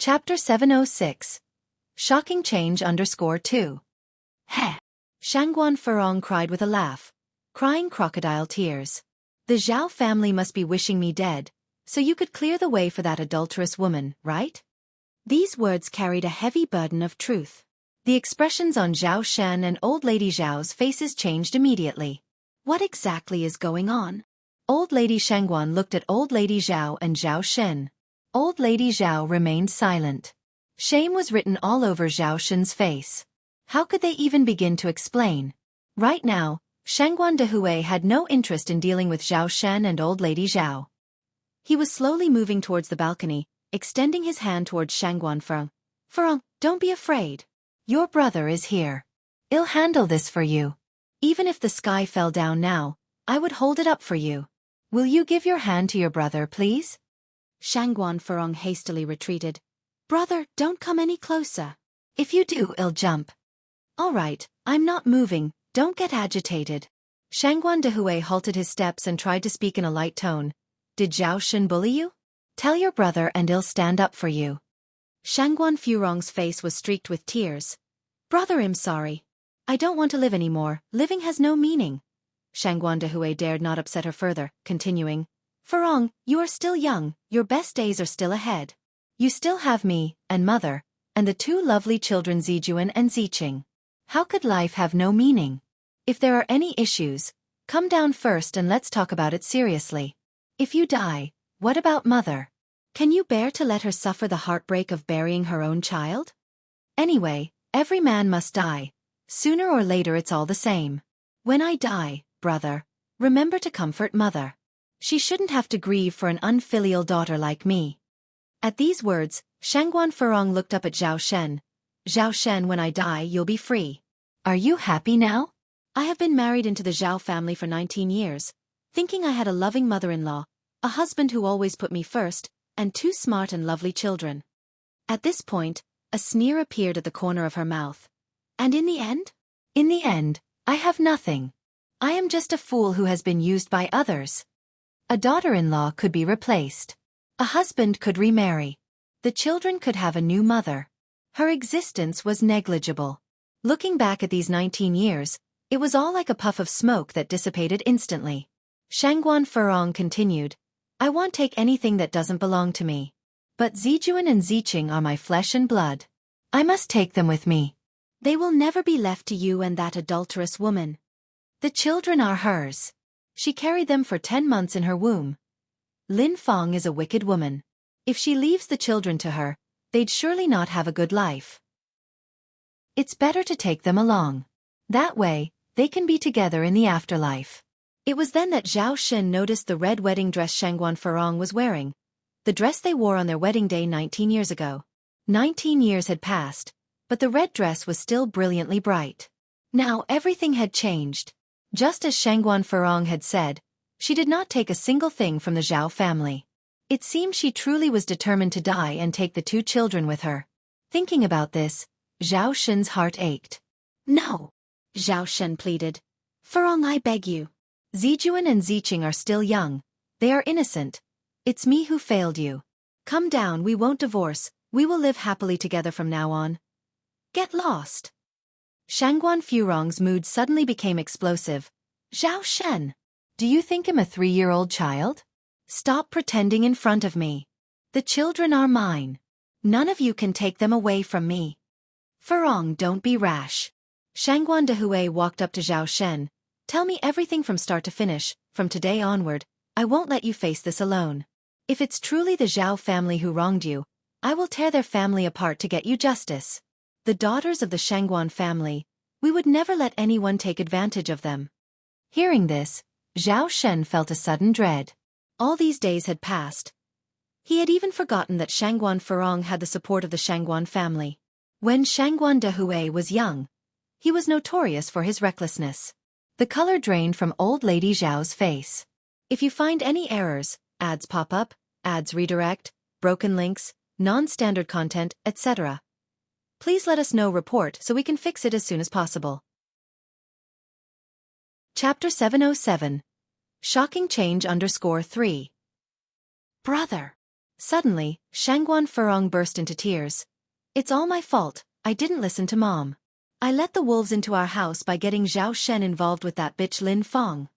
Chapter 706. Shocking Change _2. Heh! Shangguan Furong cried with a laugh, crying crocodile tears. The Zhao family must be wishing me dead, so you could clear the way for that adulterous woman, right? These words carried a heavy burden of truth. The expressions on Zhao Shen and Old Lady Zhao's faces changed immediately. What exactly is going on? Old Lady Shangguan looked at Old Lady Zhao and Zhao Shen. Old Lady Zhao remained silent. Shame was written all over Zhao Shen's face. How could they even begin to explain? Right now, Shangguan Dehui had no interest in dealing with Zhao Shen and Old Lady Zhao. He was slowly moving towards the balcony, extending his hand towards Shangguan Furong. Furong, don't be afraid. Your brother is here. I'll handle this for you. Even if the sky fell down now, I would hold it up for you. Will you give your hand to your brother, please? Shangguan Furong hastily retreated. Brother, don't come any closer. If you do, I'll jump. All right, I'm not moving, don't get agitated. Shangguan Dehui halted his steps and tried to speak in a light tone. Did Zhao Shen bully you? Tell your brother and I'll stand up for you. Shangguan Furong's face was streaked with tears. Brother, I'm sorry. I don't want to live anymore, living has no meaning. Shangguan Dehui dared not upset her further, continuing. Furong, you are still young, your best days are still ahead. You still have me, and mother, and the two lovely children Zijuan and Ziqing. How could life have no meaning? If there are any issues, come down first and let's talk about it seriously. If you die, what about mother? Can you bear to let her suffer the heartbreak of burying her own child? Anyway, every man must die. Sooner or later it's all the same. When I die, brother, remember to comfort mother. She shouldn't have to grieve for an unfilial daughter like me. At these words, Shangguan Furong looked up at Zhao Shen. Zhao Shen, when I die, you'll be free. Are you happy now? I have been married into the Zhao family for 19 years, thinking I had a loving mother-in-law, a husband who always put me first, and two smart and lovely children. At this point, a sneer appeared at the corner of her mouth. And in the end? In the end, I have nothing. I am just a fool who has been used by others. A daughter-in-law could be replaced. A husband could remarry. The children could have a new mother. Her existence was negligible. Looking back at these 19 years, it was all like a puff of smoke that dissipated instantly. Shangguan Furong continued, I won't take anything that doesn't belong to me. But Zijuan and Ziqing are my flesh and blood. I must take them with me. They will never be left to you and that adulterous woman. The children are hers. She carried them for 10 months in her womb. Lin Fong is a wicked woman. If she leaves the children to her, they'd surely not have a good life. It's better to take them along. That way, they can be together in the afterlife. It was then that Zhao Shen noticed the red wedding dress Shangguan Furong was wearing, the dress they wore on their wedding day 19 years ago. 19 years had passed, but the red dress was still brilliantly bright. Now everything had changed. Just as Shangguan Furong had said, she did not take a single thing from the Zhao family. It seemed she truly was determined to die and take the two children with her. Thinking about this, Zhao Shen's heart ached. No! Zhao Shen pleaded. Furong, I beg you. Zijuan and Ziqing are still young. They are innocent. It's me who failed you. Come down, we won't divorce, we will live happily together from now on. Get lost. Shangguan Furong's mood suddenly became explosive. Zhao Shen! Do you think I'm a 3-year-old child? Stop pretending in front of me. The children are mine. None of you can take them away from me. Furong, don't be rash. Shangguan Dehui walked up to Zhao Shen. Tell me everything from start to finish. From today onward, I won't let you face this alone. If it's truly the Zhao family who wronged you, I will tear their family apart to get you justice. The daughters of the Shangguan family, we would never let anyone take advantage of them. Hearing this, Zhao Shen felt a sudden dread. All these days had passed. He had even forgotten that Shangguan Furong had the support of the Shangguan family. When Shangguan Dehui was young, he was notorious for his recklessness. The color drained from Old Lady Zhao's face. If you find any errors, ads pop up, ads redirect, broken links, non-standard content, etc., please let us know report so we can fix it as soon as possible. Chapter 707. Shocking Change _3. Brother! Suddenly, Shangguan Furong burst into tears. It's all my fault, I didn't listen to Mom. I let the wolves into our house by getting Zhao Shen involved with that bitch Lin Feng.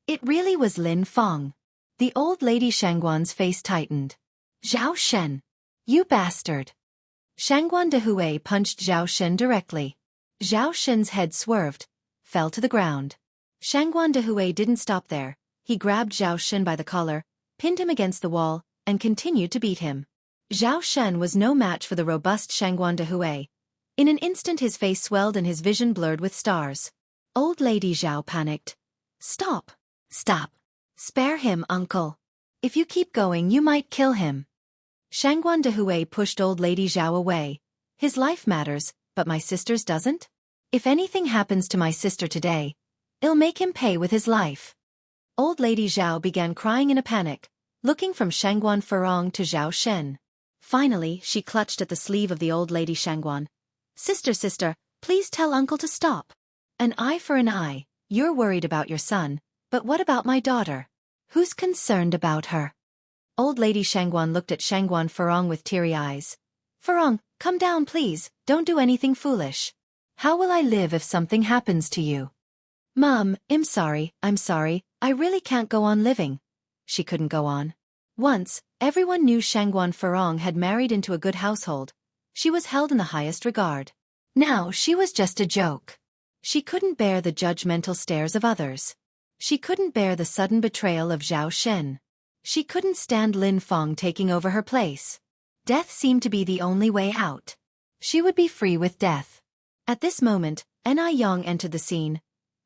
It really was Lin Feng. The old lady Shangguan's face tightened. Zhao Shen. You bastard. Shangguan de Hui punched Zhao Shen directly. Zhao Shen's head swerved, fell to the ground. Shangguan de Hui didn't stop there. He grabbed Zhao Shen by the collar, pinned him against the wall, and continued to beat him. Zhao Shen was no match for the robust Shangguan de Hui. In an instant his face swelled and his vision blurred with stars. Old lady Zhao panicked. Stop. Stop. Spare him, uncle. If you keep going you might kill him. Shangguan de Hui pushed old lady Zhao away. His life matters, but my sister's doesn't? If anything happens to my sister today, I'll make him pay with his life. Old lady Zhao began crying in a panic, looking from Shangguan Furong to Zhao Shen. Finally, she clutched at the sleeve of the old lady Shangguan. Sister, please tell uncle to stop. An eye for an eye. You're worried about your son, but what about my daughter? Who's concerned about her? Old lady Shangguan looked at Shangguan Furong with teary eyes. Furong, come down please, don't do anything foolish. How will I live if something happens to you? Mom, I'm sorry, I really can't go on living. She couldn't go on. Once, everyone knew Shangguan Furong had married into a good household. She was held in the highest regard. Now she was just a joke. She couldn't bear the judgmental stares of others. She couldn't bear the sudden betrayal of Zhao Shen. She couldn't stand Lin Feng taking over her place. Death seemed to be the only way out. She would be free with death. At this moment, Anew entered the scene.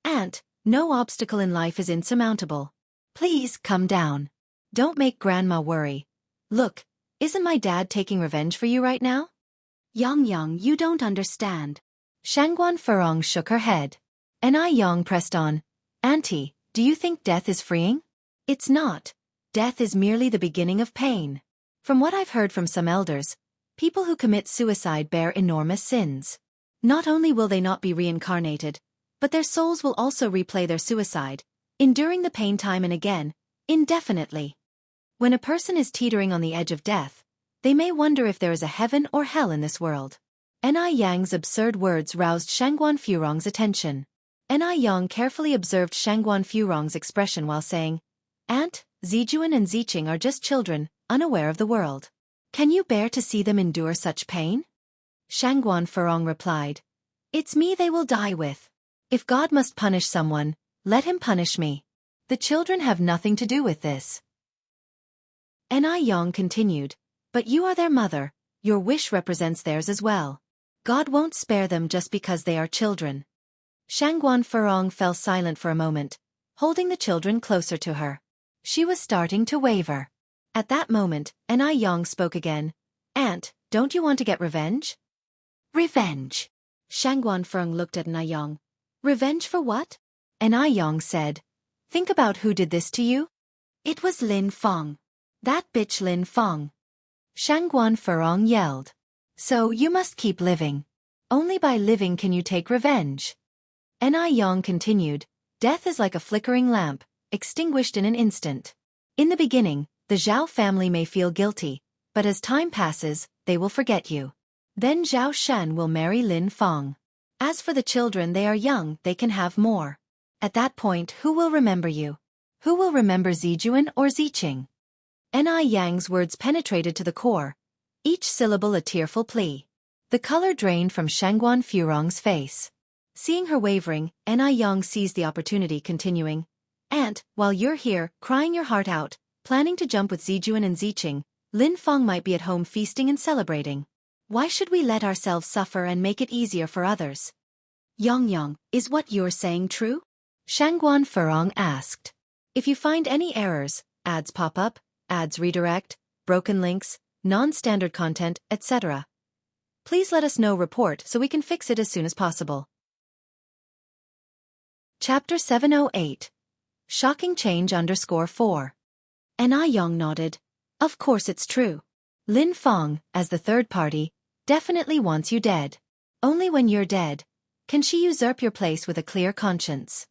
Aunt, no obstacle in life is insurmountable. Please come down. Don't make Grandma worry. Look, isn't my dad taking revenge for you right now? Yang, you don't understand. Shangguan Furong shook her head. Anew pressed on. Auntie, do you think death is freeing? It's not. Death is merely the beginning of pain. From what I've heard from some elders, people who commit suicide bear enormous sins. Not only will they not be reincarnated, but their souls will also replay their suicide, enduring the pain time and again, indefinitely. When a person is teetering on the edge of death, they may wonder if there is a heaven or hell in this world. Aneyang's absurd words roused Shangguan Furong's attention. Anew carefully observed Shangguan Furong's expression while saying, Aunt, Zijuan and Ziqing are just children, unaware of the world. Can you bear to see them endure such pain? Shangguan Furong replied, It's me they will die with. If God must punish someone, let him punish me. The children have nothing to do with this. Anew continued, But you are their mother, your wish represents theirs as well. God won't spare them just because they are children. Shangguan Furong fell silent for a moment, holding the children closer to her. She was starting to waver. At that moment, Anew spoke again. Aunt, don't you want to get revenge? Revenge. Shangguan Furong looked at Anew. Revenge for what? Anew said. Think about who did this to you. It was Lin Feng. That bitch Lin Feng. Shangguan Furong yelled. So you must keep living. Only by living can you take revenge. Anew continued. Death is like a flickering lamp, extinguished in an instant. In the beginning, the Zhao family may feel guilty, but as time passes, they will forget you. Then Zhao Shen will marry Lin Feng. As for the children, they are young, they can have more. At that point, who will remember you? Who will remember Zijuan or Ziqing? Aneyang's words penetrated to the core, each syllable a tearful plea. The color drained from Shangguan Furong's face. Seeing her wavering, Anew seized the opportunity, continuing, Aunt, while you're here, crying your heart out, planning to jump with Zijuan and Ziqing, Lin Feng might be at home feasting and celebrating. Why should we let ourselves suffer and make it easier for others? Yang, is what you're saying true? Shangguan Furong asked. If you find any errors, ads pop up, ads redirect, broken links, non-standard content, etc., please let us know. Report so we can fix it as soon as possible. Chapter 708. Shocking Change _4. Anew nodded. Of course it's true. Lin Feng, as the third party, definitely wants you dead. Only when you're dead can she usurp your place with a clear conscience.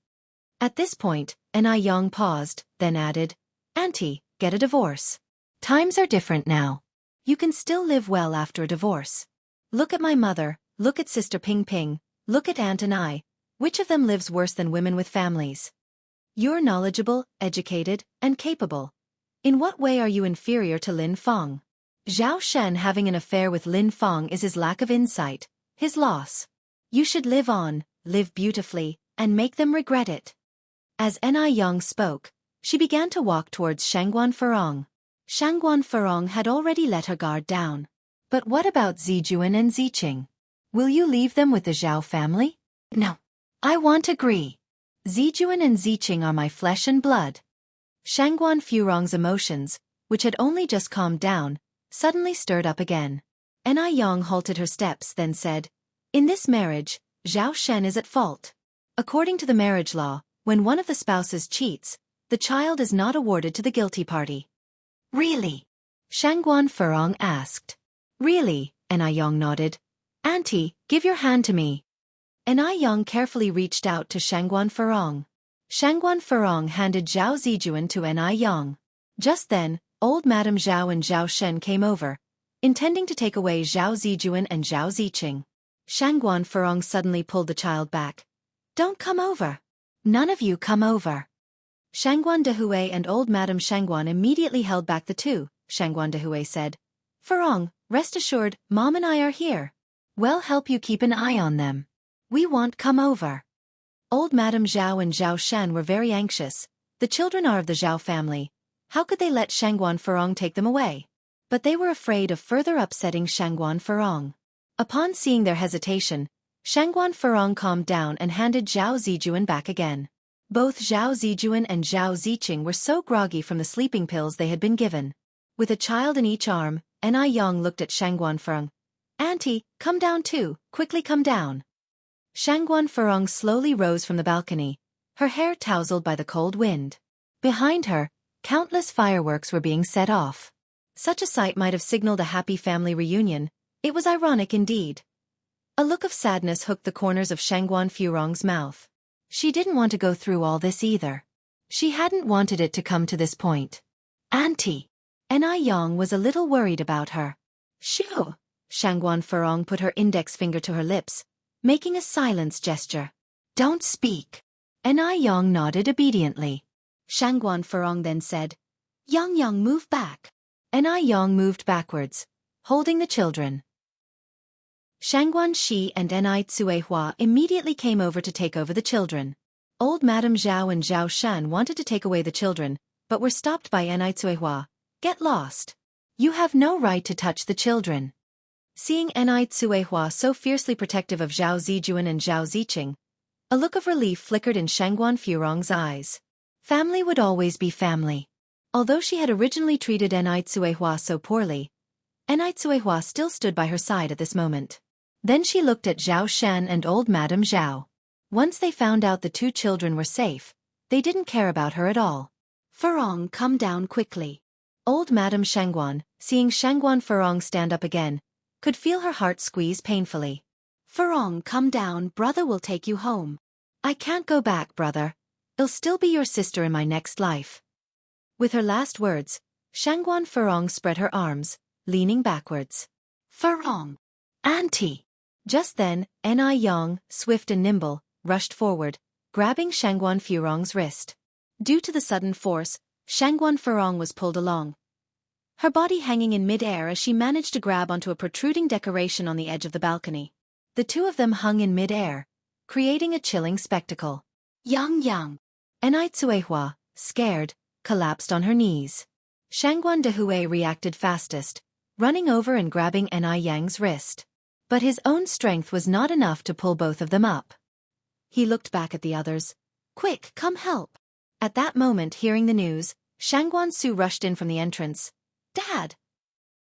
At this point, Anew paused, then added, Auntie, get a divorce. Times are different now. You can still live well after a divorce. Look at my mother, look at Sister Ping Ping, look at Aunt and I. Which of them lives worse than women with families? You're knowledgeable, educated, and capable. In what way are you inferior to Lin Feng? Zhao Shen having an affair with Lin Feng is his lack of insight, his loss. You should live on, live beautifully, and make them regret it. As Enai Yang spoke, she began to walk towards Shangguan Furong. Shangguan Furong had already let her guard down. But what about Zijuan and Ziqing? Will you leave them with the Zhao family? No. I won't agree. Zijuan and Ziqing are my flesh and blood. Shangguan Furong's emotions, which had only just calmed down, suddenly stirred up again. Enai Yang halted her steps, then said, "In this marriage, Zhao Shen is at fault. According to the marriage law, when one of the spouses cheats, the child is not awarded to the guilty party." Really? Shangguan Furong asked. Really, Enai Yang nodded. Auntie, give your hand to me. Enai Yang carefully reached out to Shangguan Furong. Shangguan Furong handed Zhao Zijuan to Enai Yang. Just then, old Madame Zhao and Zhao Shen came over, intending to take away Zhao Zijuan and Zhao Ziqing. Shangguan Furong suddenly pulled the child back. Don't come over. None of you come over. Shangguan Dehui and old Madame Shangguan immediately held back the two. Shangguan Dehui said, Furong, rest assured, Mom and I are here. We'll help you keep an eye on them. We won't come over. Old Madame Zhao and Zhao Shen were very anxious. The children are of the Zhao family. How could they let Shangguan Furong take them away? But they were afraid of further upsetting Shangguan Furong. Upon seeing their hesitation, Shangguan Furong calmed down and handed Zhao Zijuan back again. Both Zhao Zijuan and Zhao Ziqing were so groggy from the sleeping pills they had been given. With a child in each arm, Enai Yang looked at Shangguan Furong. Auntie, come down too, quickly come down. Shangguan Furong slowly rose from the balcony, her hair tousled by the cold wind. Behind her, countless fireworks were being set off. Such a sight might have signaled a happy family reunion. It was ironic indeed. A look of sadness hooked the corners of Shangguan Furong's mouth. She didn't want to go through all this either. She hadn't wanted it to come to this point. Auntie. Enai Yang was a little worried about her. Shoo! Shangguan Furong put her index finger to her lips, making a silence gesture. Don't speak. Enai Yang nodded obediently. Shangguan Furong then said, Yang, move back. Enai Yang moved backwards, holding the children. Shangguan Shi and Enai Tsuehua immediately came over to take over the children. Old Madame Zhao and Zhao Shan wanted to take away the children, but were stopped by Enai Tsuehua. Get lost. You have no right to touch the children. Seeing Enai Tsuehua so fiercely protective of Zhao Zijuan and Zhao Ziqing, a look of relief flickered in Shangguan Furong's eyes. Family would always be family. Although she had originally treated Enai Tsuehua so poorly, Enai Tsuehua still stood by her side at this moment. Then she looked at Zhao Shan and old Madame Zhao. Once they found out the two children were safe, they didn't care about her at all. Furong, come down quickly. Old Madame Shangguan, seeing Shangguan Furong stand up again, could feel her heart squeeze painfully. Furong, come down, brother will take you home. I can't go back, brother. I'll still be your sister in my next life. With her last words, Shangguan Furong spread her arms, leaning backwards. Furong! Auntie! Just then, Enai Yang, swift and nimble, rushed forward, grabbing Shangguan Furong's wrist. Due to the sudden force, Shangguan Furong was pulled along, her body hanging in mid-air as she managed to grab onto a protruding decoration on the edge of the balcony. The two of them hung in mid-air, creating a chilling spectacle. Yang! Enai Tsuehua, scared, collapsed on her knees. Shangguan Dehui reacted fastest, running over and grabbing Enai Yang's wrist. But his own strength was not enough to pull both of them up. He looked back at the others. Quick, come help. At that moment, hearing the news, Shangguan Su rushed in from the entrance. Dad!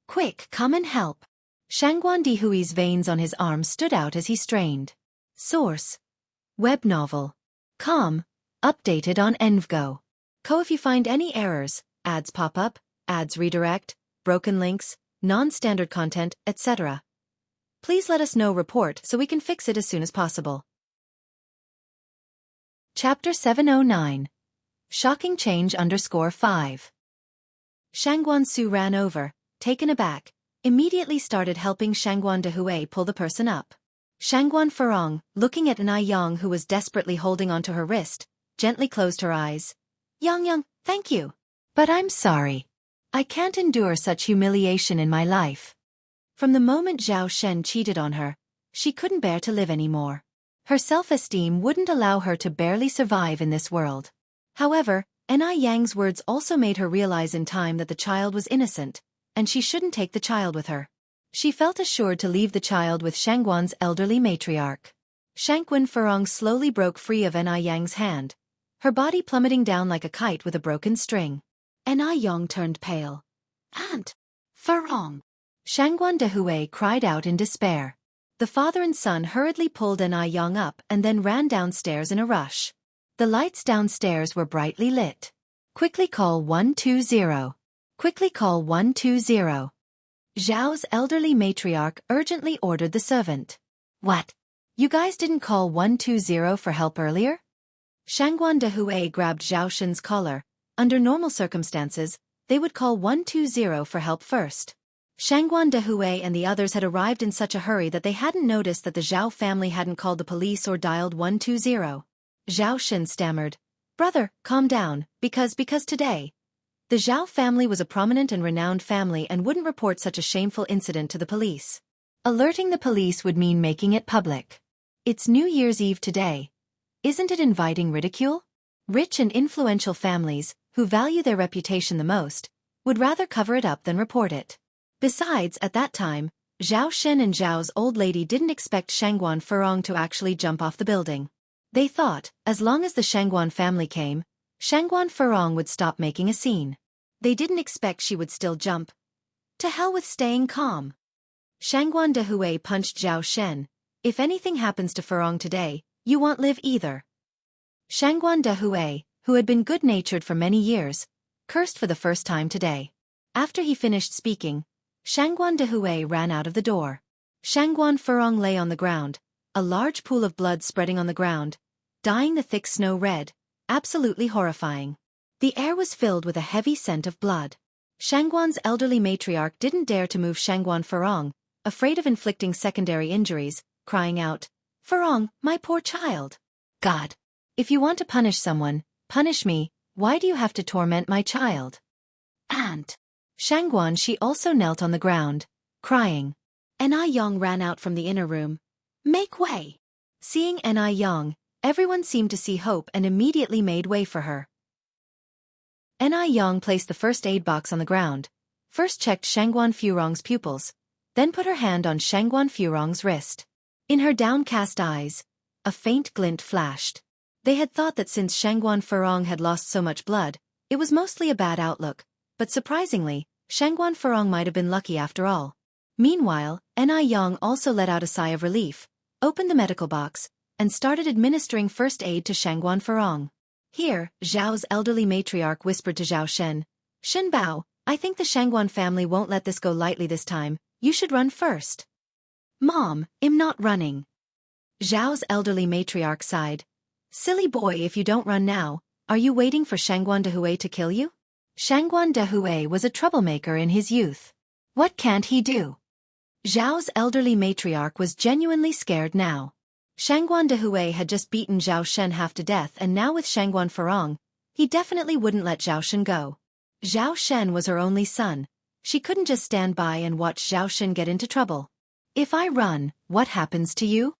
Quick, come and help. Shangguan Dehui's veins on his arm stood out as he strained. Source: Web novel. Com. Updated on Envgo. If you find any errors, ads pop up, ads redirect, broken links, non-standard content, etc., please let us know report so we can fix it as soon as possible. Chapter 709. Shocking Change _5. Shangguan Su ran over, taken aback, immediately started helping Shangguan Dehui pull the person up. Shangguan Furong, looking at Anew who was desperately holding onto her wrist, gently closed her eyes. Yang, thank you. But I'm sorry. I can't endure such humiliation in my life. From the moment Zhao Shen cheated on her, she couldn't bear to live anymore. Her self-esteem wouldn't allow her to barely survive in this world. However, Aniyang's words also made her realize in time that the child was innocent, and she shouldn't take the child with her. She felt assured to leave the child with Shangguan's elderly matriarch. Shangguan Furong slowly broke free of Aniyang's hand, her body plummeting down like a kite with a broken string. Aniyang turned pale. Aunt! Furong! Shangguan Dehui cried out in despair. The father and son hurriedly pulled Aniyang up and then ran downstairs in a rush. The lights downstairs were brightly lit. Quickly call 120. Quickly call 120. Zhao's elderly matriarch urgently ordered the servant. What? You guys didn't call 120 for help earlier? Shangguan Dehui grabbed Zhao Shen's collar. Under normal circumstances, they would call 120 for help first. Shangguan Dehui and the others had arrived in such a hurry that they hadn't noticed that the Zhao family hadn't called the police or dialed 120. Zhao Shen stammered. Brother, calm down, because today. The Zhao family was a prominent and renowned family and wouldn't report such a shameful incident to the police. Alerting the police would mean making it public. It's New Year's Eve today. Isn't it inviting ridicule? Rich and influential families, who value their reputation the most, would rather cover it up than report it. Besides, at that time, Zhao Shen and Zhao's old lady didn't expect Shangguan Furong to actually jump off the building. They thought, as long as the Shangguan family came, Shangguan Furong would stop making a scene. They didn't expect she would still jump. To hell with staying calm. Shangguan Dehui punched Zhao Shen. If anything happens to Furong today, you won't live either. Shangguan Dehui, who had been good-natured for many years, cursed for the first time today. After he finished speaking, Shangguan Dehui ran out of the door. Shangguan Furong lay on the ground, a large pool of blood spreading on the ground, dyeing the thick snow red, absolutely horrifying. The air was filled with a heavy scent of blood. Shangguan's elderly matriarch didn't dare to move Shangguan Furong, afraid of inflicting secondary injuries, crying out, Furong, my poor child. God! If you want to punish someone, punish me, why do you have to torment my child? Aunt! Shangguan she also knelt on the ground, crying. Aniyang ran out from the inner room. Make way! Seeing Aniyang, everyone seemed to see hope and immediately made way for her. Aniyang placed the first aid box on the ground, first checked Shangguan Furong's pupils, then put her hand on Shangguan Furong's wrist. In her downcast eyes, a faint glint flashed. They had thought that since Shangguan Furong had lost so much blood, it was mostly a bad outlook, but surprisingly, Shangguan Furong might have been lucky after all. Meanwhile, Aniyang also let out a sigh of relief, opened the medical box, and started administering first aid to Shangguan Furong. Here, Zhao's elderly matriarch whispered to Zhao Shen, Shen Bao, I think the Shangguan family won't let this go lightly this time, you should run first. Mom, I'm not running. Zhao's elderly matriarch sighed. Silly boy, if you don't run now, are you waiting for Shangguan Dehui to kill you? Shangguan Dehui was a troublemaker in his youth. What can't he do? Zhao's elderly matriarch was genuinely scared now. Shangguan Dehui had just beaten Zhao Shen half to death, and now with Shangguan Furong, he definitely wouldn't let Zhao Shen go. Zhao Shen was her only son. She couldn't just stand by and watch Zhao Shen get into trouble. If I run, what happens to you?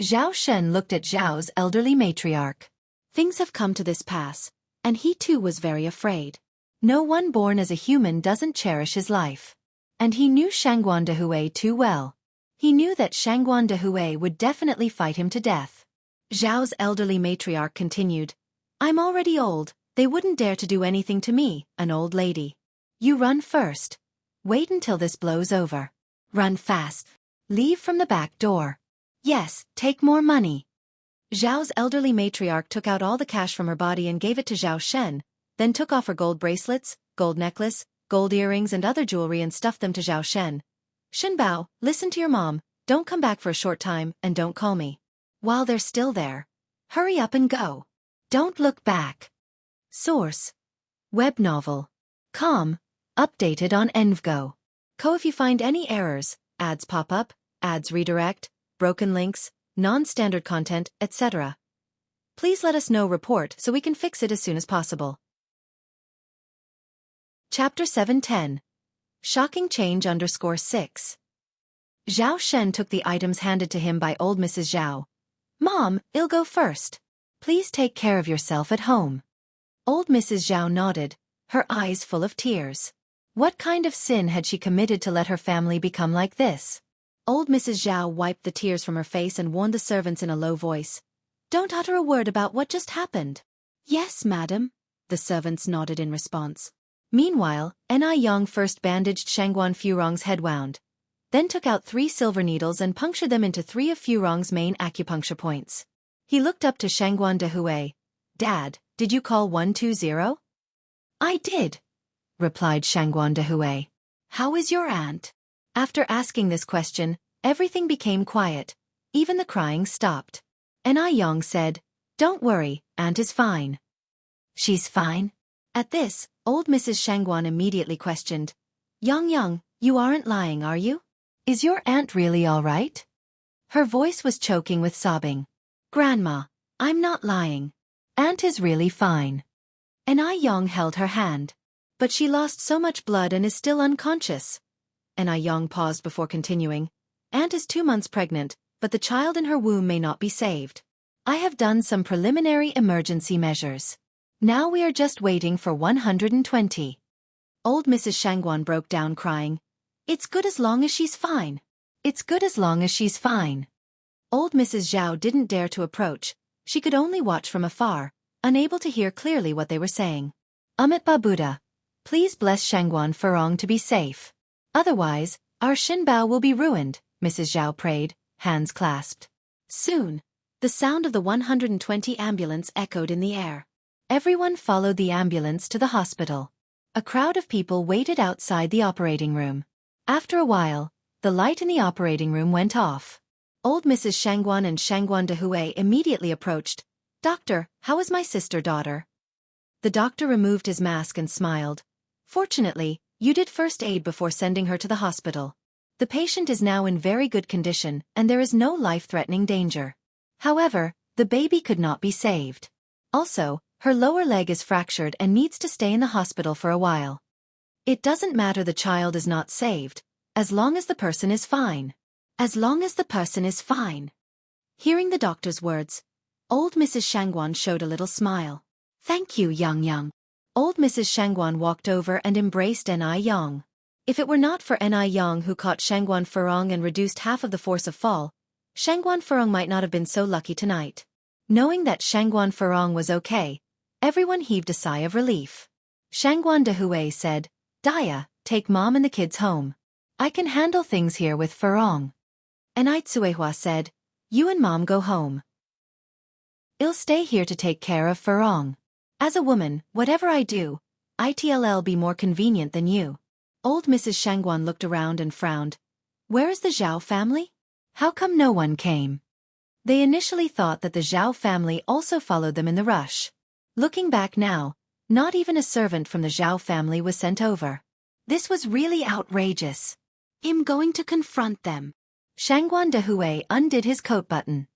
Zhao Shen looked at Zhao's elderly matriarch. Things have come to this pass, and he too was very afraid. No one born as a human doesn't cherish his life. And he knew Shangguan Dehui too well. He knew that Shangguan Dehui would definitely fight him to death. Zhao's elderly matriarch continued, I'm already old, they wouldn't dare to do anything to me, an old lady. You run first. Wait until this blows over. Run fast. Leave from the back door. Yes, take more money. Zhao's elderly matriarch took out all the cash from her body and gave it to Zhao Shen, then took off her gold bracelets, gold necklace, gold earrings and other jewelry and stuffed them to Zhao Shen. Shen Bao, listen to your mom, don't come back for a short time, and don't call me. While they're still there, hurry up and go. Don't look back. Source: web novel. Com. Updated on Envgo. If you find any errors, ads pop up, ads redirect, broken links, non-standard content, etc. Please let us know report so we can fix it as soon as possible. Chapter 710. Shocking Change _6. Zhao Shen took the items handed to him by old Mrs. Zhao. Mom, I'll go first. Please take care of yourself at home. Old Mrs. Zhao nodded, her eyes full of tears. What kind of sin had she committed to let her family become like this? Old Mrs. Zhao wiped the tears from her face and warned the servants in a low voice. Don't utter a word about what just happened. Yes, madam, the servants nodded in response. Meanwhile, Anew first bandaged Shangguan Furong's head wound, then took out 3 silver needles and punctured them into 3 of Furong's main acupuncture points. He looked up to Shangguan Dehui. Dad, did you call 120? I did, replied Shangguan Dehui. How is your aunt? After asking this question, everything became quiet. Even the crying stopped. Anew said, Don't worry, aunt is fine. She's fine? At this, old Mrs. Shangguan immediately questioned. Yang, you aren't lying, are you? Is your aunt really all right? Her voice was choking with sobbing. Grandma, I'm not lying. Aunt is really fine. Anew held her hand. But she lost so much blood and is still unconscious. Anew paused before continuing. Aunt is 2 months pregnant, but the child in her womb may not be saved. I have done some preliminary emergency measures. Now we are just waiting for 120. Old Mrs. Shangguan broke down crying. It's good as long as she's fine. It's good as long as she's fine. Old Mrs. Zhao didn't dare to approach. She could only watch from afar, unable to hear clearly what they were saying. Amit Buddha, please bless Shangguan Furong to be safe. Otherwise, our Shinbao will be ruined, Mrs. Zhao prayed, hands clasped. Soon, the sound of the 120 ambulance echoed in the air. Everyone followed the ambulance to the hospital. A crowd of people waited outside the operating room. After a while, the light in the operating room went off. Old Mrs. Shangguan and Shangguan Dehui immediately approached. Doctor, how is my sister-daughter? The doctor removed his mask and smiled. Fortunately, you did first aid before sending her to the hospital. The patient is now in very good condition and there is no life-threatening danger. However, the baby could not be saved. Also, her lower leg is fractured and needs to stay in the hospital for a while. It doesn't matter the child is not saved, as long as the person is fine. As long as the person is fine. Hearing the doctor's words, old Mrs. Shangguan showed a little smile. Thank you, Yang. Old Mrs. Shangguan walked over and embraced Anew. If it were not for Anew who caught Shangguan Furong and reduced half of the force of fall, Shangguan Furong might not have been so lucky tonight. Knowing that Shangguan Furong was okay, everyone heaved a sigh of relief. Shangguan Dehui said, Daya, take mom and the kids home. I can handle things here with Furong. Anew said, you and mom go home. I'll stay here to take care of Furong. As a woman, whatever I do, it'll be more convenient than you. Old Mrs. Shangguan looked around and frowned. Where is the Zhao family? How come no one came? They initially thought that the Zhao family also followed them in the rush. Looking back now, not even a servant from the Zhao family was sent over. This was really outrageous. I'm going to confront them. Shangguan Dehui undid his coat button.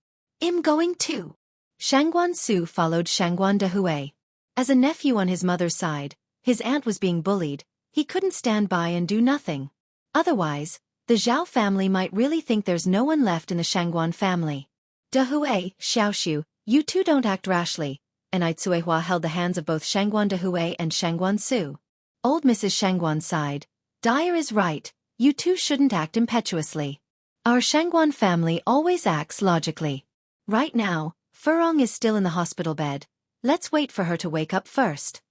I'm going to. Shangguan Su followed Shangguan Dehui. As a nephew on his mother's side, his aunt was being bullied. He couldn't stand by and do nothing. Otherwise, the Zhao family might really think there's no one left in the Shangguan family. Dehui, Xiaoxiu, you two don't act rashly. Anew held the hands of both Shangguan Dehui and Shangguan Su. Old Mrs. Shangguan sighed. Dyer is right, you two shouldn't act impetuously. Our Shangguan family always acts logically. Right now, Furong is still in the hospital bed. Let's wait for her to wake up first.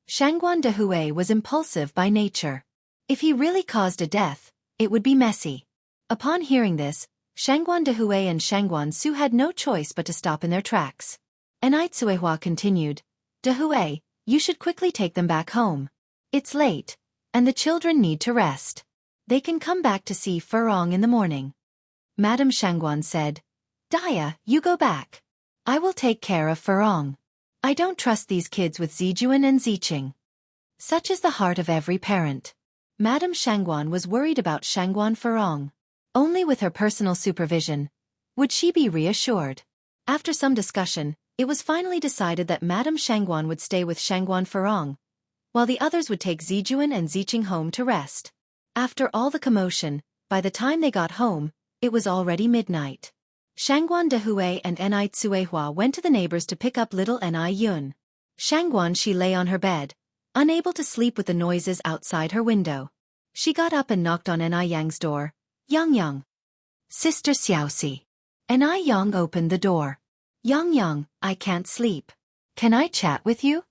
Shangguan Dehui was impulsive by nature. If he really caused a death, it would be messy. Upon hearing this, Shangguan Dehui and Shangguan Su had no choice but to stop in their tracks. Anew continued, Dehui, you should quickly take them back home. It's late, and the children need to rest. They can come back to see Furong in the morning. Madame Shangguan said, Daya, you go back. I will take care of Furong. I don't trust these kids with Zijuan and Ziqing. Such is the heart of every parent. Madame Shangguan was worried about Shangguan Furong. Only with her personal supervision would she be reassured. After some discussion, it was finally decided that Madame Shangguan would stay with Shangguan Furong, while the others would take Zijuan and Ziqing home to rest. After all the commotion, by the time they got home, it was already midnight. Shangguan Dehui and Enai Tsuehua went to the neighbors to pick up little Enai Yun. Shangguan she lay on her bed, unable to sleep with the noises outside her window. She got up and knocked on Enai Yang's door. Yang Yang. Sister Xiaoxi. Enai Yang opened the door. Yang Yang, I can't sleep. Can I chat with you?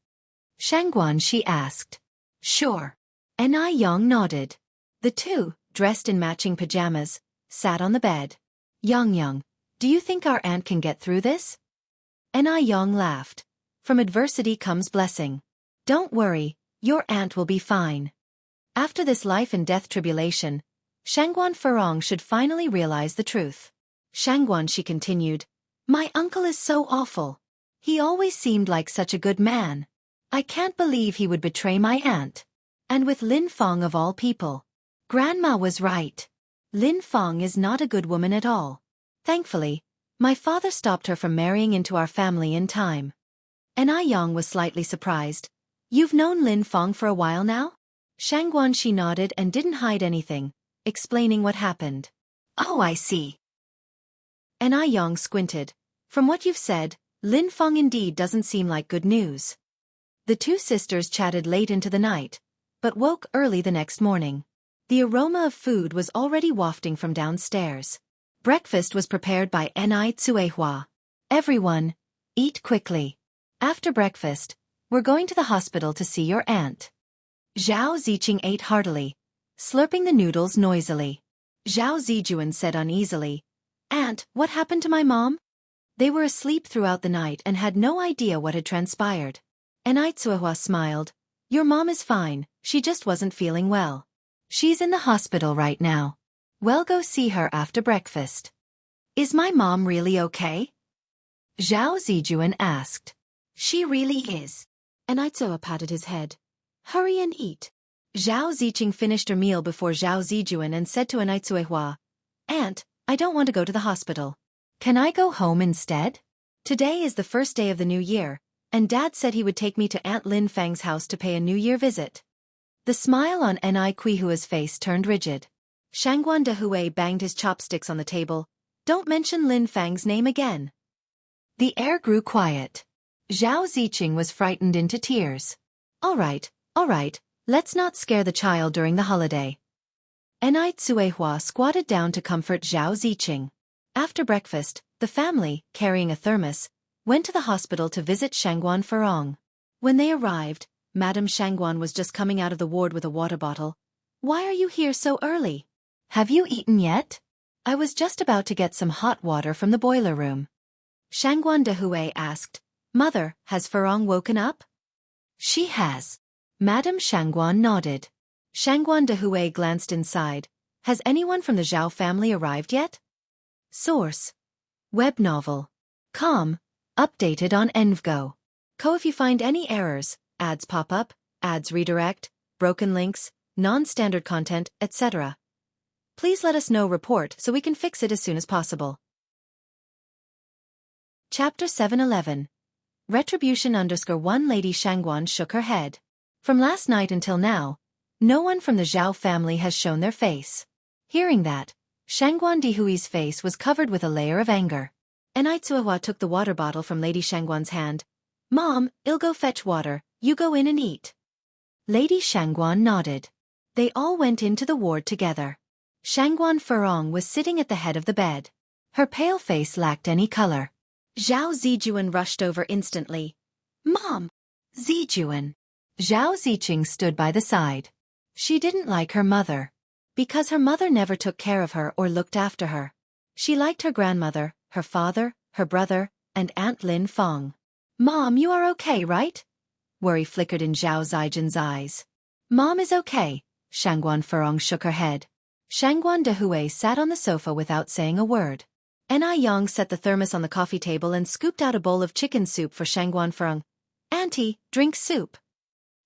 Shangguan she asked. Sure. Enai Yang nodded. The two, dressed in matching pajamas, sat on the bed. Yang Yang, do you think our aunt can get through this? Enai Yang laughed. From adversity comes blessing. Don't worry, your aunt will be fine. After this life and death tribulation, Shangguan Furong should finally realize the truth. Shangguan she continued, my uncle is so awful. He always seemed like such a good man. I can't believe he would betray my aunt. And with Lin Fang of all people. Grandma was right. Lin Fang is not a good woman at all. Thankfully, my father stopped her from marrying into our family in time. Enai Yang was slightly surprised. You've known Lin Fang for a while now? Shangguan she nodded and didn't hide anything, explaining what happened. Oh, I see. Enai Yang squinted. From what you've said, Lin Fang indeed doesn't seem like good news. The two sisters chatted late into the night, but woke early the next morning. The aroma of food was already wafting from downstairs. Breakfast was prepared by Enai Tsuehua. Everyone, eat quickly. After breakfast, we're going to the hospital to see your aunt. Zhao Ziqing ate heartily, slurping the noodles noisily. Zhao Zijuan said uneasily, Aunt, what happened to my mom? They were asleep throughout the night and had no idea what had transpired. Enai Tsuehua smiled. Your mom is fine, she just wasn't feeling well. She's in the hospital right now. Well, go see her after breakfast. Is my mom really okay? Zhao Zijuan asked. She really is. Enai Tsuehua patted his head. Hurry and eat. Zhao Ziqing finished her meal before Zhao Zijuan and said to Enai Tsuehua, Aunt, I don't want to go to the hospital. Can I go home instead? Today is the first day of the new year, and Dad said he would take me to Aunt Lin Fang's house to pay a New Year visit. The smile on Enai Kuihua's face turned rigid. Shangguan Dehui banged his chopsticks on the table. Don't mention Lin Fang's name again. The air grew quiet. Zhao Ziqing was frightened into tears. All right, let's not scare the child during the holiday. Enai Tsuehua squatted down to comfort Zhao Ziqing. After breakfast, the family, carrying a thermos, went to the hospital to visit Shangguan Furong. When they arrived, Madame Shangguan was just coming out of the ward with a water bottle. Why are you here so early? Have you eaten yet? I was just about to get some hot water from the boiler room. Shangguan Dehui asked, Mother, has Furong woken up? She has. Madame Shangguan nodded. Shangguan Dehui glanced inside. Has anyone from the Zhao family arrived yet? Source. Web novel. Com. Updated on Envgo. If you find any errors, ads pop up, ads redirect, broken links, non-standard content, etc. Please let us know report so we can fix it as soon as possible. Chapter 711. Retribution _1 Lady Shangguan shook her head. From last night until now, no one from the Zhao family has shown their face. Hearing that, Shangguan Dehui's face was covered with a layer of anger. Enai Tsuehua took the water bottle from Lady Shangguan's hand. Mom, I'll go fetch water, you go in and eat. Lady Shangguan nodded. They all went into the ward together. Shangguan Furong was sitting at the head of the bed. Her pale face lacked any color. Zhao Zijuan rushed over instantly. Mom! Zijuan! Zhao Ziqing stood by the side. She didn't like her mother. Because her mother never took care of her or looked after her. She liked her grandmother, her father, her brother, and Aunt Lin Fang. Mom, you are okay, right? Worry flickered in Zhao Zijuan's eyes. Mom is okay. Shangguan Furong shook her head. Shangguan Dehui sat on the sofa without saying a word. Enai Yang set the thermos on the coffee table and scooped out a bowl of chicken soup for Shangguan Furong. Auntie, drink soup.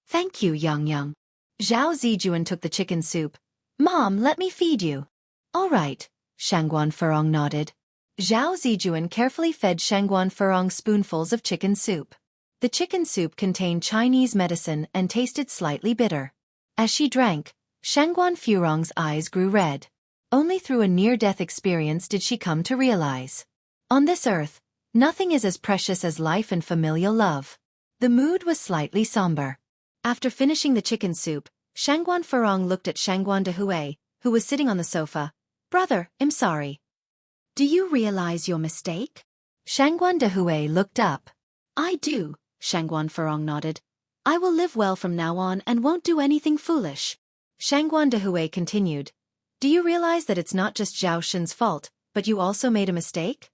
Thank you, Yang Yang. Zhao Zijuan took the chicken soup. Mom, let me feed you. All right, Shangguan Furong nodded. Zhao Zijuan carefully fed Shangguan Furong spoonfuls of chicken soup. The chicken soup contained Chinese medicine and tasted slightly bitter. As she drank, Shangguan Furong's eyes grew red. Only through a near-death experience did she come to realize. On this earth, nothing is as precious as life and familial love. The mood was slightly somber. After finishing the chicken soup, Shangguan Furong looked at Shangguan Dehui, who was sitting on the sofa. Brother, I'm sorry. Do you realize your mistake? Shangguan Dehui looked up. I do, Shangguan Furong nodded. I will live well from now on and won't do anything foolish. Shangguan Dehui continued. Do you realize that it's not just Zhao Shen's fault, but you also made a mistake?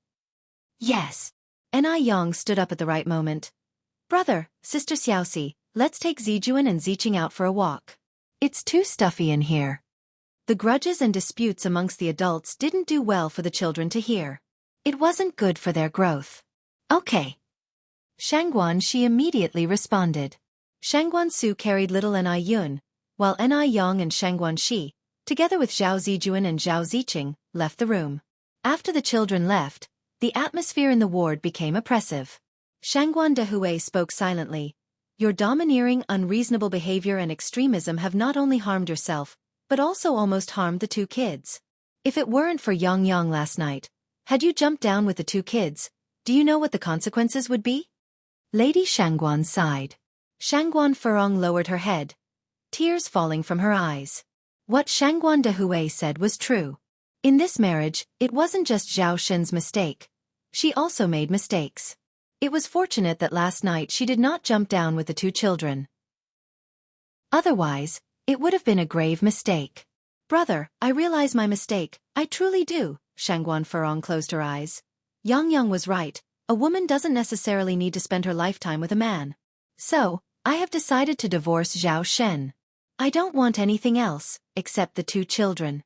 Yes. Ni Yang stood up at the right moment. Brother, Sister Xiaoxi, let's take Zijuan and Ziqing out for a walk. It's too stuffy in here. The grudges and disputes amongst the adults didn't do well for the children to hear. It wasn't good for their growth. Okay. Shangguan Shi immediately responded. Shangguan Su carried little Ni Yun, while Ni Yang and Shangguan Shi, together with Zhao Zijuan and Zhao Ziqing, left the room. After the children left, the atmosphere in the ward became oppressive. Shangguan Dehui spoke silently. Your domineering, unreasonable behavior and extremism have not only harmed yourself, but also almost harmed the two kids. If it weren't for Yang Yang last night, had you jumped down with the two kids, do you know what the consequences would be? Lady Shangguan sighed. Shangguan Furong lowered her head, tears falling from her eyes. What Shangguan Dehui said was true. In this marriage, it wasn't just Zhao Shen's mistake. She also made mistakes. It was fortunate that last night she did not jump down with the two children. Otherwise, it would have been a grave mistake. Brother, I realize my mistake, I truly do, Shangguan Furong closed her eyes. Yang Yang was right, a woman doesn't necessarily need to spend her lifetime with a man. So, I have decided to divorce Zhao Shen. I don't want anything else, except the two children.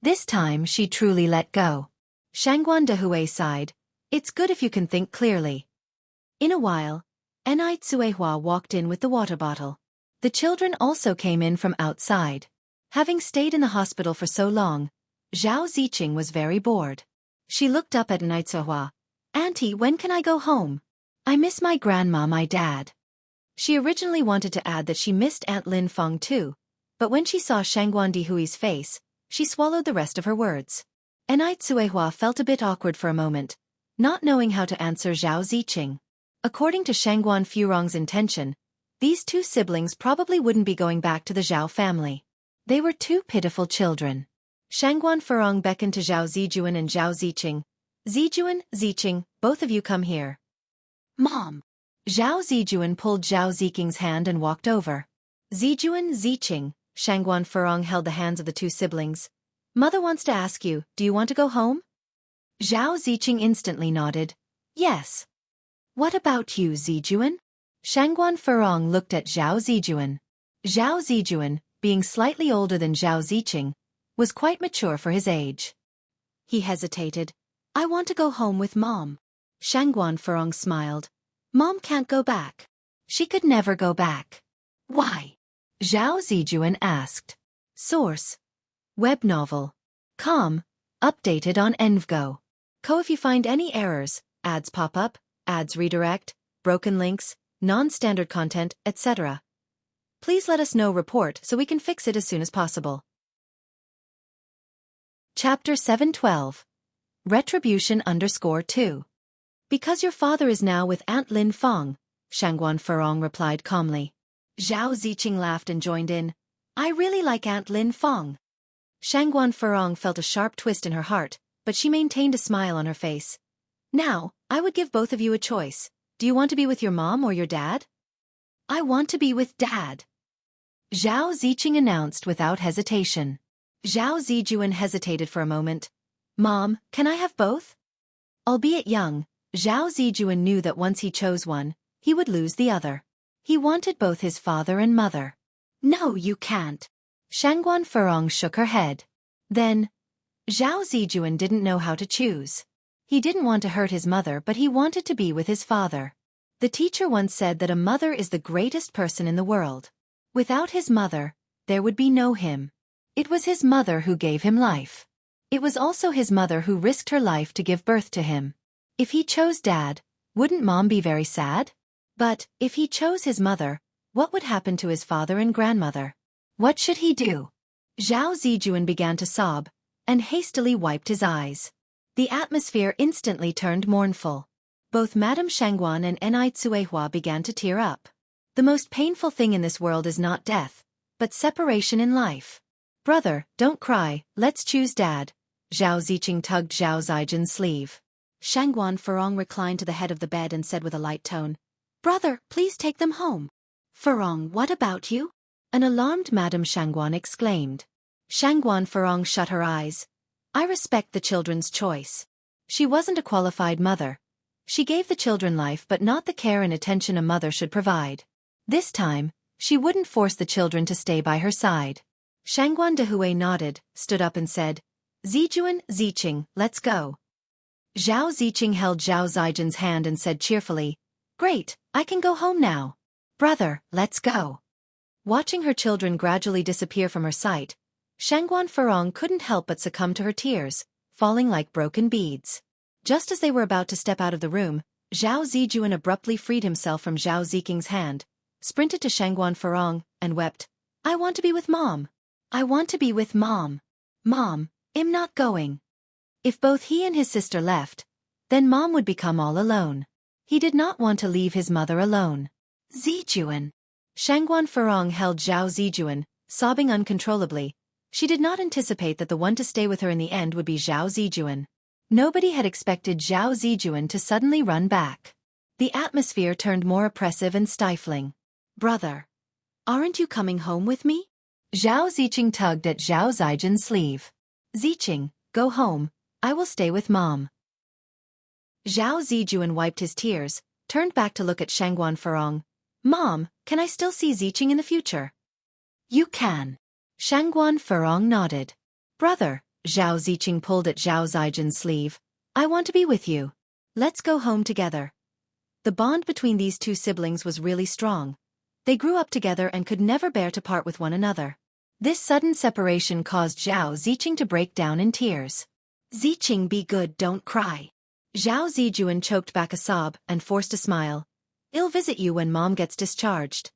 This time she truly let go. Shangguan Dehui sighed. It's good if you can think clearly. In a while, Ni Tsuehua walked in with the water bottle. The children also came in from outside. Having stayed in the hospital for so long, Zhao Ziqing was very bored. She looked up at Ni Tsuehua. Auntie, when can I go home? I miss my grandma, my dad. She originally wanted to add that she missed Aunt Lin Feng too, but when she saw Shangguan Dehui's face, she swallowed the rest of her words. Ni Tsuehua felt a bit awkward for a moment, not knowing how to answer Zhao Ziqing. According to Shangguan Furong's intention, these two siblings probably wouldn't be going back to the Zhao family. They were two pitiful children. Shangguan Furong beckoned to Zhao Zijuan and Zhao Ziqing. Zijuan, Ziqing, both of you come here. Mom. Zhao Zijuan pulled Zhao Ziqing's hand and walked over. Zijuan, Ziqing, Shangguan Furong held the hands of the two siblings. Mother wants to ask you, do you want to go home? Zhao Ziqing instantly nodded. Yes. What about you, Zijuan? Shangguan Furong looked at Zhao Zijuan. Zhao Zijuan, being slightly older than Zhao Ziqing, was quite mature for his age. He hesitated. I want to go home with Mom. Shangguan Furong smiled. Mom can't go back. She could never go back. Why? Zhao Zijuan asked. Source: Web novel. Com. Updated on Envgo. If you find any errors, ads pop up, ads redirect, broken links, non-standard content, etc. Please let us know report so we can fix it as soon as possible. Chapter 712. Retribution_2. Because your father is now with Aunt Lin Feng, Shangguan Furong replied calmly. Zhao Ziqing laughed and joined in. I really like Aunt Lin Feng. Shangguan Furong felt a sharp twist in her heart, but she maintained a smile on her face. Now, I would give both of you a choice. Do you want to be with your mom or your dad? I want to be with Dad. Zhao Ziqing announced without hesitation. Zhao Zijuan hesitated for a moment. Mom, can I have both? Albeit young, Zhao Zijuan knew that once he chose one, he would lose the other. He wanted both his father and mother. No, you can't. Shangguan Furong shook her head. Then, Zhao Zijuan didn't know how to choose. He didn't want to hurt his mother, but he wanted to be with his father. The teacher once said that a mother is the greatest person in the world. Without his mother, there would be no him. It was his mother who gave him life. It was also his mother who risked her life to give birth to him. If he chose Dad, wouldn't Mom be very sad? But, if he chose his mother, what would happen to his father and grandmother? What should he do? Zhao Zijuan began to sob, and hastily wiped his eyes. The atmosphere instantly turned mournful. Both Madame Shangguan and Enai Tsuehua began to tear up. The most painful thing in this world is not death, but separation in life. Brother, don't cry, let's choose Dad. Zhao Ziqing tugged Zhao Zijian's sleeve. Shangguan Furong reclined to the head of the bed and said with a light tone, Brother, please take them home. Furong, what about you? An alarmed Madame Shangguan exclaimed. Shangguan Furong shut her eyes. I respect the children's choice. She wasn't a qualified mother. She gave the children life but not the care and attention a mother should provide. This time, she wouldn't force the children to stay by her side. Shangguan Dehui nodded, stood up and said, Zijuan, Ziqing, let's go. Zhao Ziqing held Zhao Zijian's hand and said cheerfully, Great, I can go home now. Brother, let's go. Watching her children gradually disappear from her sight, Shangguan Furong couldn't help but succumb to her tears, falling like broken beads. Just as they were about to step out of the room, Zhao Zijuan abruptly freed himself from Zhao Ziqing's hand, sprinted to Shangguan Furong, and wept, I want to be with Mom. I want to be with Mom. Mom, I'm not going. If both he and his sister left, then Mom would become all alone. He did not want to leave his mother alone. Zijuan. Shangguan Furong held Zhao Zijuan, sobbing uncontrollably. She did not anticipate that the one to stay with her in the end would be Zhao Zijuan. Nobody had expected Zhao Zijuan to suddenly run back. The atmosphere turned more oppressive and stifling. Brother, aren't you coming home with me? Zhao Ziqing tugged at Zhao Zijian's sleeve. Ziqing, go home, I will stay with Mom. Zhao Zijuan wiped his tears, turned back to look at Shangguan Furong. Mom, can I still see Ziqing in the future? You can. Shangguan Furong nodded. Brother, Zhao Ziqing pulled at Zhao Zijian's sleeve. I want to be with you. Let's go home together. The bond between these two siblings was really strong. They grew up together and could never bear to part with one another. This sudden separation caused Zhao Ziqing to break down in tears. Ziqing, be good, don't cry. Zhao Zijuan choked back a sob and forced a smile. I'll visit you when Mom gets discharged.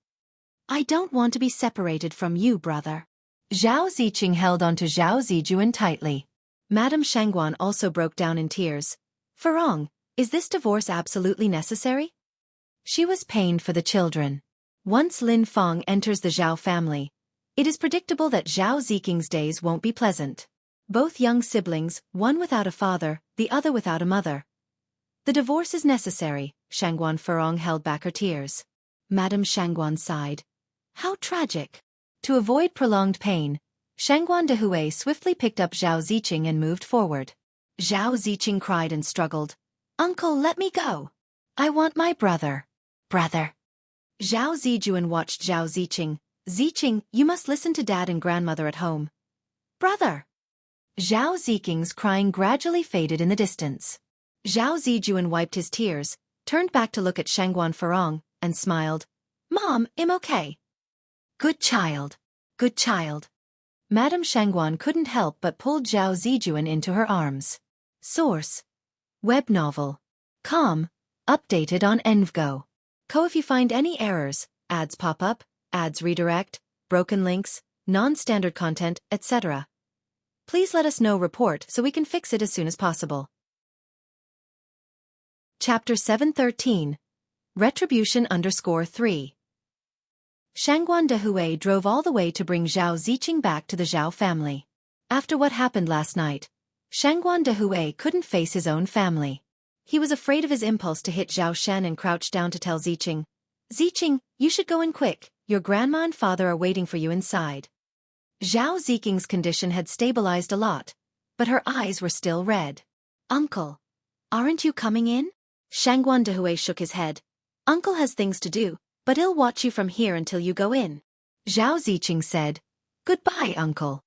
I don't want to be separated from you, brother. Zhao Ziqing held onto Zhao Zijuan tightly. Madame Shangguan also broke down in tears. Furong, is this divorce absolutely necessary? She was pained for the children. Once Lin Feng enters the Zhao family, it is predictable that Zhao Ziqing's days won't be pleasant. Both young siblings, one without a father, the other without a mother. The divorce is necessary. Shangguan Furong held back her tears. Madame Shangguan sighed. How tragic. To avoid prolonged pain, Shangguan Dehui swiftly picked up Zhao Ziqing and moved forward. Zhao Ziqing cried and struggled. Uncle, let me go. I want my brother. Brother. Zhao Zijuan watched Zhao Ziqing. Ziqing, you must listen to Dad and Grandmother at home. Brother. Zhao Ziqing's crying gradually faded in the distance. Zhao Zijuan wiped his tears, turned back to look at Shangguan Furong, and smiled. Mom, I'm okay. Good child. Good child. Madame Shangguan couldn't help but pulled Zhao Zijuan into her arms. Source. Web novel. Com. Updated on Envgo. If you find any errors, ads pop up, ads redirect, broken links, non-standard content, etc. Please let us know report so we can fix it as soon as possible. Chapter 713. Retribution_3. Shangguan Dehui drove all the way to bring Zhao Ziqing back to the Zhao family. After what happened last night, Shangguan Dehui couldn't face his own family. He was afraid of his impulse to hit Zhao Shen and crouched down to tell Ziqing. Ziqing, you should go in quick, your grandma and father are waiting for you inside. Zhao Ziqing's condition had stabilized a lot, but her eyes were still red. Uncle, aren't you coming in? Shangguan Dehui shook his head. Uncle has things to do, but he'll watch you from here until you go in. Zhao Ziqing said. Goodbye, Uncle.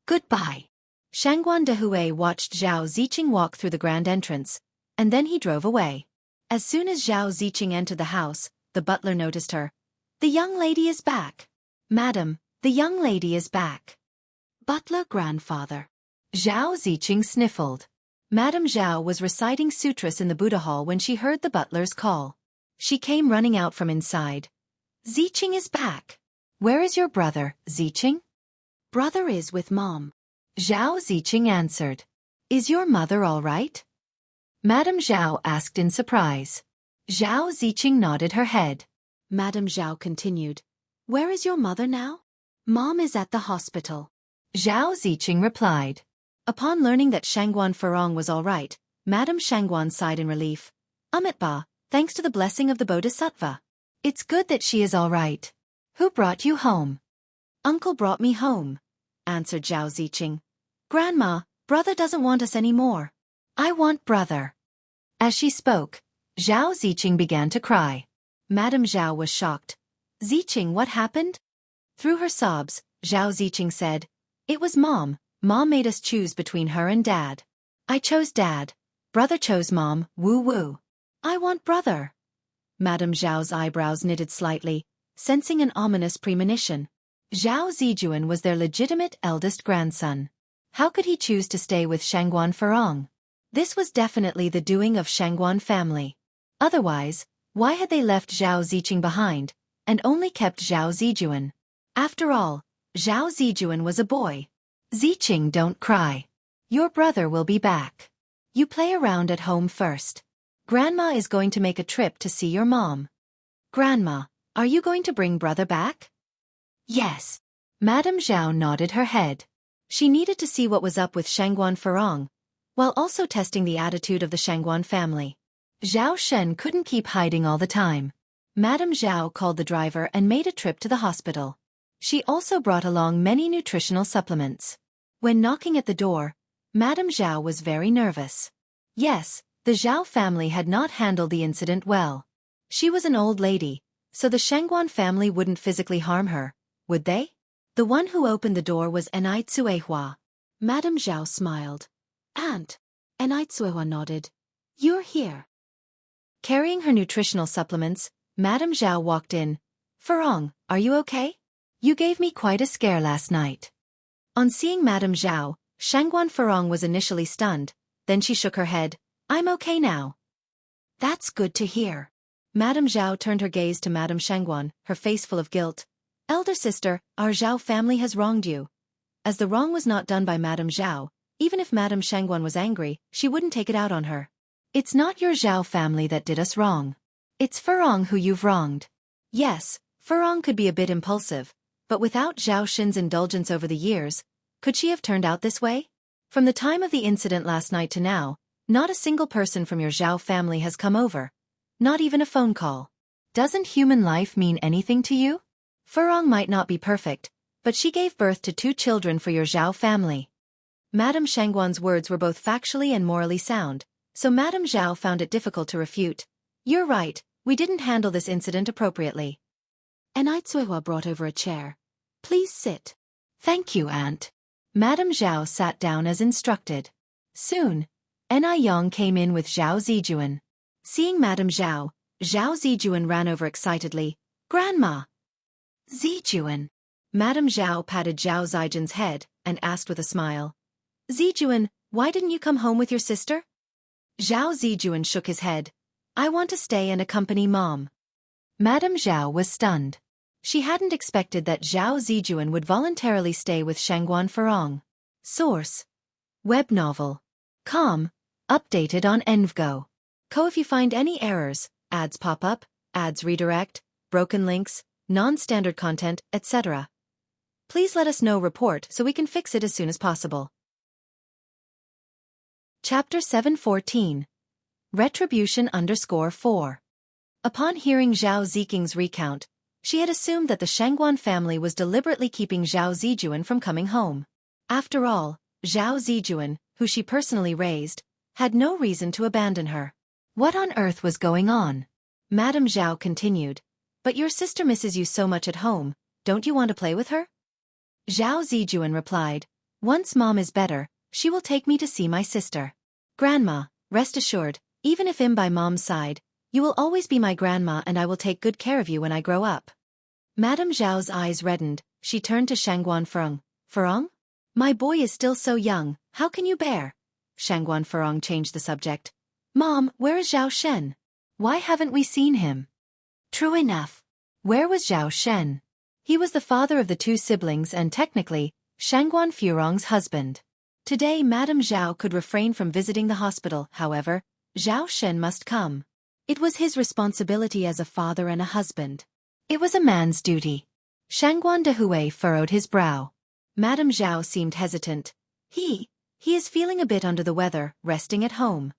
Goodbye. Shangguan Dehui watched Zhao Ziqing walk through the grand entrance, and then he drove away. As soon as Zhao Ziqing entered the house, the butler noticed her. The young lady is back. Madam, The young lady is back. Butler grandfather. Zhao Ziqing sniffled. Madame Zhao was reciting sutras in the Buddha hall when she heard the butler's call. She came running out from inside. Ziqing is back. Where is your brother, Ziqing? Brother is with mom. Zhao Ziqing answered. Is your mother all right? Madame Zhao asked in surprise. Zhao Ziqing nodded her head. Madame Zhao continued. Where is your mother now? Mom is at the hospital. Zhao Ziqing replied. Upon learning that Shangguan Furong was all right, Madame Shangguan sighed in relief. Amitabha, thanks to the blessing of the Bodhisattva. It's good that she is all right. Who brought you home? Uncle brought me home, answered Zhao Ziqing. Grandma, brother doesn't want us anymore. I want brother. As she spoke, Zhao Ziqing began to cry. Madame Zhao was shocked. Ziqing, what happened? Through her sobs, Zhao Ziqing said, It was Mom. Mom made us choose between her and Dad. I chose Dad. Brother chose Mom, woo-woo. I want brother. Madame Zhao's eyebrows knitted slightly, sensing an ominous premonition. Zhao Zijuan was their legitimate eldest grandson. How could he choose to stay with Shangguan Furong? This was definitely the doing of Shangguan family. Otherwise, why had they left Zhao Ziqing behind, and only kept Zhao Zijuan? After all, Zhao Zijuan was a boy. Ziqing, don't cry. Your brother will be back. You play around at home first. Grandma is going to make a trip to see your mom. Grandma, are you going to bring brother back? Yes. Madame Zhao nodded her head. She needed to see what was up with Shangguan Furong, while also testing the attitude of the Shangguan family. Zhao Shen couldn't keep hiding all the time. Madame Zhao called the driver and made a trip to the hospital. She also brought along many nutritional supplements. When knocking at the door, Madame Zhao was very nervous. Yes, the Zhao family had not handled the incident well. She was an old lady, so the Shangguan family wouldn't physically harm her, would they? The one who opened the door was Anew Tsuehua. Madame Zhao smiled. Aunt. Anew Tsuehua nodded. You're here. Carrying her nutritional supplements, Madame Zhao walked in. Furong, are you okay? You gave me quite a scare last night. On seeing Madame Zhao, Shangguan Furong was initially stunned, then she shook her head. I'm okay now. That's good to hear. Madame Zhao turned her gaze to Madame Shangguan, her face full of guilt. Elder sister, our Zhao family has wronged you. As the wrong was not done by Madame Zhao, even if Madame Shangguan was angry, she wouldn't take it out on her. It's not your Zhao family that did us wrong. It's Furong who you've wronged. Yes, Furong could be a bit impulsive, but without Zhao Shin's indulgence over the years, could she have turned out this way? From the time of the incident last night to now, not a single person from your Zhao family has come over. Not even a phone call. Doesn't human life mean anything to you? Furong might not be perfect, but she gave birth to 2 children for your Zhao family. Madame Shangguan's words were both factually and morally sound, so Madame Zhao found it difficult to refute. You're right, we didn't handle this incident appropriately. Anew Tsuehua brought over a chair. Please sit. Thank you, Aunt. Madame Zhao sat down as instructed. Soon, Anew Yang came in with Zhao Zijuan. Seeing Madame Zhao, Zhao Zijuan ran over excitedly. Grandma! Zijuan! Madame Zhao patted Zhao Zijuan's head and asked with a smile. Zijuan, why didn't you come home with your sister? Zhao Zijuan shook his head. I want to stay and accompany Mom. Madame Zhao was stunned. She hadn't expected that Zhao Zijuan would voluntarily stay with Shangguan Furong. Source: Web novel. Com. Updated on Envgo. If you find any errors, ads pop up, ads redirect, broken links, non-standard content, etc. Please let us know report so we can fix it as soon as possible. Chapter 714. Retribution_4. Upon hearing Zhao Ziqing's recount, she had assumed that the Shangguan family was deliberately keeping Zhao Zijuan from coming home. After all, Zhao Zijuan, who she personally raised, had no reason to abandon her. What on earth was going on? Madame Zhao continued. But your sister misses you so much at home, don't you want to play with her? Zhao Zijuan replied. Once Mom is better, she will take me to see my sister. Grandma, rest assured, even if I'm by Mom's side, you will always be my grandma and I will take good care of you when I grow up. Madame Zhao's eyes reddened, she turned to Shangguan Furong. Furong? My boy is still so young, how can you bear? Shangguan Furong changed the subject. Mom, where is Zhao Shen? Why haven't we seen him? True enough. Where was Zhao Shen? He was the father of the two siblings and technically, Shangguan Furong's husband. Today Madame Zhao could refrain from visiting the hospital, however, Zhao Shen must come. It was his responsibility as a father and a husband. It was a man's duty. Shangguan Dehui furrowed his brow. Madame Zhao seemed hesitant. He is feeling a bit under the weather, resting at home.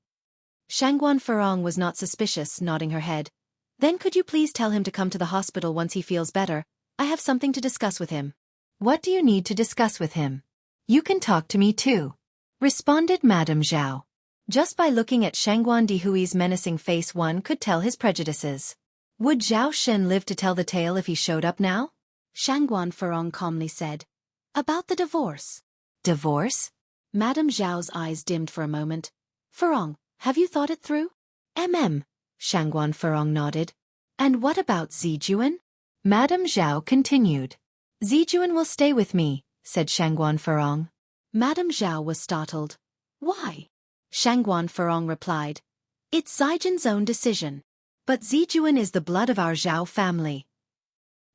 Shangguan Furong was not suspicious, nodding her head. Then could you please tell him to come to the hospital once he feels better? I have something to discuss with him. What do you need to discuss with him? You can talk to me too, responded Madame Zhao. Just by looking at Shangguan Dehui's menacing face one could tell his prejudices. Would Zhao Shen live to tell the tale if he showed up now? Shangguan Furong calmly said. About the divorce. Divorce? Madame Zhao's eyes dimmed for a moment. Furong, have you thought it through? Shangguan Furong nodded. And what about Zijuan? Madame Zhao continued. Zijuan will stay with me, said Shangguan Furong. Madame Zhao was startled. Why? Shangguan Furong replied. It's Zijuan's own decision. But Zijuan is the blood of our Zhao family.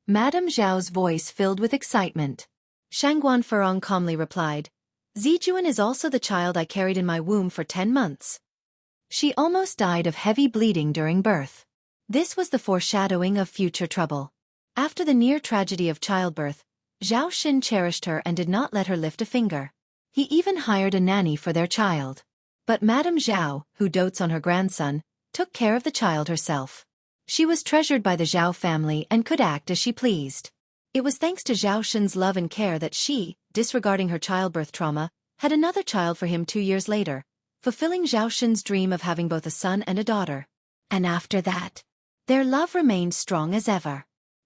Madame Zhao's voice filled with excitement. Shangguan Furong calmly replied. Zijuan is also the child I carried in my womb for 10 months. She almost died of heavy bleeding during birth. This was the foreshadowing of future trouble. After the near tragedy of childbirth, Zhao Xin cherished her and did not let her lift a finger. He even hired a nanny for their child. But Madame Zhao, who dotes on her grandson, took care of the child herself. She was treasured by the Zhao family and could act as she pleased. It was thanks to Zhao Xin's love and care that she, disregarding her childbirth trauma, had another child for him 2 years later, fulfilling Zhao Xin's dream of having both a son and a daughter. And after that, their love remained strong as ever.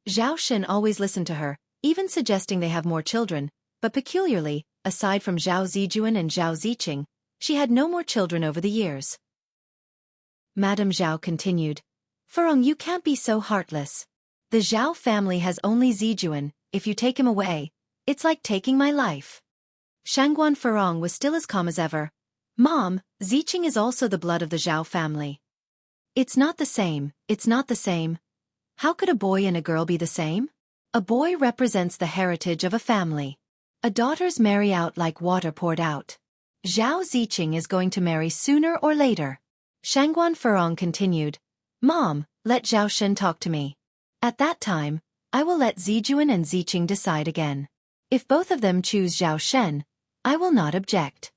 Zhao Xin always listened to her, even suggesting they have more children, but peculiarly, aside from Zhao Zijuan and Zhao Ziqing, she had no more children over the years. Madame Zhao continued. Furong, you can't be so heartless. The Zhao family has only Zijuan. If you take him away, it's like taking my life. Shangguan Furong was still as calm as ever. Mom, Ziqing is also the blood of the Zhao family. It's not the same, it's not the same. How could a boy and a girl be the same? A boy represents the heritage of a family. A daughters marry out like water poured out. Zhao Ziqing is going to marry sooner or later. Shangguan Furong continued. Mom, let Zhao Shen talk to me. At that time, I will let Zijuan and Ziqing decide again. If both of them choose Zhao Shen, I will not object.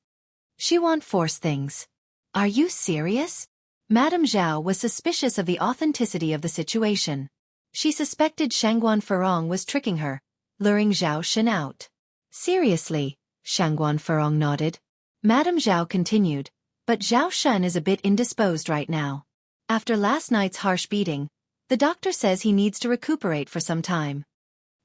She won't force things. Are you serious? Madame Zhao was suspicious of the authenticity of the situation. She suspected Shangguan Furong was tricking her, luring Zhao Shen out. Seriously, Shangguan Furong nodded. Madame Zhao continued, but Zhao Shen is a bit indisposed right now. After last night's harsh beating, the doctor says he needs to recuperate for some time.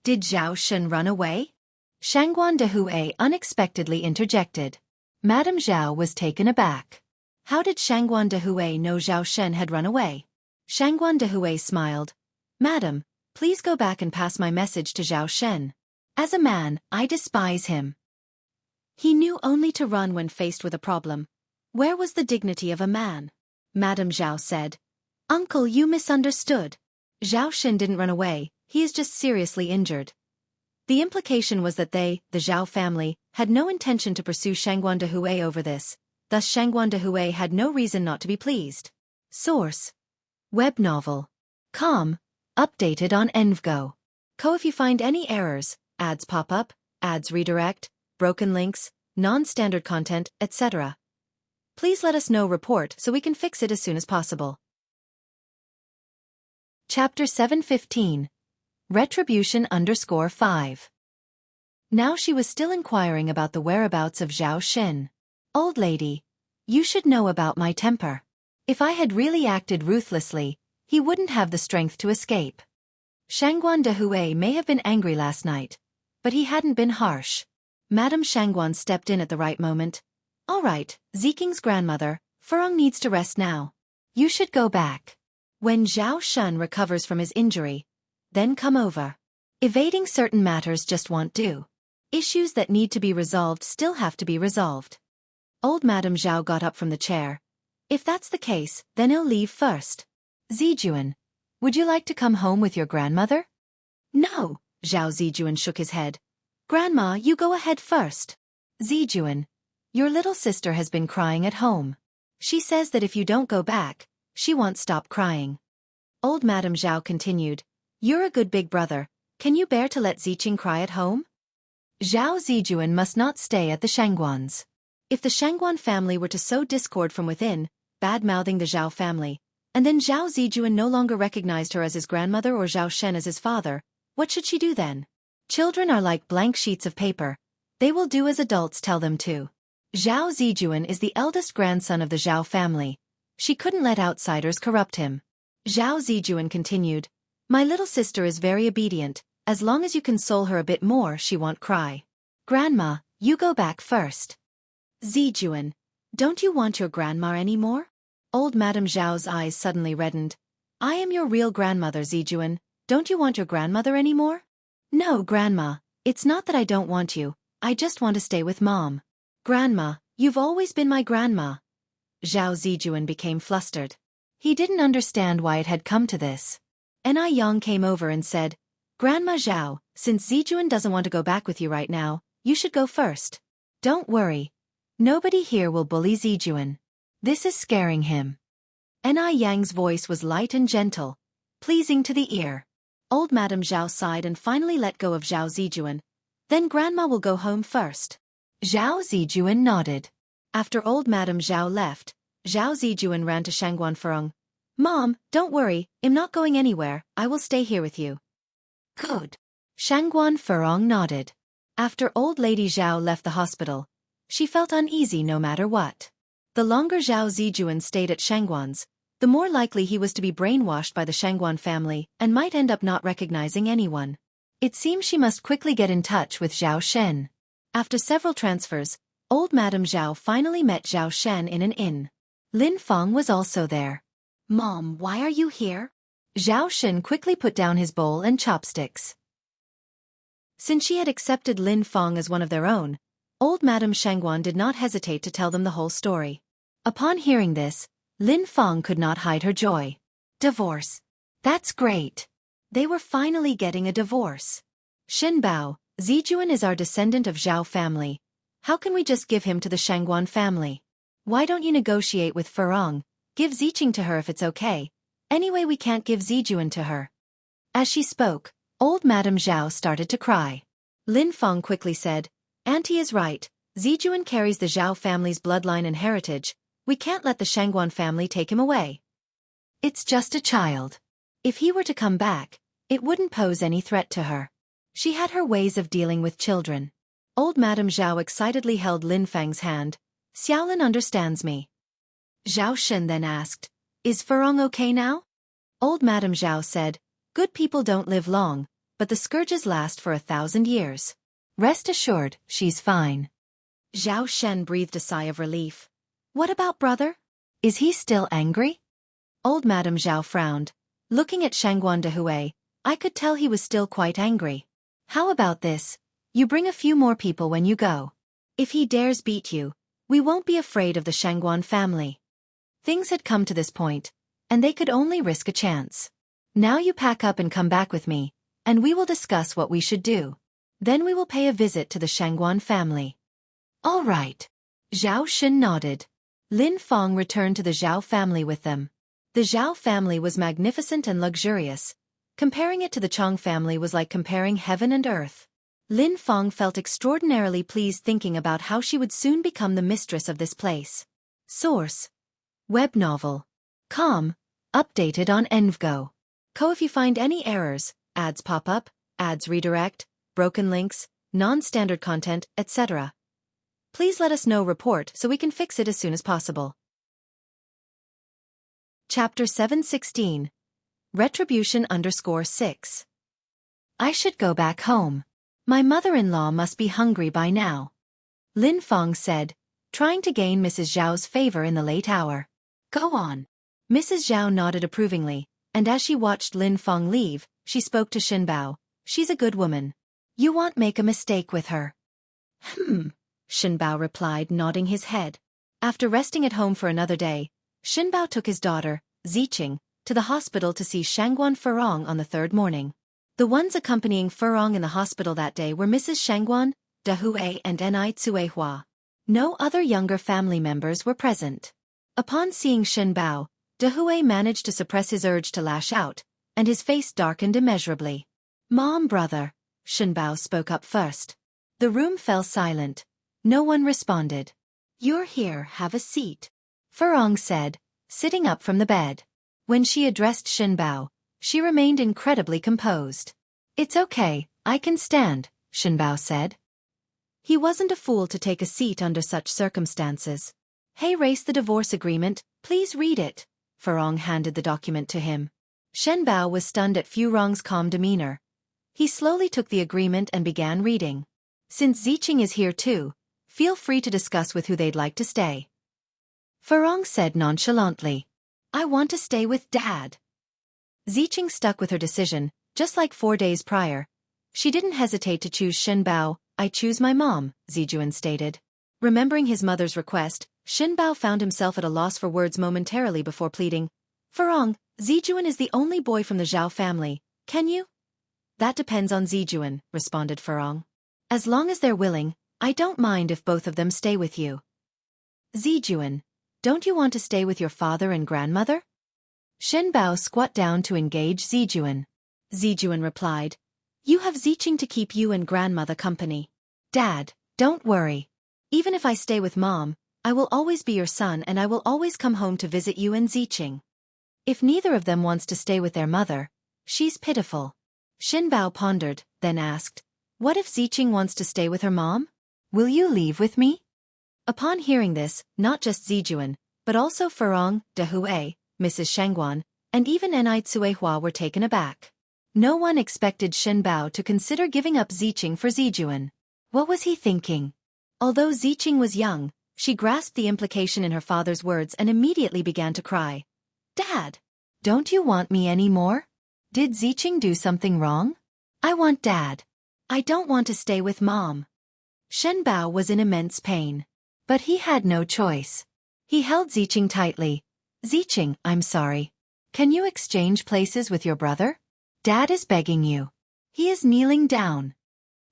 Did Zhao Shen run away? Shangguan Dehui unexpectedly interjected. Madame Zhao was taken aback. How did Shangguan Dehui know Zhao Shen had run away? Shangguan Dehui smiled. Madam, please go back and pass my message to Zhao Shen. As a man, I despise him. He knew only to run when faced with a problem. Where was the dignity of a man? Madame Zhao said. Uncle, you misunderstood. Zhao Shen didn't run away, he is just seriously injured. The implication was that they, the Zhao family, had no intention to pursue Shangguan Dehui over this, thus Shangguan Dehui had no reason not to be pleased. Source: Web novel. Com. Updated on Envgo. If you find any errors, ads pop up, ads redirect, broken links, non-standard content, etc. Please let us know report so we can fix it as soon as possible. Chapter 715. Retribution_5. Now she was still inquiring about the whereabouts of Zhao Xin. Old lady, you should know about my temper. If I had really acted ruthlessly, he wouldn't have the strength to escape. Shangguan Dehui may have been angry last night, but he hadn't been harsh. Madame Shangguan stepped in at the right moment. All right, Ziqing's grandmother, Furong needs to rest now. You should go back. When Zhao Shen recovers from his injury, then come over. Evading certain matters just won't do. Issues that need to be resolved still have to be resolved. Old Madame Zhao got up from the chair. If that's the case, then I'll leave first. Zijuan, would you like to come home with your grandmother? No, Zhao Zijuan shook his head. Grandma, you go ahead first. Zijuan, your little sister has been crying at home. She says that if you don't go back, she won't stop crying. Old Madame Zhao continued. You're a good big brother. Can you bear to let Ziqing cry at home? Zhao Zijuan must not stay at the Shangguans. If the Shangguan family were to sow discord from within, bad-mouthing the Zhao family, and then Zhao Zijuan no longer recognized her as his grandmother or Zhao Shen as his father, what should she do then? Children are like blank sheets of paper. They will do as adults tell them to. Zhao Zijuan is the eldest grandson of the Zhao family. She couldn't let outsiders corrupt him. Zhao Zijuan continued. My little sister is very obedient. As long as you console her a bit more, she won't cry. Grandma, you go back first. Zijuan, don't you want your grandma anymore? Old Madame Zhao's eyes suddenly reddened. I am your real grandmother, Zijuan. Don't you want your grandmother anymore? No, Grandma, it's not that I don't want you. I just want to stay with Mom. Grandma, you've always been my grandma. Zhao Zijuan became flustered. He didn't understand why it had come to this. Enai Yang came over and said, Grandma Zhao, since Zijuan doesn't want to go back with you right now, you should go first. Don't worry. Nobody here will bully Zijuan. This is scaring him. Enai Yang's voice was light and gentle, pleasing to the ear. Old Madame Zhao sighed and finally let go of Zhao Zijuan. Then Grandma will go home first. Zhao Zijuan nodded. After Old Madame Zhao left, Zhao Zijuan ran to Shangguan Furong. Mom, don't worry, I'm not going anywhere, I will stay here with you. Good. Shangguan Furong nodded. After Old Lady Zhao left the hospital, she felt uneasy no matter what. The longer Zhao Zijuan stayed at Shangguan's, the more likely he was to be brainwashed by the Shangguan family and might end up not recognizing anyone. It seemed she must quickly get in touch with Zhao Shen. After several transfers, Old Madame Zhao finally met Zhao Shen in an inn. Lin Feng was also there. Mom, why are you here? Zhao Shen quickly put down his bowl and chopsticks. Since she had accepted Lin Feng as one of their own, Old Madame Shangguan did not hesitate to tell them the whole story. Upon hearing this, Lin Feng could not hide her joy. Divorce. That's great. They were finally getting a divorce. Xin Bao, Zijuan is our descendant of Zhao family. How can we just give him to the Shangguan family? Why don't you negotiate with Furong? Give Ziqing to her if it's okay. Anyway, we can't give Zijuan to her. As she spoke, Old Madame Zhao started to cry. Lin Feng quickly said, Auntie is right. Zijuan carries the Zhao family's bloodline and heritage. We can't let the Shangguan family take him away. It's just a child. If he were to come back, it wouldn't pose any threat to her. She had her ways of dealing with children. Old Madame Zhao excitedly held Lin Feng's hand. Xiaolin understands me. Zhao Shen then asked, Is Furong okay now? Old Madame Zhao said, Good people don't live long, but the scourges last for 1,000 years. Rest assured, she's fine. Zhao Shen breathed a sigh of relief. What about brother? Is he still angry? Old Madame Zhao frowned. Looking at Shangguan de Hui, I could tell he was still quite angry. How about this? You bring a few more people when you go. If he dares beat you, we won't be afraid of the Shangguan family. Things had come to this point, and they could only risk a chance. Now you pack up and come back with me, and we will discuss what we should do. Then we will pay a visit to the Shangguan family. All right. Zhao Shen nodded. Lin Feng returned to the Zhao family with them. The Zhao family was magnificent and luxurious. Comparing it to the Chong family was like comparing heaven and earth. Lin Feng felt extraordinarily pleased thinking about how she would soon become the mistress of this place. Source: Web novel. Com. Updated on Envgo. If you find any errors, ads pop up, ads redirect, broken links, non-standard content, etc. Please let us know report so we can fix it as soon as possible. Chapter 716. Retribution _6. I should go back home. My mother-in-law must be hungry by now. Lin Feng said, trying to gain Mrs. Zhao's favor in the late hour. Go on. Mrs. Zhao nodded approvingly, and as she watched Lin Feng leave, she spoke to Xin Bao. She's a good woman. You won't make a mistake with her. Shenbao replied, nodding his head. After resting at home for another day, Shenbao took his daughter, Ziqing, to the hospital to see Shangguan Furong on the third morning. The ones accompanying Furong in the hospital that day were Mrs. Shangguan, Dehui and Ni Tsuehua. No other younger family members were present. Upon seeing Shenbao, Dehui managed to suppress his urge to lash out, and his face darkened immeasurably. "Mom, brother," Shenbao spoke up first. The room fell silent. No one responded. "You're here, have a seat," Furong said, sitting up from the bed. When she addressed Shenbao, she remained incredibly composed. "It's okay, I can stand," Shenbao said. He wasn't a fool to take a seat under such circumstances. "Hey, race the divorce agreement, please read it." Furong handed the document to him. Shenbao was stunned at Furong's calm demeanor. He slowly took the agreement and began reading. "Since Ziqing is here too, feel free to discuss with who they'd like to stay." Furong said nonchalantly, "I want to stay with Dad." Ziqing stuck with her decision, just like 4 days prior. She didn't hesitate to choose Shenbao. "I choose my mom," Zijuan stated. Remembering his mother's request, Shenbao found himself at a loss for words momentarily before pleading. "Furong, Zijuan is the only boy from the Zhao family, can you?" "That depends on Zijuan," responded Furong. "As long as they're willing, I don't mind if both of them stay with you." "Zijuan, don't you want to stay with your father and grandmother?" Shenbao squat down to engage Zijuan. Zijuan replied, "You have Ziqing to keep you and grandmother company. Dad, don't worry. Even if I stay with Mom, I will always be your son and I will always come home to visit you and Ziqing." If neither of them wants to stay with their mother, she's pitiful. Shenbao pondered, then asked, "What if Ziqing wants to stay with her mom? Will you leave with me?" Upon hearing this, not just Zijuan, but also Furong, Dehui, Mrs. Shangguan, and even Ni Tsuehua were taken aback. No one expected Shenbao to consider giving up Ziqing for Zijuan. What was he thinking? Although Ziqing was young, she grasped the implication in her father's words and immediately began to cry. "Dad, don't you want me anymore? Did Ziqing do something wrong? I want Dad. I don't want to stay with Mom." Shenbao was in immense pain. But he had no choice. He held Ziqing tightly. "Ziqing, I'm sorry. Can you exchange places with your brother? Dad is begging you." He is kneeling down.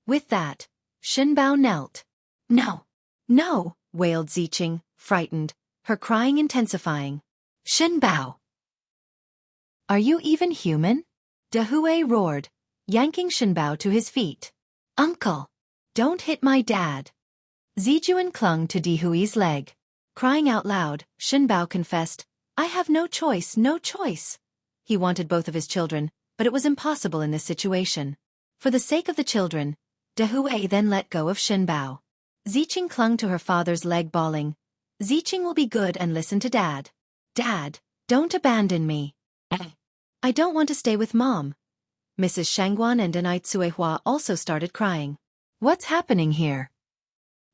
With that, Shenbao knelt. "No, no," wailed Ziqing, frightened, her crying intensifying. "Shenbao! Are you even human?" Dehui roared, yanking Shenbao to his feet. "Uncle! Don't hit my dad!" Zijuan clung to Dehui's leg. Crying out loud, Shenbao confessed, "I have no choice, no choice." He wanted both of his children, but it was impossible in this situation. For the sake of the children, Dehui then let go of Shenbao. Ziqing clung to her father's leg bawling, "Ziqing will be good and listen to Dad. Dad, don't abandon me. I don't want to stay with Mom." Mrs. Shangguan and Ni Tsuehua also started crying. "What's happening here?"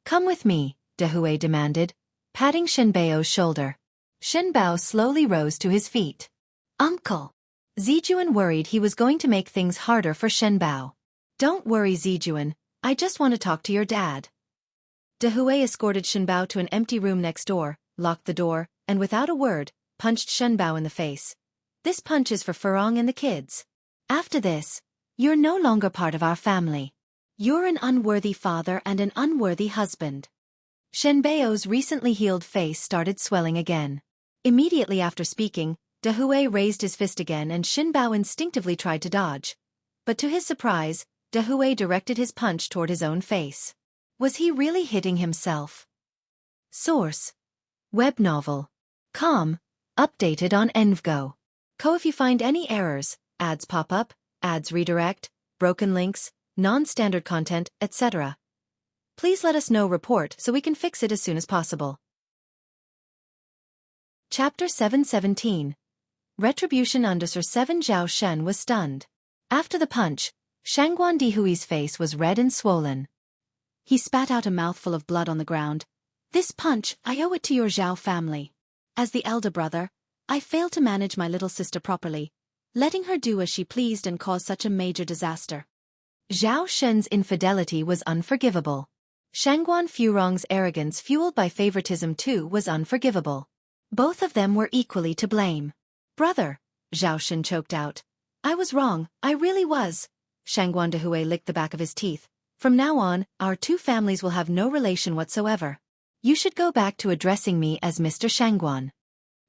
"Come with me," Dehui demanded, patting Shenbao's shoulder. Shenbao slowly rose to his feet. "Uncle." Zijuan worried he was going to make things harder for Shenbao. "Don't worry, Zijuan, I just want to talk to your dad." Dehui escorted Shenbao to an empty room next door, locked the door, and without a word, punched Shenbao in the face. "This punch is for Furong and the kids. After this, you're no longer part of our family. You're an unworthy father and an unworthy husband." Shenbao's recently healed face started swelling again. Immediately after speaking, Dehui raised his fist again and Shenbao instinctively tried to dodge. But to his surprise, Dehui directed his punch toward his own face. Was he really hitting himself? Source: Web novel. Com. Updated on Envgo. If you find any errors, ads pop up, ads redirect, broken links, non-standard content, etc., please let us know report so we can fix it as soon as possible. Chapter 717. Retribution. Sir 7 Zhao Shen was stunned. After the punch, Shangguan Dihui's face was red and swollen. He spat out a mouthful of blood on the ground. "This punch, I owe it to your Zhao family. As the elder brother, I failed to manage my little sister properly, letting her do as she pleased and cause such a major disaster. Zhao Shen's infidelity was unforgivable. Shangguan Furong's arrogance fueled by favoritism too was unforgivable. Both of them were equally to blame. Brother, Zhao Shen choked out. I was wrong, I really was. Shangguan Dehui licked the back of his teeth. From now on, our two families will have no relation whatsoever. You should go back to addressing me as Mr. Shangguan.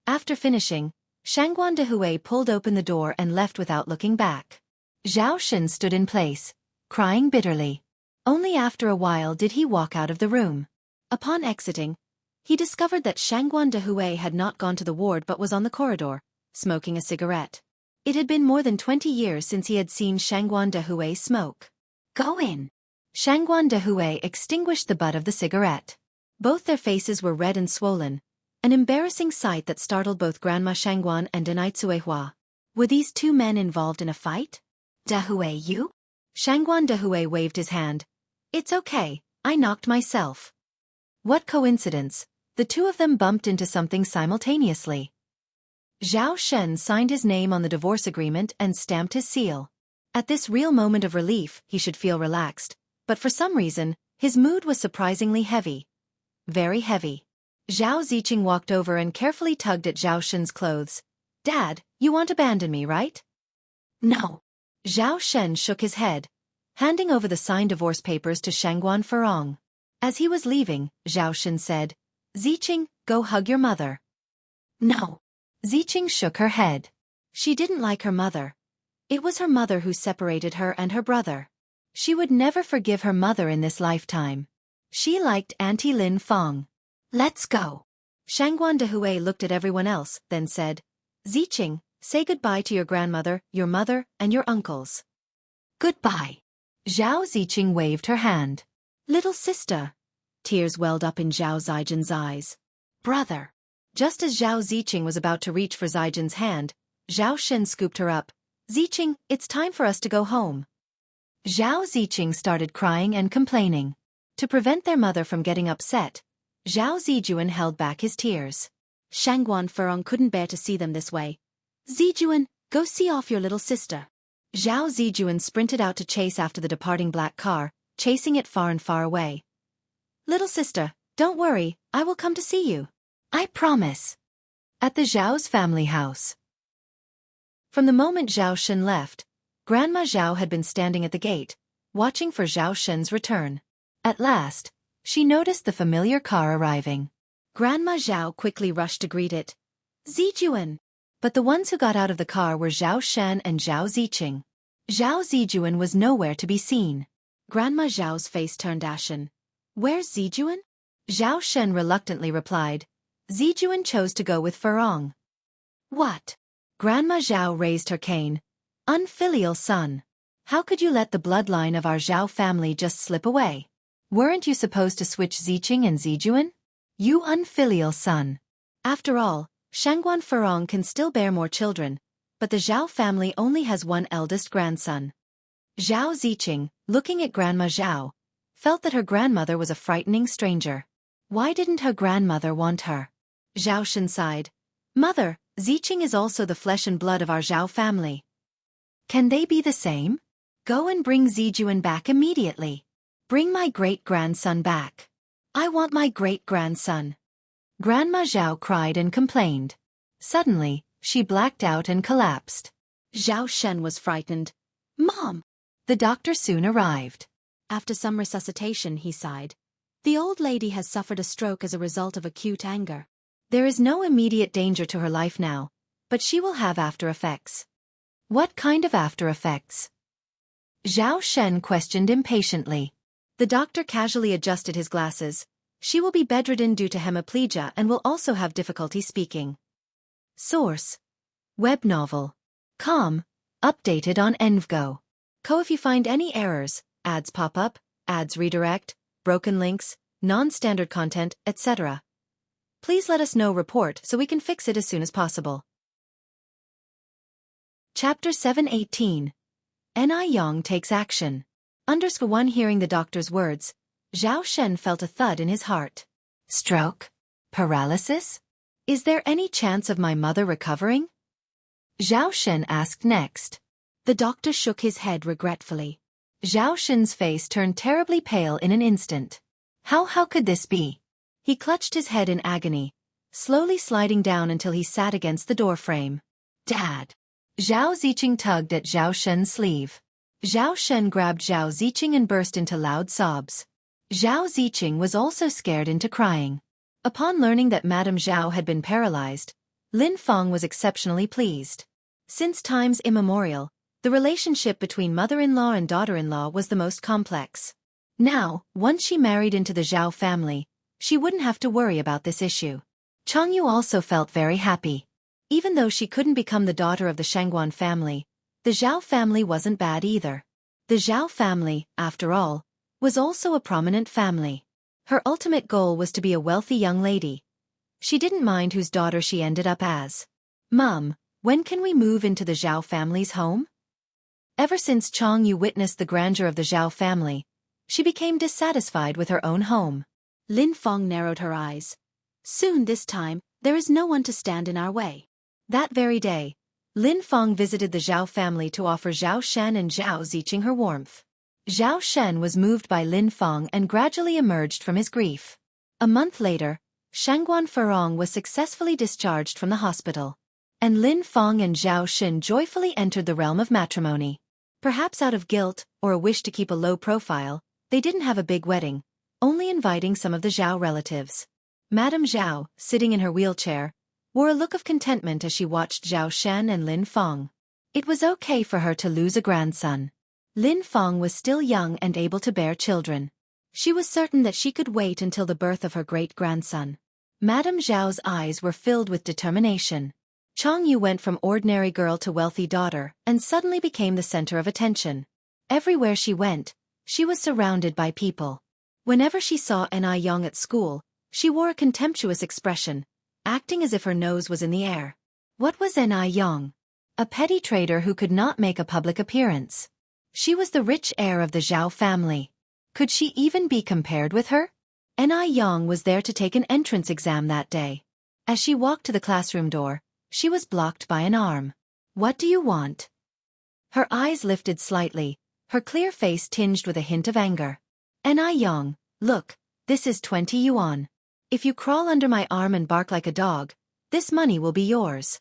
After finishing, Shangguan Dehui pulled open the door and left without looking back. Zhao Shen stood in place, crying bitterly. Only after a while did he walk out of the room. Upon exiting, he discovered that Shangguan Dehui had not gone to the ward but was on the corridor, smoking a cigarette. It had been more than 20 years since he had seen Shangguan Dehui smoke. Go in. Shangguan Dehui extinguished the butt of the cigarette. Both their faces were red and swollen, an embarrassing sight that startled both Grandma Shangguan and Denai Cuehua. Were these two men involved in a fight? Dehui, you? Shangguan Dehui waved his hand. It's okay, I knocked myself. What coincidence, the two of them bumped into something simultaneously. Zhao Shen signed his name on the divorce agreement and stamped his seal. At this real moment of relief, he should feel relaxed, but for some reason, his mood was surprisingly heavy. Very heavy. Zhao Ziqing walked over and carefully tugged at Zhao Shen's clothes. Dad, you won't abandon me, right? No. Zhao Shen shook his head, handing over the signed divorce papers to Shangguan Furong. As he was leaving, Zhao Shen said, Ziqing, go hug your mother. No. Ziqing shook her head. She didn't like her mother. It was her mother who separated her and her brother. She would never forgive her mother in this lifetime. She liked Auntie Lin Fong. Let's go. Shangguan Dehui looked at everyone else, then said, Ziqing, say goodbye to your grandmother, your mother, and your uncles. Goodbye. Zhao Ziqing waved her hand. Little sister. Tears welled up in Zhao Zijin's eyes. Brother. Just as Zhao Ziqing was about to reach for Zijin's hand, Zhao Shen scooped her up. Ziqing, it's time for us to go home. Zhao Ziqing started crying and complaining. To prevent their mother from getting upset, Zhao Zijuan held back his tears. Shangguan Furong couldn't bear to see them this way. Zijuan, go see off your little sister. Zhao Zijuan sprinted out to chase after the departing black car, chasing it far and far away. Little sister, don't worry, I will come to see you. I promise. At the Zhao's family house. From the moment Zhao Shen left, Grandma Zhao had been standing at the gate, watching for Zhao Shen's return. At last, she noticed the familiar car arriving. Grandma Zhao quickly rushed to greet it. Zijuan! But the ones who got out of the car were Zhao Shen and Zhao Ziqing. Zhao Zijuan was nowhere to be seen. Grandma Zhao's face turned ashen. Where's Zijuan? Zhao Shen reluctantly replied. Zijuan chose to go with Furong. What? Grandma Zhao raised her cane. Unfilial son. How could you let the bloodline of our Zhao family just slip away? Weren't you supposed to switch Ziqing and Zijuan? You unfilial son. After all, Shangguan Furong can still bear more children, but the Zhao family only has one eldest grandson. Zhao Ziqing, looking at Grandma Zhao, felt that her grandmother was a frightening stranger. Why didn't her grandmother want her? Zhao Shen sighed. Mother, Ziqing is also the flesh and blood of our Zhao family. Can they be the same? Go and bring Zijuan back immediately. Bring my great-grandson back. I want my great-grandson. Grandma Zhao cried and complained. Suddenly, she blacked out and collapsed. Zhao Shen was frightened. Mom! The doctor soon arrived. After some resuscitation, he sighed. The old lady has suffered a stroke as a result of acute anger. There is no immediate danger to her life now, but she will have after effects. What kind of after effects? Zhao Shen questioned impatiently. The doctor casually adjusted his glasses. She will be bedridden due to hemiplegia and will also have difficulty speaking. Source: Web novel. Com. Updated on Envgo. If you find any errors, ads pop up, ads redirect, broken links, non-standard content, etc. Please let us know report so we can fix it as soon as possible. Chapter 718. Ni Yang takes action. _1 Hearing the doctor's words, Zhao Shen felt a thud in his heart. Stroke? Paralysis? Is there any chance of my mother recovering? Zhao Shen asked next. The doctor shook his head regretfully. Zhao Xun's face turned terribly pale in an instant. How could this be? He clutched his head in agony, slowly sliding down until he sat against the doorframe. Dad! Zhao Ziqing tugged at Zhao Shen's sleeve. Zhao Shen grabbed Zhao Ziqing and burst into loud sobs. Zhao Ziqing was also scared into crying. Upon learning that Madame Zhao had been paralyzed, Lin Feng was exceptionally pleased. Since times immemorial, the relationship between mother-in-law and daughter-in-law was the most complex. Now, once she married into the Zhao family, she wouldn't have to worry about this issue. Changyu also felt very happy. Even though she couldn't become the daughter of the Shangguan family, the Zhao family wasn't bad either. The Zhao family, after all, was also a prominent family. Her ultimate goal was to be a wealthy young lady. She didn't mind whose daughter she ended up as. Mom, when can we move into the Zhao family's home? Ever since Changyu witnessed the grandeur of the Zhao family, she became dissatisfied with her own home. Lin Feng narrowed her eyes. Soon this time, there is no one to stand in our way. That very day, Lin Feng visited the Zhao family to offer Zhao Shen and Zhao Ziqing her warmth. Zhao Shen was moved by Lin Feng and gradually emerged from his grief. A month later, Shangguan Furong was successfully discharged from the hospital. And Lin Feng and Zhao Xin joyfully entered the realm of matrimony. Perhaps out of guilt, or a wish to keep a low profile, they didn't have a big wedding, only inviting some of the Zhao relatives. Madame Zhao, sitting in her wheelchair, wore a look of contentment as she watched Zhao Shen and Lin Feng. It was okay for her to lose a grandson. Lin Feng was still young and able to bear children. She was certain that she could wait until the birth of her great-grandson. Madame Zhao's eyes were filled with determination. Changyu went from ordinary girl to wealthy daughter and suddenly became the center of attention. Everywhere she went, she was surrounded by people. Whenever she saw Anew Yang at school, she wore a contemptuous expression, acting as if her nose was in the air. What was Anew Yang? A petty trader who could not make a public appearance. She was the rich heir of the Zhao family. Could she even be compared with her? Anew Yang was there to take an entrance exam that day. As she walked to the classroom door, she was blocked by an arm. What do you want? Her eyes lifted slightly, her clear face tinged with a hint of anger. Anew Yang, look, this is 20 yuan. If you crawl under my arm and bark like a dog, this money will be yours.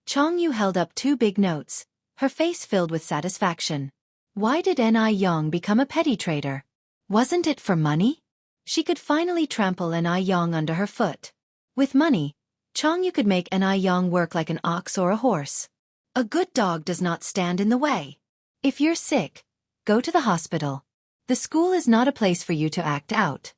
Changyu held up 2 big notes, her face filled with satisfaction. Why did Anew Yang become a petty trader? Wasn't it for money? She could finally trample Anew Yang under her foot. With money, Changyu could make Anew Yang work like an ox or a horse. A good dog does not stand in the way. If you're sick, go to the hospital. The school is not a place for you to act out.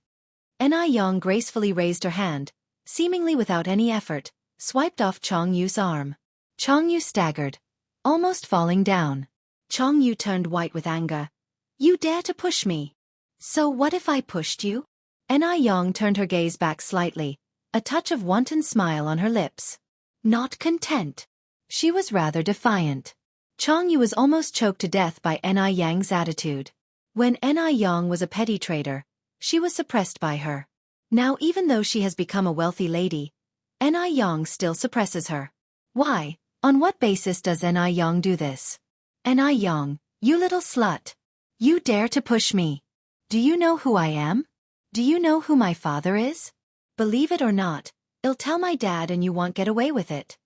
Anew Yang gracefully raised her hand, seemingly without any effort, swiped off Changyu's arm. Changyu staggered, almost falling down. Changyu turned white with anger. You dare to push me? So what if I pushed you? Anew Yang turned her gaze back slightly, a touch of wanton smile on her lips. Not content. She was rather defiant. Changyu was almost choked to death by Anew Yang's attitude. When Anew Yang was a petty trader, she was suppressed by her. Now even though she has become a wealthy lady, Anew Yang still suppresses her. Why? On what basis does Anew Yang do this? Anew Yang, you little slut. You dare to push me. Do you know who I am? Do you know who my father is? Believe it or not, I'll tell my dad and you won't get away with it.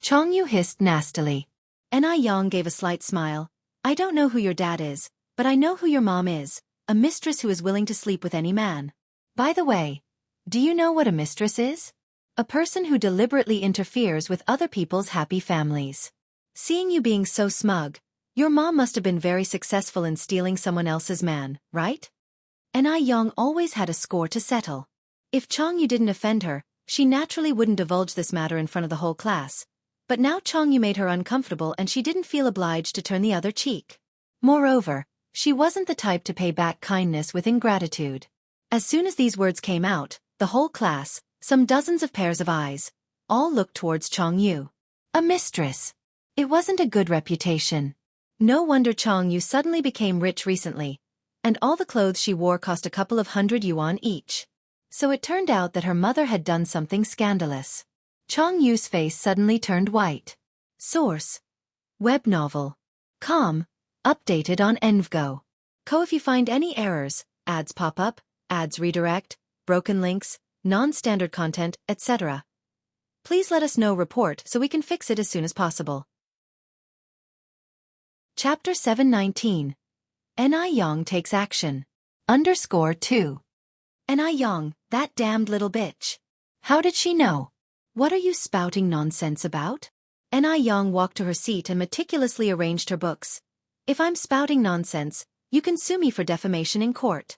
Changyu hissed nastily. Anew Yang gave a slight smile. I don't know who your dad is, but I know who your mom is, a mistress who is willing to sleep with any man. By the way, do you know what a mistress is? A person who deliberately interferes with other people's happy families. Seeing you being so smug, your mom must have been very successful in stealing someone else's man, right? Anew Yang always had a score to settle. If Changyu didn't offend her, she naturally wouldn't divulge this matter in front of the whole class. But now Changyu made her uncomfortable and she didn't feel obliged to turn the other cheek. Moreover, she wasn't the type to pay back kindness with ingratitude. As soon as these words came out, the whole class, some dozens of pairs of eyes, all looked towards Changyu. A mistress. It wasn't a good reputation. No wonder Changyu suddenly became rich recently, and all the clothes she wore cost a couple of 100 yuan each. So it turned out that her mother had done something scandalous. Changyu's face suddenly turned white. Source: web novel. Com. Updated on Envgo. If you find any errors, ads pop up, ads redirect, broken links, non-standard content, etc. Please let us know report so we can fix it as soon as possible. Chapter 719. Yang takes action. _2. Yang, that damned little bitch. How did she know? What are you spouting nonsense about? Yang walked to her seat and meticulously arranged her books. If I'm spouting nonsense, you can sue me for defamation in court.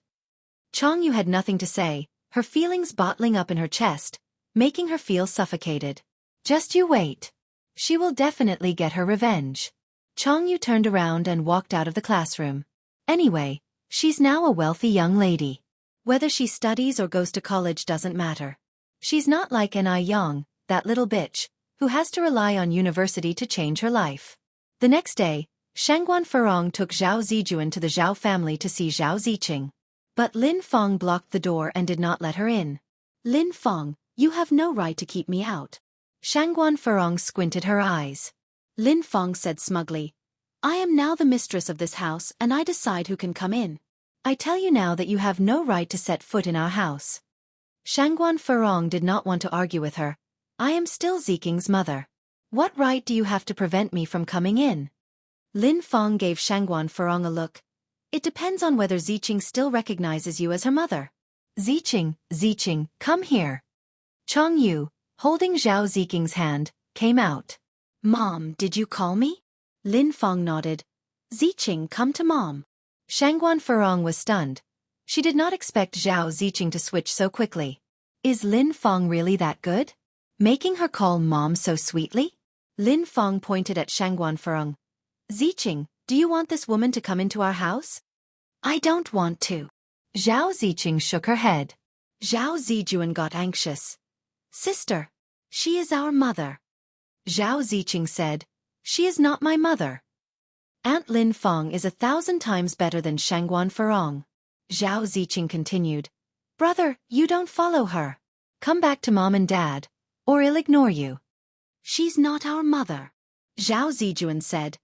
Jianghu had nothing to say, her feelings bottling up in her chest, making her feel suffocated. Just you wait. She will definitely get her revenge. Jianghu turned around and walked out of the classroom. Anyway, she's now a wealthy young lady. Whether she studies or goes to college doesn't matter. She's not like Yang, that little bitch, who has to rely on university to change her life. The next day, Shangguan Furong took Zhao Zijuan to the Zhao family to see Zhao Ziqing. But Lin Feng blocked the door and did not let her in. Lin Feng, you have no right to keep me out. Shangguan Furong squinted her eyes. Lin Feng said smugly, I am now the mistress of this house and I decide who can come in. I tell you now that you have no right to set foot in our house. Shangguan Furong did not want to argue with her. I am still Ziqing's mother. What right do you have to prevent me from coming in? Lin Feng gave Shangguan Furong a look. It depends on whether Ziqing still recognizes you as her mother. Ziqing, come here. Jianghu, holding Zhao Ziqing's hand, came out. Mom, did you call me? Lin Feng nodded. Ziqing, come to Mom. Shangguan Furong was stunned. She did not expect Zhao Ziqing to switch so quickly. Is Lin Feng really that good? Making her call Mom so sweetly? Lin Feng pointed at Shangguan Furong. Ziqing, do you want this woman to come into our house? I don't want to. Zhao Ziqing shook her head. Zhao Zijuan got anxious. Sister, she is our mother. Zhao Ziqing said, she is not my mother. Aunt Lin Feng is 1,000 times better than Shangguan Furong. Zhao Ziqing continued. Brother, you don't follow her. Come back to Mom and Dad, or I'll ignore you. She's not our mother. Zhao Zijuan said.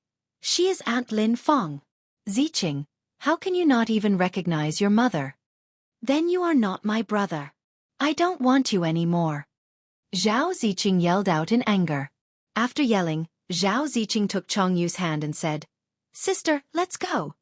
She is Aunt Lin Feng. Ziqing, how can you not even recognize your mother? Then you are not my brother. I don't want you anymore. Zhao Ziqing yelled out in anger. After yelling, Zhao Ziqing took Jianghu's hand and said, Sister, let's go.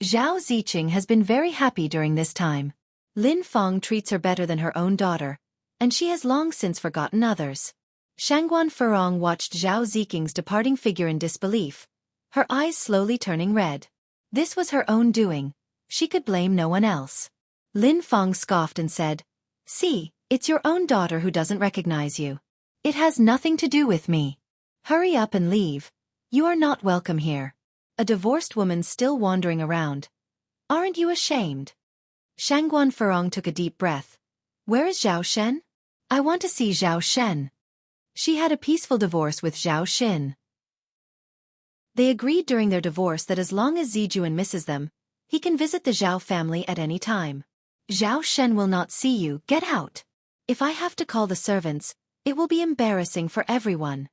Zhao Ziqing has been very happy during this time. Lin Feng treats her better than her own daughter, and she has long since forgotten others. Shangguan Furong watched Zhao Ziqing's departing figure in disbelief, her eyes slowly turning red. This was her own doing. She could blame no one else. Lin Feng scoffed and said, See, it's your own daughter who doesn't recognize you. It has nothing to do with me. Hurry up and leave. You are not welcome here. A divorced woman still wandering around. Aren't you ashamed? Shangguan Furong took a deep breath. Where is Zhao Shen? I want to see Zhao Shen. She had a peaceful divorce with Zhao Xin. They agreed during their divorce that as long as Zijuan misses them, he can visit the Zhao family at any time. Zhao Shen will not see you, get out. If I have to call the servants, it will be embarrassing for everyone.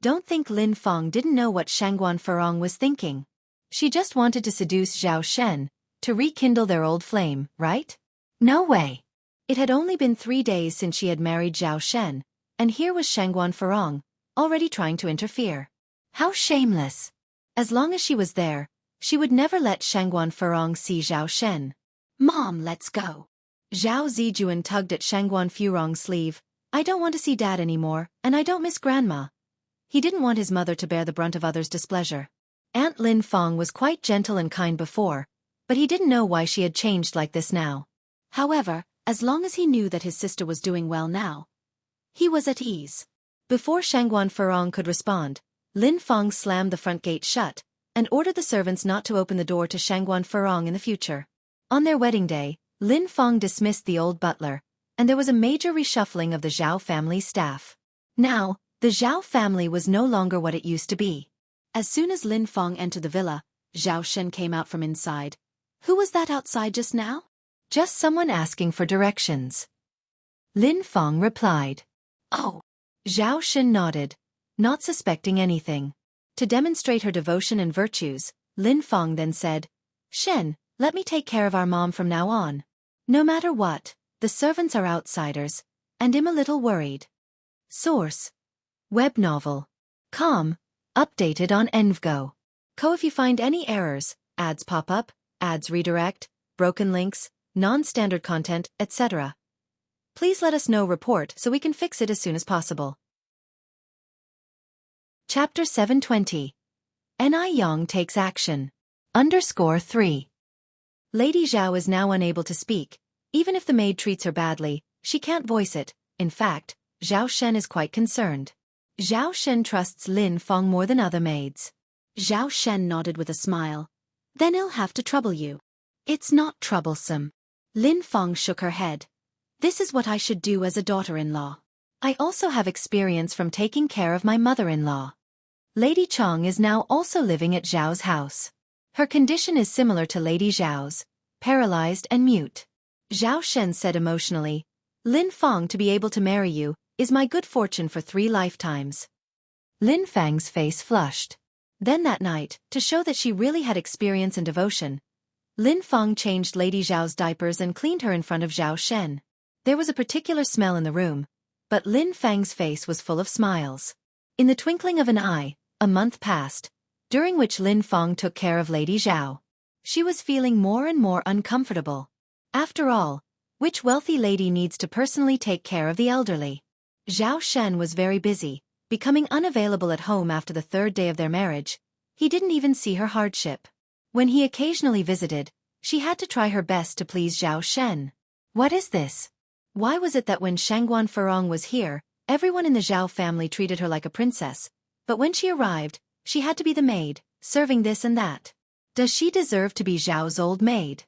Don't think Lin Feng didn't know what Shangguan Furong was thinking. She just wanted to seduce Zhao Shen, to rekindle their old flame, right? No way. It had only been 3 days since she had married Zhao Shen, and here was Shangguan Furong, already trying to interfere. How shameless. As long as she was there, she would never let Shangguan Furong see Zhao Shen. Mom, let's go. Zhao Zijuan tugged at Shangguan Furong's sleeve. I don't want to see Dad anymore, and I don't miss Grandma. He didn't want his mother to bear the brunt of others' displeasure. Aunt Lin Feng was quite gentle and kind before, but he didn't know why she had changed like this now. However, as long as he knew that his sister was doing well now, he was at ease. Before Shangguan Furong could respond, Lin Feng slammed the front gate shut, and ordered the servants not to open the door to Shangguan Furong in the future. On their wedding day, Lin Feng dismissed the old butler, and there was a major reshuffling of the Zhao family's staff. Now, the Zhao family was no longer what it used to be. As soon as Lin Feng entered the villa, Zhao Shen came out from inside. Who was that outside just now? Just someone asking for directions. Lin Feng replied. Oh. Zhao Shen nodded, not suspecting anything. To demonstrate her devotion and virtues, Lin Feng then said, Shen, let me take care of our mom from now on. No matter what, the servants are outsiders, and I'm a little worried. Source: Web novel. Com. Updated on Envgo. If you find any errors, ads pop up, ads redirect, broken links, non-standard content, etc. Please let us know report so we can fix it as soon as possible. Chapter 720. Ni Yang takes action. _3. Lady Zhao is now unable to speak. Even if the maid treats her badly, she can't voice it. In fact, Zhao Shen is quite concerned. Zhao Shen trusts Lin Feng more than other maids. Zhao Shen nodded with a smile. Then I'll have to trouble you. It's not troublesome. Lin Feng shook her head. This is what I should do as a daughter-in-law. I also have experience from taking care of my mother-in-law. Lady Chong is now also living at Zhao's house. Her condition is similar to Lady Zhao's, paralyzed and mute. Zhao Shen said emotionally, Lin Feng, to be able to marry you is my good fortune for 3 lifetimes. Lin Feng's face flushed. Then that night, to show that she really had experience and devotion, Lin Feng changed Lady Zhao's diapers and cleaned her in front of Zhao Shen. There was a particular smell in the room, but Lin Feng's face was full of smiles. In the twinkling of an eye, a month passed, during which Lin Feng took care of Lady Zhao. She was feeling more and more uncomfortable. After all, which wealthy lady needs to personally take care of the elderly? Zhao Shen was very busy, becoming unavailable at home after the 3rd day of their marriage. He didn't even see her hardship. When he occasionally visited, she had to try her best to please Zhao Shen. What is this? Why was it that when Shangguan Furong was here, everyone in the Zhao family treated her like a princess, but when she arrived, she had to be the maid, serving this and that? Does she deserve to be Zhao's old maid?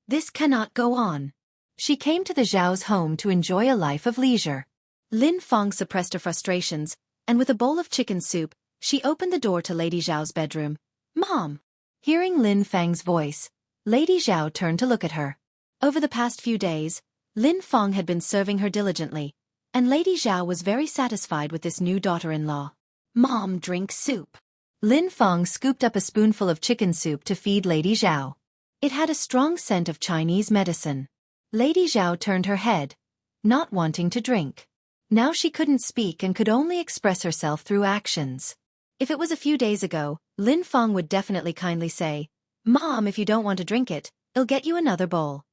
This cannot go on. She came to the Zhao's home to enjoy a life of leisure. Lin Feng suppressed her frustrations, and with a bowl of chicken soup, she opened the door to Lady Zhao's bedroom. Mom! Hearing Lin Feng's voice, Lady Zhao turned to look at her. Over the past few days, Lin Feng had been serving her diligently, and Lady Zhao was very satisfied with this new daughter-in-law. Mom, drink soup. Lin Feng scooped up a spoonful of chicken soup to feed Lady Zhao. It had a strong scent of Chinese medicine. Lady Zhao turned her head, not wanting to drink. Now she couldn't speak and could only express herself through actions. If it was a few days ago, Lin Feng would definitely kindly say, Mom, if you don't want to drink it, I'll get you another bowl.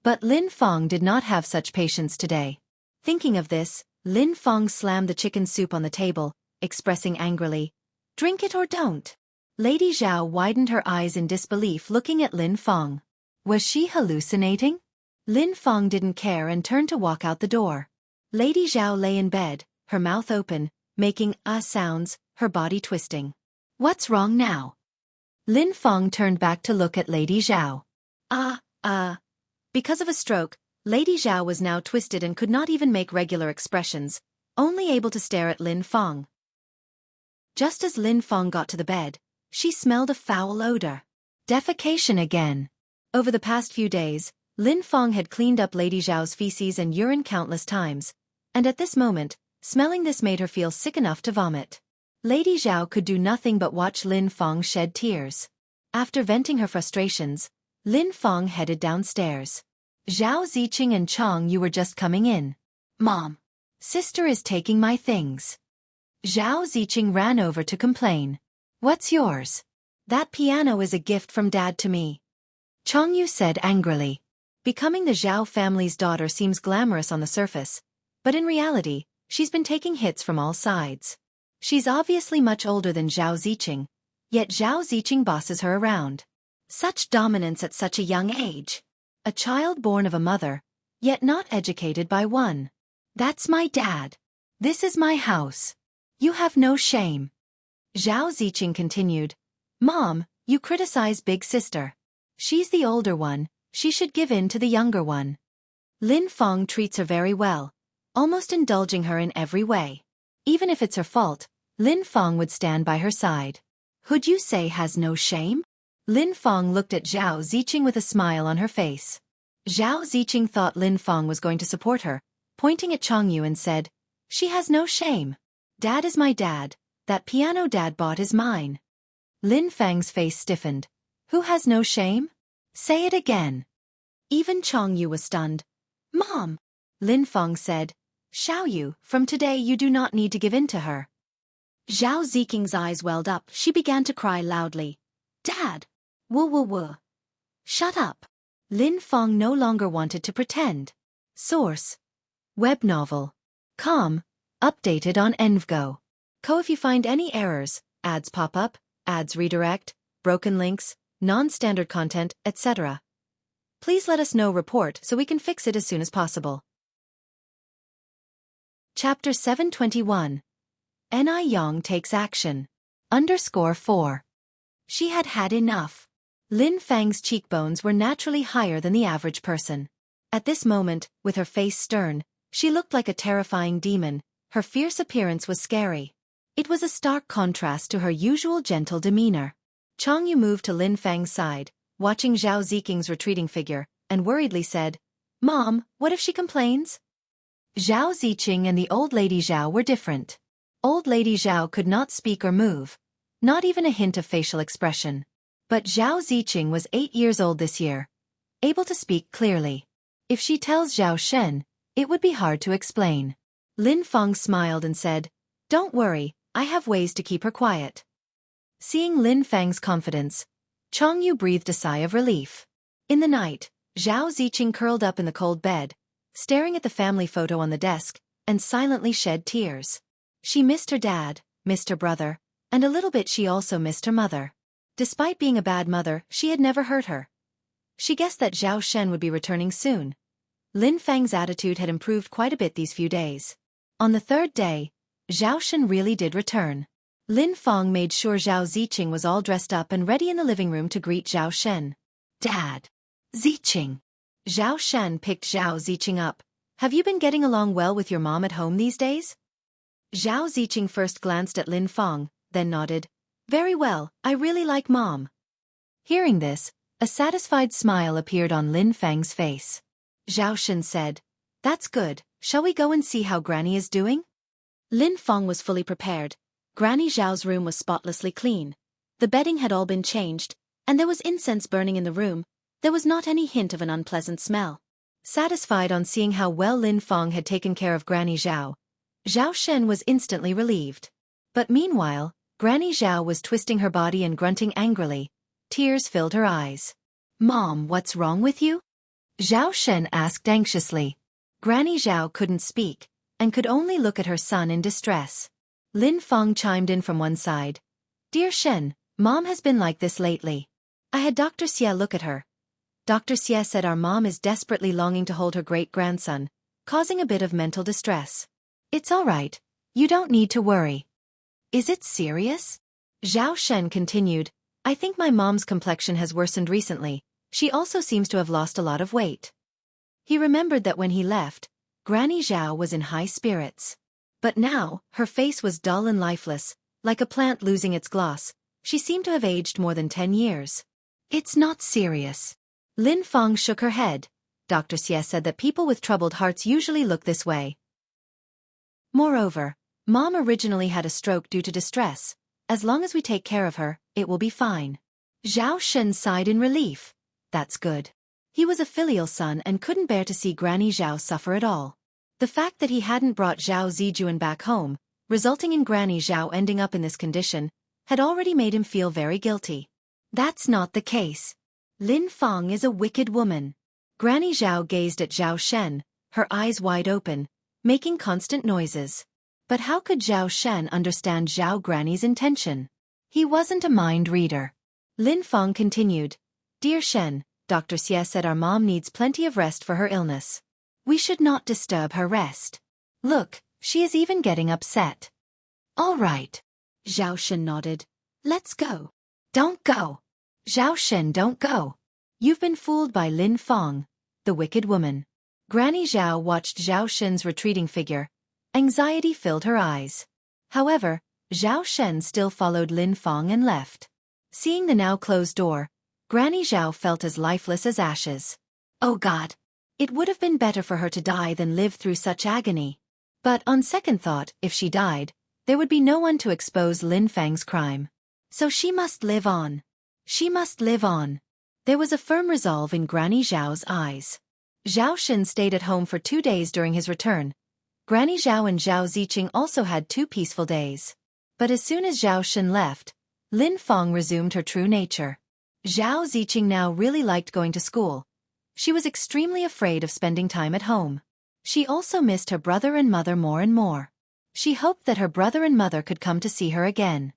But Lin Feng did not have such patience today. Thinking of this, Lin Feng slammed the chicken soup on the table, expressing angrily, Drink it or don't. Lady Zhao widened her eyes in disbelief looking at Lin Feng. Was she hallucinating? Lin Feng didn't care and turned to walk out the door. Lady Zhao lay in bed, her mouth open, making sounds, her body twisting. What's wrong now? Lin Feng turned back to look at Lady Zhao. Because of a stroke, Lady Zhao was now twisted and could not even make regular expressions, only able to stare at Lin Feng. Just as Lin Feng got to the bed, she smelled a foul odor. Defecation again. Over the past few days, Lin Feng had cleaned up Lady Zhao's feces and urine countless times, and at this moment, smelling this made her feel sick enough to vomit. Lady Zhao could do nothing but watch Lin Feng shed tears. After venting her frustrations, Lin Feng headed downstairs. Zhao Ziqing and Chong Yu were just coming in. Mom. Sister is taking my things. Zhao Ziqing ran over to complain. What's yours? That piano is a gift from Dad to me. Chong Yu said angrily. Becoming the Zhao family's daughter seems glamorous on the surface, but in reality, she's been taking hits from all sides. She's obviously much older than Zhao Ziqing, yet Zhao Ziqing bosses her around. Such dominance at such a young age. A child born of a mother, yet not educated by one. That's my dad. This is my house. You have no shame. Zhao Ziqing continued. Mom, you criticize big sister. She's the older one, she should give in to the younger one. Lin Feng treats her very well, almost indulging her in every way. Even if it's her fault, Lin Feng would stand by her side. Who'd you say has no shame? Lin Feng looked at Zhao Ziqing with a smile on her face. Zhao Ziqing thought Lin Feng was going to support her, pointing at Chong Yu and said, She has no shame. Dad is my dad, that piano Dad bought is mine. Lin Fang's face stiffened. Who has no shame? Say it again. Even Changyu was stunned. Mom! Lin Fang said. Xiaoyu, from today you do not need to give in to her. Zhao Ziking's eyes welled up. She began to cry loudly. Dad! Woo. Shut up. Lin Fang no longer wanted to pretend. Source: web novel. Com. Updated on Envgo. If you find any errors, ads pop up, ads redirect, broken links, non-standard content, etc. Please let us know report so we can fix it as soon as possible. Chapter 721. Ni Yang takes action. _4. She had had enough. Lin Fang's cheekbones were naturally higher than the average person. At this moment, with her face stern, she looked like a terrifying demon. Her fierce appearance was scary. It was a stark contrast to her usual gentle demeanor. Changyu moved to Lin Fang's side, watching Zhao Ziking's retreating figure, and worriedly said, Mom, what if she complains? Zhao Ziqing and the old lady Zhao were different. Old lady Zhao could not speak or move, not even a hint of facial expression. But Zhao Ziqing was 8 years old this year, able to speak clearly. If she tells Zhao Shen, it would be hard to explain. Lin Fang smiled and said, Don't worry, I have ways to keep her quiet. Seeing Lin Fang's confidence, Changyu breathed a sigh of relief. In the night, Zhao Ziqing curled up in the cold bed, staring at the family photo on the desk, and silently shed tears. She missed her dad, missed her brother, and a little bit she also missed her mother. Despite being a bad mother, she had never hurt her. She guessed that Zhao Shen would be returning soon. Lin Fang's attitude had improved quite a bit these few days. On the third day, Zhao Shen really did return. Lin Fang made sure Zhao Ziqing was all dressed up and ready in the living room to greet Zhao Shen. Dad! Ziqing! Zhao Shen picked Zhao Ziqing up. Have you been getting along well with your mom at home these days? Zhao Ziqing first glanced at Lin Fang, then nodded. Very well, I really like Mom. Hearing this, a satisfied smile appeared on Lin Fang's face. Zhao Shen said, That's good, shall we go and see how Granny is doing? Lin Fang was fully prepared. Granny Zhao's room was spotlessly clean. The bedding had all been changed, and there was incense burning in the room. There was not any hint of an unpleasant smell. Satisfied on seeing how well Lin Fang had taken care of Granny Zhao, Zhao Shen was instantly relieved. But meanwhile, Granny Zhao was twisting her body and grunting angrily. Tears filled her eyes. Mom, what's wrong with you? Zhao Shen asked anxiously. Granny Zhao couldn't speak, and could only look at her son in distress. Lin Fang chimed in from one side. Dear Shen, Mom has been like this lately. I had Dr. Xie look at her. Dr. Xie said our mom is desperately longing to hold her great-grandson, causing a bit of mental distress. It's all right. You don't need to worry. Is it serious? Zhao Shen continued. I think my mom's complexion has worsened recently. She also seems to have lost a lot of weight. He remembered that when he left, Granny Zhao was in high spirits. But now, her face was dull and lifeless, like a plant losing its gloss. She seemed to have aged more than 10 years. It's not serious. Lin Fang shook her head. Dr. Xie said that people with troubled hearts usually look this way. Moreover, Mom originally had a stroke due to distress. As long as we take care of her, it will be fine. Zhao Shen sighed in relief. That's good. He was a filial son and couldn't bear to see Granny Zhao suffer at all. The fact that he hadn't brought Zhao Zijuan back home, resulting in Granny Zhao ending up in this condition, had already made him feel very guilty. That's not the case. Lin Fang is a wicked woman. Granny Zhao gazed at Zhao Shen, her eyes wide open, making constant noises. But how could Zhao Shen understand Zhao Granny's intention? He wasn't a mind reader. Lin Fang continued. Dear Shen, Dr. Xie said our mom needs plenty of rest for her illness. We should not disturb her rest. Look, she is even getting upset. All right. Zhao Shen nodded. Let's go. Don't go. Zhao Shen, don't go. You've been fooled by Lin Fang, the wicked woman. Granny Zhao watched Zhao Shen's retreating figure. Anxiety filled her eyes. However, Zhao Shen still followed Lin Fang and left. Seeing the now closed door, Granny Zhao felt as lifeless as ashes. Oh God! It would have been better for her to die than live through such agony. But on second thought, if she died, there would be no one to expose Lin Fang's crime. So she must live on. She must live on. There was a firm resolve in Granny Zhao's eyes. Zhao Shen stayed at home for 2 days during his return. Granny Zhao and Zhao Ziqing also had 2 peaceful days. But as soon as Zhao Shen left, Lin Feng resumed her true nature. Zhao Ziqing now really liked going to school. She was extremely afraid of spending time at home. She also missed her brother and mother more and more. She hoped that her brother and mother could come to see her again.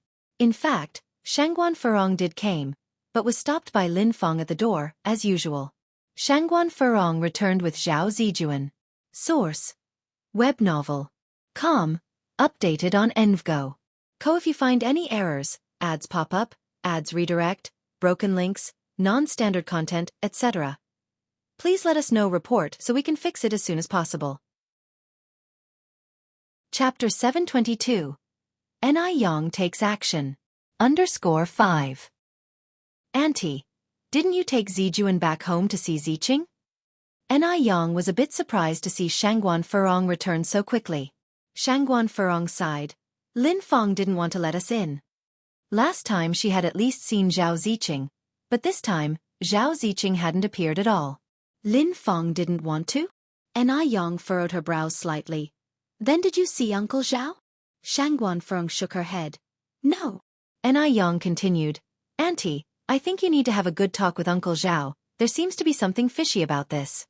In fact, Shangguan Furong did came, but was stopped by Lin Feng at the door, as usual. Shangguan Furong returned with Zhao Zijuan. Source: Web novel. Com. Updated on Envgo. If you find any errors, ads pop up, ads redirect, broken links, non-standard content, etc., please let us know report so we can fix it as soon as possible. Chapter 722. Yang takes action. _5. Auntie, didn't you take Zijuan back home to see Ziqing? Yang was a bit surprised to see Shangguan Furong return so quickly. Shangguan Furong sighed. Lin Feng didn't want to let us in. Last time she had at least seen Zhao Ziqing, but this time, Zhao Ziqing hadn't appeared at all. Lin Feng didn't want to? Yang furrowed her brows slightly. Then did you see Uncle Zhao? Shangguan Furong shook her head. No. Yang continued. Auntie, I think you need to have a good talk with Uncle Zhao. There seems to be something fishy about this.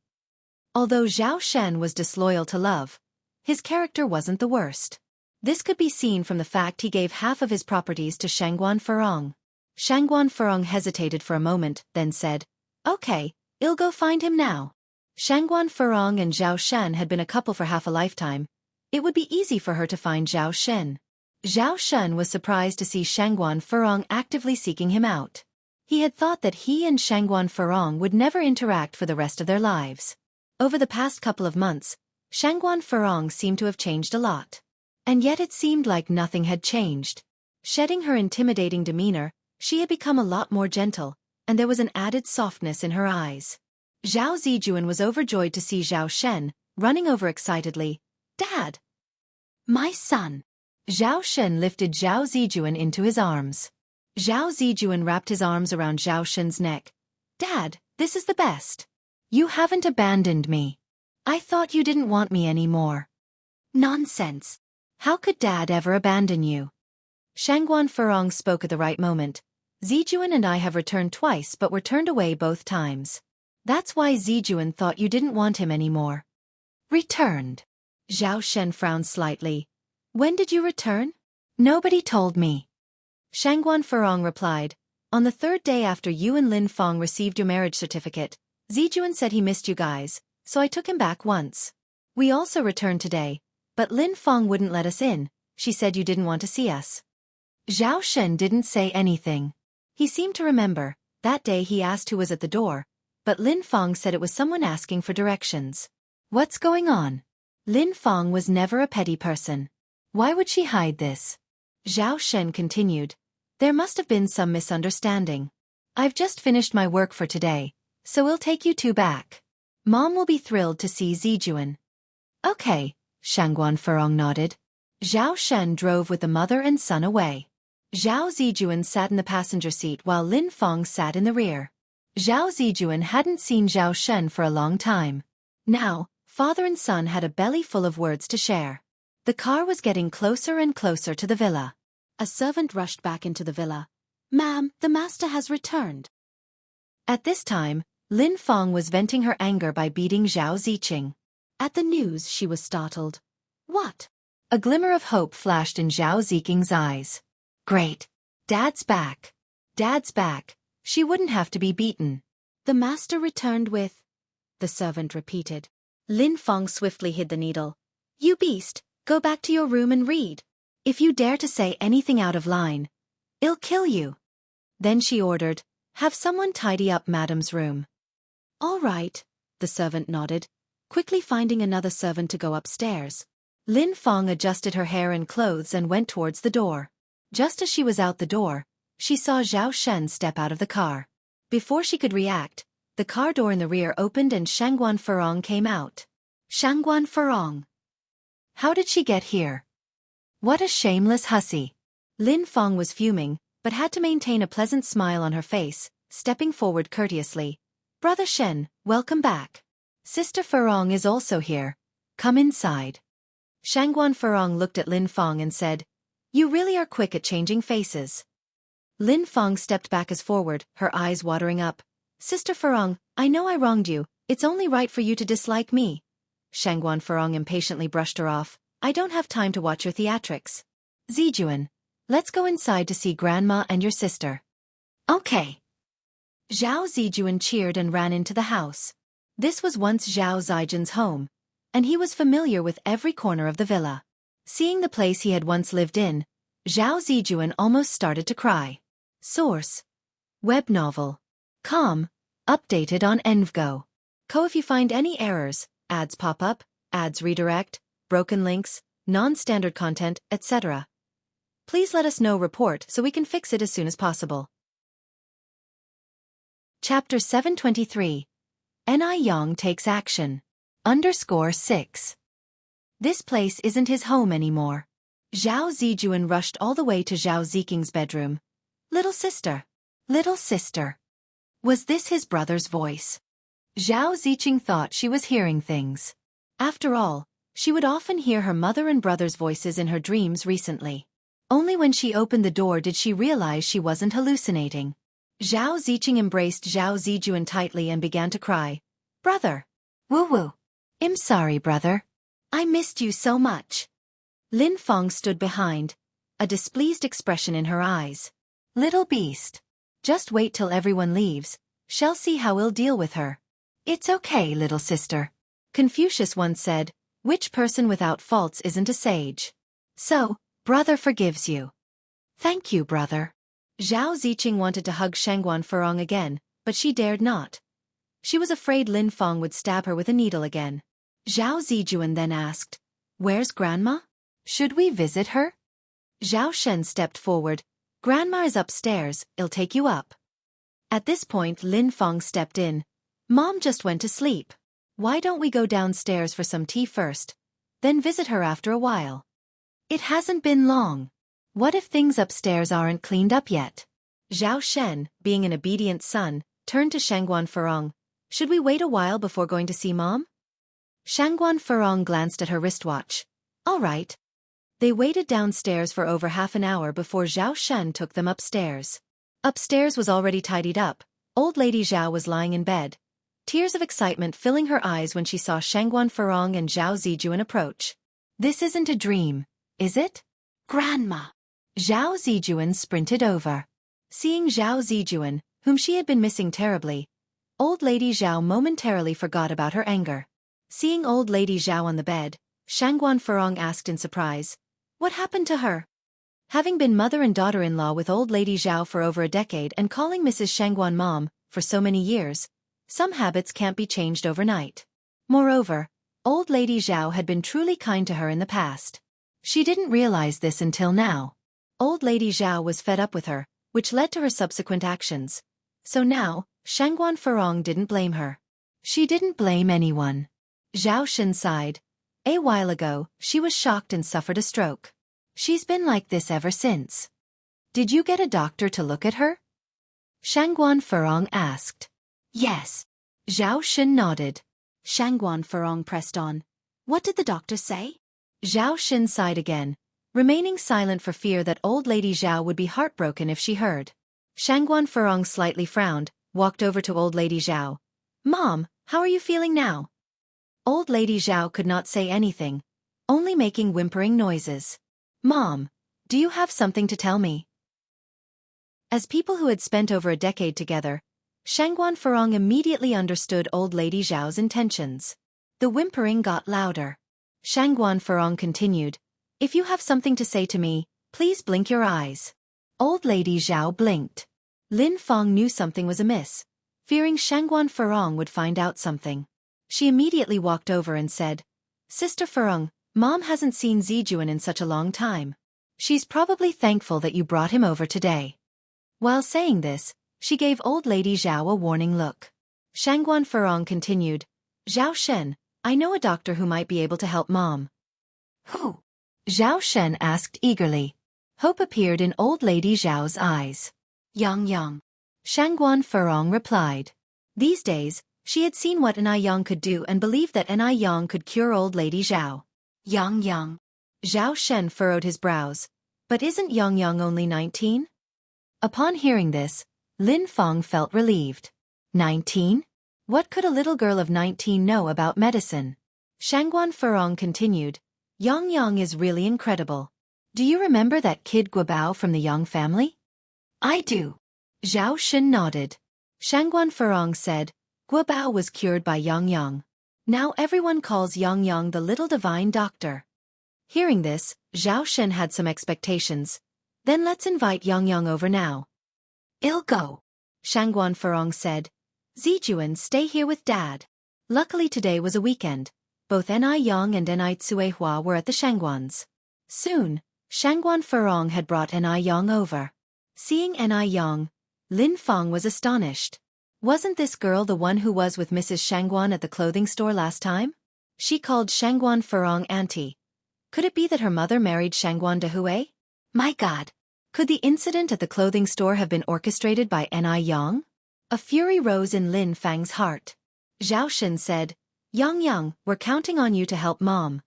Although Zhao Shen was disloyal to love, his character wasn't the worst. This could be seen from the fact he gave half of his properties to Shangguan Furong. Shangguan Furong hesitated for a moment, then said, Okay, I'll go find him now. Shangguan Furong and Zhao Shen had been a couple for half a lifetime. It would be easy for her to find Zhao Shen. Zhao Shen was surprised to see Shangguan Furong actively seeking him out. He had thought that he and Shangguan Furong would never interact for the rest of their lives. Over the past couple of months, Shangguan Furong seemed to have changed a lot. And yet it seemed like nothing had changed. Shedding her intimidating demeanor, she had become a lot more gentle, and there was an added softness in her eyes. Zhao Zijuan was overjoyed to see Zhao Shen, running over excitedly. Dad! My son! Zhao Shen lifted Zhao Zijuan into his arms. Zhao Zijuan wrapped his arms around Zhao Shen's neck. Dad, this is the best. You haven't abandoned me. I thought you didn't want me anymore. Nonsense. How could Dad ever abandon you? Shangguan Furong spoke at the right moment. Zijuan and I have returned twice but were turned away both times. That's why Zijuan thought you didn't want him anymore. Returned. Zhao Shen frowned slightly. When did you return? Nobody told me. Shangguan Furong replied, On the 3rd day after you and Lin Feng received your marriage certificate, Zijuan said he missed you guys, so I took him back once. We also returned today, but Lin Feng wouldn't let us in. She said you didn't want to see us. Zhao Shen didn't say anything. He seemed to remember, that day he asked who was at the door, but Lin Feng said it was someone asking for directions. What's going on? Lin Feng was never a petty person. Why would she hide this? Zhao Shen continued. There must have been some misunderstanding. I've just finished my work for today, so we'll take you two back. Mom will be thrilled to see Zijuan. Okay, Shangguan Furong nodded. Zhao Shen drove with the mother and son away. Zhao Zijuan sat in the passenger seat while Lin Feng sat in the rear. Zhao Zijuan hadn't seen Zhao Shen for a long time. Now, father and son had a belly full of words to share. The car was getting closer and closer to the villa. A servant rushed back into the villa. Ma'am, the master has returned. At this time, Lin Feng was venting her anger by beating Zhao Ziqing. At the news she was startled. What? A glimmer of hope flashed in Zhao Ziqing's eyes. Great. Dad's back. Dad's back. She wouldn't have to be beaten. The master returned with... The servant repeated. Lin Feng swiftly hid the needle. You beast, go back to your room and read. If you dare to say anything out of line, I'll kill you. Then she ordered, have someone tidy up Madam's room. All right, the servant nodded, quickly finding another servant to go upstairs. Lin Feng adjusted her hair and clothes and went towards the door. Just as she was out the door, she saw Zhao Shen step out of the car. Before she could react, the car door in the rear opened and Shangguan Furong came out. Shangguan Furong. How did she get here? What a shameless hussy. Lin Feng was fuming, but had to maintain a pleasant smile on her face, stepping forward courteously. "Brother Shen, welcome back. Sister Furong is also here. Come inside." Shangguan Furong looked at Lin Fong and said, "You really are quick at changing faces." Lin Fong stepped back as forward, her eyes watering up. "Sister Furong, I know I wronged you, it's only right for you to dislike me." Shangguan Furong impatiently brushed her off. "I don't have time to watch your theatrics. Zijuan, let's go inside to see Grandma and your sister." "Okay." Zhao Zijuan cheered and ran into the house. This was once Zhao Zijuan's home, and he was familiar with every corner of the villa. Seeing the place he had once lived in, Zhao Zijuan almost started to cry. Source: Web novel. Com. Updated on Envgo. Co. If you find any errors, ads pop up, ads redirect, broken links, non-standard content, etc., please let us know. Report so we can fix it as soon as possible. Chapter 723. Ni Yang takes action. _6. This place isn't his home anymore. Zhao Zijuan rushed all the way to Zhao Ziking's bedroom. "Little sister. Little sister." Was this his brother's voice? Zhao Ziqing thought she was hearing things. After all, she would often hear her mother and brother's voices in her dreams recently. Only when she opened the door did she realize she wasn't hallucinating. Zhao Ziqing embraced Zhao Zijuan tightly and began to cry. "Brother. Woo-woo. I'm sorry, brother. I missed you so much." Lin Fong stood behind, a displeased expression in her eyes. "Little beast. Just wait till everyone leaves, shall see how we'll deal with her." "It's okay, little sister." Confucius once said, "Which person without faults isn't a sage?" So, brother forgives you. "Thank you, brother." Zhao Ziqing wanted to hug Shangguan Furong again, but she dared not. She was afraid Lin Fong would stab her with a needle again. Zhao Zijuan then asked, "Where's Grandma? Should we visit her?" Zhao Shen stepped forward. "Grandma is upstairs, I'll take you up." At this point Lin Fong stepped in. "Mom just went to sleep. Why don't we go downstairs for some tea first, then visit her after a while? It hasn't been long. What if things upstairs aren't cleaned up yet?" Zhao Shen, being an obedient son, turned to Shangguan Furong. "Should we wait a while before going to see Mom?" Shangguan Furong glanced at her wristwatch. "All right." They waited downstairs for over half an hour before Zhao Shen took them upstairs. Upstairs was already tidied up. Old Lady Zhao was lying in bed, tears of excitement filling her eyes when she saw Shangguan Furong and Zhao Zijuan approach. "This isn't a dream, is it? Grandma." Zhao Zijuan sprinted over. Seeing Zhao Zijuan, whom she had been missing terribly, Old Lady Zhao momentarily forgot about her anger. Seeing Old Lady Zhao on the bed, Shangguan Furong asked in surprise, "What happened to her?" Having been mother and daughter-in-law with Old Lady Zhao for over a decade and calling Mrs. Shangguan Mom for so many years, some habits can't be changed overnight. Moreover, Old Lady Zhao had been truly kind to her in the past. She didn't realize this until now. Old Lady Zhao was fed up with her, which led to her subsequent actions. So now, Shangguan Furong didn't blame her. She didn't blame anyone. Zhao Shen sighed. A while ago, she was shocked and suffered a stroke. She's been like this ever since. "Did you get a doctor to look at her?" Shangguan Furong asked. "Yes." Zhao Shen nodded. Shangguan Furong pressed on. "What did the doctor say?" Zhao Shen sighed again, remaining silent for fear that Old Lady Zhao would be heartbroken if she heard. Shangguan Furong slightly frowned, walked over to Old Lady Zhao. "Mom, how are you feeling now?" Old Lady Zhao could not say anything, only making whimpering noises. "Mom, do you have something to tell me?" As people who had spent over a decade together, Shangguan Furong immediately understood Old Lady Zhao's intentions. The whimpering got louder. Shangguan Furong continued, "If you have something to say to me, please blink your eyes." Old Lady Zhao blinked. Lin Fong knew something was amiss, fearing Shangguan Furong would find out something. She immediately walked over and said, "Sister Furong, Mom hasn't seen Zijuan in such a long time. She's probably thankful that you brought him over today." While saying this, she gave Old Lady Zhao a warning look. Shangguan Furong continued, "Zhao Shen, I know a doctor who might be able to help Mom." "Who?" Zhao Shen asked eagerly. Hope appeared in old lady Zhao's eyes. Yang. Shangguan Furong replied. These days, she had seen what Anew could do and believed that Anew could cure old lady Zhao. Yang. Zhao Shen furrowed his brows. But isn't Yang only 19? Upon hearing this, Lin Feng felt relieved. 19? What could a little girl of 19 know about medicine? Shangguan Furong continued. Yang is really incredible. Do you remember that kid Guobao from the Yang family? I do. Zhao Shen nodded. Shangguan Furong said, Guobao was cured by Yang. Now everyone calls Yang the little divine doctor. Hearing this, Zhao Shen had some expectations. Then let's invite Yang over now. I'll go. Shangguan Furong said. Zijuan, stay here with Dad. Luckily today was a weekend. Both Anew and Cuehua were at the Shangguans. Soon, Shangguan Furong had brought Anew over. Seeing Anew, Lin Feng was astonished. Wasn't this girl the one who was with Mrs. Shangguan at the clothing store last time? She called Shangguan Furong auntie. Could it be that her mother married Shangguan Dehui? My God! Could the incident at the clothing store have been orchestrated by Anew? A fury rose in Lin Feng's heart. Zhao Shen said, Yang, we're counting on you to help Mom.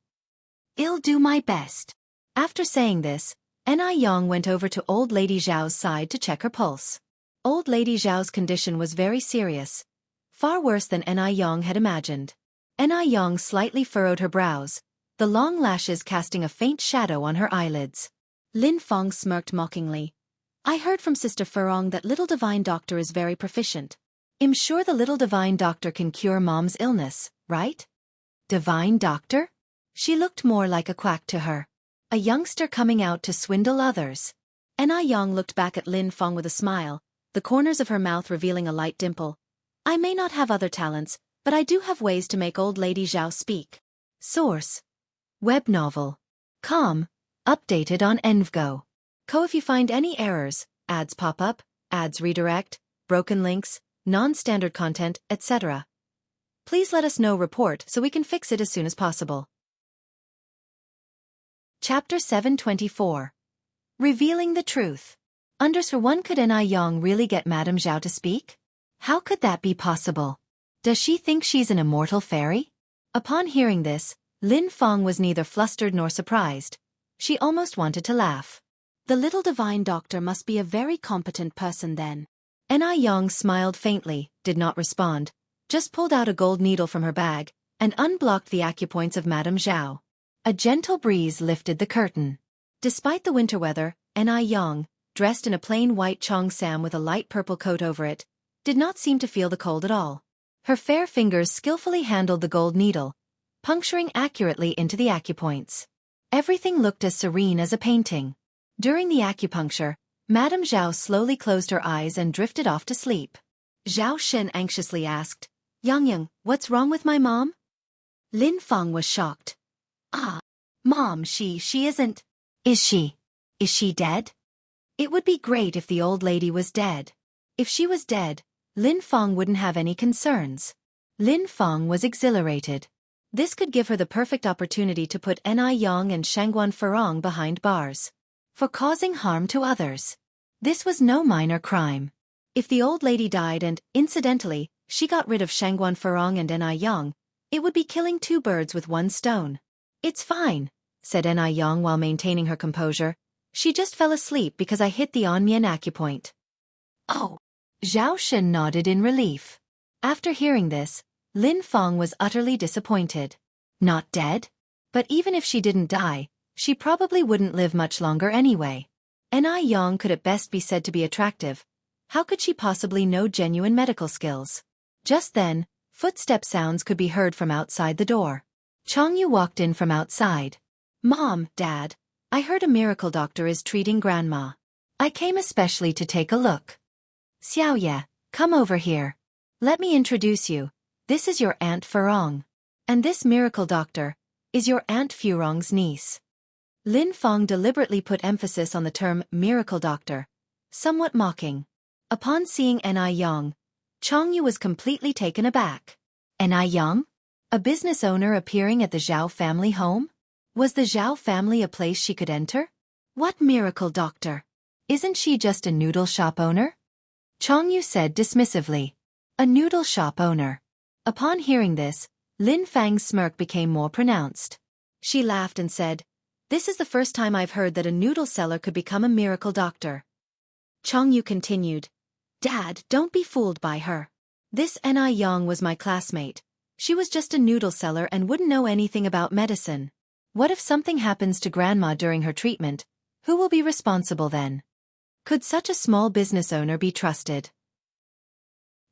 I'll do my best. After saying this, Anew went over to old lady Zhao's side to check her pulse. Old lady Zhao's condition was very serious. Far worse than Anew had imagined. Anew slightly furrowed her brows, the long lashes casting a faint shadow on her eyelids. Lin Feng smirked mockingly. I heard from Sister Furong that little divine doctor is very proficient. I'm sure the little divine doctor can cure Mom's illness, right? Divine doctor? She looked more like a quack to her. A youngster coming out to swindle others. Anew looked back at Lin Feng with a smile, the corners of her mouth revealing a light dimple. I may not have other talents, but I do have ways to make old lady Zhao speak. Source: Web novel. Com. Updated on Envgo. If you find any errors, ads pop up, ads redirect, broken links, non-standard content, etc. Please let us know report so we can fix it as soon as possible. Chapter 724. Revealing the Truth. Underscore 1. Could Anew really get Madame Zhao to speak? How could that be possible? Does she think she's an immortal fairy? Upon hearing this, Lin Feng was neither flustered nor surprised. She almost wanted to laugh. The little divine doctor must be a very competent person then. Anew smiled faintly, did not respond, just pulled out a gold needle from her bag, and unblocked the acupoints of Madame Zhao. A gentle breeze lifted the curtain. Despite the winter weather, Anew, dressed in a plain white cheongsam with a light purple coat over it, did not seem to feel the cold at all. Her fair fingers skillfully handled the gold needle, puncturing accurately into the acupoints. Everything looked as serene as a painting. During the acupuncture, Madame Zhao slowly closed her eyes and drifted off to sleep. Zhao Shen anxiously asked, Yang, what's wrong with my mom? Lin Feng was shocked. Mom, she isn't. Is she dead? It would be great if the old lady was dead. If she was dead, Lin Feng wouldn't have any concerns. Lin Feng was exhilarated. This could give her the perfect opportunity to put Anew and Shangguan Furong behind bars. For causing harm to others. This was no minor crime. If the old lady died and, incidentally, she got rid of Shangguan Furong and Anew, it would be killing two birds with one stone. It's fine, said Anew while maintaining her composure. She just fell asleep because I hit the Onmian acupoint. Oh. Zhao Shen nodded in relief. After hearing this, Lin Feng was utterly disappointed. Not dead? But even if she didn't die, she probably wouldn't live much longer anyway. Anew could at best be said to be attractive. How could she possibly know genuine medical skills? Just then, footstep sounds could be heard from outside the door. Jianghu walked in from outside. Mom, Dad, I heard a miracle doctor is treating Grandma. I came especially to take a look. Xiaoye, come over here. Let me introduce you. This is your Aunt Furong. And this miracle doctor is your Aunt Furong's niece. Lin Feng deliberately put emphasis on the term miracle doctor, somewhat mocking. Upon seeing Anew, Jianghu was completely taken aback. Anew? A business owner appearing at the Zhao family home? Was the Zhao family a place she could enter? What miracle doctor? Isn't she just a noodle shop owner? Xianxia said dismissively. A noodle shop owner. Upon hearing this, Lin Fang's smirk became more pronounced. She laughed and said, "This is the first time I've heard that a noodle seller could become a miracle doctor." Xianxia continued, "Dad, don't be fooled by her. This Anew was my classmate. She was just a noodle seller and wouldn't know anything about medicine. What if something happens to Grandma during her treatment? Who will be responsible then? Could such a small business owner be trusted?"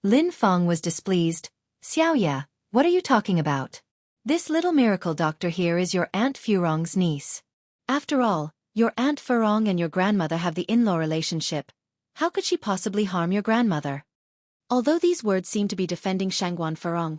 Lin Fang was displeased. "Xiaoya, what are you talking about? This little miracle doctor here is your Aunt Furong's niece. After all, your Aunt Furong and your grandmother have the in-law relationship. How could she possibly harm your grandmother?" Although these words seemed to be defending Shangguan Furong,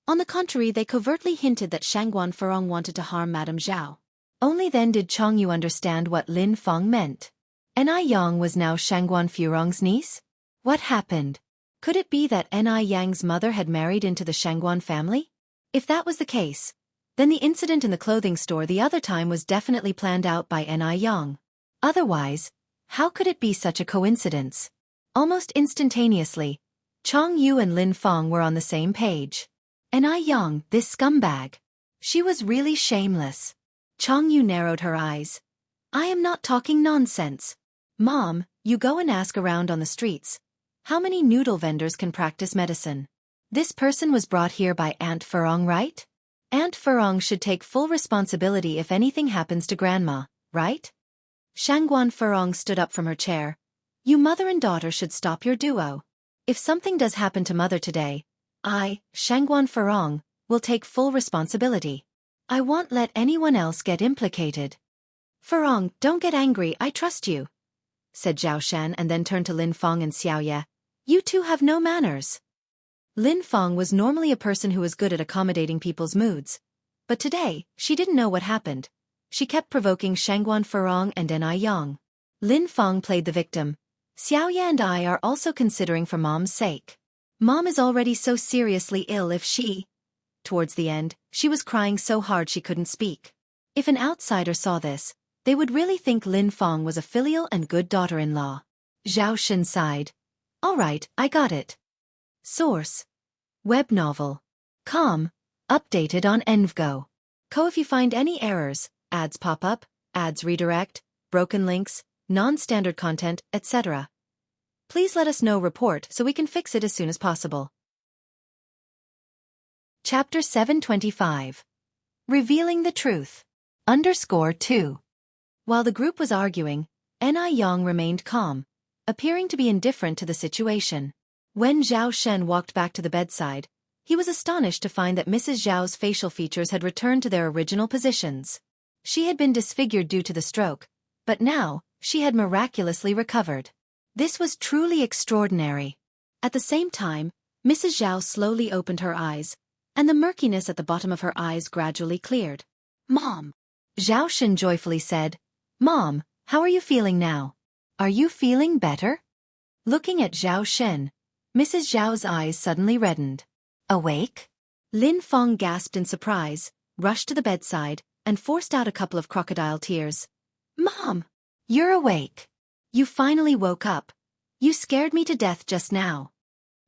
on the contrary they covertly hinted that Shangguan Furong wanted to harm Madame Zhao. Only then did Xianxia understand what Lin Fang meant. Anew was now Shangguan Furong's niece? What happened? Could it be that Aneyang's mother had married into the Shangguan family? If that was the case, then the incident in the clothing store the other time was definitely planned out by Anew. Otherwise, how could it be such a coincidence? Almost instantaneously, Xianxia and Lin Fang were on the same page. Anew, this scumbag. She was really shameless. Xianxia narrowed her eyes. "I am not talking nonsense. Mom, you go and ask around on the streets. How many noodle vendors can practice medicine? This person was brought here by Aunt Furong, right? Aunt Furong should take full responsibility if anything happens to Grandma, right?" Shangguan Furong stood up from her chair. "You mother and daughter should stop your duo. If something does happen to Mother today, I, Shangguan Furong, will take full responsibility. I won't let anyone else get implicated." "Furong, don't get angry, I trust you," said Zhao Shan and then turned to Lin Fang and Xiaoya. "You two have no manners." Lin Fang was normally a person who was good at accommodating people's moods, but today, she didn't know what happened. She kept provoking Shangguan Furong and Anew. Lin Fang played the victim. "Xiaoya and I are also considering for Mom's sake. Mom is already so seriously ill if she..." Towards the end, she was crying so hard she couldn't speak. If an outsider saw this, they would really think Lin Fang was a filial and good daughter-in-law. Zhao Xin sighed. "All right, I got it." Source: Web novel. Com. Updated on Envgo. If you find any errors, ads pop up, ads redirect, broken links, non-standard content, etc., please let us know report so we can fix it as soon as possible. Chapter 725. Revealing the Truth. _2. While the group was arguing, Anew remained calm, appearing to be indifferent to the situation. When Zhao Shen walked back to the bedside, he was astonished to find that Mrs. Zhao's facial features had returned to their original positions. She had been disfigured due to the stroke, but now, she had miraculously recovered. This was truly extraordinary. At the same time, Mrs. Zhao slowly opened her eyes, and the murkiness at the bottom of her eyes gradually cleared. "Mom!" Zhao Shen joyfully said. "Mom, how are you feeling now? Are you feeling better?" Looking at Zhao Shen, Mrs. Zhao's eyes suddenly reddened. "Awake?" Lin Fang gasped in surprise, rushed to the bedside, and forced out a couple of crocodile tears. "Mom! You're awake. You finally woke up. You scared me to death just now."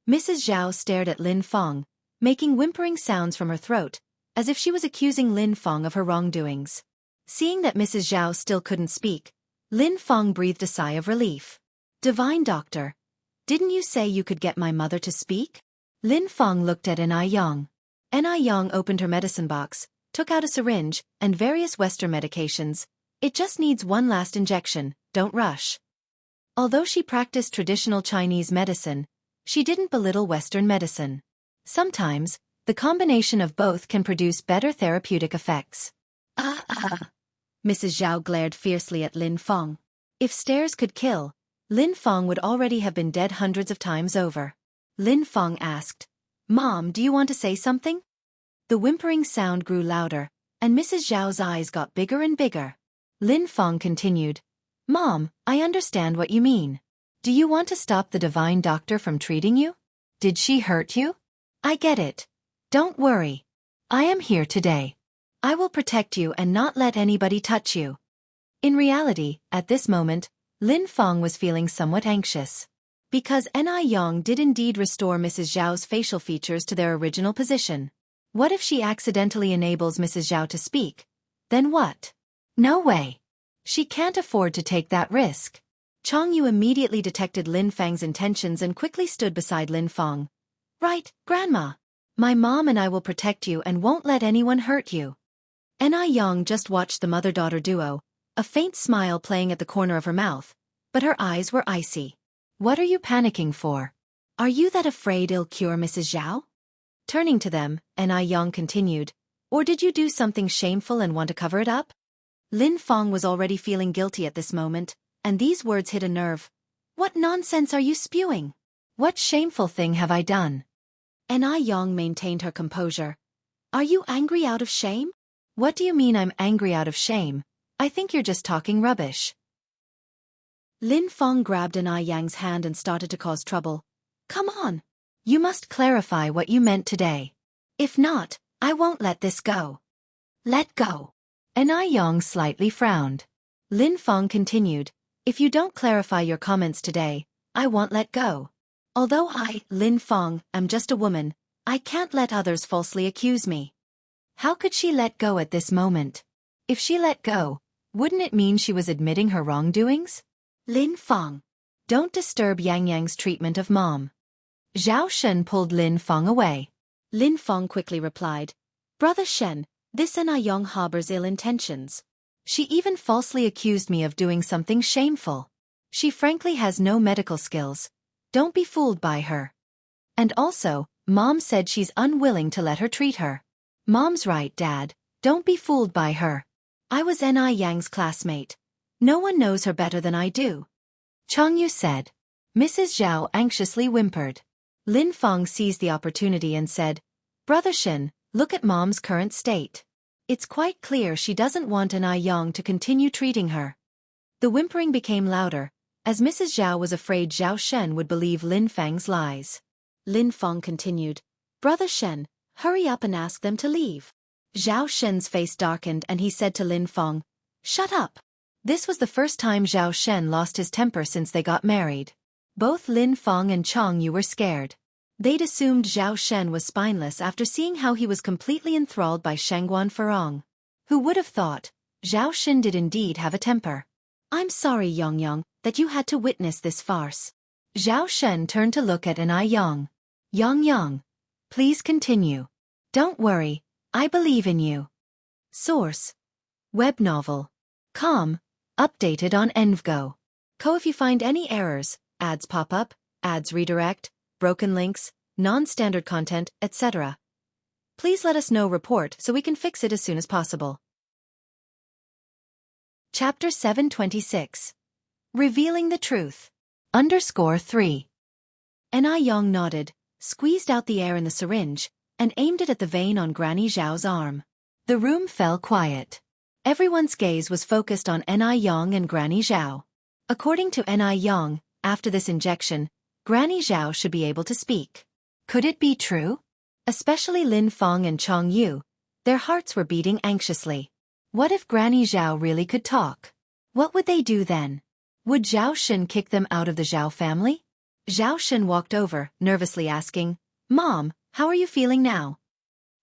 Mrs. Zhao stared at Lin Fang, making whimpering sounds from her throat, as if she was accusing Lin Fang of her wrongdoings. Seeing that Mrs. Zhao still couldn't speak, Lin Fang breathed a sigh of relief. "Divine Doctor, didn't you say you could get my mother to speak?" Lin Fang looked at Anew. Anew opened her medicine box, took out a syringe, and various Western medications. "It just needs one last injection, don't rush." Although she practiced traditional Chinese medicine, she didn't belittle Western medicine. Sometimes, the combination of both can produce better therapeutic effects. Mrs. Zhao glared fiercely at Lin Fang. If stares could kill, Lin Fang would already have been dead hundreds of times over. Lin Fang asked, "Mom, do you want to say something?" The whimpering sound grew louder, and Mrs. Zhao's eyes got bigger and bigger. Lin Fang continued, "Mom, I understand what you mean. Do you want to stop the Divine Doctor from treating you? Did she hurt you? I get it. Don't worry. I am here today. I will protect you and not let anybody touch you." In reality, at this moment, Lin Feng was feeling somewhat anxious. Because Anew did indeed restore Mrs. Zhao's facial features to their original position. What if she accidentally enables Mrs. Zhao to speak? Then what? No way. She can't afford to take that risk. Jianghu immediately detected Lin Feng's intentions and quickly stood beside Lin Feng. Right, Grandma. My mom and I will protect you and won't let anyone hurt you. Anew just watched the mother-daughter duo, a faint smile playing at the corner of her mouth, but her eyes were icy. What are you panicking for? Are you that afraid it'll cure Mrs. Zhao? Turning to them, Anew continued, or did you do something shameful and want to cover it up? Lin Feng was already feeling guilty at this moment, and these words hit a nerve. What nonsense are you spewing? What shameful thing have I done? Anew maintained her composure. Are you angry out of shame? What do you mean I'm angry out of shame? I think you're just talking rubbish. Lin Feng grabbed Aneyang's hand and started to cause trouble. Come on. You must clarify what you meant today. If not, I won't let this go. Let go. Anew slightly frowned. Lin Feng continued, if you don't clarify your comments today, I won't let go. Although I, Lin Feng, am just a woman, I can't let others falsely accuse me. How could she let go at this moment? If she let go, wouldn't it mean she was admitting her wrongdoings? Lin Feng. Don't disturb Yang treatment of Mom. Zhao Shen pulled Lin Feng away. Lin Feng quickly replied, Brother Shen, this Anew harbors ill intentions. She even falsely accused me of doing something shameful. She frankly has no medical skills. Don't be fooled by her. And also, Mom said she's unwilling to let her treat her. Mom's right, Dad. Don't be fooled by her. I was Aneyang's classmate. No one knows her better than I do. Jianghu said. Mrs. Zhao anxiously whimpered. Lin Feng seized the opportunity and said, Brother Shen, look at Mom's current state. It's quite clear she doesn't want Anew to continue treating her. The whimpering became louder, as Mrs. Zhao was afraid Zhao Shen would believe Lin Feng's lies. Lin Feng continued, Brother Shen, hurry up and ask them to leave. Zhao Shen's face darkened and he said to Lin Feng, Shut up. This was the first time Zhao Shen lost his temper since they got married. Both Lin Feng and Jianghu were scared. They'd assumed Zhao Shen was spineless after seeing how he was completely enthralled by Shangguan Furong. Who would have thought? Zhao Shen did indeed have a temper. I'm sorry, Yang, that you had to witness this farce. Zhao Shen turned to look at Anew. Yang, please continue. Don't worry, I believe in you. Source: Web novel. Com. Updated on Envgo. If you find any errors, ads pop up, ads redirect, broken links, non-standard content, etc. Please let us know report so we can fix it as soon as possible. Chapter 726. Revealing the Truth. _3. Anew nodded, squeezed out the air in the syringe, and aimed it at the vein on Granny Zhao's arm. The room fell quiet. Everyone's gaze was focused on Anew and Granny Zhao. According to Anew, after this injection, Granny Zhao should be able to speak. Could it be true? Especially Lin Feng and Jianghu, their hearts were beating anxiously. What if Granny Zhao really could talk? What would they do then? Would Zhao Shen kick them out of the Zhao family? Zhao Shen walked over, nervously asking, Mom, how are you feeling now?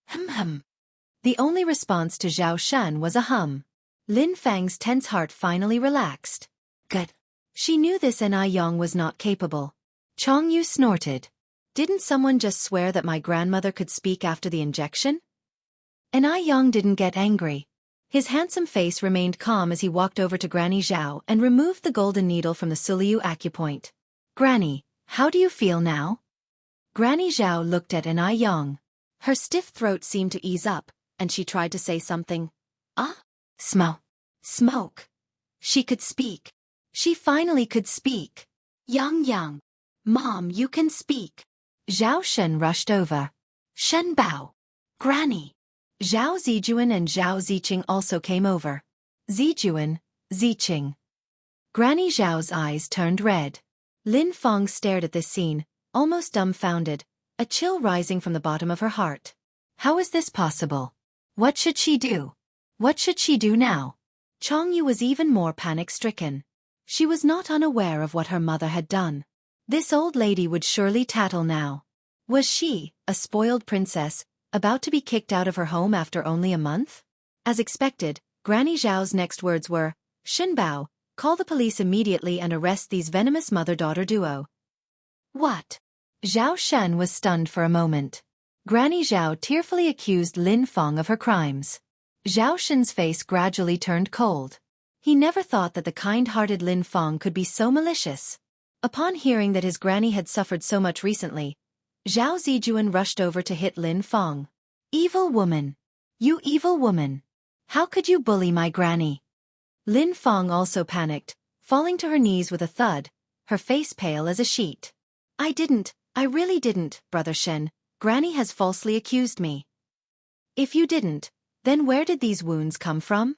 Hum. The only response to Zhao Shen was a hum. Lin Feng's tense heart finally relaxed. Good. She knew this Anew was not capable. Jianghu snorted. Didn't someone just swear that my grandmother could speak after the injection? Anew didn't get angry. His handsome face remained calm as he walked over to Granny Zhao and removed the golden needle from the Suliu acupoint. Granny, how do you feel now? Granny Zhao looked at Anew. Her stiff throat seemed to ease up, and she tried to say something. Smoke. She could speak. She finally could speak. Yang. Mom, you can speak. Zhao Shen rushed over. Shen Bao. Granny. Zhao Zijuan and Zhao Ziqing also came over. Zijuan, Ziqing. Granny Zhao's eyes turned red. Lin Feng stared at this scene, almost dumbfounded, a chill rising from the bottom of her heart. How is this possible? What should she do? What should she do now? Xianxia was even more panic-stricken. She was not unaware of what her mother had done. This old lady would surely tattle now. Was she, a spoiled princess, about to be kicked out of her home after only a month? As expected, Granny Zhao's next words were, "Shenbao, call the police immediately and arrest these venomous mother-daughter duo." What? Zhao Shen was stunned for a moment. Granny Zhao tearfully accused Lin Feng of her crimes. Zhao Shen's face gradually turned cold. He never thought that the kind-hearted Lin Feng could be so malicious. Upon hearing that his granny had suffered so much recently, Zhao Zijuan rushed over to hit Lin Feng. "Evil woman! You evil woman! How could you bully my granny?" Lin Feng also panicked, falling to her knees with a thud, her face pale as a sheet. I really didn't, Brother Shen. Granny has falsely accused me." "If you didn't, then where did these wounds come from?"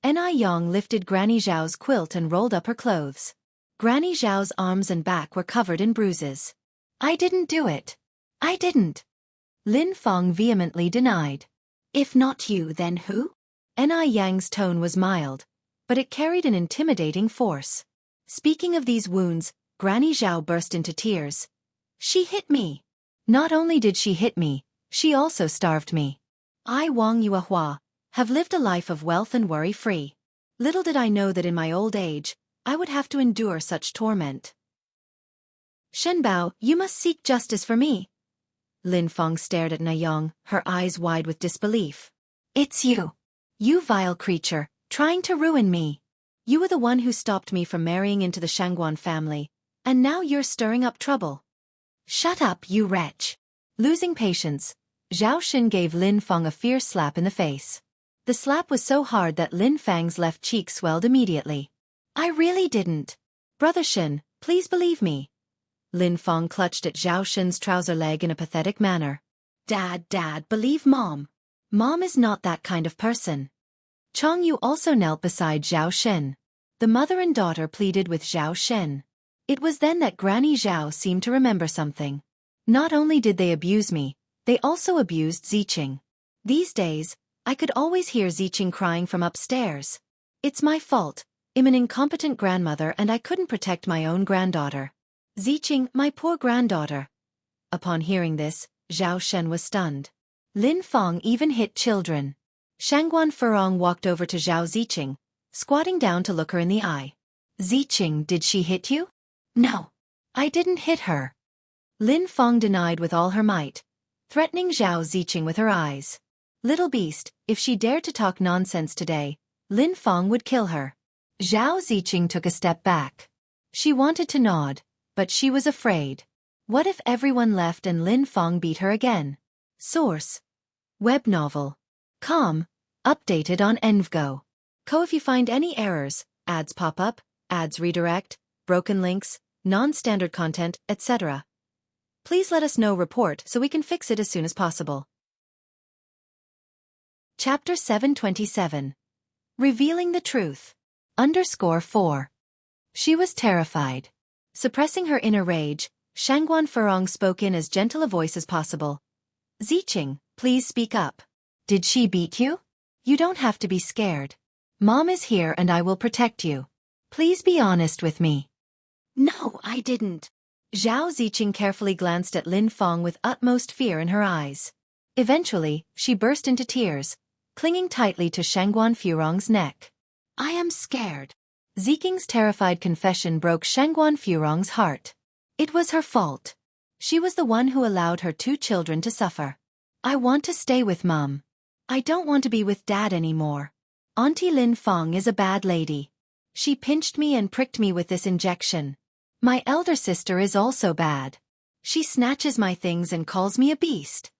Anew lifted Granny Zhao's quilt and rolled up her clothes. Granny Zhao's arms and back were covered in bruises. "I didn't do it. I didn't." Lin Feng vehemently denied. "If not you, then who?" Aneyang's tone was mild, but it carried an intimidating force. Speaking of these wounds, Granny Zhao burst into tears. "She hit me. Not only did she hit me, she also starved me. I, Wang Yuehua, have lived a life of wealth and worry-free. Little did I know that in my old age, I would have to endure such torment." "Shenbao, you must seek justice for me." Lin Feng stared at Anew, her eyes wide with disbelief. "It's you. You vile creature, trying to ruin me. You were the one who stopped me from marrying into the Shangguan family, and now you're stirring up trouble." "Shut up, you wretch." Losing patience, Zhao Shen gave Lin Feng a fierce slap in the face. The slap was so hard that Lin Feng's left cheek swelled immediately. "I really didn't. Brother Shen, please believe me." Lin Feng clutched at Zhao Shen's trouser leg in a pathetic manner. Dad, believe Mom. Mom is not that kind of person." Changyu also knelt beside Zhao Shen. The mother and daughter pleaded with Zhao Shen. It was then that Granny Zhao seemed to remember something. "Not only did they abuse me, they also abused Ziqing. These days, I could always hear Ziqing crying from upstairs. It's my fault. I'm an incompetent grandmother and I couldn't protect my own granddaughter. Ziqing, my poor granddaughter." Upon hearing this, Zhao Shen was stunned. Lin Feng even hit children. Shangguan Furong walked over to Zhao Ziqing, squatting down to look her in the eye. "Ziqing, did she hit you?" "No. I didn't hit her." Lin Feng denied with all her might, threatening Zhao Ziqing with her eyes. Little beast, if she dared to talk nonsense today, Lin Feng would kill her. Zhao Ziqing took a step back. She wanted to nod, but she was afraid. What if everyone left and Lin Feng beat her again? Source: Web novel. Com. Updated on Envgo. If you find any errors, ads pop up, ads redirect, broken links, non-standard content, etc., please let us know report so we can fix it as soon as possible. Chapter 727. Revealing the Truth. _4. She was terrified. Suppressing her inner rage, Shangguan Furong spoke in as gentle a voice as possible. "Ziqing, please speak up. Did she beat you? You don't have to be scared. Mom is here and I will protect you. Please be honest with me." "No, I didn't." Zhao Ziqing carefully glanced at Lin Feng with utmost fear in her eyes. Eventually, she burst into tears, clinging tightly to Shangguan Furong's neck. "I am scared." Ziqing's terrified confession broke Shangguan Furong's heart. It was her fault. She was the one who allowed her two children to suffer. "I want to stay with Mom. I don't want to be with Dad anymore. Auntie Lin Feng is a bad lady. She pinched me and pricked me with this injection. My elder sister is also bad. She snatches my things and calls me a beast."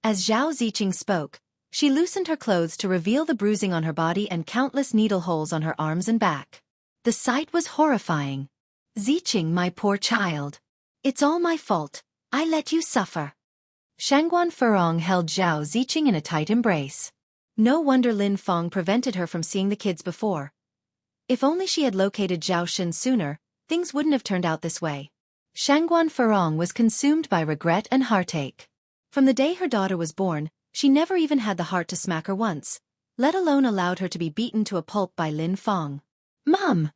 As Zhao Ziqing spoke, she loosened her clothes to reveal the bruising on her body and countless needle holes on her arms and back. The sight was horrifying. "Ziqing, my poor child. It's all my fault. I let you suffer." Shangguan Furong held Zhao Ziqing in a tight embrace. No wonder Lin Feng prevented her from seeing the kids before. If only she had located Zhao Shen sooner, things wouldn't have turned out this way. Shangguan Furong was consumed by regret and heartache. From the day her daughter was born, she never even had the heart to smack her once, let alone allowed her to be beaten to a pulp by Lin Fang. "Mom!"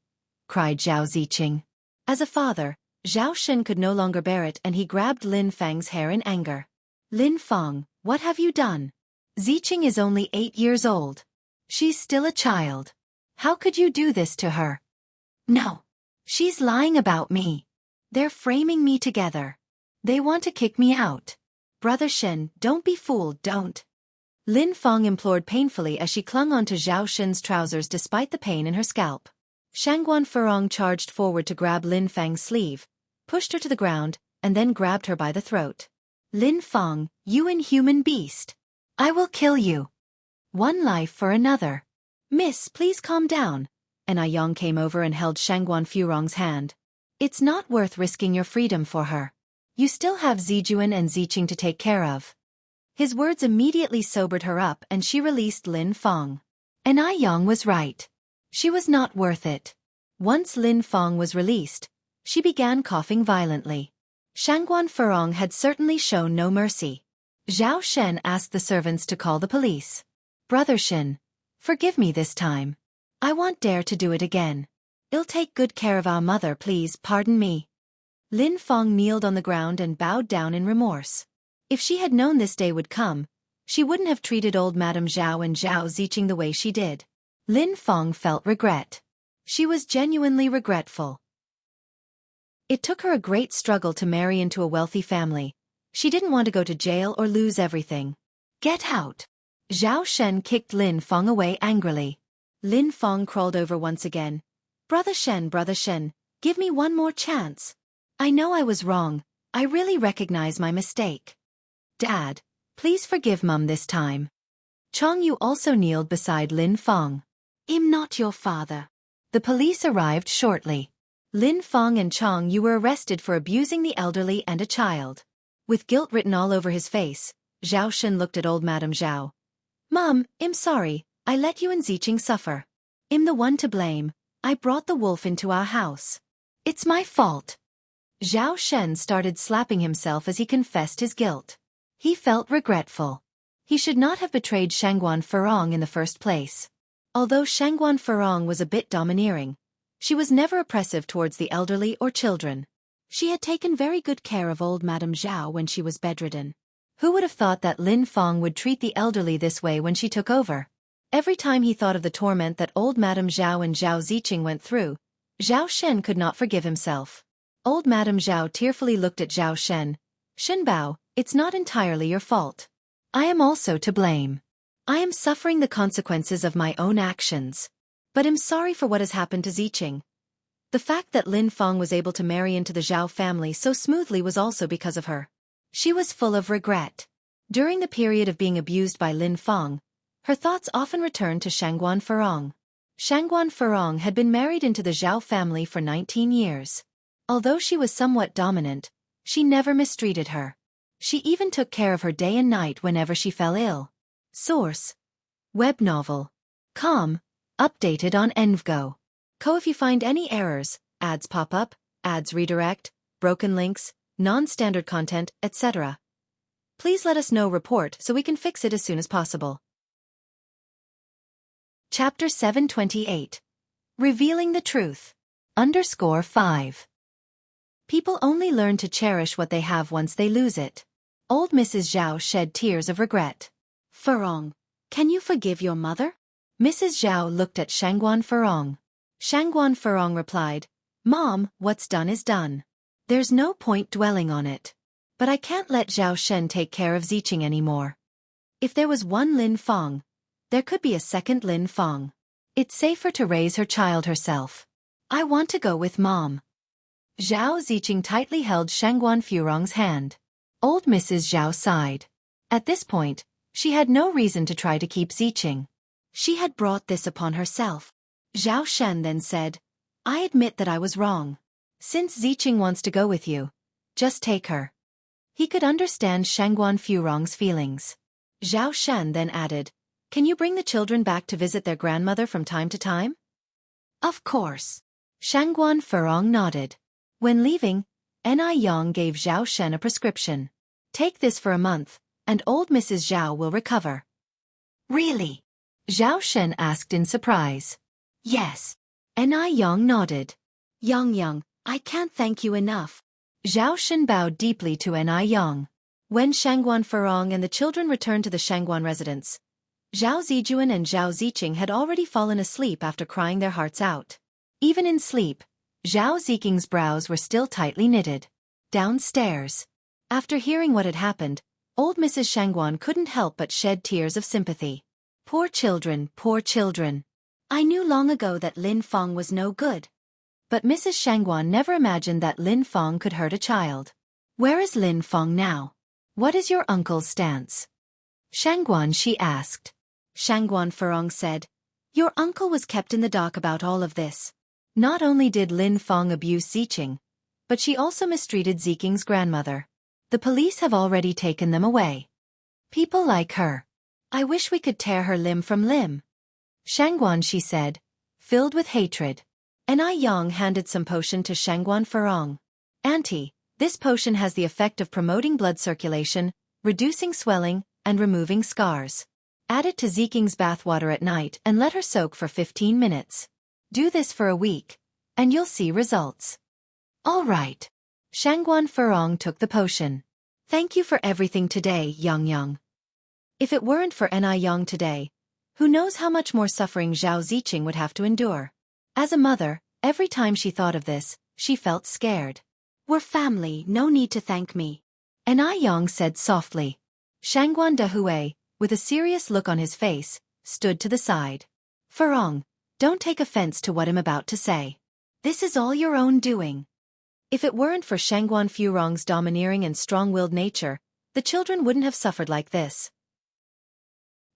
cried Zhao Ziqing. As a father, Zhao Shen could no longer bear it and he grabbed Lin Fang's hair in anger. "Lin Fang, what have you done? Ziqing is only 8 years old. She's still a child. How could you do this to her?" "No. She's lying about me. They're framing me together. They want to kick me out. Brother Shen, don't be fooled, don't." Lin Fang implored painfully as she clung onto Zhao Shen's trousers despite the pain in her scalp. Shangguan Furong charged forward to grab Lin Fang's sleeve, pushed her to the ground, and then grabbed her by the throat. "Lin Fang, you inhuman beast! I will kill you! One life for another. Miss, please calm down." Anew came over and held Shangguan Furong's hand. "It's not worth risking your freedom for her. You still have Zijuan and Ziqing to take care of." His words immediately sobered her up and she released Lin Fang. Anew was right. She was not worth it. Once Lin Fang was released, she began coughing violently. Shangguan Furong had certainly shown no mercy. Zhao Shen asked the servants to call the police. "Brother Shen, forgive me this time. I won't dare to do it again. I'll take good care of our mother, please pardon me." Lin Fang kneeled on the ground and bowed down in remorse. If she had known this day would come, she wouldn't have treated old Madame Zhao and Zhao Ziqing the way she did. Lin Fang felt regret. She was genuinely regretful. It took her a great struggle to marry into a wealthy family. She didn't want to go to jail or lose everything. "Get out!" Zhao Shen kicked Lin Fang away angrily. Lin Fang crawled over once again. Brother Shen, give me one more chance. I know I was wrong. I really recognize my mistake. Dad, please forgive Mum this time." Chongyu also kneeled beside Lin Fang. "I'm not your father." The police arrived shortly. Lin Fang and Chongyu were arrested for abusing the elderly and a child. With guilt written all over his face, Zhao Shen looked at old Madame Zhao. "Mom, I'm sorry. I let you and Ziqing suffer. I'm the one to blame. I brought the wolf into our house. It's my fault." Zhao Shen started slapping himself as he confessed his guilt. He felt regretful. He should not have betrayed Shangguan Furong in the first place. Although Shangguan Furong was a bit domineering, she was never oppressive towards the elderly or children. She had taken very good care of old Madame Zhao when she was bedridden. Who would have thought that Lin Fang would treat the elderly this way when she took over? Every time he thought of the torment that old Madame Zhao and Zhao Ziqing went through, Zhao Shen could not forgive himself. Old Madame Zhao tearfully looked at Zhao Shen. "Shenbao, it's not entirely your fault. I am also to blame. I am suffering the consequences of my own actions. But I'm sorry for what has happened to Ziqing." The fact that Lin Fang was able to marry into the Zhao family so smoothly was also because of her. She was full of regret. During the period of being abused by Lin Fang, her thoughts often returned to Shangguan Furong. Shangguan Furong had been married into the Zhao family for 19 years. Although she was somewhat dominant, she never mistreated her. She even took care of her day and night whenever she fell ill. Source: Web novel. Com. Updated on Envgo. If you find any errors, ads pop up, ads redirect, broken links, non-standard content, etc., please let us know report so we can fix it as soon as possible. Chapter 728. Revealing the Truth. _5. People only learn to cherish what they have once they lose it. Old Mrs. Zhao shed tears of regret. "Furong, can you forgive your mother?" Mrs. Zhao looked at Shangguan Furong. Shangguan Furong replied, "Mom, what's done is done. There's no point dwelling on it. But I can't let Zhao Shen take care of Ziqing anymore. If there was one Lin Fang, there could be a second Lin Fang. It's safer to raise her child herself. I want to go with Mom." Zhao Ziqing tightly held Shangguan Furong's hand. Old Mrs. Zhao sighed. At this point, she had no reason to try to keep Ziqing. She had brought this upon herself. Zhao Shen then said, "I admit that I was wrong. Since Ziqing wants to go with you, just take her." He could understand Shangguan Furong's feelings. Zhao Shen then added, "Can you bring the children back to visit their grandmother from time to time?" "Of course." Shangguan Furong nodded. When leaving, Anew gave Zhao Shen a prescription. "Take this for a month, and old Mrs. Zhao will recover." "Really?" Zhao Shen asked in surprise. Yes. Anew nodded. Yang, I can't thank you enough. Zhao Shen bowed deeply to Anew. When Shangguan Furong and the children returned to the Shangguan residence, Zhao Zijuan and Zhao Ziqing had already fallen asleep after crying their hearts out. Even in sleep, Zhao Ziqing's brows were still tightly knitted. Downstairs, after hearing what had happened, old Mrs. Shangguan couldn't help but shed tears of sympathy. Poor children, poor children. I knew long ago that Lin Feng was no good. But Mrs. Shangguan never imagined that Lin Feng could hurt a child. Where is Lin Feng now? What is your uncle's stance? Shangguan, she asked. Shangguan Furong said, your uncle was kept in the dark about all of this. Not only did Lin Feng abuse Ziqing, but she also mistreated Ziqing's grandmother. The police have already taken them away. People like her. I wish we could tear her limb from limb. Shangguan, she said, filled with hatred. Anew handed some potion to Shangguan Furong. Auntie, this potion has the effect of promoting blood circulation, reducing swelling, and removing scars. Add it to Ziqing's bathwater at night and let her soak for 15 minutes. Do this for a week, and you'll see results. All right. Shangguan Furong took the potion. Thank you for everything today, Yang. If it weren't for Anew today, who knows how much more suffering Zhao Ziqing would have to endure. As a mother, every time she thought of this, she felt scared. We're family, no need to thank me. Anew said softly. Shangguan Dehui, with a serious look on his face, stood to the side. Furong, don't take offense to what I'm about to say. This is all your own doing. If it weren't for Shangguan Furong's domineering and strong-willed nature, the children wouldn't have suffered like this.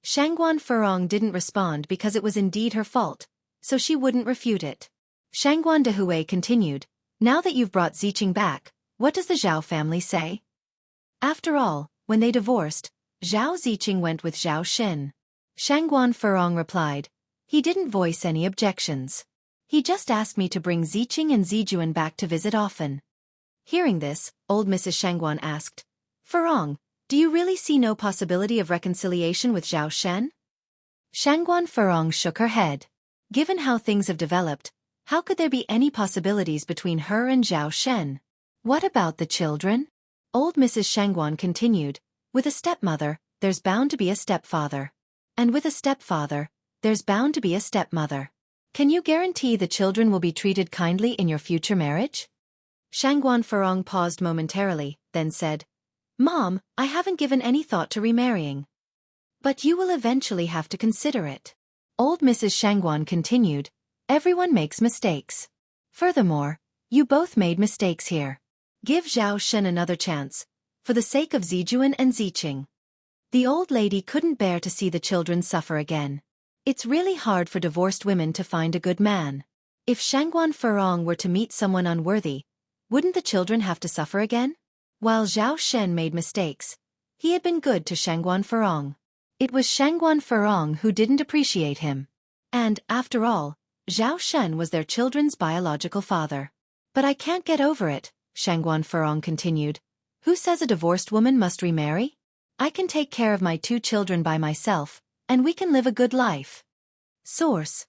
Shangguan Furong didn't respond because it was indeed her fault, so she wouldn't refute it. Shangguan Dehui continued, now that you've brought Ziqing back, what does the Zhao family say? After all, when they divorced, Zhao Ziqing went with Zhao Shen. Shangguan Furong replied, he didn't voice any objections. He just asked me to bring Ziqing and Zijuan back to visit often. Hearing this, old Mrs. Shangguan asked, Furong, do you really see no possibility of reconciliation with Zhao Shen? Shangguan Furong shook her head. Given how things have developed, how could there be any possibilities between her and Zhao Shen? What about the children? Old Mrs. Shangguan continued, with a stepmother, there's bound to be a stepfather. And with a stepfather, there's bound to be a stepmother. Can you guarantee the children will be treated kindly in your future marriage? Shangguan Furong paused momentarily, then said, Mom, I haven't given any thought to remarrying. But you will eventually have to consider it. Old Mrs. Shangguan continued, everyone makes mistakes. Furthermore, you both made mistakes here. Give Zhao Shen another chance, for the sake of Zijuan and Ziqing. The old lady couldn't bear to see the children suffer again. It's really hard for divorced women to find a good man. If Shangguan Furong were to meet someone unworthy, wouldn't the children have to suffer again? While Zhao Shen made mistakes, he had been good to Shangguan Furong. It was Shangguan Furong who didn't appreciate him. And, after all, Zhao Shen was their children's biological father. But I can't get over it, Shangguan Furong continued. Who says a divorced woman must remarry? I can take care of my 2 children by myself, and we can live a good life. Source: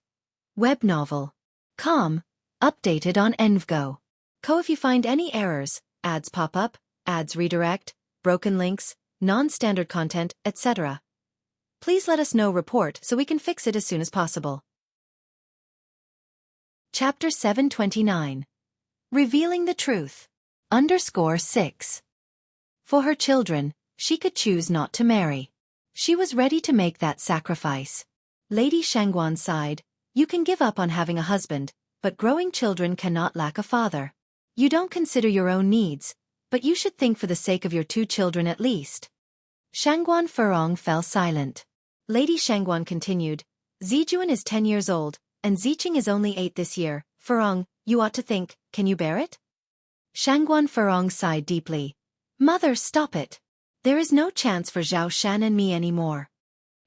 Web novel. Com. Updated on Envgo. If you find any errors, ads pop up, ads redirect, broken links, non-standard content, etc. Please let us know report so we can fix it as soon as possible. Chapter 729. Revealing the Truth. _6. For her children, she could choose not to marry. She was ready to make that sacrifice. Lady Shangguan sighed, you can give up on having a husband, but growing children cannot lack a father. You don't consider your own needs, but you should think for the sake of your 2 children at least. Shangguan Furong fell silent. Lady Shangguan continued, Zijuan is 10 years old, and Ziqing is only 8 this year. Furong, you ought to think, can you bear it? Shangguan Furong sighed deeply. Mother, stop it. There is no chance for Zhao Shan and me anymore.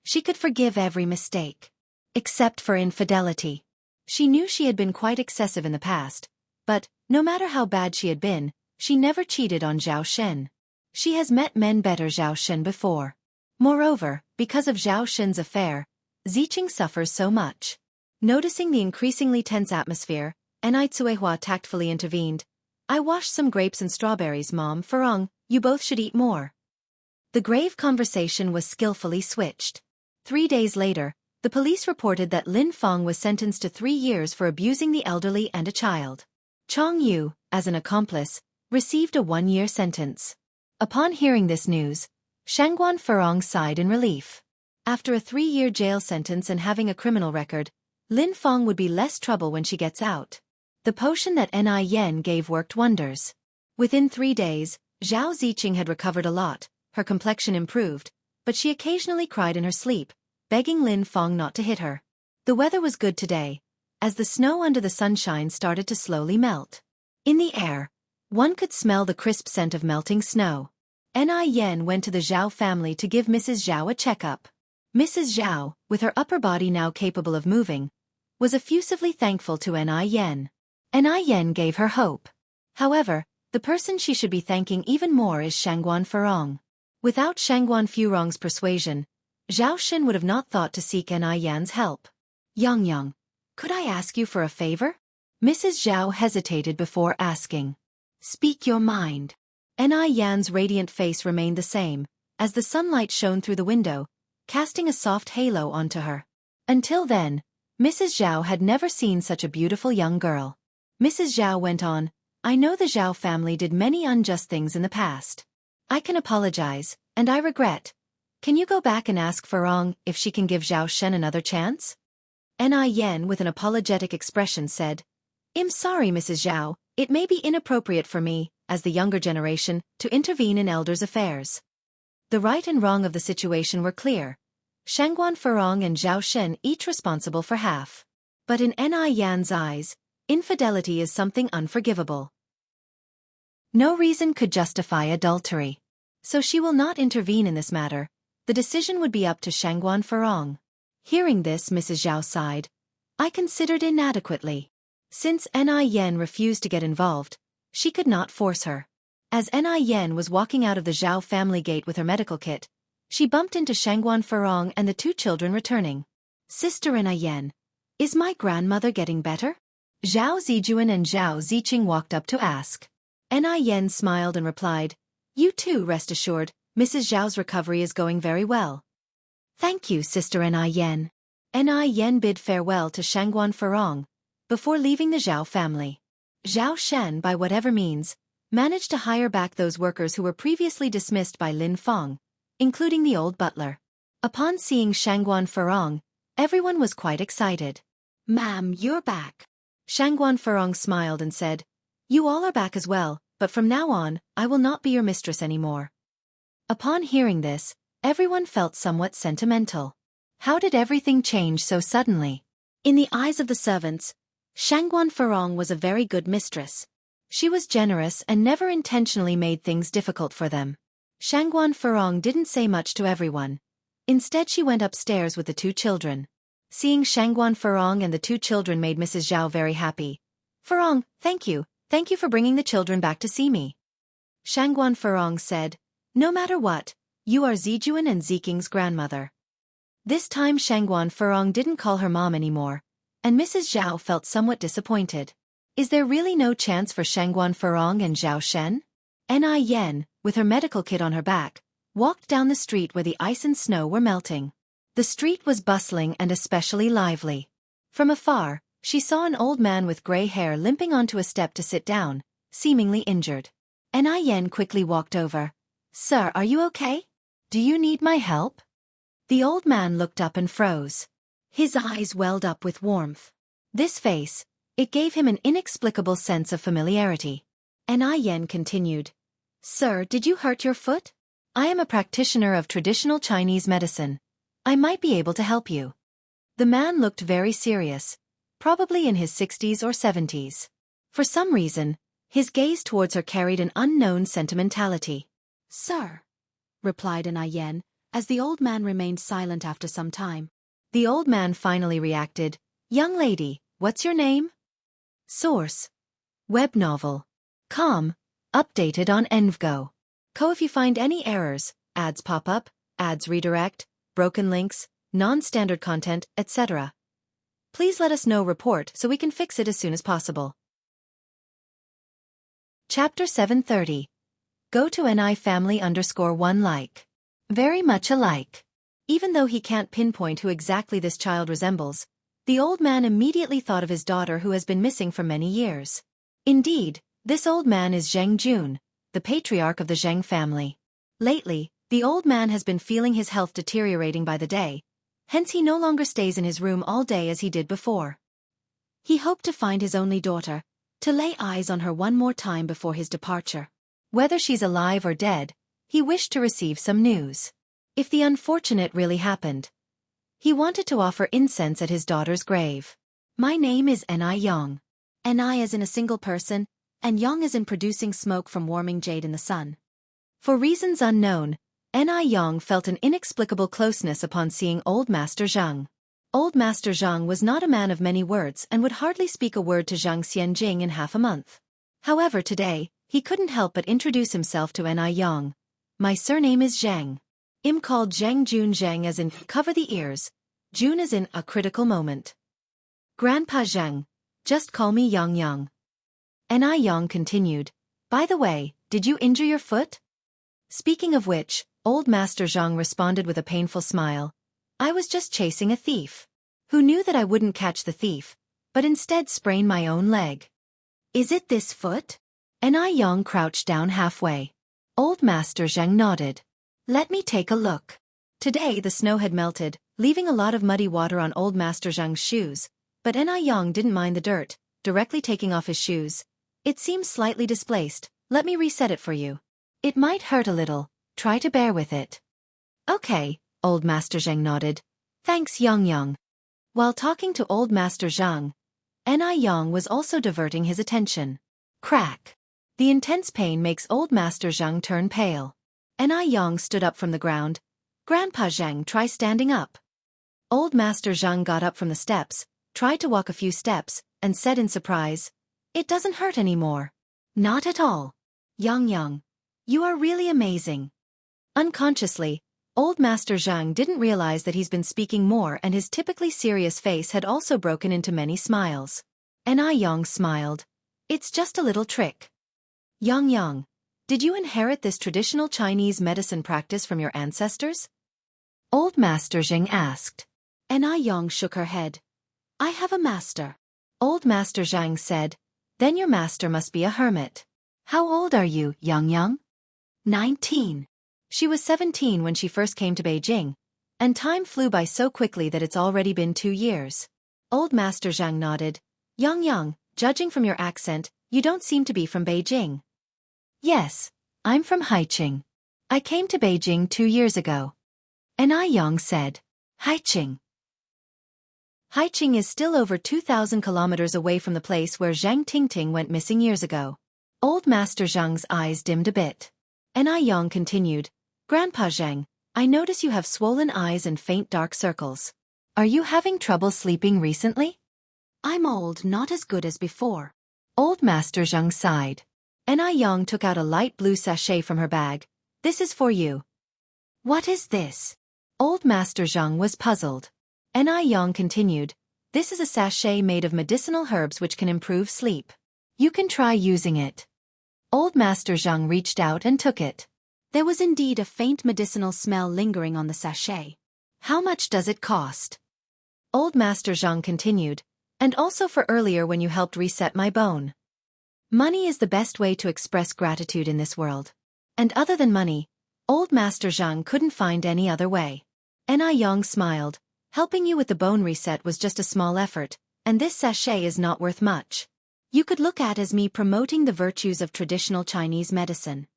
She could forgive every mistake. Except for infidelity. She knew she had been quite excessive in the past, but, no matter how bad she had been, she never cheated on Zhao Shen. She has met men better Zhao Shen before. Moreover, because of Zhao Shen's affair, Ziqing suffers so much. Noticing the increasingly tense atmosphere, Anew tactfully intervened. I washed some grapes and strawberries, Mom. Furong, you both should eat more. The grave conversation was skillfully switched. 3 days later, the police reported that Lin Fong was sentenced to 3 years for abusing the elderly and a child. Chong Yu, as an accomplice, received a 1-year sentence. Upon hearing this news, Shangguan Furong sighed in relief. After a 3-year jail sentence and having a criminal record, Lin Fong would be less trouble when she gets out. The potion that Yen gave worked wonders. Within 3 days, Zhao Ziqing had recovered a lot, her complexion improved, but she occasionally cried in her sleep, begging Lin Fong not to hit her. The weather was good today, as the snow under the sunshine started to slowly melt. In the air, one could smell the crisp scent of melting snow. Yen went to the Zhao family to give Mrs. Zhao a checkup. Mrs. Zhao, with her upper body now capable of moving, was effusively thankful to Yen. Yen gave her hope. However, the person she should be thanking even more is Shangguan Furong. Without Shangguan Furong's persuasion, Zhao Xin would have not thought to seek Yen's help. Yang, could I ask you for a favor? Mrs. Zhao hesitated before asking. Speak your mind. Yen's radiant face remained the same, as the sunlight shone through the window, casting a soft halo onto her. Until then, Mrs. Zhao had never seen such a beautiful young girl. Mrs. Zhao went on, I know the Zhao family did many unjust things in the past. I can apologize, and I regret. Can you go back and ask Furong if she can give Zhao Shen another chance? Yen with an apologetic expression said, I'm sorry, Mrs. Zhao, it may be inappropriate for me, as the younger generation, to intervene in elders' affairs. The right and wrong of the situation were clear. Shangguan Furong and Zhao Shen each responsible for half. But in Yen's eyes, infidelity is something unforgivable. No reason could justify adultery. So she will not intervene in this matter. The decision would be up to Shangguan Furong. Hearing this, Mrs. Zhao sighed. I considered inadequately. Since Yen refused to get involved, she could not force her. As Yen was walking out of the Zhao family gate with her medical kit, she bumped into Shangguan Furong and the 2 children returning. Sister Yen, is my grandmother getting better? Zhao Zijuan and Zhao Ziqing walked up to ask. Yen smiled and replied, You too, rest assured, Mrs. Zhao's recovery is going very well. Thank you, Sister Yen. Yen bid farewell to Shangguan Furong before leaving the Zhao family. Zhao Shen, by whatever means, managed to hire back those workers who were previously dismissed by Lin Fong, including the old butler. Upon seeing Shangguan Furong, everyone was quite excited. Ma'am, you're back. Shangguan Furong smiled and said, You all are back as well, but from now on, I will not be your mistress anymore. Upon hearing this, everyone felt somewhat sentimental. How did everything change so suddenly? In the eyes of the servants, Shangguan Furong was a very good mistress. She was generous and never intentionally made things difficult for them. Shangguan Furong didn't say much to everyone. Instead, she went upstairs with the 2 children. Seeing Shangguan Furong and the 2 children made Mrs. Zhao very happy. Furong, thank you for bringing the children back to see me. Shangguan Furong said, No matter what, you are Zijuan and Ziking's grandmother. This time Shangguan Furong didn't call her mom anymore, and Mrs. Zhao felt somewhat disappointed. Is there really no chance for Shangguan Furong and Zhao Shen? Yen, with her medical kit on her back, walked down the street where the ice and snow were melting. The street was bustling and especially lively. From afar, she saw an old man with gray hair limping onto a step to sit down, seemingly injured. Yen quickly walked over. Sir, are you okay? Do you need my help? The old man looked up and froze. His eyes welled up with warmth. This face, it gave him an inexplicable sense of familiarity. Yen continued, Sir, did you hurt your foot? I am a practitioner of traditional Chinese medicine. I might be able to help you. The man looked very serious, probably in his 60s or 70s. For some reason, his gaze towards her carried an unknown sentimentality. Sir, replied Yen, as the old man remained silent after some time. The old man finally reacted, Young lady, what's your name? Source: Web novel. Com. Updated on Envgo. If you find any errors, ads pop up, ads redirect, broken links, non-standard content, etc. Please let us know report so we can fix it as soon as possible. Chapter 730. Go to Ni family _1 like. Very much alike. Even though he can't pinpoint who exactly this child resembles, the old man immediately thought of his daughter who has been missing for many years. Indeed, this old man is Zheng Jun, the patriarch of the Zheng family. Lately, the old man has been feeling his health deteriorating by the day, hence he no longer stays in his room all day as he did before. He hoped to find his only daughter, to lay eyes on her one more time before his departure. Whether she's alive or dead, he wished to receive some news. If the unfortunate really happened, he wanted to offer incense at his daughter's grave. My name is Ni Yang. Ni as in a single person, and Yang as in producing smoke from warming jade in the sun. For reasons unknown, Ni Yang felt an inexplicable closeness upon seeing Old Master Zhang. Old Master Zhang was not a man of many words and would hardly speak a word to Xianxia in half a month. However, today, he couldn't help but introduce himself to Ni Yang. My surname is Zhang. I'm called Zheng Jun, Zheng as in cover the ears, Jun as in a critical moment. Grandpa Zheng, just call me Yang Yang. Ni Yang continued, by the way, did you injure your foot? Speaking of which, Old Master Zhang responded with a painful smile. I was just chasing a thief. Who knew that I wouldn't catch the thief, but instead sprain my own leg. Is it this foot? Ni Yang crouched down halfway. Old Master Zheng nodded. Let me take a look. Today the snow had melted, leaving a lot of muddy water on Old Master Zhang's shoes, but Ni Yang didn't mind the dirt, directly taking off his shoes. It seems slightly displaced, let me reset it for you. It might hurt a little, try to bear with it. Okay, Old Master Zheng nodded. Thanks Yang Yang. While talking to Old Master Zhang, Ni Yang was also diverting his attention. Crack. The intense pain makes Old Master Zhang turn pale. Ni Yang stood up from the ground. Grandpa Zhang, try standing up. Old Master Zhang got up from the steps, tried to walk a few steps, and said in surprise, it doesn't hurt anymore. Not at all. Yang Yang. You are really amazing. Unconsciously, Old Master Zhang didn't realize that he's been speaking more and his typically serious face had also broken into many smiles. Ni Yang smiled. It's just a little trick. Yang Yang. Did you inherit this traditional Chinese medicine practice from your ancestors? Old Master Zheng asked. Ni Yang shook her head. I have a master. Old Master Zhang said. Then your master must be a hermit. How old are you, Yang Yang? 19. She was 17 when she first came to Beijing, and time flew by so quickly that it's already been 2 years. Old Master Zhang nodded. Yang Yang, judging from your accent, you don't seem to be from Beijing. Yes, I'm from Haiqing. I came to Beijing 2 years ago. Ni Yang said. Haiqing. Haiqing is still over 2,000 kilometers away from the place where Zhang Tingting went missing years ago. Old Master Zhang's eyes dimmed a bit. Ni Yang continued. Grandpa Zhang, I notice you have swollen eyes and faint dark circles. Are you having trouble sleeping recently? I'm old, not as good as before. Old Master Zhang sighed. Ni Yang took out a light blue sachet from her bag. This is for you. What is this? Old Master Zhang was puzzled. Ni Yang continued. This is a sachet made of medicinal herbs which can improve sleep. You can try using it. Old Master Zhang reached out and took it. There was indeed a faint medicinal smell lingering on the sachet. How much does it cost? Old Master Zhang continued. And also for earlier when you helped reset my bone. Money is the best way to express gratitude in this world. And other than money, Old Master Zhang couldn't find any other way. Ni Yang smiled. Helping you with the bone reset was just a small effort, and this sachet is not worth much. You could look at as me promoting the virtues of traditional Chinese medicine.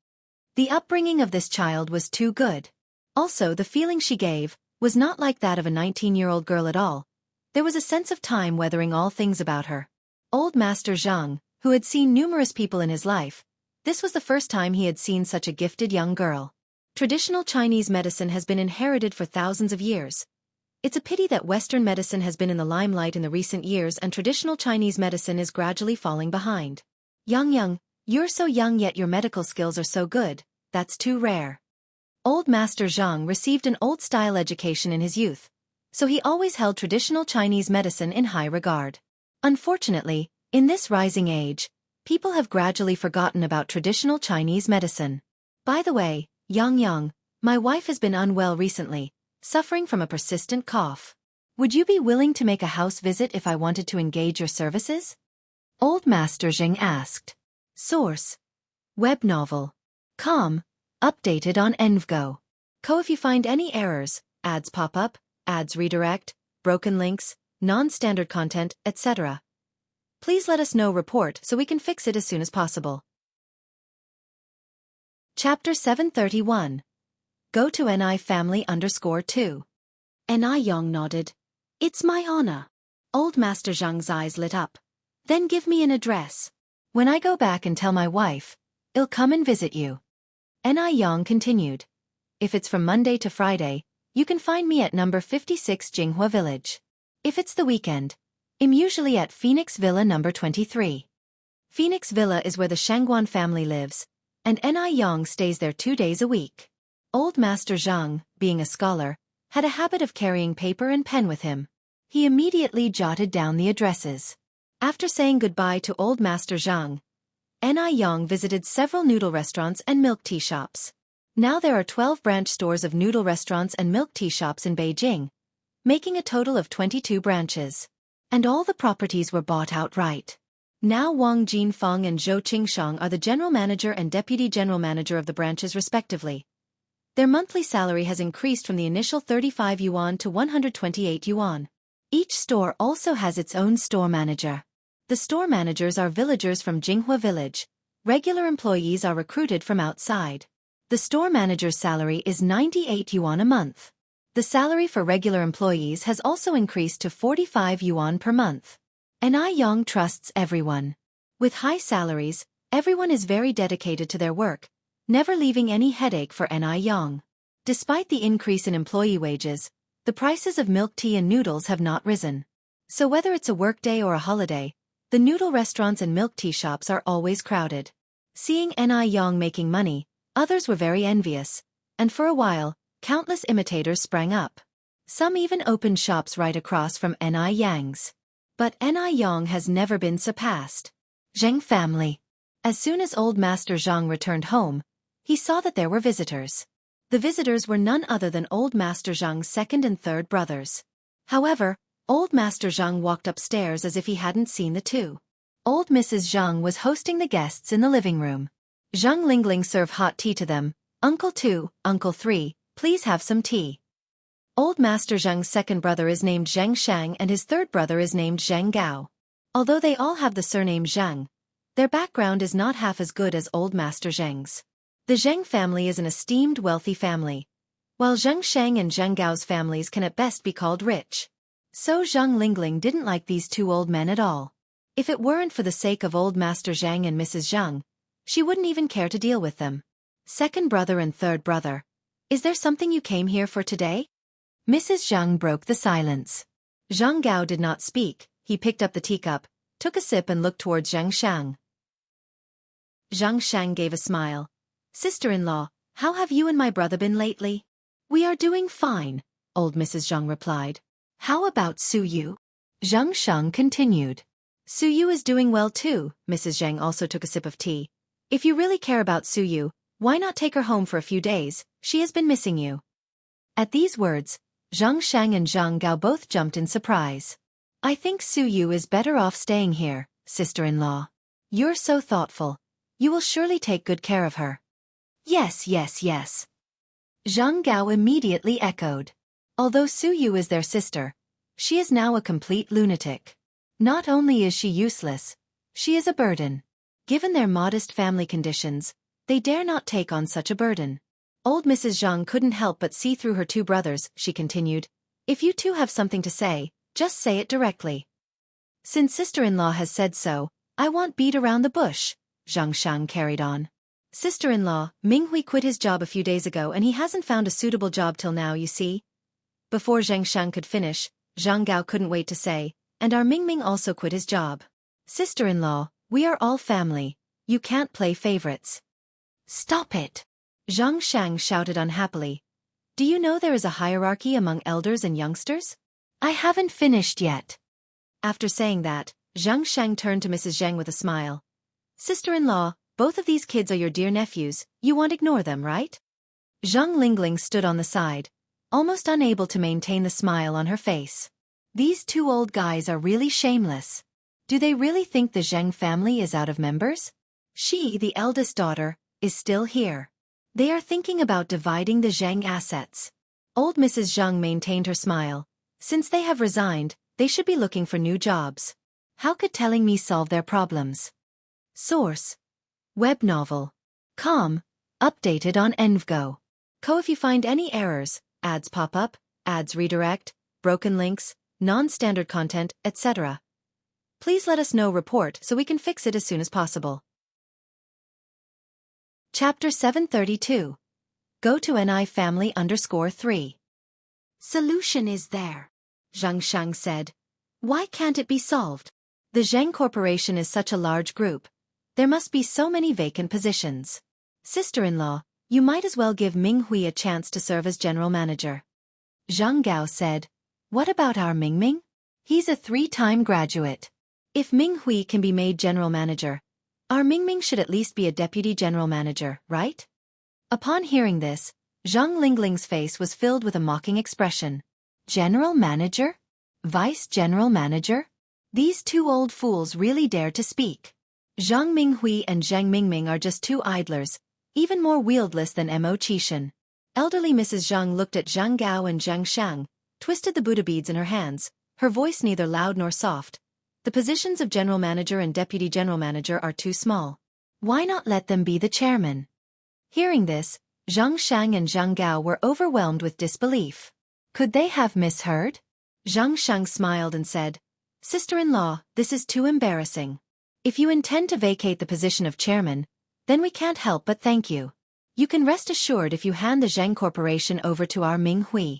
The upbringing of this child was too good. Also, the feeling she gave was not like that of a 19-year-old girl at all. There was a sense of time weathering all things about her. Old Master Zhang, who had seen numerous people in his life, this was the first time he had seen such a gifted young girl. Traditional Chinese medicine has been inherited for thousands of years. It's a pity that Western medicine has been in the limelight in the recent years and traditional Chinese medicine is gradually falling behind. Yang Yang, you're so young yet your medical skills are so good, that's too rare. Old Master Zhang received an old-style education in his youth, so he always held traditional Chinese medicine in high regard. Unfortunately, in this rising age, people have gradually forgotten about traditional Chinese medicine. By the way, Yang, my wife has been unwell recently, suffering from a persistent cough. Would you be willing to make a house visit if I wanted to engage your services? Old Master Zheng asked. Source: Web novel. Com. Updated on Envgo. If you find any errors, ads pop up, ads redirect, broken links, non-standard content, etc., please let us know. Report so we can fix it as soon as possible. Chapter 731. Go to Ni family _2. Ni Yang nodded. It's my honor. Old Master Zhang's eyes lit up. Then give me an address. When I go back and tell my wife, I'll come and visit you. Ni Yang continued. If it's from Monday to Friday, you can find me at number 56 Jianghu Village. If it's the weekend, I'm usually at Phoenix Villa number 23. Phoenix Villa is where the Shangguan family lives, and Ni Yang stays there 2 days a week. Old Master Zhang, being a scholar, had a habit of carrying paper and pen with him. He immediately jotted down the addresses. After saying goodbye to Old Master Zhang, Ni Yang visited several noodle restaurants and milk tea shops. Now there are 12 branch stores of noodle restaurants and milk tea shops in Beijing, making a total of 22 branches. And all the properties were bought outright. Now Wang Jinfeng and Zhou Qingshang are the general manager and deputy general manager of the branches respectively. Their monthly salary has increased from the initial 35 yuan to 128 yuan. Each store also has its own store manager. The store managers are villagers from Jianghu village. Regular employees are recruited from outside. The store manager's salary is 98 yuan a month. The salary for regular employees has also increased to 45 yuan per month. Ni Yang trusts everyone. With high salaries, everyone is very dedicated to their work, never leaving any headache for Ni Yang. Despite the increase in employee wages, the prices of milk tea and noodles have not risen. So whether it's a workday or a holiday, the noodle restaurants and milk tea shops are always crowded. Seeing Ni Yang making money, others were very envious, and for a while, countless imitators sprang up. Some even opened shops right across from Ni Yang's. But Ni Yang has never been surpassed. Zheng family. As soon as Old Master Zhang returned home, he saw that there were visitors. The visitors were none other than Old Master Zhang's second and third brothers. However, Old Master Zhang walked upstairs as if he hadn't seen the two. Old Mrs. Zhang was hosting the guests in the living room. Zhang Lingling served hot tea to them. Uncle 2, Uncle 3, please have some tea. Old Master Zhang's second brother is named Xianxia and his third brother is named Zhang Gao. Although they all have the surname Zhang, their background is not half as good as Old Master Zheng's. The Zheng family is an esteemed wealthy family, while Zheng Shang and Zheng Gao's families can at best be called rich. So Zhang Lingling didn't like these two old men at all. If it weren't for the sake of Old Master Zhang and Mrs. Zhang, she wouldn't even care to deal with them. Second brother and third brother, is there something you came here for today? Mrs. Zhang broke the silence. Zhang Gao did not speak. He picked up the teacup, took a sip and looked towards Zhang Shang. Zhang Shang gave a smile. Sister-in-law, how have you and my brother been lately? We are doing fine, Old Mrs. Zhang replied. How about Su Yu? Zhang Shang continued. Su Yu is doing well too. Mrs. Zhang also took a sip of tea. If you really care about Su Yu, why not take her home for a few days? She has been missing you. At these words, Zhang Shang and Zhang Gao both jumped in surprise. I think Su Yu is better off staying here, sister-in-law. You're so thoughtful. You will surely take good care of her. Yes, yes, yes. Zhang Gao immediately echoed. Although Su Yu is their sister, she is now a complete lunatic. Not only is she useless, she is a burden. Given their modest family conditions, they dare not take on such a burden. Old Mrs. Zhang couldn't help but see through her two brothers, she continued. If you two have something to say, just say it directly. Since sister-in-law has said so, I won't beat around the bush, Zhang Shang carried on. Sister-in-law, Ming Hui quit his job a few days ago and he hasn't found a suitable job till now, you see. Before Zhang Shang could finish, Zhang Gao couldn't wait to say, and our Ming Ming also quit his job. Sister-in-law, we are all family. You can't play favorites. Stop it! Zhang Shang shouted unhappily. Do you know there is a hierarchy among elders and youngsters? I haven't finished yet. After saying that, Xianxia turned to Mrs. Zheng with a smile. Sister-in-law, both of these kids are your dear nephews, you won't ignore them, right? Zhang Lingling stood on the side, almost unable to maintain the smile on her face. These two old guys are really shameless. Do they really think the Zheng family is out of members? She, the eldest daughter, is still here. They are thinking about dividing the Zheng assets. Old Mrs. Zheng maintained her smile. Since they have resigned, they should be looking for new jobs. How could telling me solve their problems? Source: Web novel. Com. Updated on Envgo. If you find any errors, ads pop up, ads redirect, broken links, non-standard content, etc. Please let us know report so we can fix it as soon as possible. Chapter 732. Go to NI family _3. Solution is there, Xianxia said. Why can't it be solved? The Zheng Corporation is such a large group. There must be so many vacant positions. Sister-in-law, you might as well give Ming Hui a chance to serve as general manager. Zhang Gao said. What about our Ming Ming? He's a 3-time graduate. If Ming Hui can be made general manager, our Ming Ming should at least be a deputy general manager, right? Upon hearing this, Zhang Lingling's face was filled with a mocking expression. General manager? Vice general manager? These two old fools really dare to speak. Zhang Minghui and Zhang Mingming are just two idlers, even more wieldless than Mo Qishan. Elderly Mrs. Zhang looked at Zhang Gao and Zhang Shang, twisted the Buddha beads in her hands, her voice neither loud nor soft. The positions of general manager and deputy general manager are too small. Why not let them be the chairman? Hearing this, Zhang Shang and Zhang Gao were overwhelmed with disbelief. Could they have misheard? Zhang Shang smiled and said, Sister-in-law, this is too embarrassing. If you intend to vacate the position of chairman, then we can't help but thank you. You can rest assured if you hand the Zheng Corporation over to our Ming Hui.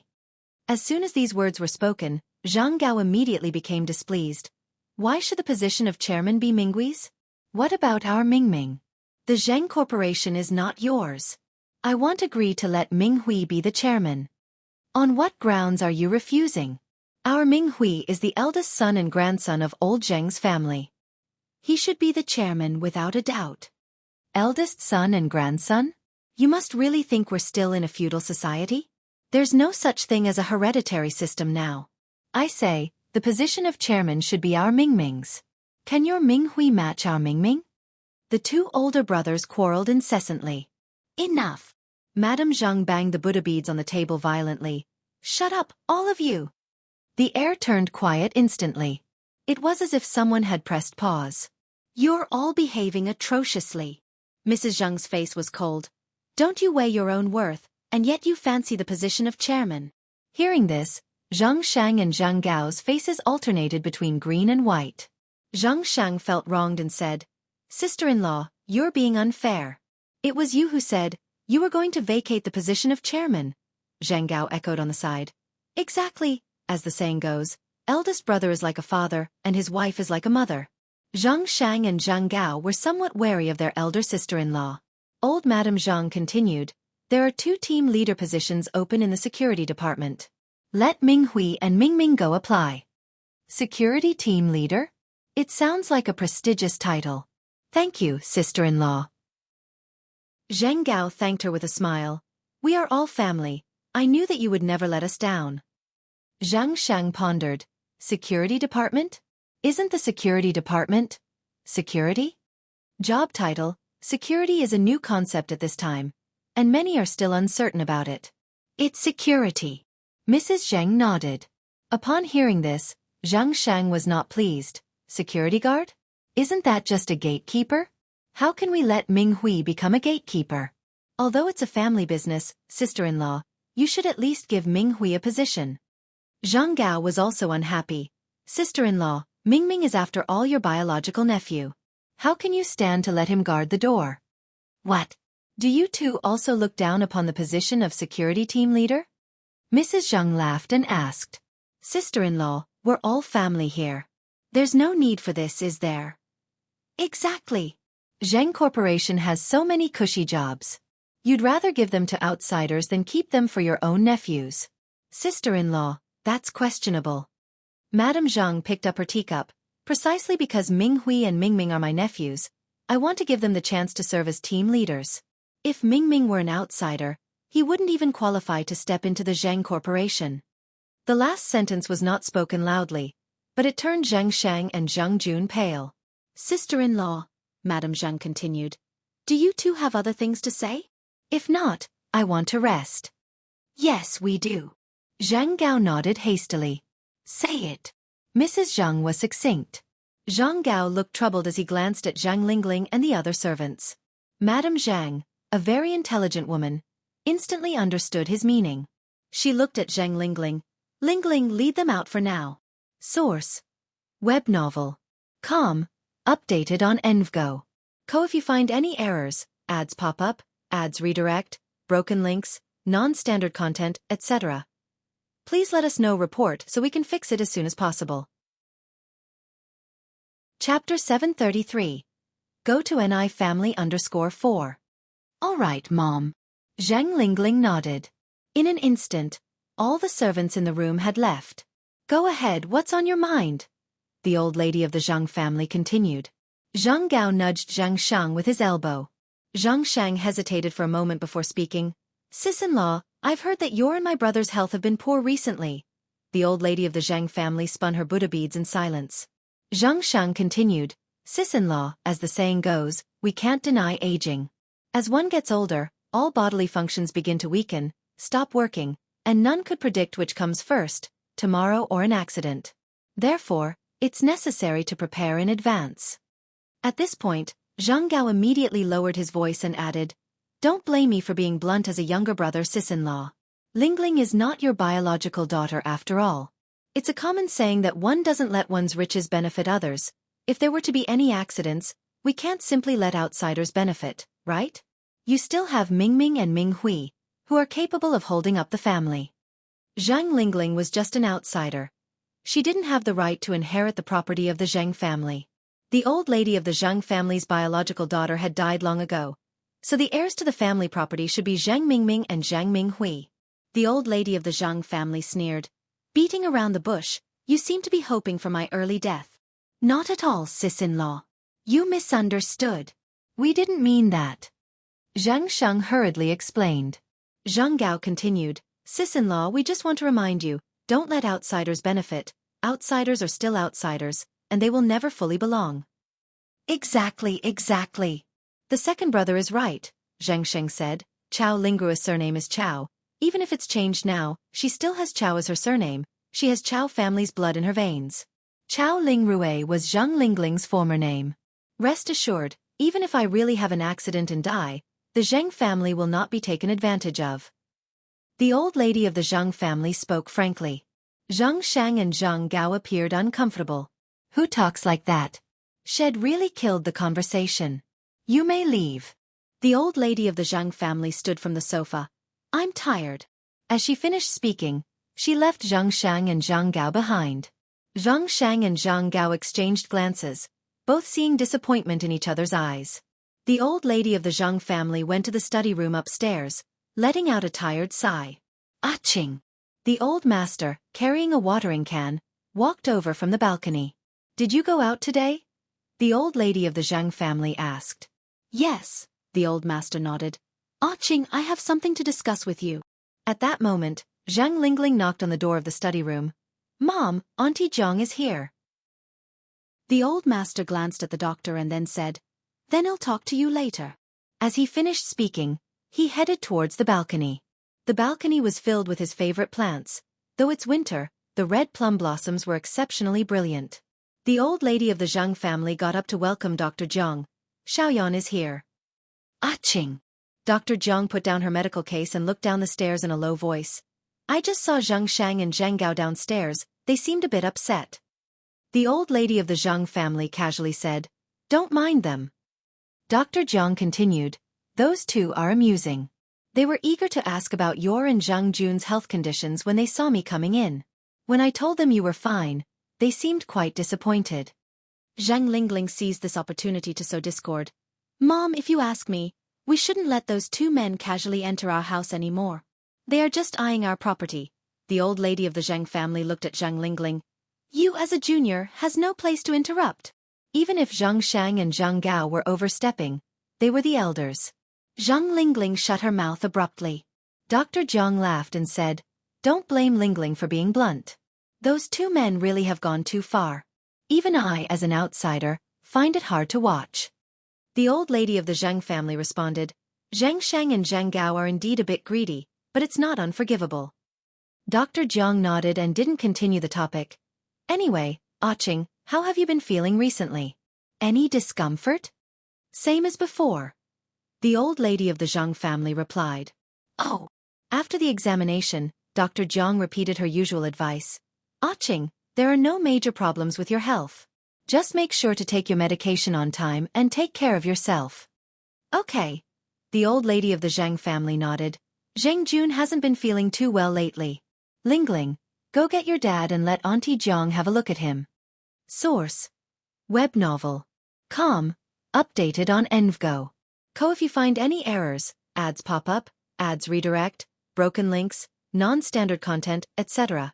As soon as these words were spoken, Zhang Gao immediately became displeased. Why should the position of chairman be Ming Hui's? What about our Ming Ming? The Zheng Corporation is not yours. I won't agree to let Ming Hui be the chairman. On what grounds are you refusing? Our Ming Hui is the eldest son and grandson of old Zheng's family. He should be the chairman without a doubt. Eldest son and grandson? You must really think we're still in a feudal society? There's no such thing as a hereditary system now. I say, the position of chairman should be our Ming Ming's. Can your Ming Hui match our Ming Ming? The two older brothers quarreled incessantly. Enough! Madame Zhang banged the Buddha beads on the table violently. Shut up, all of you! The air turned quiet instantly. It was as if someone had pressed pause. You're all behaving atrociously. Mrs. Zhang's face was cold. Don't you weigh your own worth, and yet you fancy the position of chairman? Hearing this, Zhang Shang and Zhang Gao's faces alternated between green and white. Zhang Shang felt wronged and said, Sister-in-law, you're being unfair. It was you who said, you were going to vacate the position of chairman. Zhang Gao echoed on the side. Exactly, as the saying goes, eldest brother is like a father, and his wife is like a mother. Zhang Shang and Zhang Gao were somewhat wary of their elder sister-in-law. Old Madame Zhang continued, there are 2 team leader positions open in the security department. Let Ming Hui and Ming Ming go apply. Security team leader? It sounds like a prestigious title. Thank you, sister-in-law. Zheng Gao thanked her with a smile. We are all family. I knew that you would never let us down. Zhang Shang pondered. Security department? Isn't the security department security? Job title, security is a new concept at this time, and many are still uncertain about it. It's security. Mrs. Zheng nodded. Upon hearing this, Zhang Shang was not pleased. Security guard? Isn't that just a gatekeeper? How can we let Ming Hui become a gatekeeper? Although it's a family business, sister-in-law, you should at least give Ming Hui a position. Zhang Gao was also unhappy. Sister-in-law, Ming Ming is after all your biological nephew. How can you stand to let him guard the door? What? Do you two also look down upon the position of security team leader? Mrs. Zhang laughed and asked. Sister-in-law, we're all family here. There's no need for this, is there? Exactly. Zheng Corporation has so many cushy jobs. You'd rather give them to outsiders than keep them for your own nephews. Sister-in-law, that's questionable. Madame Zhang picked up her teacup. Precisely because Ming Hui and Ming Ming are my nephews, I want to give them the chance to serve as team leaders. If Ming Ming were an outsider, he wouldn't even qualify to step into the Zhang Corporation. The last sentence was not spoken loudly, but it turned Zhang Shang and Zhang Jun pale. Sister-in-law, Madame Zhang continued, do you two have other things to say? If not, I want to rest. Yes, we do. Zhang Gao nodded hastily. Say it. Mrs. Zhang was succinct. Zhang Gao looked troubled as he glanced at Zhang Lingling and the other servants. Madame Zhang, a very intelligent woman, instantly understood his meaning. She looked at Zhang Lingling. Lingling, lead them out for now. Source: Web novel. Com. Updated on Envgo. If you find any errors, ads pop up, ads redirect, broken links, non-standard content, etc., please let us know. Report so we can fix it as soon as possible. Chapter 733. Go to NI family _4. All right, Mom. Zhang Lingling nodded. In an instant, all the servants in the room had left. Go ahead, what's on your mind? The old lady of the Zhang family continued. Zhang Gao nudged Zhang Shang with his elbow. Zhang Shang hesitated for a moment before speaking. Sis-in-law, I've heard that your and my brother's health have been poor recently. The old lady of the Zhang family spun her Buddha beads in silence. Zhang Shang continued. Sis-in-law, as the saying goes, we can't deny aging. As one gets older, all bodily functions begin to weaken, stop working, and none could predict which comes first, tomorrow or an accident. Therefore, it's necessary to prepare in advance. At this point, Zhang Gao immediately lowered his voice and added, don't blame me for being blunt as a younger brother, sis-in-law. Lingling is not your biological daughter after all. It's a common saying that one doesn't let one's riches benefit others. If there were to be any accidents, we can't simply let outsiders benefit, right? You still have Ming Ming and Ming Hui, who are capable of holding up the family. Zhang Lingling was just an outsider. She didn't have the right to inherit the property of the Zhang family. The old lady of the Zhang family's biological daughter had died long ago, so the heirs to the family property should be Zhang Mingming and Zhang Minghui. The old lady of the Zhang family sneered. Beating around the bush, you seem to be hoping for my early death. Not at all, sis-in-law. You misunderstood. We didn't mean that. Zhang Sheng hurriedly explained. Zhang Gao continued. Sis-in-law, we just want to remind you, don't let outsiders benefit. Outsiders are still outsiders, and they will never fully belong. Exactly. The second brother is right, Zhang Sheng said. Chao Lingrua's surname is Chao. Even if it's changed now, she still has Chao as her surname. She has Chao family's blood in her veins. Chao Lingrue was Zhang Lingling's former name. Rest assured, even if I really have an accident and die, the Zheng family will not be taken advantage of. The old lady of the Zhang family spoke frankly. Zhang Shang and Zhang Gao appeared uncomfortable. Who talks like that? Shed really killed the conversation. You may leave. The old lady of the Zhang family stood from the sofa. I'm tired. As she finished speaking, she left Zhang Shang and Zhang Gao behind. Zhang Shang and Zhang Gao exchanged glances, both seeing disappointment in each other's eyes. The old lady of the Zhang family went to the study room upstairs, letting out a tired sigh. Aching! The old master, carrying a watering can, walked over from the balcony. Did you go out today? The old lady of the Zhang family asked. Yes, the old master nodded. Aching, I have something to discuss with you. At that moment, Zhang Lingling knocked on the door of the study room. Mom, Auntie Zhang is here. The old master glanced at the doctor and then said, Then I'll talk to you later. As he finished speaking, he headed towards the balcony. The balcony was filled with his favorite plants. Though it's winter, the red plum blossoms were exceptionally brilliant. The old lady of the Zhang family got up to welcome Dr. Zhang. Xiaoyan is here. Aching! Dr. Zhang put down her medical case and looked down the stairs in a low voice. I just saw Zhang Shang and Zhang Gao downstairs. They seemed a bit upset. The old lady of the Zhang family casually said, Don't mind them. Dr. Zhang continued, Those two are amusing. They were eager to ask about your and Zhang Jun's health conditions when they saw me coming in. When I told them you were fine, they seemed quite disappointed. Zhang Lingling seized this opportunity to sow discord. Mom, if you ask me, We shouldn't let those two men casually enter our house anymore. They are just eyeing our property. The old lady of the Zheng family looked at Zhang Lingling. You as a junior has no place to interrupt. Even if Zhang Shang and Zhang Gao were overstepping, they were the elders. Zhang Lingling shut her mouth abruptly. Dr. Jiang laughed and said, Don't blame Lingling for being blunt. Those two men really have gone too far. Even I, as an outsider, find it hard to watch. The old lady of the Zheng family responded, Zhang Shang and Zhang Gao are indeed a bit greedy, but it's not unforgivable. Dr. Jiang nodded and didn't continue the topic. Anyway, Aching, how have you been feeling recently? Any discomfort? Same as before. The old lady of the Zhang family replied. Oh. After the examination, Dr. Jiang repeated her usual advice. Aching, there are no major problems with your health. Just make sure to take your medication on time and take care of yourself. Okay. The old lady of the Zhang family nodded. Zheng Jun hasn't been feeling too well lately. Lingling, go get your dad and let Auntie Jiang have a look at him. Source: Web novel. Com. Updated on Envgo. If you find any errors, ads pop up, ads redirect, broken links, non-standard content, etc.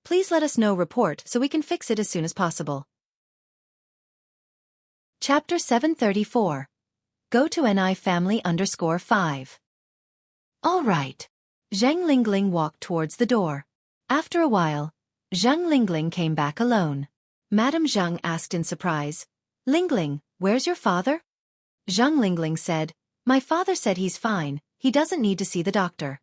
Please let us know report so we can fix it as soon as possible. Chapter 734. Go to NI family _5. All right. Zhang Lingling walked towards the door. After a while, Zhang Lingling came back alone. Madame Zhang asked in surprise, Lingling, where's your father? Zhang Lingling said, My father said he's fine, he doesn't need to see the doctor.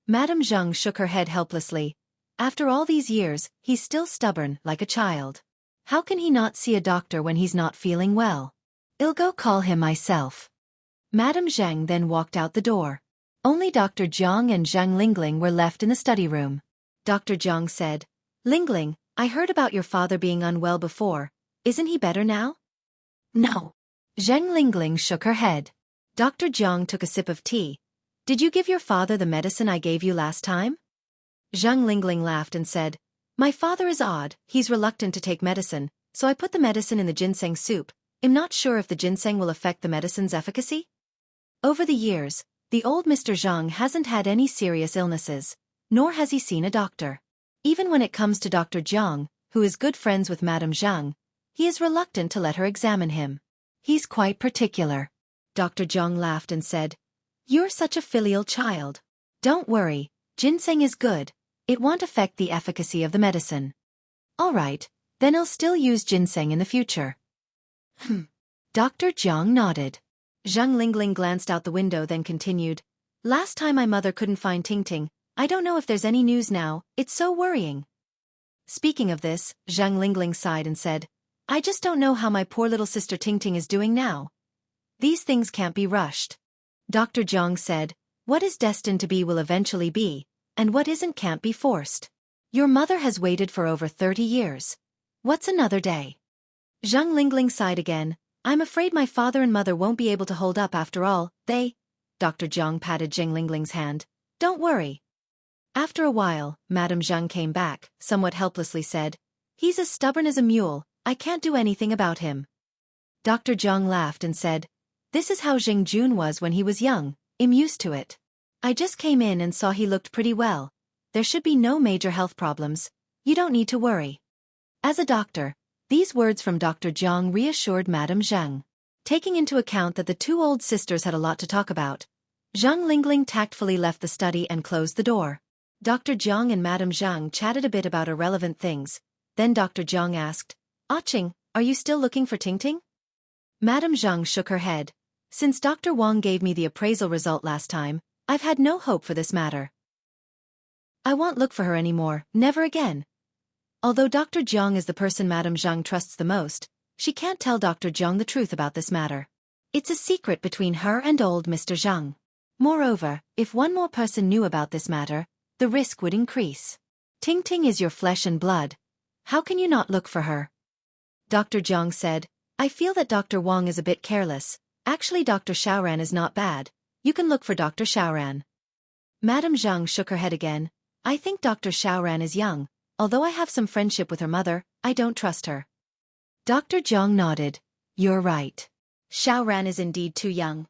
Madame Zhang shook her head helplessly. After all these years, he's still stubborn, like a child. How can he not see a doctor when he's not feeling well? I'll go call him myself. Madame Zhang then walked out the door. Only Dr. Jiang and Zhang Lingling were left in the study room. Dr. Jiang said, Lingling, I heard about your father being unwell before. Isn't he better now? No. Zhang Lingling shook her head. Dr. Jiang took a sip of tea. Did you give your father the medicine I gave you last time? Zhang Lingling laughed and said, My father is odd, he's reluctant to take medicine, so I put the medicine in the ginseng soup. I'm not sure if the ginseng will affect the medicine's efficacy. Over the years, the old Mr. Zhang hasn't had any serious illnesses, nor has he seen a doctor. Even when it comes to Dr. Jiang, who is good friends with Madame Zhang, he is reluctant to let her examine him. He's quite particular. Dr. Jiang laughed and said, You're such a filial child. Don't worry, ginseng is good. It won't affect the efficacy of the medicine. All right, then I'll still use ginseng in the future. Dr. Jiang nodded. Zhang Lingling glanced out the window then continued, Last time my mother couldn't find Tingting. I don't know if there's any news now, it's so worrying. Speaking of this, Zhang Lingling sighed and said, I just don't know how my poor little sister Tingting is doing now. These things can't be rushed. Dr. Jiang said, What is destined to be will eventually be, and what isn't can't be forced. Your mother has waited for over 30 years. What's another day? Zhang Lingling sighed again. I'm afraid my father and mother won't be able to hold up after all. Dr. Jiang patted Zhang Lingling's hand. Don't worry. After a while, Madame Zhang came back, somewhat helplessly said, He's as stubborn as a mule, I can't do anything about him. Dr. Jiang laughed and said, This is how Zheng Jun was when he was young, I'm used to it. I just came in and saw he looked pretty well. There should be no major health problems. You don't need to worry. As a doctor, these words from Dr. Jiang reassured Madame Zhang. Taking into account that the two old sisters had a lot to talk about, Zhang Lingling tactfully left the study and closed the door. Dr. Jiang and Madame Zhang chatted a bit about irrelevant things. Then Dr. Jiang asked, Aching, are you still looking for Tingting? Madame Zhang shook her head. Since Dr. Wang gave me the appraisal result last time, I've had no hope for this matter. I won't look for her anymore, never again. Although Dr. Jiang is the person Madame Zhang trusts the most, she can't tell Dr. Jiang the truth about this matter. It's a secret between her and old Mr. Zhang. Moreover, if one more person knew about this matter, the risk would increase. Tingting is your flesh and blood. How can you not look for her? Dr. Jiang said, I feel that Dr. Wang is a bit careless. Actually, Dr. Xiaoran is not bad. You can look for Dr. Xiaoran. Madame Zhang shook her head again. I think Dr. Xiaoran is young. Although I have some friendship with her mother, I don't trust her. Dr. Jiang nodded. You're right. Xiaoran is indeed too young.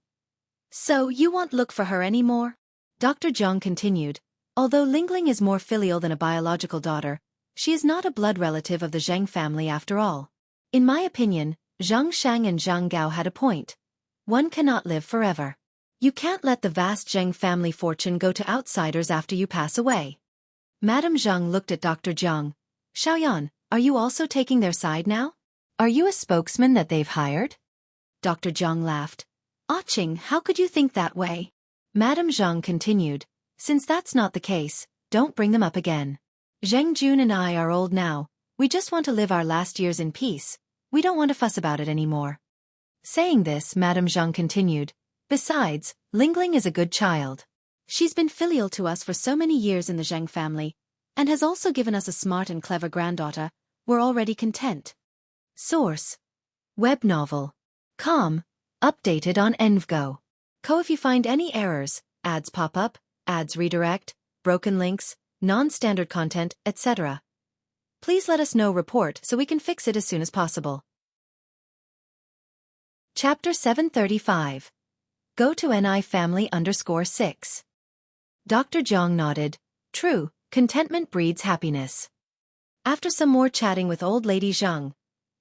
So you won't look for her anymore? Dr. Jiang continued. Although Lingling is more filial than a biological daughter, she is not a blood relative of the Zheng family after all. In my opinion, Zhang Shang and Zhang Gao had a point. One cannot live forever. You can't let the vast Zheng family fortune go to outsiders after you pass away. Madame Zhang looked at Dr. Jiang. Xiaoyan, are you also taking their side now? Are you a spokesman that they've hired? Dr. Jiang laughed. Ah Qing, how could you think that way? Madame Zhang continued. Since that's not the case, don't bring them up again. Zheng Jun and I are old now, we just want to live our last years in peace, we don't want to fuss about it anymore. Saying this, Madame Zhang continued. Besides, Lingling is a good child. She's been filial to us for so many years in the Zheng family, and has also given us a smart and clever granddaughter, we're already content. Source: Web novel. Com. Updated on Envgo. Co. If you find any errors, ads pop up, ads redirect, broken links, non-standard content, etc. Please let us know report so we can fix it as soon as possible. Chapter 735. Go to NI family _6. Dr. Jiang nodded. True, contentment breeds happiness. After some more chatting with old lady Zhang,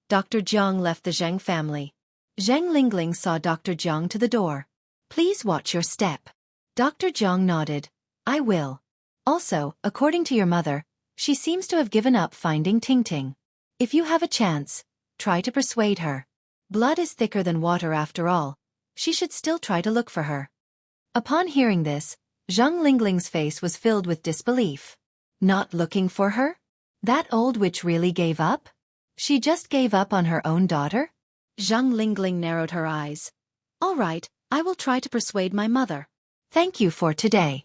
Dr. Jiang left the Zheng family. Zheng Lingling saw Dr. Jiang to the door. Please watch your step. Dr. Jiang nodded. I will. Also, according to your mother, she seems to have given up finding Tingting. If you have a chance, try to persuade her. Blood is thicker than water after all. She should still try to look for her. Upon hearing this, Zheng Lingling's face was filled with disbelief. Not looking for her? That old witch really gave up? She just gave up on her own daughter? Zheng Lingling narrowed her eyes. All right, I will try to persuade my mother. Thank you for today.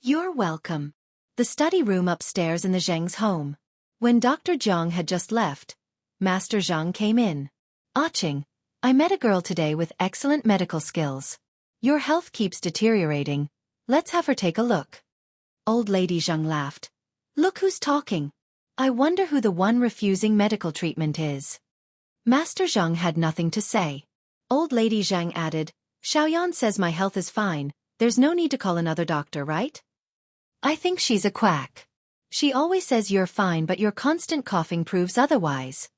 You're welcome. The study room upstairs in the Zheng's home. When Dr. Jiang had just left, Master Zhang came in. Ah Qing, I met a girl today with excellent medical skills. Your health keeps deteriorating. Let's have her take a look. Old lady Zhang laughed. Look who's talking. I wonder who the one refusing medical treatment is. Master Zhang had nothing to say. Old lady Zhang added, Xiaoyan says my health is fine, there's no need to call another doctor, right? I think she's a quack. She always says you're fine but your constant coughing proves otherwise.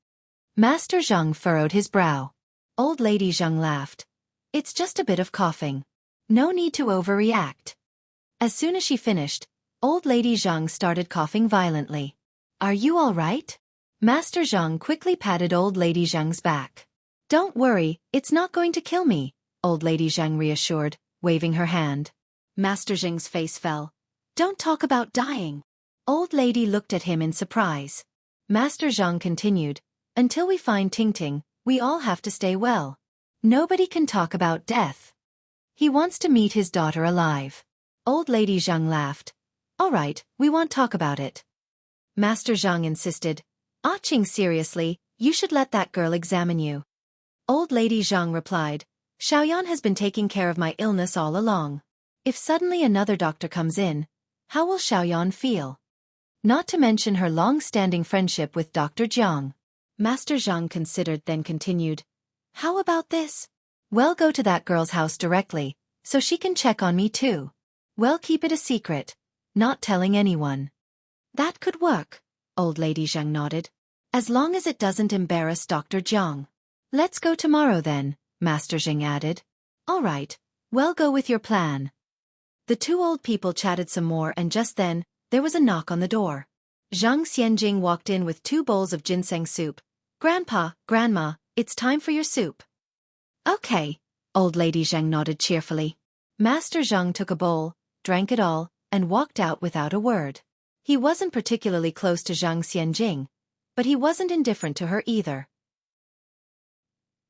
Master Zhang furrowed his brow. Old lady Zhang laughed. It's just a bit of coughing. No need to overreact. As soon as she finished, old lady Zhang started coughing violently. Are you all right? Master Zhang quickly patted old lady Zhang's back. Don't worry, it's not going to kill me, old lady Zhang reassured, waving her hand. Master Zhang's face fell. Don't talk about dying. Old lady looked at him in surprise. Master Zhang continued, until we find Tingting, we all have to stay well. Nobody can talk about death. He wants to meet his daughter alive. Old lady Zhang laughed. All right, we won't talk about it. Master Zhang insisted. Ah Qing, seriously, you should let that girl examine you. Old lady Zhang replied. Xiaoyan has been taking care of my illness all along. If suddenly another doctor comes in, how will Xiaoyan feel? Not to mention her long-standing friendship with Dr. Jiang. Master Zhang considered, then continued. How about this? Well, go to that girl's house directly, so she can check on me too. Well, keep it a secret, not telling anyone. That could work, old lady Zhang nodded. As long as it doesn't embarrass Dr. Jiang. Let's go tomorrow then, Master Zhang added. All right, well, go with your plan. The two old people chatted some more and just then, there was a knock on the door. Zhang Xianjing walked in with 2 bowls of ginseng soup. Grandpa, Grandma, it's time for your soup. Okay, old lady Zhang nodded cheerfully. Master Zhang took a bowl, drank it all, and walked out without a word. He wasn't particularly close to Zhang Xianjing, but he wasn't indifferent to her either.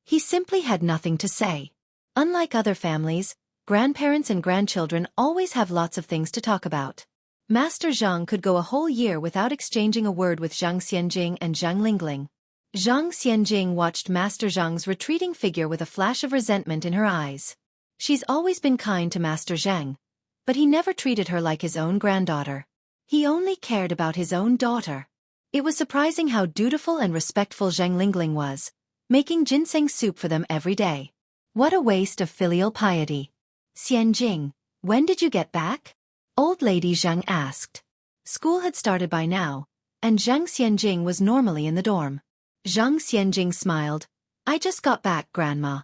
He simply had nothing to say. Unlike other families, grandparents and grandchildren always have lots of things to talk about. Master Zhang could go a whole year without exchanging a word with Zhang Xianjing and Zhang Lingling. Zhang Xianjing watched Master Zhang's retreating figure with a flash of resentment in her eyes. She's always been kind to Master Zhang, but he never treated her like his own granddaughter. He only cared about his own daughter. It was surprising how dutiful and respectful Zhang Lingling was, making ginseng soup for them every day. What a waste of filial piety. Xianjing, when did you get back? Old Lady Jiang asked. School had started by now, and Zhang Xianjing was normally in the dorm. Zhang Xianjing smiled. I just got back, Grandma.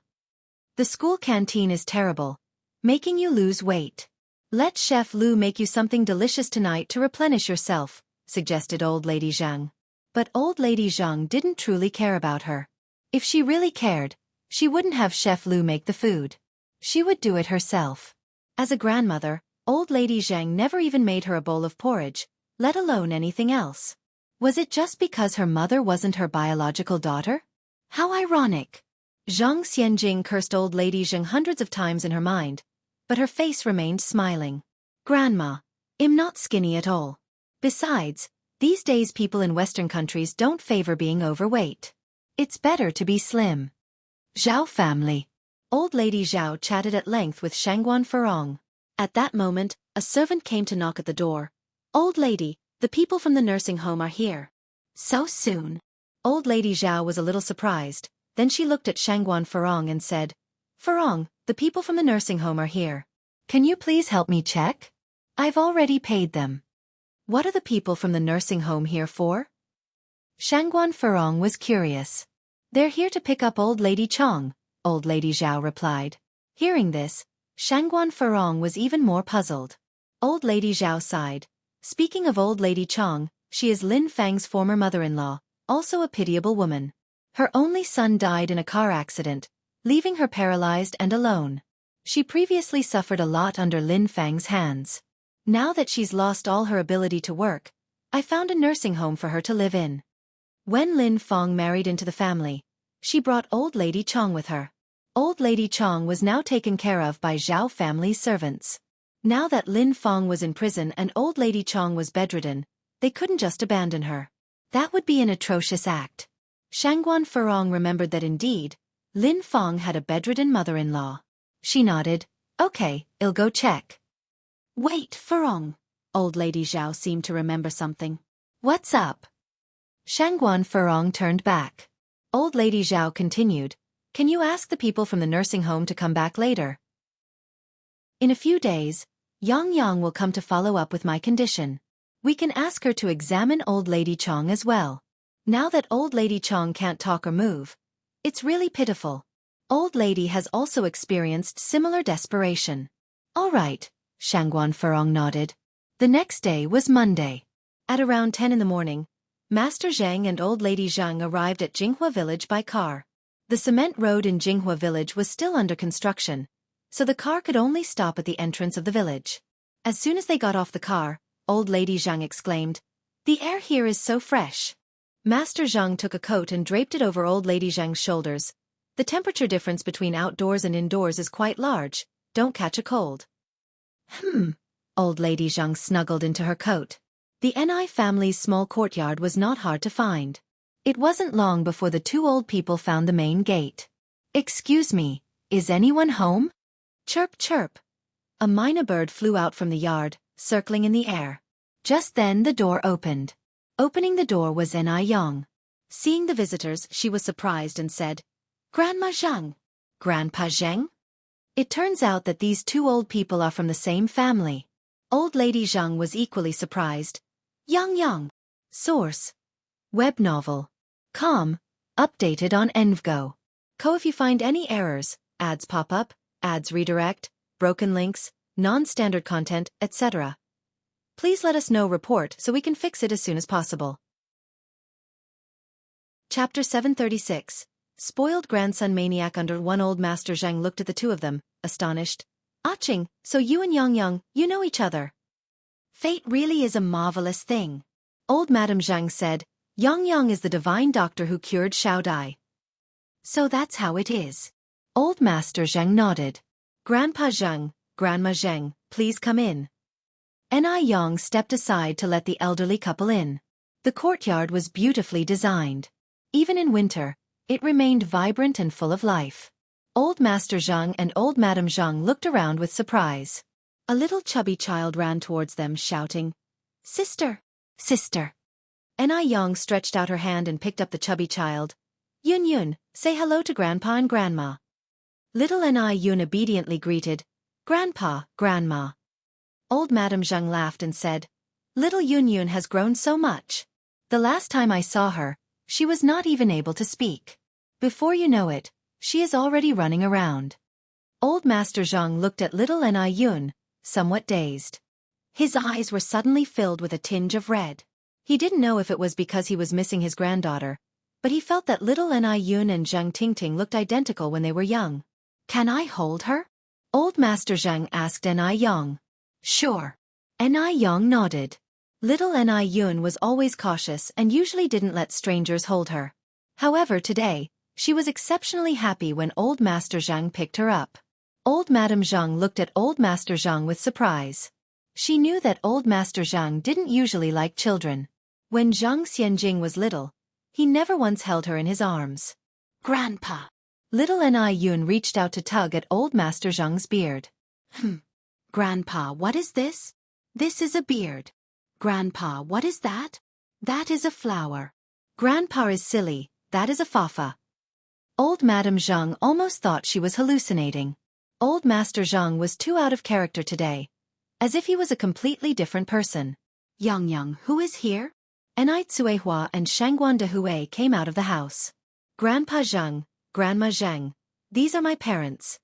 The school canteen is terrible, making you lose weight. Let Chef Lu make you something delicious tonight to replenish yourself, suggested Old Lady Zhang. But Old Lady Zhang didn't truly care about her. If she really cared, she wouldn't have Chef Lu make the food. She would do it herself. As a grandmother, Old Lady Zhang never even made her a bowl of porridge, let alone anything else. Was it just because her mother wasn't her biological daughter? How ironic. Zhang Xianjing cursed Old Lady Zhang hundreds of times in her mind, but her face remained smiling. Grandma, I'm not skinny at all. Besides, these days people in Western countries don't favor being overweight. It's better to be slim. Zhao family. Old Lady Zhao chatted at length with Shangguan Furong. At that moment, a servant came to knock at the door. Old lady, the people from the nursing home are here. So soon. Old Lady Zhao was a little surprised, then she looked at Shangguan Furong and said, Furong, the people from the nursing home are here. Can you please help me check? I've already paid them. What are the people from the nursing home here for? Shangguan Furong was curious. They're here to pick up Old Lady Chong, Old Lady Zhao replied. Hearing this, Shangguan Furong was even more puzzled. Old Lady Zhao sighed. Speaking of Old Lady Chong, she is Lin Fang's former mother-in-law, also a pitiable woman. Her only son died in a car accident, leaving her paralyzed and alone. She previously suffered a lot under Lin Fang's hands. Now that she's lost all her ability to work, I found a nursing home for her to live in. When Lin Fang married into the family, she brought Old Lady Chong with her. Old Lady Chong was now taken care of by Zhao family's servants. Now that Lin Fang was in prison and Old Lady Chong was bedridden, they couldn't just abandon her. That would be an atrocious act. Shangguan Furong remembered that indeed, Lin Fang had a bedridden mother-in-law. She nodded. Okay, I'll go check. Wait, Furong. Old Lady Zhao seemed to remember something. What's up? Shangguan Furong turned back. Old Lady Zhao continued. Can you ask the people from the nursing home to come back later? In a few days, Yang will come to follow up with my condition. We can ask her to examine Old Lady Chong as well. Now that Old Lady Chong can't talk or move, it's really pitiful. Old Lady has also experienced similar desperation. All right, Shangguan Furong nodded. The next day was Monday. At around 10 in the morning, Master Zhang and Old Lady Zhang arrived at Jinghua village by car. The cement road in Jinghua village was still under construction, so the car could only stop at the entrance of the village. As soon as they got off the car, Old Lady Zhang exclaimed, "The air here is so fresh." Master Zhang took a coat and draped it over Old Lady Zhang's shoulders. The temperature difference between outdoors and indoors is quite large. Don't catch a cold. Old Lady Zhang snuggled into her coat. The Ni family's small courtyard was not hard to find. It wasn't long before the two old people found the main gate. "Excuse me, is anyone home?" Chirp chirp. A myna bird flew out from the yard, circling in the air. Just then the door opened. Opening the door was Ni Yang. Seeing the visitors, she was surprised and said, "Grandma Zhang." "Grandpa Zhang?" It turns out that these two old people are from the same family. Old Lady Zhang was equally surprised. Yang. Source: web novel. Com. Updated on Envgo. If you find any errors, ads pop up, ads redirect, broken links, non-standard content, etc., please let us know report so we can fix it as soon as possible. Chapter 736. Spoiled grandson maniac. Under one. Old Master Zhang looked at the two of them, astonished. "Aching, so you and Yang, you know each other." "Fate really is a marvelous thing." Old Madame Zhang said. Yang is the divine doctor who cured Xiao Dai." "So that's how it is." Old Master Zhang nodded. "Grandpa Zhang, Grandma Zhang, please come in." Ni Yang stepped aside to let the elderly couple in. The courtyard was beautifully designed. Even in winter, it remained vibrant and full of life. Old Master Zhang and Old Madame Zhang looked around with surprise. A little chubby child ran towards them shouting, "Sister! Sister!" Ni Yang stretched out her hand and picked up the chubby child. Yun, say hello to Grandpa and Grandma." Little Ni Yun obediently greeted, Grandpa, Grandma. Old Madame Zhang laughed and said, Little Yun Yun has grown so much. The last time I saw her, she was not even able to speak. Before you know it, she is already running around. Old Master Zhang looked at little Anew Yun, somewhat dazed. His eyes were suddenly filled with a tinge of red. He didn't know if it was because he was missing his granddaughter, but he felt that little Anew Yun and Zhang Tingting looked identical when they were young. Can I hold her? Old Master Zhang asked Anew Yang. Sure. Anew Yang nodded. Little Anew Yun was always cautious and usually didn't let strangers hold her. However, today, she was exceptionally happy when Old Master Zhang picked her up. Old Madame Zhang looked at Old Master Zhang with surprise. She knew that Old Master Zhang didn't usually like children. When Zhang Xianjing was little, he never once held her in his arms. Grandpa. Little Anew Yun reached out to tug at Old Master Zhang's beard. Grandpa, what is this? This is a beard. Grandpa, what is that? That is a flower. Grandpa is silly, that is a fafa. Old Madame Zhang almost thought she was hallucinating. Old Master Zhang was too out of character today, as if he was a completely different person. Yang, who is here? Anew Tsuehua and Shangguan de Hui came out of the house. Grandpa Zhang, Grandma Zhang, these are my parents.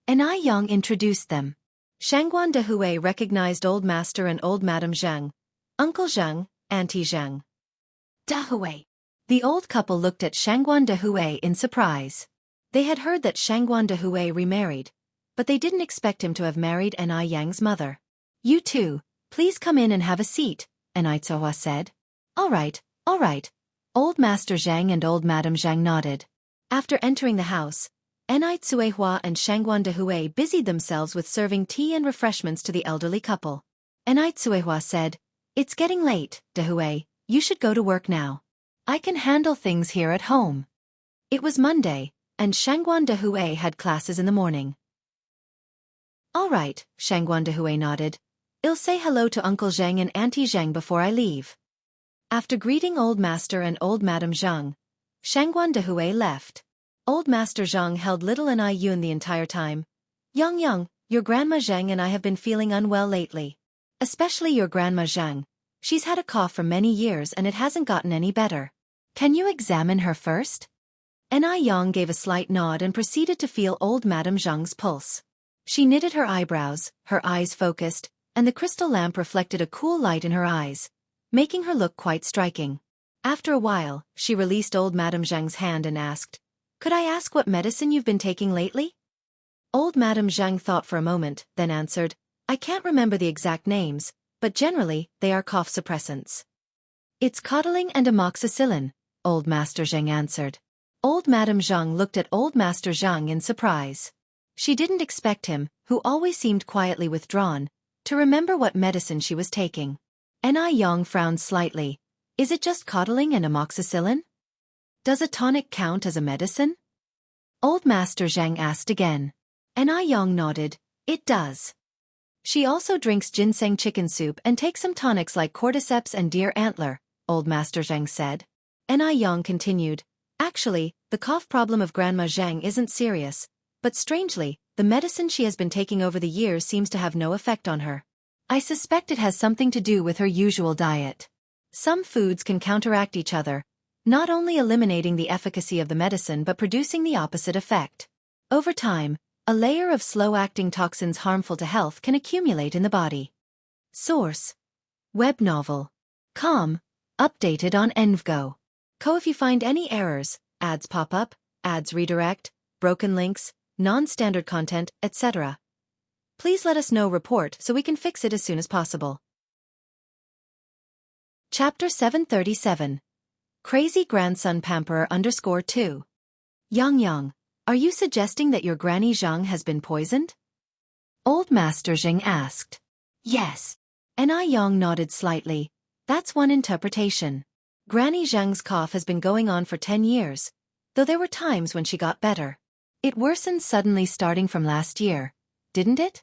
Anew Yang introduced them. Shangguan de Hui recognized Old Master and Old Madame Zhang, Uncle Zhang, Auntie Zhang. Da Hui. The old couple looked at Shangguan de Hui in surprise. They had heard that Shangguan de Hui remarried, but they didn't expect him to have married Anew Yang's mother. You two, please come in and have a seat, Anew Tsuehua said. All right. Old Master Zhang and Old Madame Zhang nodded. After entering the house, Anew Tsuehua and Shangguan de Hui busied themselves with serving tea and refreshments to the elderly couple. Anew Tsuehua said, It's getting late, de Hui, you should go to work now. I can handle things here at home. It was Monday, and Shangguan de Hui had classes in the morning. All right, Shangguan de Hui nodded. I'll say hello to Uncle Zhang and Auntie Zhang before I leave. After greeting Old Master and Old Madame Zhang, Shangguan de Hui left. Old Master Zhang held little Anew Yun the entire time. Yang, your Grandma Zhang and I have been feeling unwell lately. Especially your Grandma Zhang. She's had a cough for many years and it hasn't gotten any better. Can you examine her first? Anew Yang gave a slight nod and proceeded to feel Old Madame Zhang's pulse. She knitted her eyebrows, her eyes focused, and the crystal lamp reflected a cool light in her eyes, making her look quite striking. After a while, she released Old Madame Zhang's hand and asked, Could I ask what medicine you've been taking lately? Old Madame Zhang thought for a moment, then answered, I can't remember the exact names, but generally, they are cough suppressants. It's coddling and amoxicillin, Old Master Zhang answered. Old Madame Zhang looked at Old Master Zhang in surprise. She didn't expect him, who always seemed quietly withdrawn, to remember what medicine she was taking. Anew Yang frowned slightly. Is it just coddling and amoxicillin? Does a tonic count as a medicine? Old Master Zhang asked again. Anew Yang nodded. It does. She also drinks ginseng chicken soup and takes some tonics like cordyceps and deer antler, Old Master Zhang said. Anew Yang continued. Actually, the cough problem of Grandma Zhang isn't serious, but strangely, the medicine she has been taking over the years seems to have no effect on her. I suspect it has something to do with her usual diet. Some foods can counteract each other, not only eliminating the efficacy of the medicine but producing the opposite effect. Over time, a layer of slow-acting toxins harmful to health can accumulate in the body. Source: Web novel. Com. Updated on Envgo. If you find any errors, ads pop up, ads redirect, broken links, non-standard content, etc., please let us know report so we can fix it as soon as possible. Chapter 737. Crazy Grandson Pamperer _2. Yang, are you suggesting that your Granny Zhang has been poisoned? Old Master Zhang asked. Yes. Anew Yang nodded slightly. That's one interpretation. Granny Zhang's cough has been going on for 10 years, though there were times when she got better. It worsened suddenly starting from last year, didn't it?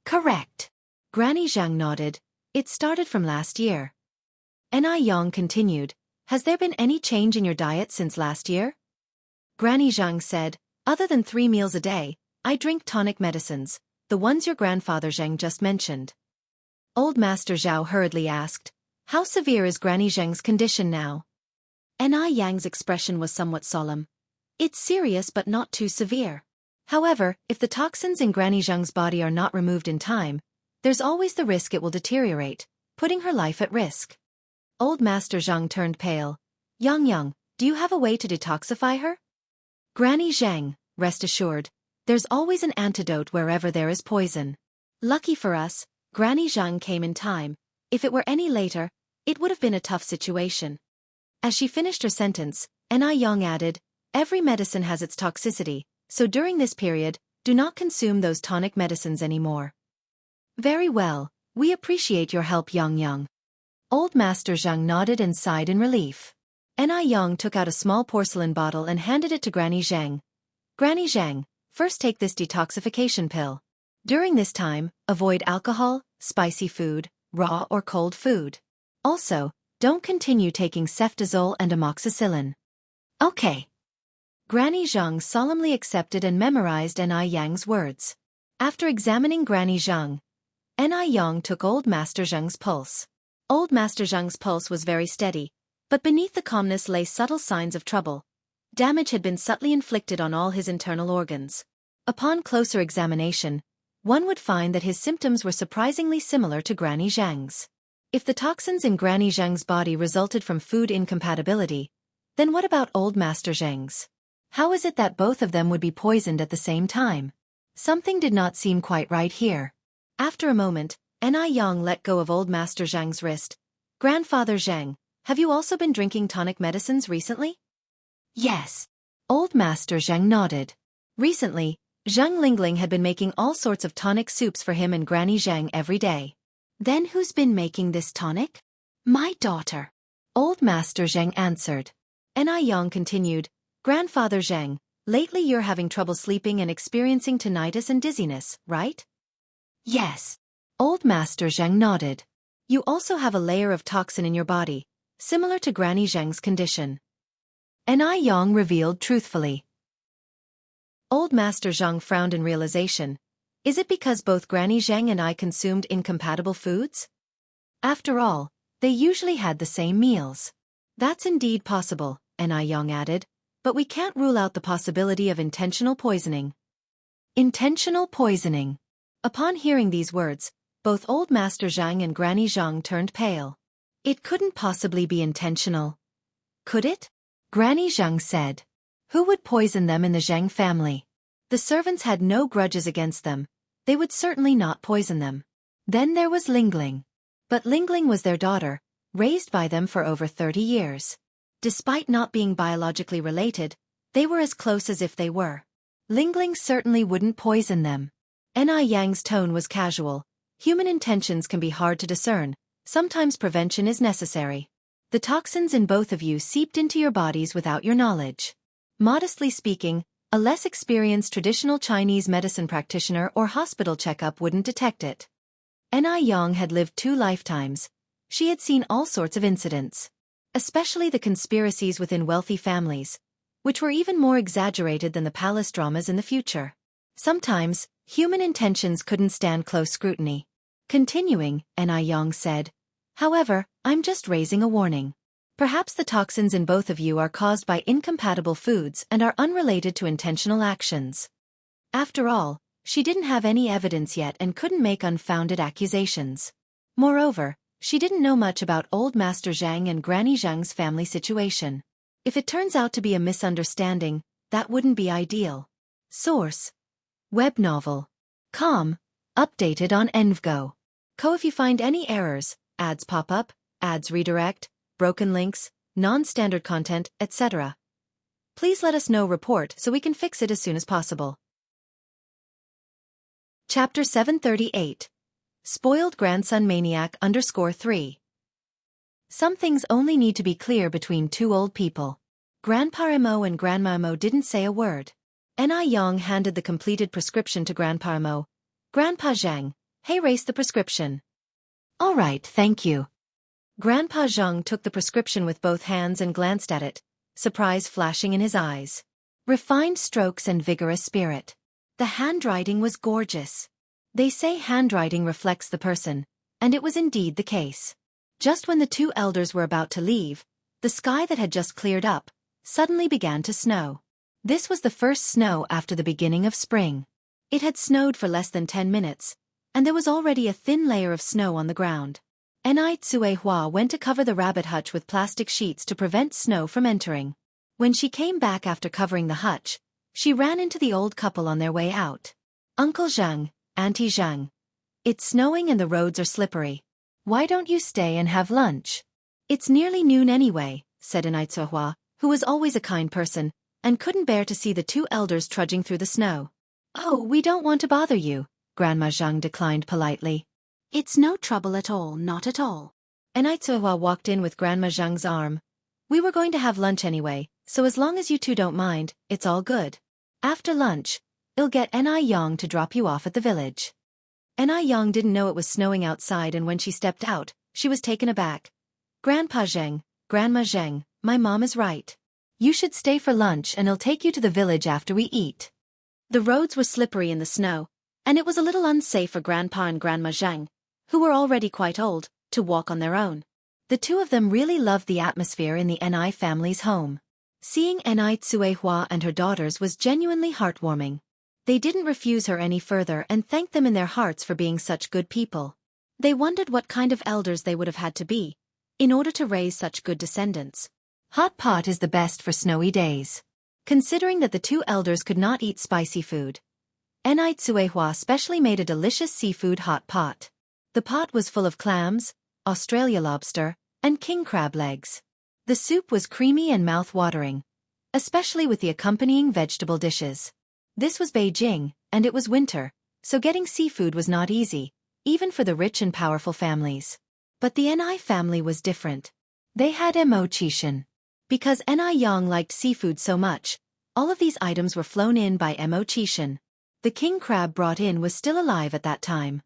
Correct. Granny Zhang nodded. It started from last year. Anew Yang continued. Has there been any change in your diet since last year? Granny Zhang said, Other than 3 meals a day, I drink tonic medicines, the ones your grandfather Zheng just mentioned. Old Master Zhao hurriedly asked, "How severe is Granny Zheng's condition now?" Anew Yang's expression was somewhat solemn. "It's serious but not too severe. However, if the toxins in Granny Zheng's body are not removed in time, there's always the risk it will deteriorate, putting her life at risk." Old Master Zhang turned pale. "Yang, do you have a way to detoxify her?" "Granny Zheng, rest assured, there's always an antidote wherever there is poison. Lucky for us, Granny Zheng came in time. If it were any later, it would have been a tough situation." As she finished her sentence, Anew Yang added, "Every medicine has its toxicity, so during this period, do not consume those tonic medicines anymore." "Very well, we appreciate your help, Yang." Old Master Zhang nodded and sighed in relief. Anew Yang took out a small porcelain bottle and handed it to Granny Zheng. "Granny Zheng, first take this detoxification pill. During this time, avoid alcohol, spicy food, raw or cold food. Also, don't continue taking cefdazole and amoxicillin." "Okay." Granny Zheng solemnly accepted and memorized Anew Yang's words. After examining Granny Zheng, Anew Yang took Old Master Zheng's pulse. Old Master Zheng's pulse was very steady, but beneath the calmness lay subtle signs of trouble. Damage had been subtly inflicted on all his internal organs. Upon closer examination, one would find that his symptoms were surprisingly similar to Granny Zheng's. If the toxins in Granny Zheng's body resulted from food incompatibility, then what about Old Master Zheng's? How is it that both of them would be poisoned at the same time? Something did not seem quite right here. After a moment, Anew Yang let go of Old Master Zheng's wrist. "Grandfather Zheng, have you also been drinking tonic medicines recently?" "Yes." Old Master Zheng nodded. Recently, Zheng Lingling had been making all sorts of tonic soups for him and Granny Zheng every day. "Then who's been making this tonic?" "My daughter." Old Master Zheng answered. Anew Yang continued, "Grandfather Zheng, lately you're having trouble sleeping and experiencing tinnitus and dizziness, right?" "Yes." Old Master Zheng nodded. "You also have a layer of toxin in your body, similar to Granny Zheng's condition." Anew Yang revealed truthfully. Old Master Zheng frowned in realization. Is it because both Granny Zheng and I consumed incompatible foods? After all, they usually had the same meals. "That's indeed possible," Anew Yang added, "but we can't rule out the possibility of intentional poisoning." Intentional poisoning. Upon hearing these words, both Old Master Zheng and Granny Zheng turned pale. "It couldn't possibly be intentional. Could it?" Granny Zheng said. "Who would poison them in the Zheng family? The servants had no grudges against them. They would certainly not poison them. Then there was Lingling. But Lingling was their daughter, raised by them for over 30 years. Despite not being biologically related, they were as close as if they were. Lingling certainly wouldn't poison them." Anew Yang's tone was casual. "Human intentions can be hard to discern. Sometimes prevention is necessary. The toxins in both of you seeped into your bodies without your knowledge. Modestly speaking, a less experienced traditional Chinese medicine practitioner or hospital checkup wouldn't detect it." Anew Yang had lived 2 lifetimes. She had seen all sorts of incidents. Especially the conspiracies within wealthy families, which were even more exaggerated than the palace dramas in the future. Sometimes, human intentions couldn't stand close scrutiny. Continuing, Anew Yang said, "However, I'm just raising a warning. Perhaps the toxins in both of you are caused by incompatible foods and are unrelated to intentional actions." After all, she didn't have any evidence yet and couldn't make unfounded accusations. Moreover, she didn't know much about Old Master Zheng and Granny Zheng's family situation. If it turns out to be a misunderstanding, that wouldn't be ideal. Source: Web novel. Com. Updated on Envgo. If you find any errors, ads pop up, ads redirect, broken links, non-standard content, etc., please let us know. Report so we can fix it as soon as possible. Chapter 738. Spoiled Grandson Maniac _3. Some things only need to be clear between 2 old people. Grandpa Imo and Grandma Imo didn't say a word. Anew Yang handed the completed prescription to Grandpa Imo. "Grandpa Zheng, hey, race the prescription." "All right, thank you." Grandpa Zheng took the prescription with both hands and glanced at it, surprise flashing in his eyes. Refined strokes and vigorous spirit. The handwriting was gorgeous. They say handwriting reflects the person, and it was indeed the case. Just when the two elders were about to leave, the sky that had just cleared up suddenly began to snow. This was the first snow after the beginning of spring. It had snowed for less than 10 minutes, and there was already a thin layer of snow on the ground. Anew went to cover the rabbit hutch with plastic sheets to prevent snow from entering. When she came back after covering the hutch, she ran into the old couple on their way out. Uncle Zhang, Auntie Zhang. It's snowing and the roads are slippery. Why don't you stay and have lunch? It's nearly noon anyway, said Anew, who was always a kind person, and couldn't bear to see the two elders trudging through the snow. Oh, we don't want to bother you, Grandma Zhang declined politely. It's no trouble at all, not at all. Anew walked in with Grandma Zhang's arm. We were going to have lunch anyway, so as long as you two don't mind, it's all good. After lunch, I'll get Anew to drop you off at the village. Anew didn't know it was snowing outside, and when she stepped out, she was taken aback. Grandpa Zheng, Grandma Zheng, my mom is right. You should stay for lunch and I'll take you to the village after we eat. The roads were slippery in the snow, and it was a little unsafe for Grandpa and Grandma Zheng, who were already quite old, to walk on their own. The two of them really loved the atmosphere in the Anew family's home. Seeing Anew and her daughters was genuinely heartwarming. They didn't refuse her any further and thanked them in their hearts for being such good people. They wondered what kind of elders they would have had to be in order to raise such good descendants. Hot pot is the best for snowy days. Considering that the two elders could not eat spicy food, Anew specially made a delicious seafood hot pot. The pot was full of clams, Australia lobster, and king crab legs. The soup was creamy and mouth-watering, especially with the accompanying vegetable dishes. This was Beijing, and it was winter, so getting seafood was not easy, even for the rich and powerful families. But the Anew family was different. They had Mo-Chishan. Because Anew liked seafood so much, all of these items were flown in by Mo-Chishan. The king crab brought in was still alive at that time.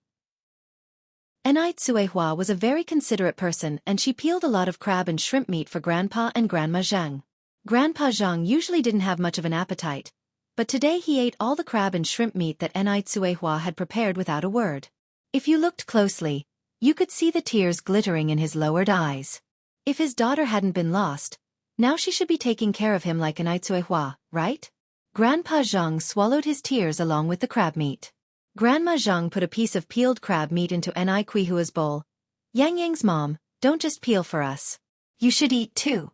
Anew was a very considerate person, and she peeled a lot of crab and shrimp meat for Grandpa and Grandma Zhang. Grandpa Zhang usually didn't have much of an appetite, but today he ate all the crab and shrimp meat that Anew had prepared without a word. If you looked closely, you could see the tears glittering in his lowered eyes. If his daughter hadn't been lost, now she should be taking care of him like Anew, right? Grandpa Zhang swallowed his tears along with the crab meat. Grandma Zhang put a piece of peeled crab meat into Anei's bowl. Yang's mom, don't just peel for us. You should eat too.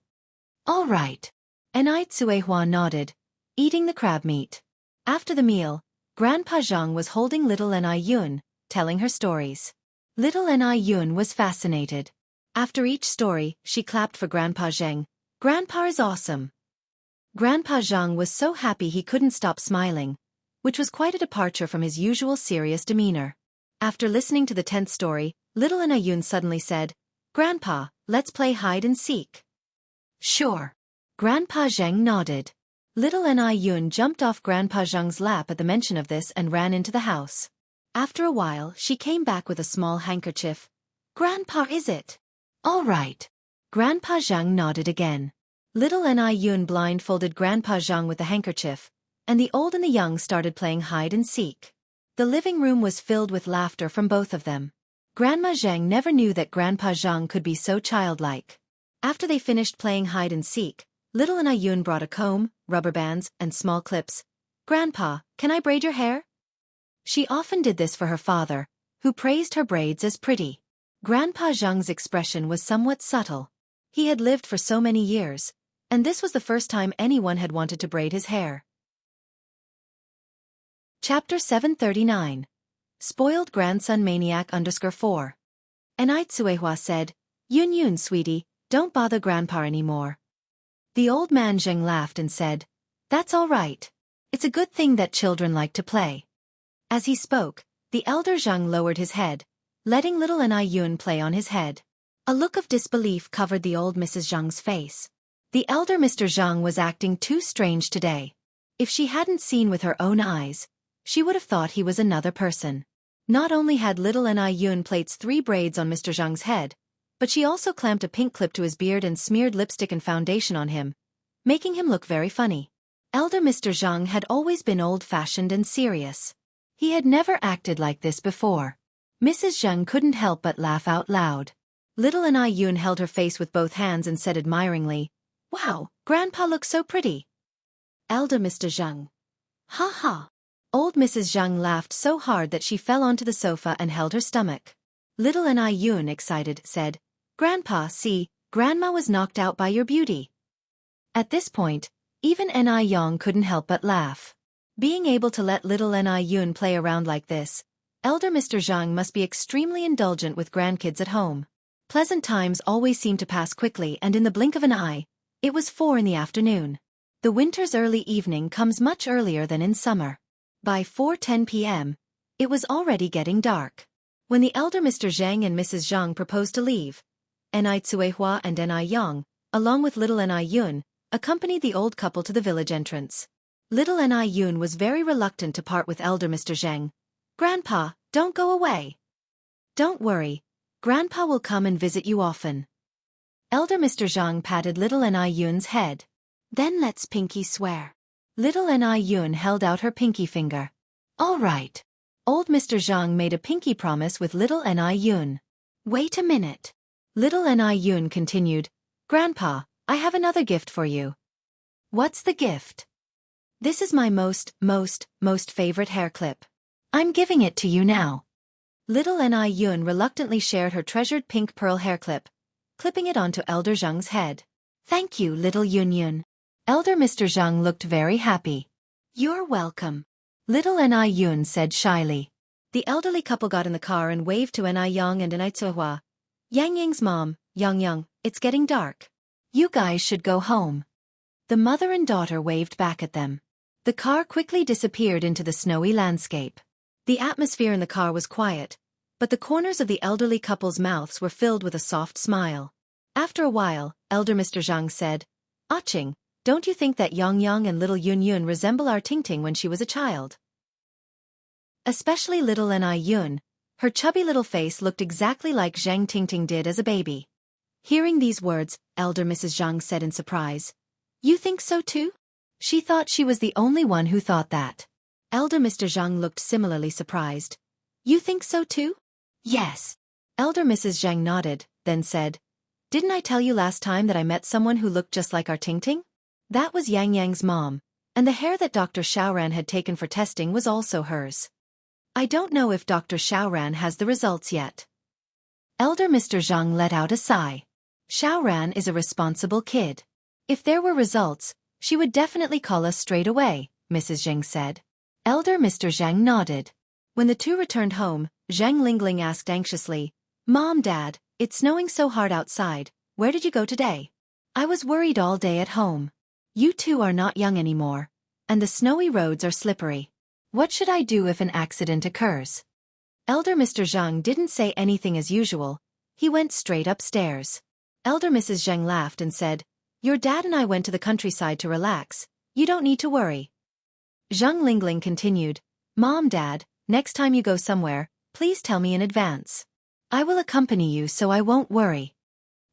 All right. Anew nodded, eating the crab meat. After the meal, Grandpa Zhang was holding little Anew, telling her stories. Little Anew was fascinated. After each story, she clapped for Grandpa Zhang. Grandpa is awesome. Grandpa Zhang was so happy he couldn't stop smiling, which was quite a departure from his usual serious demeanor. After listening to the 10th story, little Anew suddenly said, Grandpa, let's play hide and seek. Sure. Grandpa Zhang nodded. Little Anew jumped off Grandpa Zhang's lap at the mention of this and ran into the house. After a while, she came back with a small handkerchief. Grandpa, is it? All right. Grandpa Zhang nodded again. Little Anew blindfolded Grandpa Zhang with the handkerchief, and the old and the young started playing hide and seek. The living room was filled with laughter from both of them. Grandma Zhang never knew that Grandpa Zhang could be so childlike. After they finished playing hide and seek, little Anew brought a comb, rubber bands, and small clips. Grandpa, can I braid your hair? She often did this for her father, who praised her braids as pretty. Grandpa Zhang's expression was somewhat subtle. He had lived for so many years, and this was the first time anyone had wanted to braid his hair. Chapter 739. Spoiled Grandson Maniac _4. Anew said, Yun, sweetie, don't bother Grandpa anymore. The old man Zheng laughed and said, That's all right. It's a good thing that children like to play. As he spoke, the elder Zheng lowered his head, letting little Anew play on his head. A look of disbelief covered the old Mrs. Zheng's face. The elder Mr. Zheng was acting too strange today. If she hadn't seen with her own eyes, she would have thought he was another person. Not only had little Anew plaits 3 braids on Mr. Zheng's head, but she also clamped a pink clip to his beard and smeared lipstick and foundation on him, making him look very funny. Elder Mr. Zheng had always been old-fashioned and serious. He had never acted like this before. Mrs. Jiang couldn't help but laugh out loud. Little Anew held her face with both hands and said admiringly, "Wow, Grandpa looks so pretty." Elder Mr. Jiang. Ha ha. Old Mrs. Jiang laughed so hard that she fell onto the sofa and held her stomach. Little Anew, excited, said, "Grandpa, see, Grandma was knocked out by your beauty." At this point, even Anew couldn't help but laugh. Being able to let little Anew play around like this, Elder Mr. Jiang must be extremely indulgent with grandkids at home. Pleasant times always seem to pass quickly, and in the blink of an eye, it was 4 in the afternoon. The winter's early evening comes much earlier than in summer. By 4:10 p.m., it was already getting dark. When the elder Mr. Zhang and Mrs. Zhang proposed to leave, Cuihua and Yang, along with little Anew, accompanied the old couple to the village entrance. Little Anew was very reluctant to part with elder Mr. Zhang. "Grandpa, don't go away." "Don't worry, Grandpa will come and visit you often." Elder Mr. Zhang patted little Aneyun's head. "Then let's pinky swear." Little Anew held out her pinky finger. "All right." Old Mr. Zhang made a pinky promise with little Anew. "Wait a minute." Little Anew continued, "Grandpa, I have another gift for you." "What's the gift?" "This is my most favorite hair clip. I'm giving it to you now." Little Anew reluctantly shared her treasured pink pearl hair clip, clipping it onto Elder Zhang's head. "Thank you, little Yun. Elder Mr. Zhang looked very happy. "You're welcome," little Anew said shyly. The elderly couple got in the car and waved to Yang and Cuihua. "Yang's mom, Yang, it's getting dark. You guys should go home." The mother and daughter waved back at them. The car quickly disappeared into the snowy landscape. The atmosphere in the car was quiet, but the corners of the elderly couple's mouths were filled with a soft smile. After a while, Elder Mr. Zhang said, "Aching, don't you think that Yang and little Yun resemble our Tingting when she was a child? Especially little Anew. Her chubby little face looked exactly like Zhang Tingting did as a baby." Hearing these words, Elder Mrs. Zhang said in surprise, "You think so too?" She thought she was the only one who thought that. Elder Mr. Zhang looked similarly surprised. "You think so too?" "Yes." Elder Mrs. Zhang nodded, then said, "Didn't I tell you last time that I met someone who looked just like our Tingting? That was Yang's mom, and the hair that Dr. Xiaoran had taken for testing was also hers. I don't know if Dr. Xiaoran has the results yet." Elder Mr. Zhang let out a sigh. Xiaoran is a responsible kid. "If there were results, she would definitely call us straight away," Mrs. Zhang said. Elder Mr. Zhang nodded. When the two returned home, Zhang Lingling asked anxiously, "Mom, Dad, it's snowing so hard outside, where did you go today? I was worried all day at home. You two are not young anymore, and the snowy roads are slippery. What should I do if an accident occurs?" Elder Mr. Zhang didn't say anything as usual. He went straight upstairs. Elder Mrs. Zhang laughed and said, "Your dad and I went to the countryside to relax. You don't need to worry." Zhang Lingling continued, "Mom, Dad, next time you go somewhere, please tell me in advance. I will accompany you so I won't worry.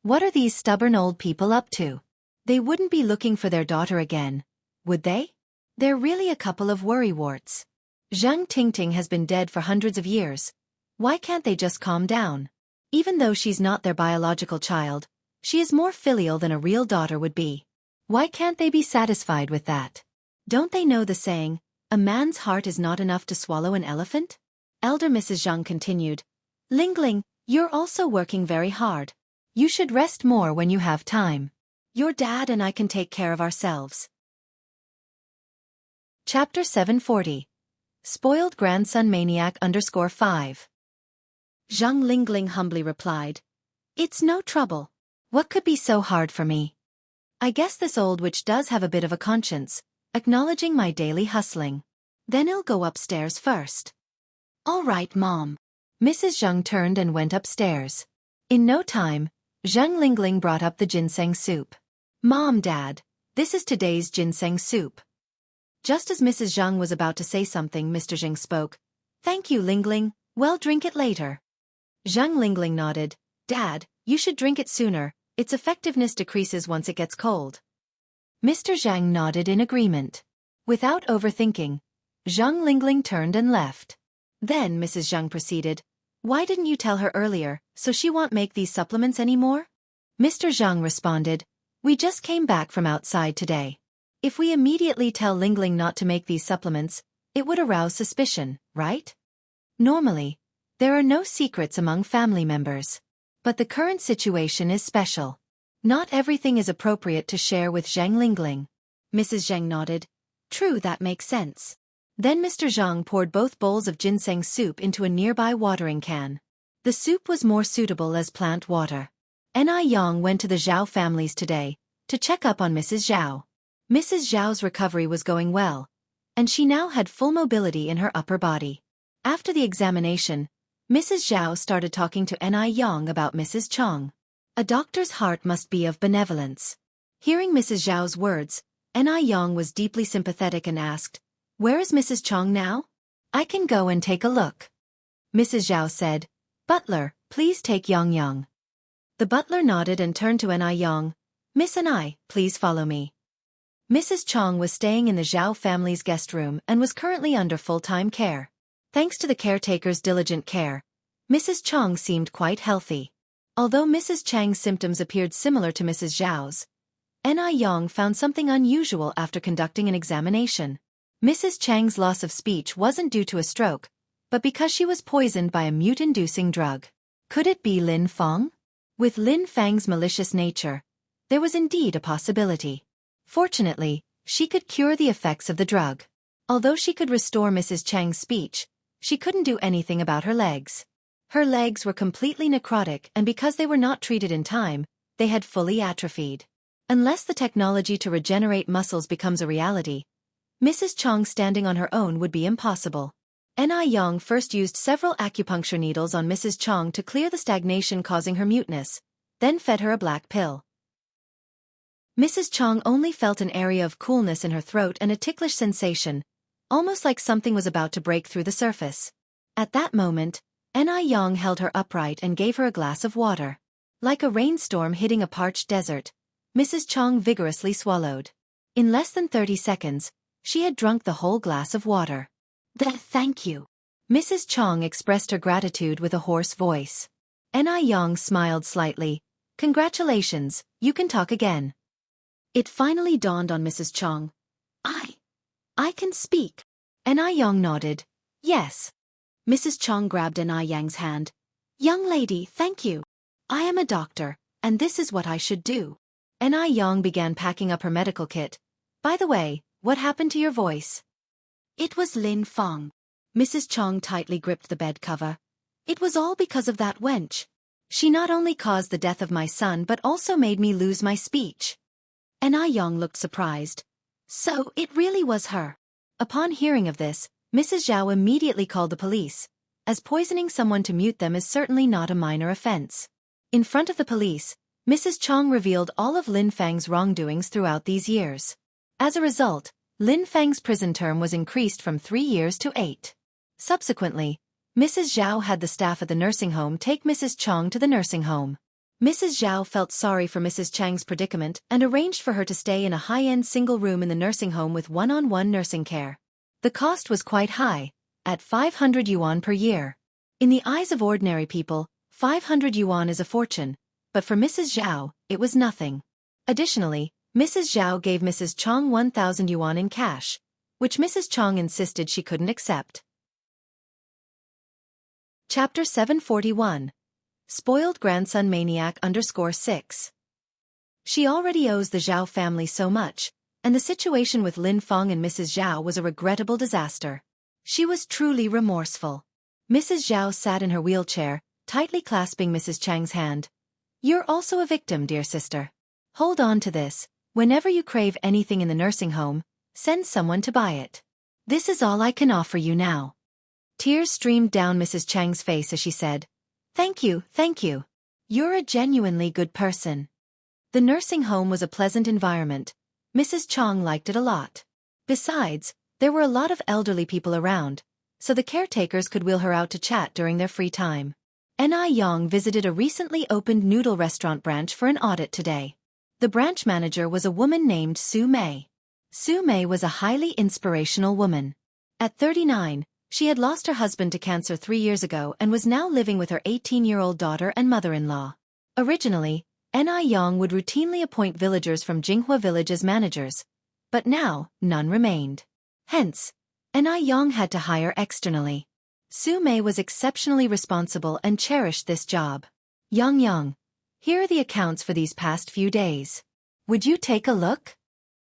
What are these stubborn old people up to? They wouldn't be looking for their daughter again, would they? They're really a couple of worrywarts. Zhang Tingting has been dead for hundreds of years. Why can't they just calm down? Even though she's not their biological child, she is more filial than a real daughter would be. Why can't they be satisfied with that? Don't they know the saying, a man's heart is not enough to swallow an elephant?" Elder Mrs. Zhang continued, "Lingling, you're also working very hard. You should rest more when you have time. Your dad and I can take care of ourselves." Chapter 740. Spoiled Grandson Maniac _5. Zhang Lingling humbly replied, "It's no trouble. What could be so hard for me? I guess this old witch does have a bit of a conscience, acknowledging my daily hustling. Then I'll go upstairs first." "All right, Mom." Mrs. Zhang turned and went upstairs. In no time, Zhang Lingling brought up the ginseng soup. "Mom, Dad, this is today's ginseng soup." Just as Mrs. Zhang was about to say something, Mr. Zhang spoke. "Thank you, Lingling, well, drink it later." Zhang Lingling nodded. "Dad, you should drink it sooner, its effectiveness decreases once it gets cold." Mr. Zhang nodded in agreement. Without overthinking, Zhang Lingling turned and left. Then Mrs. Zhang proceeded, "Why didn't you tell her earlier, so she won't make these supplements anymore?" Mr. Zhang responded, "We just came back from outside today. If we immediately tell Lingling not to make these supplements, it would arouse suspicion, right? Normally, there are no secrets among family members. But the current situation is special. Not everything is appropriate to share with Zhang Lingling." Mrs. Zhang nodded. "True, that makes sense." Then Mr. Zhang poured both bowls of ginseng soup into a nearby watering can. The soup was more suitable as plant water. Yang went to the Zhao families today to check up on Mrs. Zhao. Mrs. Zhao's recovery was going well, and she now had full mobility in her upper body. After the examination, Mrs. Zhao started talking to Yang about Mrs. Chong. A doctor's heart must be of benevolence. Hearing Mrs. Zhao's words, Yang was deeply sympathetic and asked, "Where is Mrs. Chong now? I can go and take a look." Mrs. Zhao said, "Butler, please take Yang." The butler nodded and turned to Yang. "Miss Anai, please follow me." Mrs. Chong was staying in the Zhao family's guest room and was currently under full-time care. Thanks to the caretaker's diligent care, Mrs. Chong seemed quite healthy. Although Mrs. Chang's symptoms appeared similar to Mrs. Zhao's, Yang found something unusual after conducting an examination. Mrs. Chang's loss of speech wasn't due to a stroke, but because she was poisoned by a mute-inducing drug. Could it be Lin Feng? With Lin Fang's malicious nature, there was indeed a possibility. Fortunately, she could cure the effects of the drug. Although she could restore Mrs. Chang's speech, she couldn't do anything about her legs. Her legs were completely necrotic, and because they were not treated in time, they had fully atrophied. Unless the technology to regenerate muscles becomes a reality, Mrs. Chong standing on her own would be impossible. Yang first used several acupuncture needles on Mrs. Chong to clear the stagnation causing her muteness, then fed her a black pill. Mrs. Chong only felt an area of coolness in her throat and a ticklish sensation, almost like something was about to break through the surface. At that moment, Yang held her upright and gave her a glass of water. Like a rainstorm hitting a parched desert, Mrs. Chong vigorously swallowed. In less than 30 seconds, she had drunk the whole glass of water. "Thank you." Mrs. Chong expressed her gratitude with a hoarse voice. Yang smiled slightly. "Congratulations, you can talk again." It finally dawned on Mrs. Chong. I can speak." Yang nodded. "Yes." Mrs. Chong grabbed Yang's hand. "Young lady, thank you. I am a doctor, and this is what I should do." Yang began packing up her medical kit. "By the way, what happened to your voice?" "It was Lin Feng." Mrs. Chong tightly gripped the bed cover. "It was all because of that wench. She not only caused the death of my son but also made me lose my speech." Yang looked surprised. "So it really was her." Upon hearing of this, Mrs. Zhao immediately called the police, as poisoning someone to mute them is certainly not a minor offense. In front of the police, Mrs. Chong revealed all of Lin Fang's wrongdoings throughout these years. As a result, Lin Fang's prison term was increased from 3 years to 8. Subsequently, Mrs. Zhao had the staff at the nursing home take Mrs. Chong to the nursing home. Mrs. Zhao felt sorry for Mrs. Chang's predicament and arranged for her to stay in a high-end single room in the nursing home with one-on-one nursing care. The cost was quite high, at 500 yuan per year. In the eyes of ordinary people, 500 yuan is a fortune, but for Mrs. Zhao, it was nothing. Additionally, Mrs. Zhao gave Mrs. Chong 1,000 yuan in cash, which Mrs. Chong insisted she couldn't accept. Chapter 741. Spoiled Grandson Maniac _6. She already owes the Zhao family so much, and the situation with Lin Feng and Mrs. Zhao was a regrettable disaster. She was truly remorseful. Mrs. Zhao sat in her wheelchair, tightly clasping Mrs. Chang's hand. "You're also a victim, dear sister. Hold on to this. Whenever you crave anything in the nursing home, send someone to buy it. This is all I can offer you now." Tears streamed down Mrs. Chang's face as she said, Thank you. You're a genuinely good person." The nursing home was a pleasant environment. Mrs. Chong liked it a lot. Besides, there were a lot of elderly people around, so the caretakers could wheel her out to chat during their free time. Yang visited a recently opened noodle restaurant branch for an audit today. The branch manager was a woman named Su Mei. Su Mei was a highly inspirational woman. At 39, she had lost her husband to cancer 3 years ago and was now living with her 18-year-old daughter and mother-in-law. Originally, Anew would routinely appoint villagers from Jianghu village as managers, but now, none remained. Hence, Anew had to hire externally. Su Mei was exceptionally responsible and cherished this job. Yang, here are the accounts for these past few days. Would you take a look?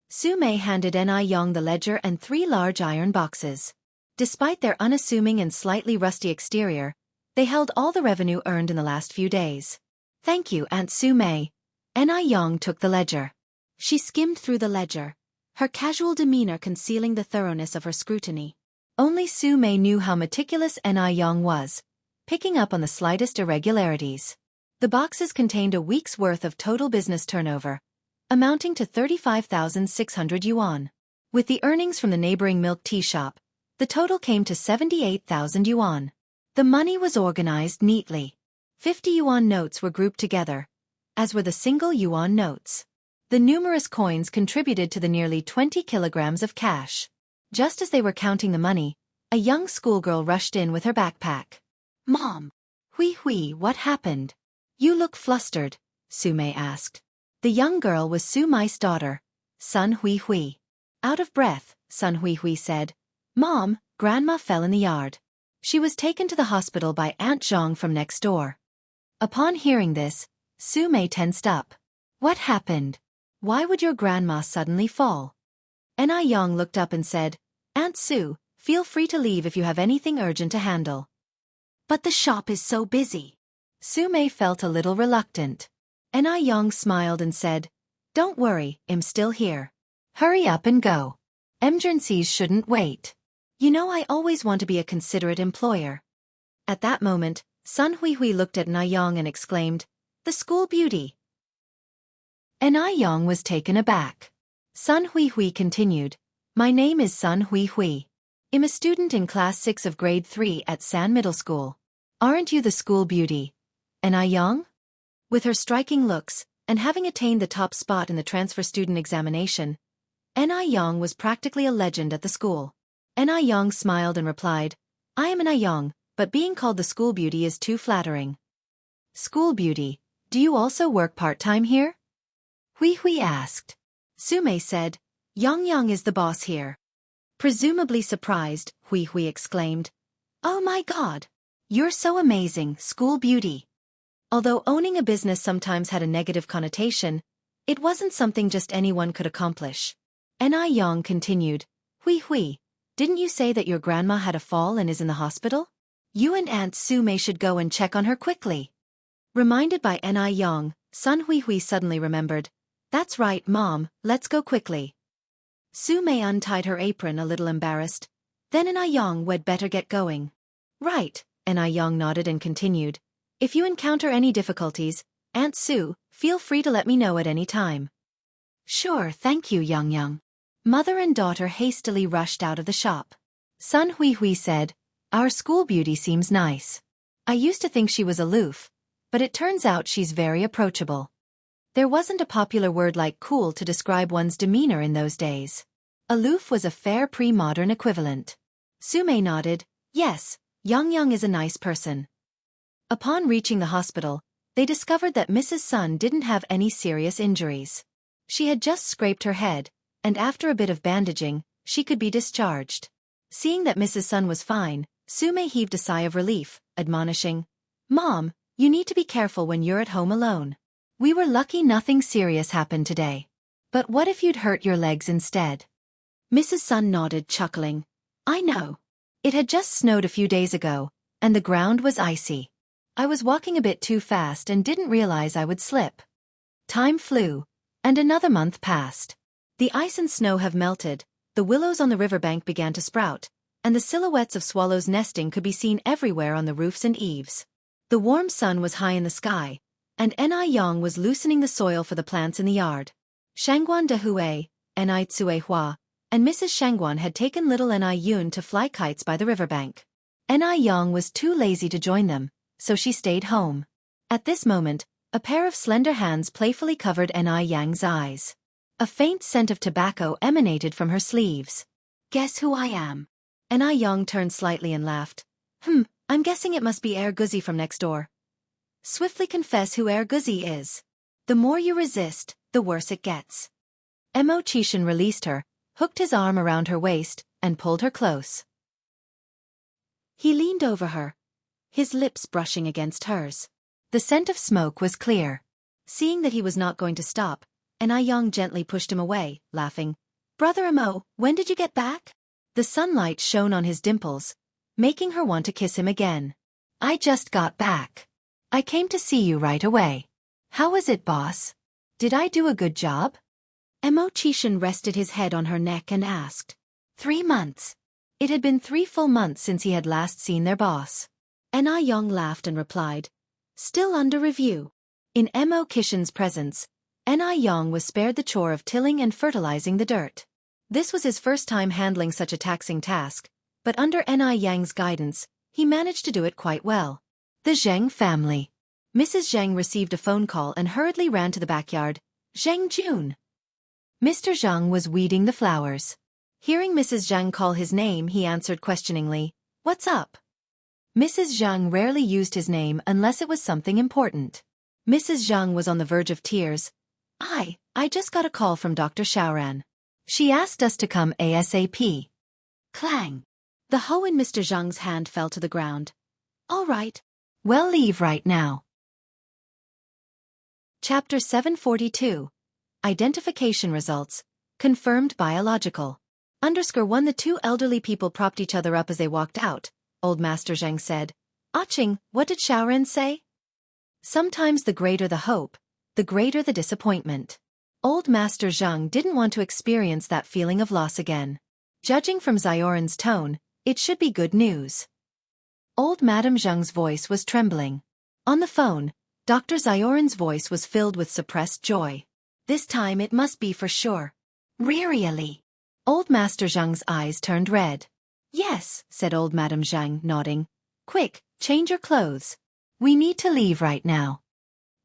Su Mei handed Anew the ledger and 3 large iron boxes. Despite their unassuming and slightly rusty exterior, they held all the revenue earned in the last few days. Thank you, Aunt Su Mei. Anew took the ledger. She skimmed through the ledger, her casual demeanor concealing the thoroughness of her scrutiny. Only Su Mei knew how meticulous Anew was, picking up on the slightest irregularities. The boxes contained a week's worth of total business turnover, amounting to 35,600 yuan. With the earnings from the neighboring milk tea shop, the total came to 78,000 yuan. The money was organized neatly. 50 yuan notes were grouped together, as were the single yuan notes. The numerous coins contributed to the nearly 20 kilograms of cash. Just as they were counting the money, a young schoolgirl rushed in with her backpack. Mom! Hui, what happened? You look flustered, Su Mei asked. The young girl was Su Mei's daughter, Sun Hui. Out of breath, Sun Hui said, Mom, Grandma fell in the yard. She was taken to the hospital by Aunt Zhang from next door. Upon hearing this, Su Mei tensed up. What happened? Why would your grandma suddenly fall? Anew looked up and said, Aunt Su, feel free to leave if you have anything urgent to handle. But the shop is so busy. Su Mei felt a little reluctant. Anew smiled and said, Don't worry, I'm still here. Hurry up and go. Emergencies shouldn't wait. You know I always want to be a considerate employer. At that moment, Sun Hui looked at Anew and exclaimed, The school beauty. Anew was taken aback. Sun Hui continued, My name is Sun Hui. I'm a student in class 6 of grade 3 at San Middle School. Aren't you the school beauty, Anew? With her striking looks, and having attained the top spot in the transfer student examination, Anew was practically a legend at the school. Anew smiled and replied, I am Anew, but being called the school beauty is too flattering. School beauty, do you also work part-time here? Hui asked. Su Mei said, Yang is the boss here. Presumably surprised, Hui exclaimed, Oh my God! You're so amazing, school beauty. Although owning a business sometimes had a negative connotation, it wasn't something just anyone could accomplish. Anew continued, Hui, didn't you say that your grandma had a fall and is in the hospital? You and Aunt Su Mei should go and check on her quickly. Reminded by Anew, Sun Hui suddenly remembered, That's right, Mom, let's go quickly. Su Mei untied her apron a little embarrassed. Then Anew we'd better get going. Right, Anew nodded and continued, If you encounter any difficulties, Aunt Su, feel free to let me know at any time. Sure, thank you, Yang. Mother and daughter hastily rushed out of the shop. Sun Hui said, Our school beauty seems nice. I used to think she was aloof, but it turns out she's very approachable. There wasn't a popular word like cool to describe one's demeanor in those days. Aloof was a fair pre-modern equivalent. Su Mei nodded, Yes, Yang is a nice person. Upon reaching the hospital, they discovered that Mrs. Sun didn't have any serious injuries. She had just scraped her head, and after a bit of bandaging, she could be discharged. Seeing that Mrs. Sun was fine, Su Mei heaved a sigh of relief, admonishing, Mom, you need to be careful when you're at home alone. We were lucky nothing serious happened today. But what if you'd hurt your legs instead? Mrs. Sun nodded, chuckling. I know. It had just snowed a few days ago, and the ground was icy. I was walking a bit too fast and didn't realize I would slip. Time flew, and another month passed. The ice and snow have melted, the willows on the riverbank began to sprout, and the silhouettes of swallows nesting could be seen everywhere on the roofs and eaves. The warm sun was high in the sky, and Anew was loosening the soil for the plants in the yard. Shangguan de Hui, Anai Tsue Hua, and Mrs. Shangguan had taken little Anew to fly kites by the riverbank. Anew was too lazy to join them, so she stayed home. At this moment, a pair of slender hands playfully covered Anew's eyes. A faint scent of tobacco emanated from her sleeves. Guess who I am? and Yang turned slightly and laughed. I'm guessing it must be Guzi from next door. Swiftly confess who Guzi is. The more you resist, the worse it gets. Mo Chishan released her, hooked his arm around her waist, and pulled her close. He leaned over her, his lips brushing against hers. The scent of smoke was clear. Seeing that he was not going to stop, Yang gently pushed him away, laughing. Brother Mo, when did you get back? The sunlight shone on his dimples, making her want to kiss him again. I just got back. I came to see you right away. How was it, boss? Did I do a good job? Mo Chishan rested his head on her neck and asked. 3 months. It had been 3 full months since he had last seen their boss. Yang laughed and replied. Still under review. In Mo Chishan's presence, Yang was spared the chore of tilling and fertilizing the dirt. This was his first time handling such a taxing task, but under Yang's guidance, he managed to do it quite well. The Zheng family. Mrs. Zheng received a phone call and hurriedly ran to the backyard. Zheng Jun. Mr. Zhang was weeding the flowers. Hearing Mrs. Zhang call his name, he answered questioningly, What's up? Mrs. Zhang rarely used his name unless it was something important. Mrs. Zhang was on the verge of tears. I just got a call from Dr. Xiaoran. She asked us to come ASAP. Clang. The hoe in Mr. Zhang's hand fell to the ground. All right. We'll leave right now. Chapter 742. Identification results. Confirmed biological. _1 The 2 elderly people propped each other up as they walked out. Old Master Zhang said. Aching, what did Xiaoran say? Sometimes the greater the hope, the greater the disappointment. Old Master Zhang didn't want to experience that feeling of loss again. Judging from Xiaoran's tone, it should be good news. Old Madame Zhang's voice was trembling. On the phone, Dr. Xiaoran's voice was filled with suppressed joy. This time it must be for sure. Really? Old Master Zhang's eyes turned red. Yes, said Old Madame Zhang, nodding. Quick, change your clothes. We need to leave right now.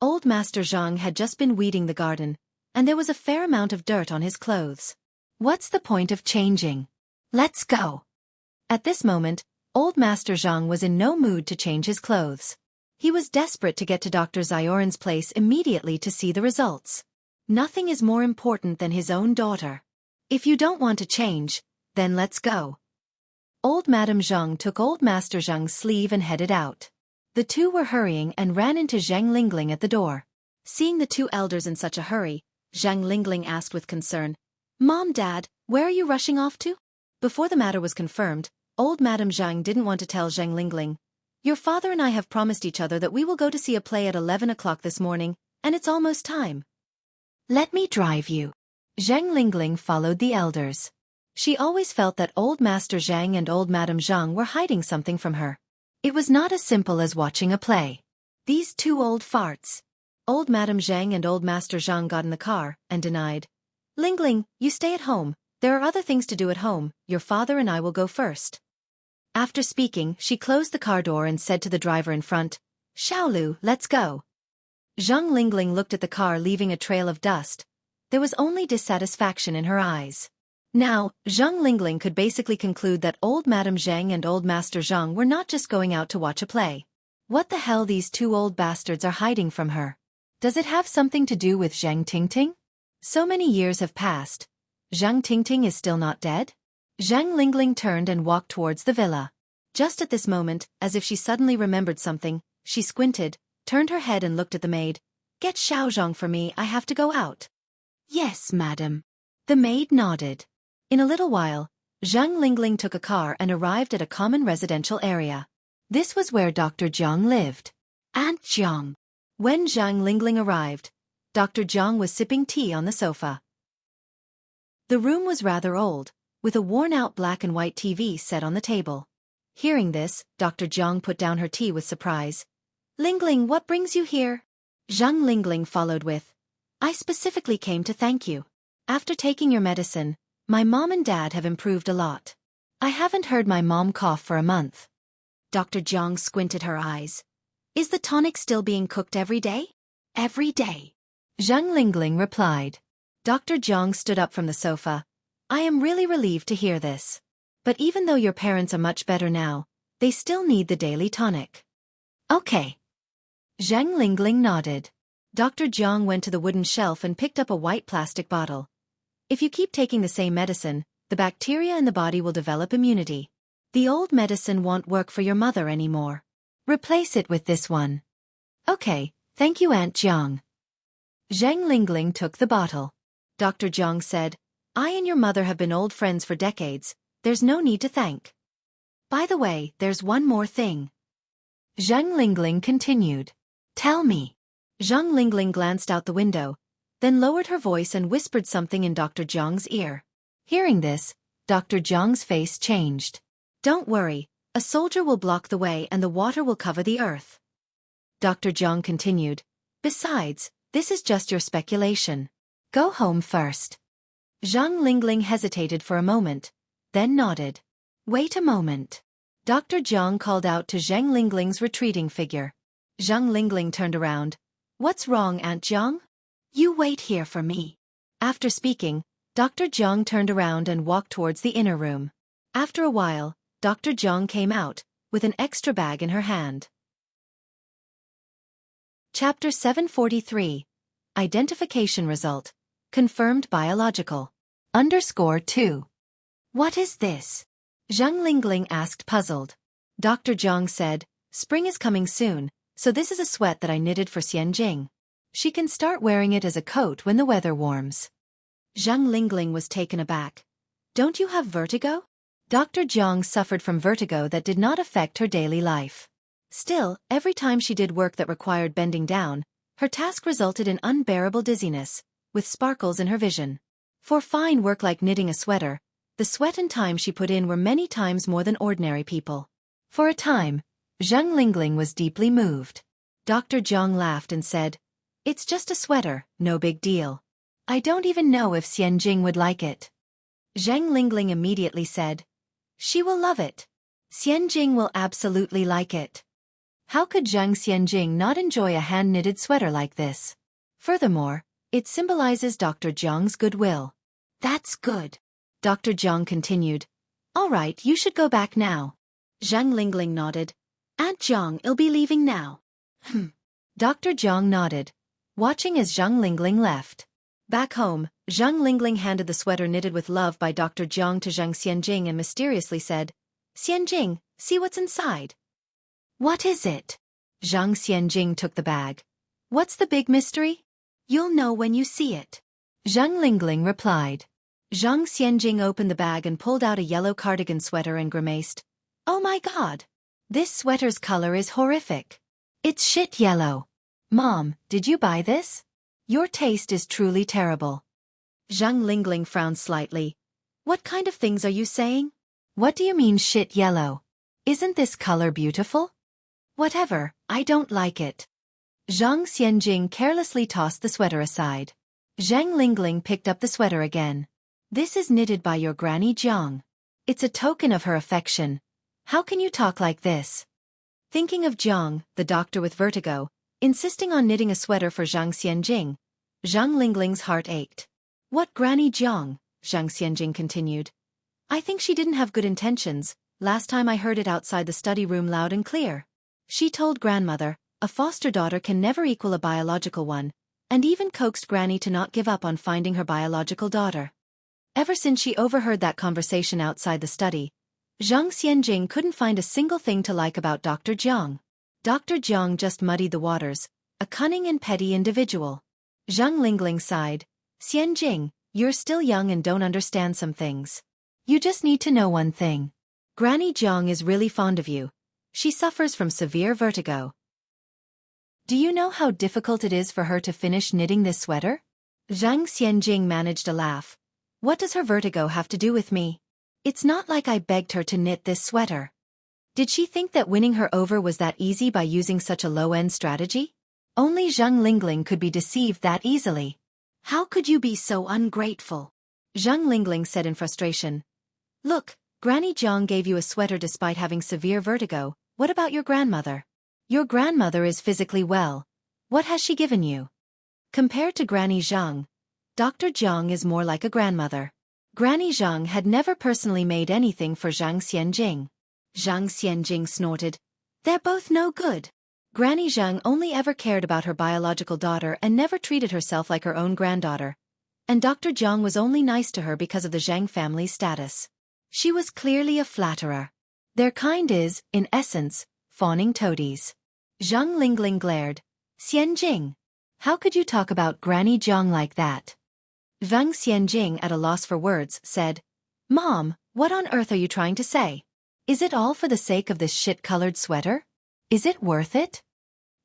Old Master Zhang had just been weeding the garden, and there was a fair amount of dirt on his clothes. What's the point of changing? Let's go. At this moment, Old Master Zhang was in no mood to change his clothes. He was desperate to get to Dr. Xiaoran's place immediately to see the results. Nothing is more important than his own daughter. If you don't want to change, then let's go. Old Madame Zhang took Old Master Zhang's sleeve and headed out. The two were hurrying and ran into Zhang Lingling at the door. Seeing the 2 elders in such a hurry, Zhang Lingling asked with concern, Mom, Dad, where are you rushing off to? Before the matter was confirmed, Old Madame Zhang didn't want to tell Zhang Lingling. Your father and I have promised each other that we will go to see a play at 11 o'clock this morning, and it's almost time. Let me drive you. Zhang Lingling followed the elders. She always felt that Old Master Zhang and Old Madame Zhang were hiding something from her. It was not as simple as watching a play. These 2 old farts. Old Madame Zhang and Old Master Zhang got in the car and denied. Lingling, you stay at home. There are other things to do at home. Your father and I will go first. After speaking, she closed the car door and said to the driver in front, Xiaolu, let's go. Zhang Lingling looked at the car leaving a trail of dust. There was only dissatisfaction in her eyes. Now, Zhang Lingling could basically conclude that Old Madame Zhang and Old Master Zhang were not just going out to watch a play. What the hell these 2 old bastards are hiding from her? Does it have something to do with Zhang Tingting? So many years have passed. Zhang Tingting is still not dead? Zhang Lingling turned and walked towards the villa. Just at this moment, as if she suddenly remembered something, she squinted, turned her head and looked at the maid. Get Xiaozhong for me, I have to go out. Yes, madam. The maid nodded. In a little while, Zhang Lingling took a car and arrived at a common residential area. This was where Dr. Jiang lived. Aunt Jiang. When Zhang Lingling arrived, Dr. Jiang was sipping tea on the sofa. The room was rather old, with a worn-out black and white TV set on the table. Hearing this, Dr. Jiang put down her tea with surprise. Lingling, what brings you here? Zhang Lingling followed with, I specifically came to thank you. After taking your medicine, my mom and dad have improved a lot. I haven't heard my mom cough for a month. Dr. Jiang squinted her eyes. Is the tonic still being cooked every day? Every day. Zhang Lingling replied. Dr. Jiang stood up from the sofa. I am really relieved to hear this. But even though your parents are much better now, they still need the daily tonic. Okay. Zhang Lingling nodded. Dr. Jiang went to the wooden shelf and picked up a white plastic bottle. If you keep taking the same medicine, the bacteria in the body will develop immunity. The old medicine won't work for your mother anymore. Replace it with this one. Okay, thank you, Aunt Jiang. Zhang Lingling took the bottle. Dr. Jiang said, I and your mother have been old friends for decades, there's no need to thank. By the way, there's one more thing. Zhang Lingling continued. Tell me. Zhang Lingling glanced out the window, then lowered her voice and whispered something in Dr. Jiang's ear. Hearing this, Dr. Jiang's face changed. Don't worry, a soldier will block the way and the water will cover the earth. Dr. Jiang continued. Besides, this is just your speculation. Go home first. Zhang Lingling hesitated for a moment, then nodded. Wait a moment. Dr. Jiang called out to Zhang Lingling's retreating figure. Zhang Lingling turned around. What's wrong, Aunt Jiang? You wait here for me. After speaking, Dr. Jiang turned around and walked towards the inner room. After a while, Dr. Jiang came out, with an extra bag in her hand. Chapter 743. Identification Result. Confirmed Biological. _2. What is this? Zhang Lingling asked, puzzled. Dr. Jiang said, Spring is coming soon, so this is a sweat that I knitted for Xianxia. She can start wearing it as a coat when the weather warms. Zhang Lingling was taken aback. Don't you have vertigo? Dr. Jiang suffered from vertigo that did not affect her daily life. Still, every time she did work that required bending down, her task resulted in unbearable dizziness, with sparkles in her vision. For fine work like knitting a sweater, the sweat and time she put in were many times more than ordinary people. For a time, Zhang Lingling was deeply moved. Dr. Jiang laughed and said, It's just a sweater, no big deal. I don't even know if Xianxia would like it. Zhang Lingling immediately said, She will love it. Xianxia will absolutely like it. How could Xianxia not enjoy a hand-knitted sweater like this? Furthermore, it symbolizes Dr. Jiang's goodwill. That's good. Dr. Jiang continued. All right, you should go back now. Zhang Lingling nodded. Aunt Jiang, I'll be leaving now. Dr. Jiang nodded, watching as Zhang Lingling left. Back home, Zhang Lingling handed the sweater knitted with love by Dr. Jiang to Zhang Xianxia and mysteriously said, Xianxia, see what's inside. What is it? Zhang Xianxia took the bag. What's the big mystery? You'll know when you see it. Zhang Lingling replied. Zhang Xianxia opened the bag and pulled out a yellow cardigan sweater and grimaced. Oh my god! This sweater's color is horrific. It's shit yellow. Mom, did you buy this? Your taste is truly terrible. Zhang Lingling frowned slightly. What kind of things are you saying? What do you mean shit yellow? Isn't this color beautiful? Whatever, I don't like it. Zhang Xianxia carelessly tossed the sweater aside. Zhang Lingling picked up the sweater again. This is knitted by your Granny Jiang. It's a token of her affection. How can you talk like this? Thinking of Jiang, the doctor with vertigo, insisting on knitting a sweater for Zhang Xianxia, Zhang Lingling's heart ached. What Granny Jiang? Zhang Xianxia continued. I think she didn't have good intentions. Last time I heard it outside the study room loud and clear. She told grandmother, a foster daughter can never equal a biological one, and even coaxed Granny to not give up on finding her biological daughter. Ever since she overheard that conversation outside the study, Zhang Xianxia couldn't find a single thing to like about Dr. Jiang. Dr. Jiang just muddied the waters, a cunning and petty individual. Zhang Lingling sighed. Xianxia, you're still young and don't understand some things. You just need to know one thing. Granny Jiang is really fond of you. She suffers from severe vertigo. Do you know how difficult it is for her to finish knitting this sweater? Zhang Xianxia managed a laugh. What does her vertigo have to do with me? It's not like I begged her to knit this sweater. Did she think that winning her over was that easy by using such a low-end strategy? Only Zhang Lingling could be deceived that easily. How could you be so ungrateful? Zhang Lingling said in frustration. Look, Granny Jiang gave you a sweater despite having severe vertigo. What about your grandmother? Your grandmother is physically well. What has she given you? Compared to Granny Jiang, Dr. Jiang is more like a grandmother. Granny Jiang had never personally made anything for Zhang Xianjing. Zhang Xianjing snorted. They're both no good. Granny Jiang only ever cared about her biological daughter and never treated herself like her own granddaughter. And Dr. Jiang was only nice to her because of the Zhang family's status. She was clearly a flatterer. Their kind is, in essence, fawning toadies. Zhang Lingling glared. Xianjing, how could you talk about Granny Jiang like that? Zhang Xianjing, at a loss for words, said, Mom, what on earth are you trying to say? Is it all for the sake of this shit-colored sweater? Is it worth it?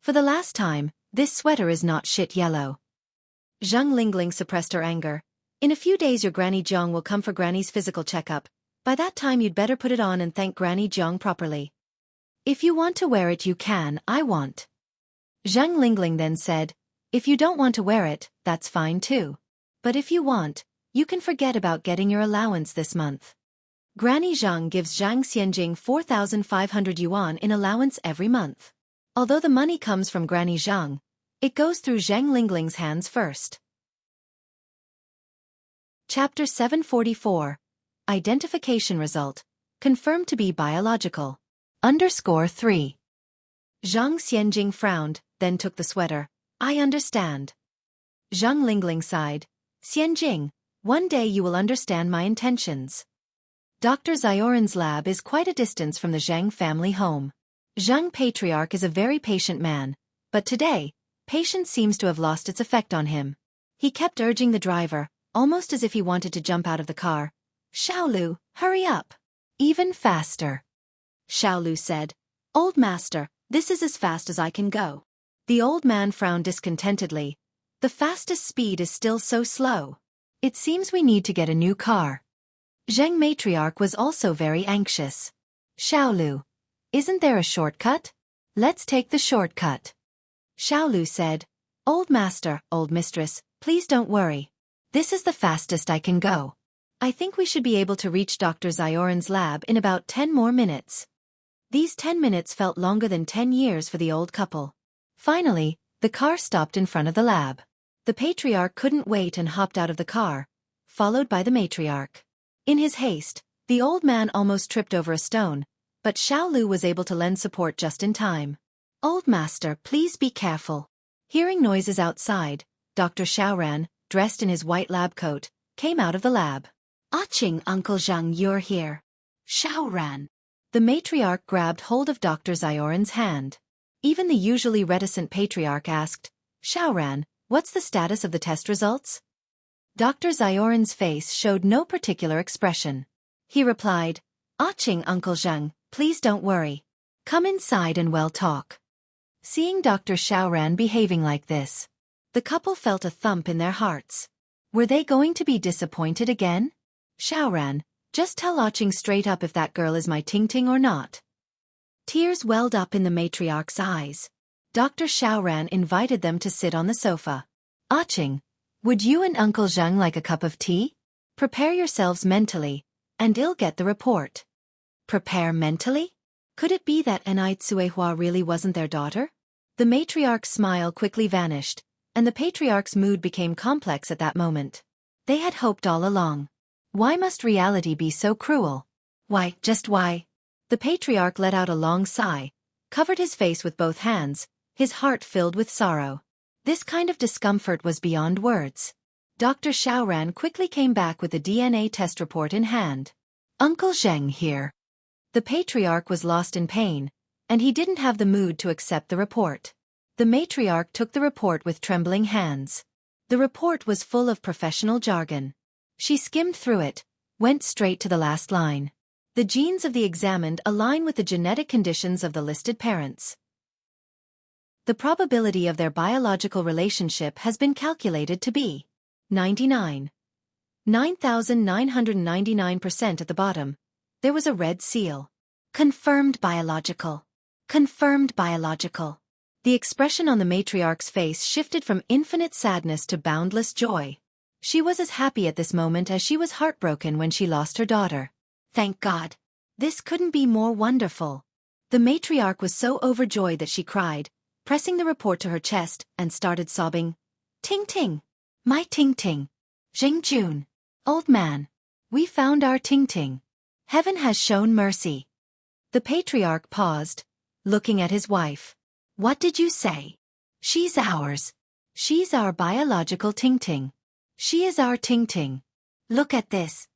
For the last time, this sweater is not shit yellow. Zhang Lingling suppressed her anger. In a few days your Granny Jiang will come for Granny's physical checkup. By that time you'd better put it on and thank Granny Jiang properly. If you want to wear it you can, I want. Zhang Lingling then said, if you don't want to wear it, that's fine too. But if you want, you can forget about getting your allowance this month. Granny Jiang gives Zhang Xianjing 4,500 yuan in allowance every month. Although the money comes from Granny Jiang, it goes through Zhang Lingling's hands first. Chapter 744. Identification result. Confirmed to be biological. _3. Zhang Xianjing frowned, then took the sweater. I understand. Zhang Lingling sighed. Xianjing, one day you will understand my intentions. Dr. Zioran's lab is quite a distance from the Zhang family home. Zhang Patriarch is a very patient man, but today, patience seems to have lost its effect on him. He kept urging the driver, almost as if he wanted to jump out of the car. Xiaolu, hurry up. Even faster. Xiaolu said, Old master, this is as fast as I can go. The old man frowned discontentedly. The fastest speed is still so slow. It seems we need to get a new car. Zhang Matriarch was also very anxious. Xiaolu, isn't there a shortcut? Let's take the shortcut. Xiaolu said, Old master, old mistress, please don't worry. This is the fastest I can go. I think we should be able to reach Dr. Zioran's lab in about 10 more minutes. These 10 minutes felt longer than 10 years for the old couple. Finally, the car stopped in front of the lab. The patriarch couldn't wait and hopped out of the car, followed by the matriarch. In his haste, the old man almost tripped over a stone, but Xiaolu was able to lend support just in time. Old master, please be careful. Hearing noises outside, Dr. Xiaoran, dressed in his white lab coat, came out of the lab. Aching, Uncle Zhang, you're here. Xiaoran. The matriarch grabbed hold of Dr. Zioran's hand. Even the usually reticent patriarch asked, Xiaoran, what's the status of the test results? Dr. Zioran's face showed no particular expression. He replied, Aching, Uncle Zhang, please don't worry. Come inside and we'll talk. Seeing Dr. Xiaoran behaving like this, the couple felt a thump in their hearts. Were they going to be disappointed again? Xiaoran, just tell Aching straight up if that girl is my Ting-Ting or not. Tears welled up in the matriarch's eyes. Dr. Xiaoran invited them to sit on the sofa. Aching, would you and Uncle Zhang like a cup of tea? Prepare yourselves mentally, and I'll get the report. Prepare mentally? Could it be that Anai Tsuehua really wasn't their daughter? The matriarch's smile quickly vanished, and the patriarch's mood became complex at that moment. They had hoped all along. Why must reality be so cruel? Why, just why? The patriarch let out a long sigh, covered his face with both hands, his heart filled with sorrow. This kind of discomfort was beyond words. Dr. Xiaoran quickly came back with the DNA test report in hand. Uncle Zheng here. The patriarch was lost in pain, and he didn't have the mood to accept the report. The matriarch took the report with trembling hands. The report was full of professional jargon. She skimmed through it, went straight to the last line. The genes of the examined align with the genetic conditions of the listed parents. The probability of their biological relationship has been calculated to be 9,999% at the bottom. There was a red seal. Confirmed biological. Confirmed biological. The expression on the matriarch's face shifted from infinite sadness to boundless joy. She was as happy at this moment as she was heartbroken when she lost her daughter. Thank God. This couldn't be more wonderful. The matriarch was so overjoyed that she cried, pressing the report to her chest, and started sobbing. Ting Ting. My Ting Ting. Jing Jun. Old man. We found our Ting Ting. Heaven has shown mercy. The patriarch paused, looking at his wife. What did you say? She's ours. She's our biological Ting Ting. She is our Ting Ting. Look at this.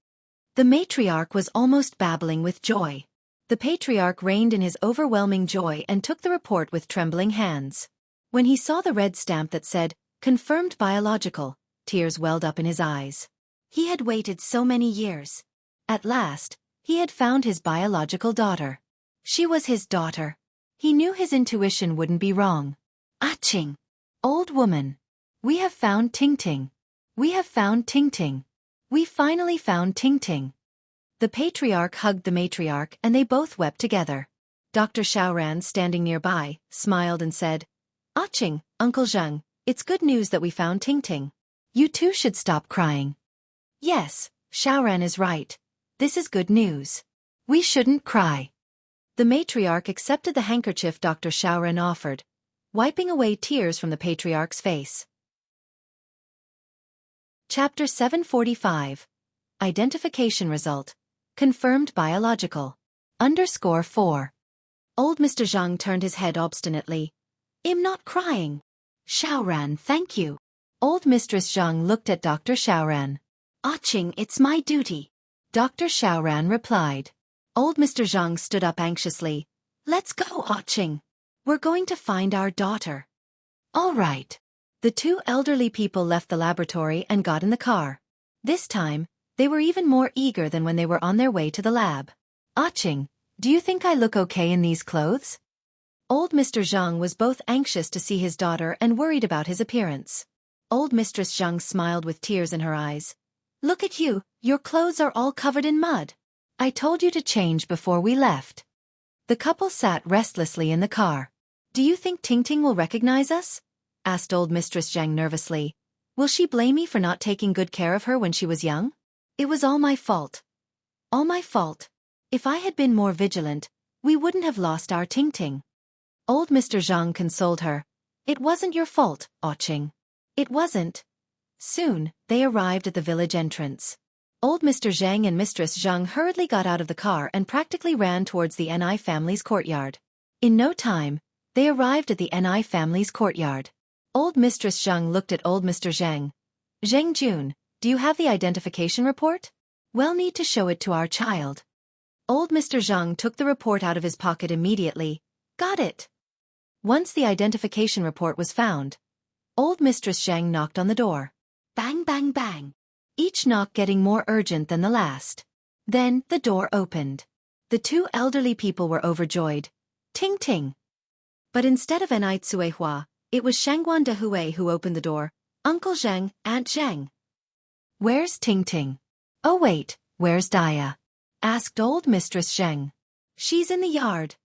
The matriarch was almost babbling with joy. The patriarch reigned in his overwhelming joy and took the report with trembling hands. When he saw the red stamp that said, "Confirmed biological," tears welled up in his eyes. He had waited so many years. At last, he had found his biological daughter. She was his daughter. He knew his intuition wouldn't be wrong. Aching! Old woman. We have found Ting Ting. We have found Ting Ting. We finally found Ting Ting. The patriarch hugged the matriarch and they both wept together. Dr. Xiaoran, standing nearby, smiled and said, Aching, Uncle Zheng, it's good news that we found Ting Ting. You too should stop crying. Yes, Xiaoran is right. This is good news. We shouldn't cry. The matriarch accepted the handkerchief Dr. Xiaoran offered, wiping away tears from the patriarch's face. Chapter 745. Identification Result. Confirmed biological. _4. Old Mr. Zhang turned his head obstinately. I'm not crying. Xiaoran, thank you. Old Mistress Zhang looked at Dr. Xiaoran. Aching, it's my duty. Dr. Xiaoran replied. Old Mr. Zhang stood up anxiously. Let's go, Aching. We're going to find our daughter. All right. The two elderly people left the laboratory and got in the car. This time, they were even more eager than when they were on their way to the lab. Aching, do you think I look okay in these clothes? Old Mr. Zhang was both anxious to see his daughter and worried about his appearance. Old Mistress Zhang smiled with tears in her eyes. Look at you, your clothes are all covered in mud. I told you to change before we left. The couple sat restlessly in the car. Do you think Ting Ting will recognize us? Asked old Mistress Zhang nervously. Will she blame me for not taking good care of her when she was young? It was all my fault. All my fault. If I had been more vigilant, we wouldn't have lost our Ting Ting. Old Mr. Zhang consoled her. It wasn't your fault, Aching. It wasn't. Soon, they arrived at the village entrance. Old Mr. Zhang and Mistress Zhang hurriedly got out of the car and practically ran towards the Ni family's courtyard. In no time, they arrived at the Ni family's courtyard. Old Mistress Zhang looked at old Mr. Zhang. Zheng Jun, do you have the identification report? We'll need to show it to our child. Old Mr. Zhang took the report out of his pocket immediately. Got it. Once the identification report was found, old Mistress Zhang knocked on the door. Bang, bang, bang. Each knock getting more urgent than the last. Then, the door opened. The two elderly people were overjoyed. Ting Ting. But instead of Ni Tsuehua, it was Shangguan de Hui who opened the door. Uncle Zheng, Aunt Zheng. Where's Ting Ting? Oh wait, where's Dia? Asked old Mistress Zheng. She's in the yard.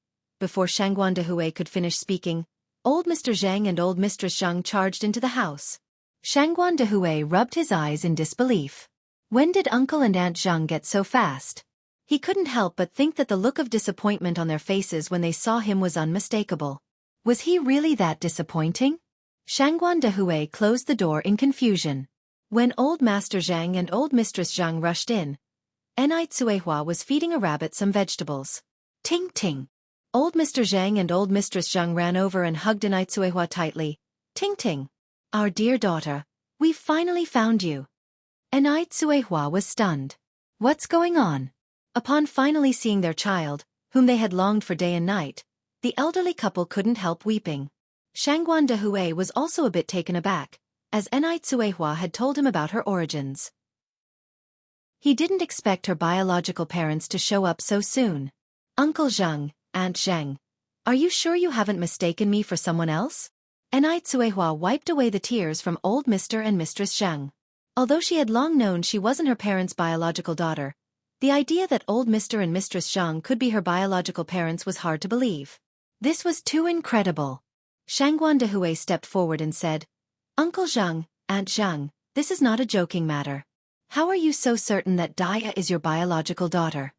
Before Shangguan de Hui could finish speaking, old Mr. Zheng and old Mistress Zheng charged into the house. Shangguan de Hui rubbed his eyes in disbelief. When did Uncle and Aunt Zheng get so fast? He couldn't help but think that the look of disappointment on their faces when they saw him was unmistakable. Was he really that disappointing? Shangguan de Hui closed the door in confusion. When old Master Zhang and old Mistress Zhang rushed in, Ni Tsuehua was feeding a rabbit some vegetables. Ting Ting. Old Mr. Zhang and old Mistress Zhang ran over and hugged Ni Tsuehua tightly. Ting Ting. Our dear daughter, we've finally found you. Ni Tsuehua was stunned. What's going on? Upon finally seeing their child, whom they had longed for day and night, the elderly couple couldn't help weeping. Shangguan de Hui was also a bit taken aback, as Ni Tsuehua had told him about her origins. He didn't expect her biological parents to show up so soon. Uncle Zheng, Aunt Zheng, are you sure you haven't mistaken me for someone else? Ni Tsuehua wiped away the tears from old Mr. and Mistress Zheng. Although she had long known she wasn't her parents' biological daughter, the idea that old Mr. and Mistress Zheng could be her biological parents was hard to believe. This was too incredible. Shangguan de Hui stepped forward and said, Uncle Zheng, Aunt Zheng, this is not a joking matter. How are you so certain that Dia is your biological daughter?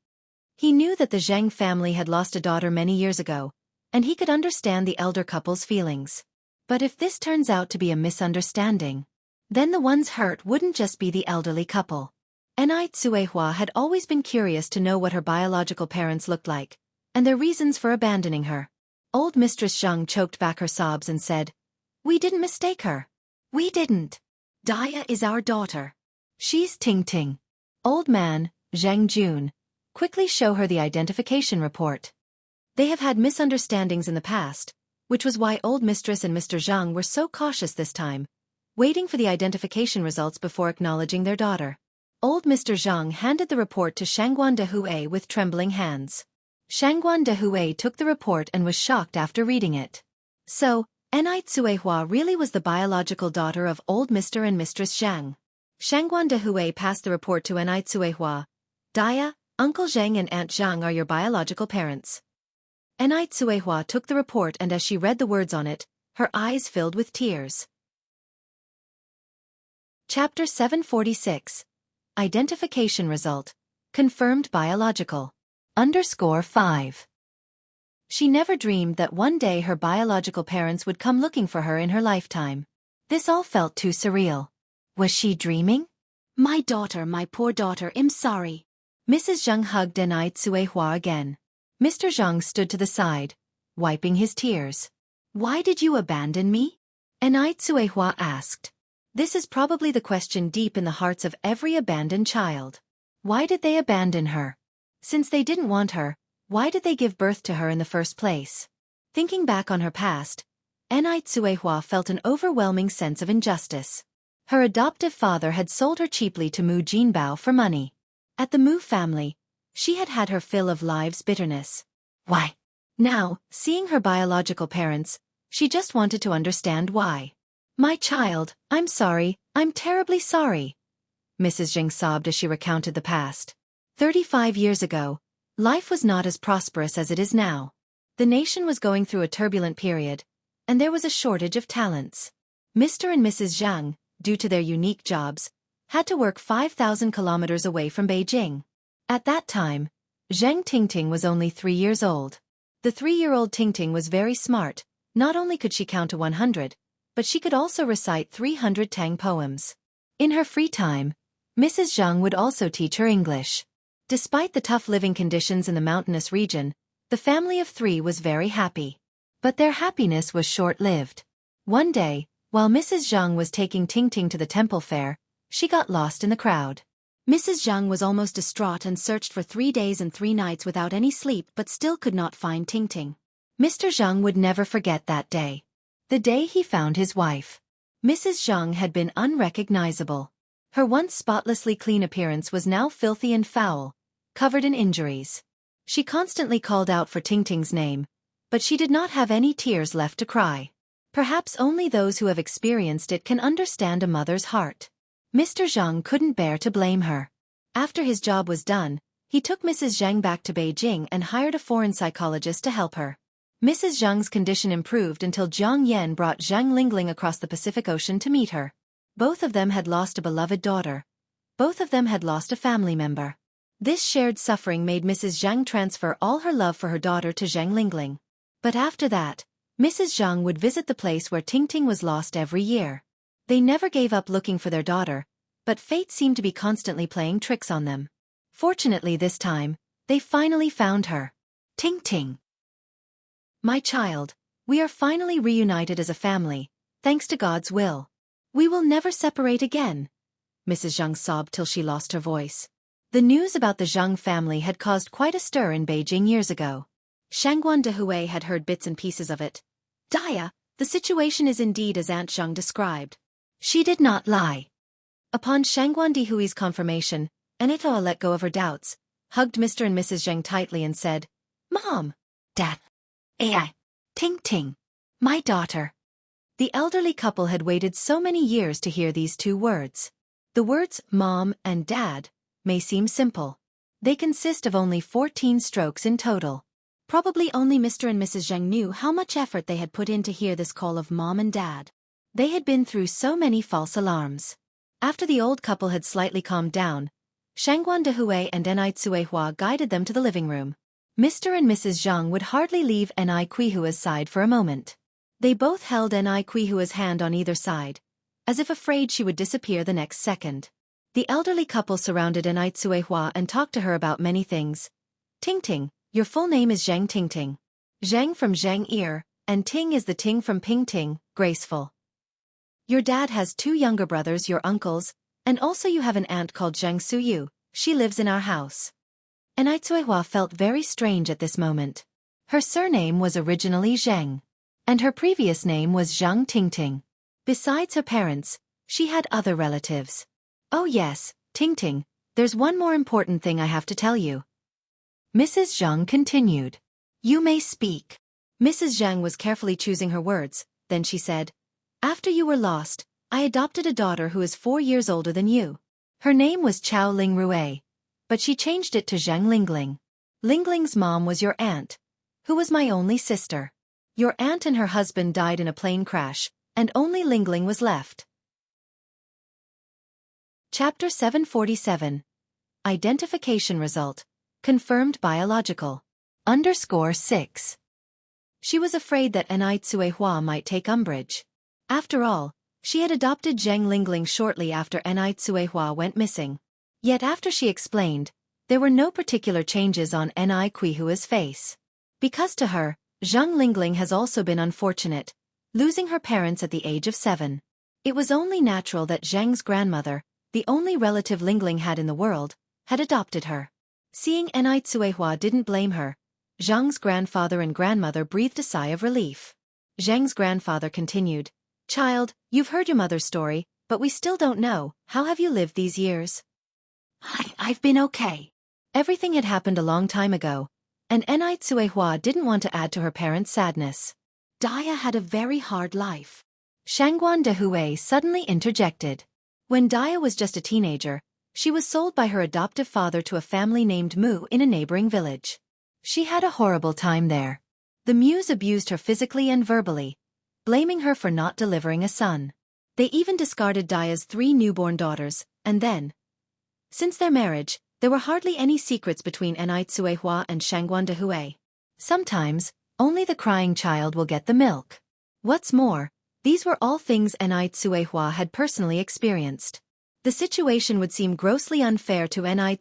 He knew that the Zheng family had lost a daughter many years ago, and he could understand the elder couple's feelings. But if this turns out to be a misunderstanding, then the ones hurt wouldn't just be the elderly couple. Enai Tsuehua had always been curious to know what her biological parents looked like, and their reasons for abandoning her. Old Mistress Zhang choked back her sobs and said, "We didn't mistake her. We didn't. Daya is our daughter. She's Tingting." Old man, Zhang Jun, quickly show her the identification report. They have had misunderstandings in the past, which was why Old Mistress and Mr. Zhang were so cautious this time, waiting for the identification results before acknowledging their daughter. Old Mr. Zhang handed the report to Shangguan de Hui with trembling hands. Shangguan de Hui took the report and was shocked after reading it. So, Enai Tsuehua really was the biological daughter of Old Mr. and Mistress Zhang. Shangguan de Hui passed the report to Enai Tsuehua. "Daya, Uncle Zhang and Aunt Zhang are your biological parents." Enai Tsuehua took the report, and as she read the words on it, her eyes filled with tears. Chapter 746. Identification Result. Confirmed Biological. _5. She never dreamed that one day her biological parents would come looking for her in her lifetime. This all felt too surreal. Was she dreaming? "My daughter, my poor daughter, I'm sorry." Mrs. Zhang hugged Enai Tsuehua again. Mr. Zhang stood to the side, wiping his tears. "Why did you abandon me?" Enai Tsuehua asked. This is probably the question deep in the hearts of every abandoned child. Why did they abandon her? Since they didn't want her, why did they give birth to her in the first place? Thinking back on her past, Enai Tsuehua felt an overwhelming sense of injustice. Her adoptive father had sold her cheaply to Mu Jinbao for money. At the Mu family, she had had her fill of life's bitterness. Why? Now, seeing her biological parents, she just wanted to understand why. "My child, I'm sorry, I'm terribly sorry." Mrs. Jing sobbed as she recounted the past. 35 years ago, life was not as prosperous as it is now. The nation was going through a turbulent period, and there was a shortage of talents. Mr. and Mrs. Zhang, due to their unique jobs, had to work 5,000 kilometers away from Beijing. At that time, Zhang Tingting was only 3 years old. The 3-year-old Tingting was very smart. Not only could she count to 100, but she could also recite 300 Tang poems. In her free time, Mrs. Zhang would also teach her English. Despite the tough living conditions in the mountainous region, the family of 3 was very happy. But their happiness was short-lived. One day, while Mrs. Zhang was taking Tingting to the temple fair, she got lost in the crowd. Mrs. Zhang was almost distraught and searched for 3 days and 3 nights without any sleep but still could not find Tingting. Mr. Zhang would never forget that day. The day he found his wife. Mrs. Zhang had been unrecognizable. Her once spotlessly clean appearance was now filthy and foul, covered in injuries. She constantly called out for Tingting's name, but she did not have any tears left to cry. Perhaps only those who have experienced it can understand a mother's heart. Mr. Zhang couldn't bear to blame her. After his job was done, he took Mrs. Zhang back to Beijing and hired a foreign psychologist to help her. Mrs. Zhang's condition improved until Jiang Yan brought Zhang Lingling across the Pacific Ocean to meet her. Both of them had lost a beloved daughter. Both of them had lost a family member. This shared suffering made Mrs. Zhang transfer all her love for her daughter to Zhang Lingling. But after that, Mrs. Zhang would visit the place where Tingting was lost every year. They never gave up looking for their daughter, but fate seemed to be constantly playing tricks on them. Fortunately this time, they finally found her. Tingting. "My child, we are finally reunited as a family, thanks to God's will. We will never separate again." Mrs. Zhang sobbed till she lost her voice. The news about the Zhang family had caused quite a stir in Beijing years ago. Shangguan de Hui had heard bits and pieces of it. "Daya, the situation is indeed as Aunt Zhang described. She did not lie." Upon Shangguan de Hui's confirmation, Anita let go of her doubts, hugged Mr. and Mrs. Zhang tightly and said, "Mom, Dad, AI, Tingting, my daughter." The elderly couple had waited so many years to hear these 2 words. The words Mom and Dad may seem simple. They consist of only 14 strokes in total. Probably only Mr. and Mrs. Zhang knew how much effort they had put in to hear this call of Mom and Dad. They had been through so many false alarms. After the old couple had slightly calmed down, Shangguan de Hui and Enai Tsuehua guided them to the living room. Mr. and Mrs. Zhang would hardly leave Enai Quihua's side for a moment. They both held Enai Quihua's hand on either side, as if afraid she would disappear the next second. The elderly couple surrounded Anew and talked to her about many things. Ting, your full name is Zhang Ting. Zhang from Zhang ear, and Ting is the Ting from Ping Ting, graceful. Your dad has 2 younger brothers, your uncles, and also you have an aunt called Jianghu. She lives in our house. Anew felt very strange at this moment. Her surname was originally Zhang, and her previous name was Zhang Ting. Besides her parents, she had other relatives. Oh yes, Ting, there's one more important thing I have to tell you. Mrs. Zhang continued. You may speak. Mrs. Zhang was carefully choosing her words, then she said, after you were lost, I adopted a daughter who is 4 years older than you. Her name was Chao Ling Rui, but she changed it to Zhang Lingling. Lingling's mom was your aunt, who was my only sister. Your aunt and her husband died in a plane crash, and only Lingling was left. Chapter 747. Identification Result. Confirmed biological. _6. She was afraid that Anew might take umbrage. After all, she had adopted Zhang Lingling shortly after Anew went missing. Yet after she explained, there were no particular changes on Aneihua's face. Because to her, Zhang Lingling has also been unfortunate, losing her parents at the age of 7. It was only natural that Zhang's grandmother, the only relative Lingling had in the world, had adopted her. Seeing Anew didn't blame her, Zhang's grandfather and grandmother breathed a sigh of relief. Zhang's grandfather continued, Child, you've heard your mother's story, but we still don't know, how have you lived these years? I've been okay. Everything had happened a long time ago, and Anew didn't want to add to her parents' sadness. Dia had a very hard life. Xianxia de Hui suddenly interjected. When Dia was just a teenager, she was sold by her adoptive father to a family named Mu in a neighboring village. She had a horrible time there. The Muse abused her physically and verbally, blaming her for not delivering a son. They even discarded Dia's 3 newborn daughters, and then, since their marriage, there were hardly any secrets between Anew and Xianxia de Hui. Sometimes, only the crying child will get the milk. What's more, these were all things Anew had personally experienced. The situation would seem grossly unfair to Anew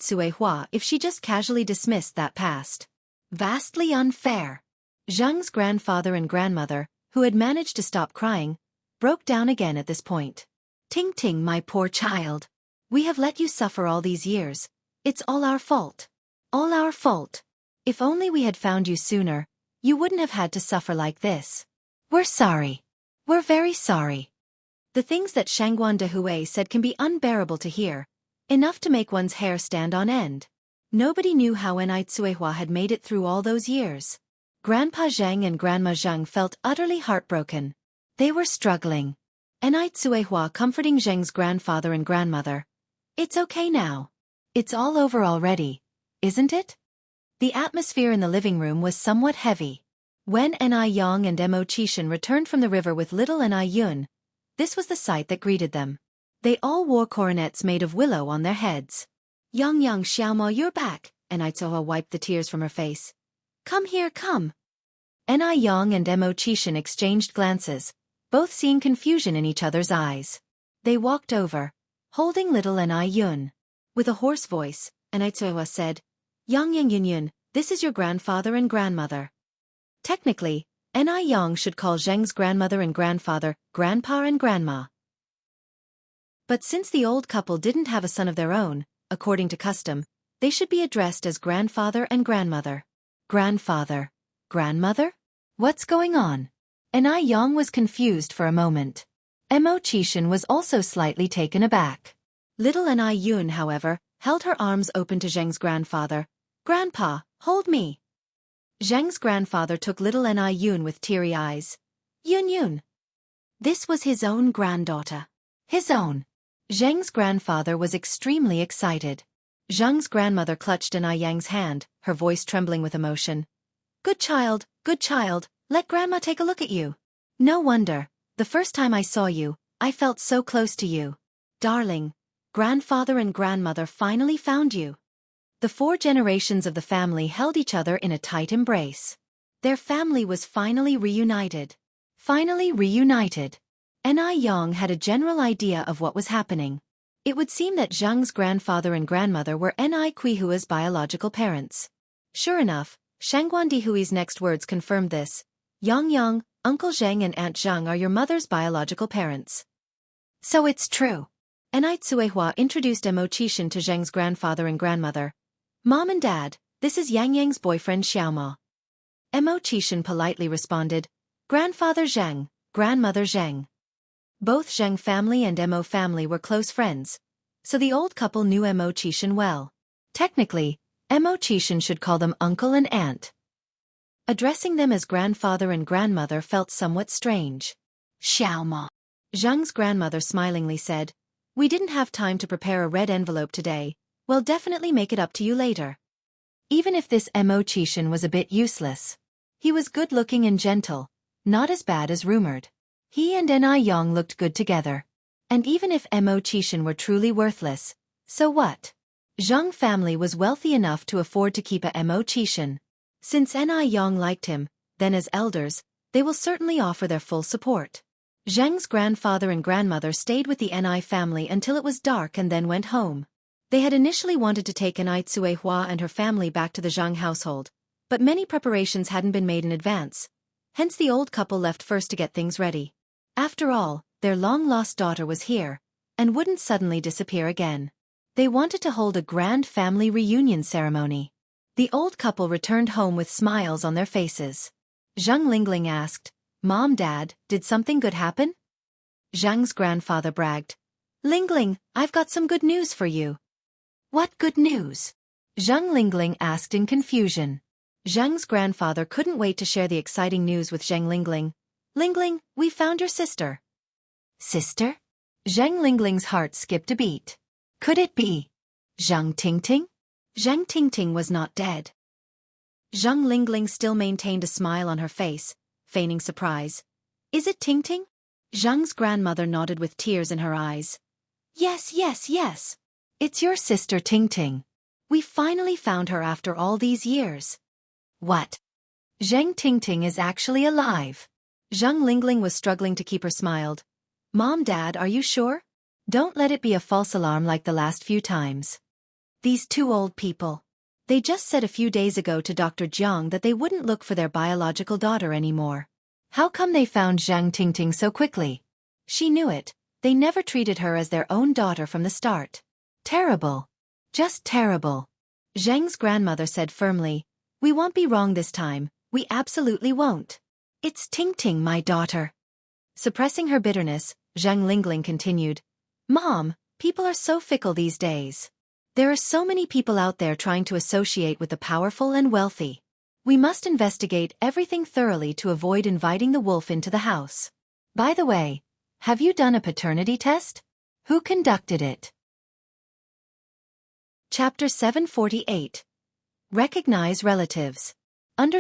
if she just casually dismissed that past. Vastly unfair. Zhang's grandfather and grandmother, who had managed to stop crying, broke down again at this point. Ting, my poor child. We have let you suffer all these years. It's all our fault. All our fault. If only we had found you sooner, you wouldn't have had to suffer like this. We're sorry. We're very sorry. The things that Xianxia de Hui said can be unbearable to hear, enough to make one's hair stand on end. Nobody knew how Anew had made it through all those years. Grandpa Zhang and Grandma Zhang felt utterly heartbroken. They were struggling. Anew comforting Zhang's grandfather and grandmother. It's okay now. It's all over already, isn't it? The atmosphere in the living room was somewhat heavy. When Anew and Wuxia returned from the river with little Anew, this was the sight that greeted them. They all wore coronets made of willow on their heads. Yang Xiaomo, you're back, Anew wiped the tears from her face. Come here, come. Anew and Wuxia exchanged glances, both seeing confusion in each other's eyes. They walked over, holding little Anew. With a hoarse voice, Anew said, Yang, this is your grandfather and grandmother. Technically, Anew should call Zhang's grandmother and grandfather grandpa and grandma. But since the old couple didn't have a son of their own, according to custom, they should be addressed as grandfather and grandmother. Grandfather? Grandmother? What's going on? Anew was confused for a moment. Wuxia was also slightly taken aback. Little Anew, however, held her arms open to Zhang's grandfather. Grandpa, hold me. Zhang's grandfather took little Anew with teary eyes. Yun. This was his own granddaughter. His own. Zhang's grandfather was extremely excited. Zhang's grandmother clutched Aneyang's hand, her voice trembling with emotion. Good child, let grandma take a look at you. No wonder, the first time I saw you, I felt so close to you. Darling, grandfather and grandmother finally found you. The 4 generations of the family held each other in a tight embrace. Their family was finally reunited. Anew had a general idea of what was happening. It would seem that Zhang's grandfather and grandmother were Ni Hui's biological parents. Sure enough, Shangguan Dihui's next words confirmed this. Yang, Uncle Zheng and Aunt Zhang are your mother's biological parents. So it's true. Ni Cuihua introduced Mo Qishan to Zheng's grandfather and grandmother. Mom and Dad, this is Yang boyfriend Xiaoma. Mo Qishan politely responded. Grandfather Zheng, grandmother Zheng. Both Zheng family and Mo family were close friends, so the old couple knew Mo Qishan well. Technically, Mo Qishan should call them uncle and aunt. Addressing them as grandfather and grandmother felt somewhat strange. Xiaoma. Zheng's grandmother smilingly said, We didn't have time to prepare a red envelope today, we'll definitely make it up to you later. Even if this Mo Qishan was a bit useless. He was good-looking and gentle, not as bad as rumored. He and Ni Yang looked good together. And even if Mo Qishan were truly worthless, so what? Zhang family was wealthy enough to afford to keep a Mo Qishan. Since Ni Yang liked him, then as elders, they will certainly offer their full support. Zheng's grandfather and grandmother stayed with the Ni family until it was dark and then went home. They had initially wanted to take Ni Cuihua and her family back to the Zhang household, but many preparations hadn't been made in advance. Hence the old couple left first to get things ready. After all, their long-lost daughter was here, and wouldn't suddenly disappear again. They wanted to hold a grand family reunion ceremony. The old couple returned home with smiles on their faces. Zhang Lingling asked, Mom, Dad, did something good happen? Zhang's grandfather bragged. Lingling, I've got some good news for you. What good news? Zhang Lingling asked in confusion. Zhang's grandfather couldn't wait to share the exciting news with Zhang Lingling. Lingling, we found your sister. Sister? Zhang Lingling's heart skipped a beat. Could it be Zhang Tingting? Zhang Tingting was not dead. Zhang Lingling still maintained a smile on her face, feigning surprise. Is it Tingting? Zhang's grandmother nodded with tears in her eyes. Yes. It's your sister Tingting. We finally found her after all these years. What? Zhang Tingting is actually alive. Zhang Lingling was struggling to keep her smiled. Mom, Dad, are you sure? Don't let it be a false alarm like the last few times. These two old people. They just said a few days ago to Dr. Jiang that they wouldn't look for their biological daughter anymore. How come they found Zhang Tingting so quickly? She knew it. They never treated her as their own daughter from the start. Terrible. Just terrible. Zhang's grandmother said firmly, We won't be wrong this time, we absolutely won't. It's Tingting, my daughter. Suppressing her bitterness, Zhang Lingling continued, Mom, people are so fickle these days. There are so many people out there trying to associate with the powerful and wealthy. We must investigate everything thoroughly to avoid inviting the wolf into the house. By the way, have you done a paternity test? Who conducted it? Chapter 748. Recognize relatives. _1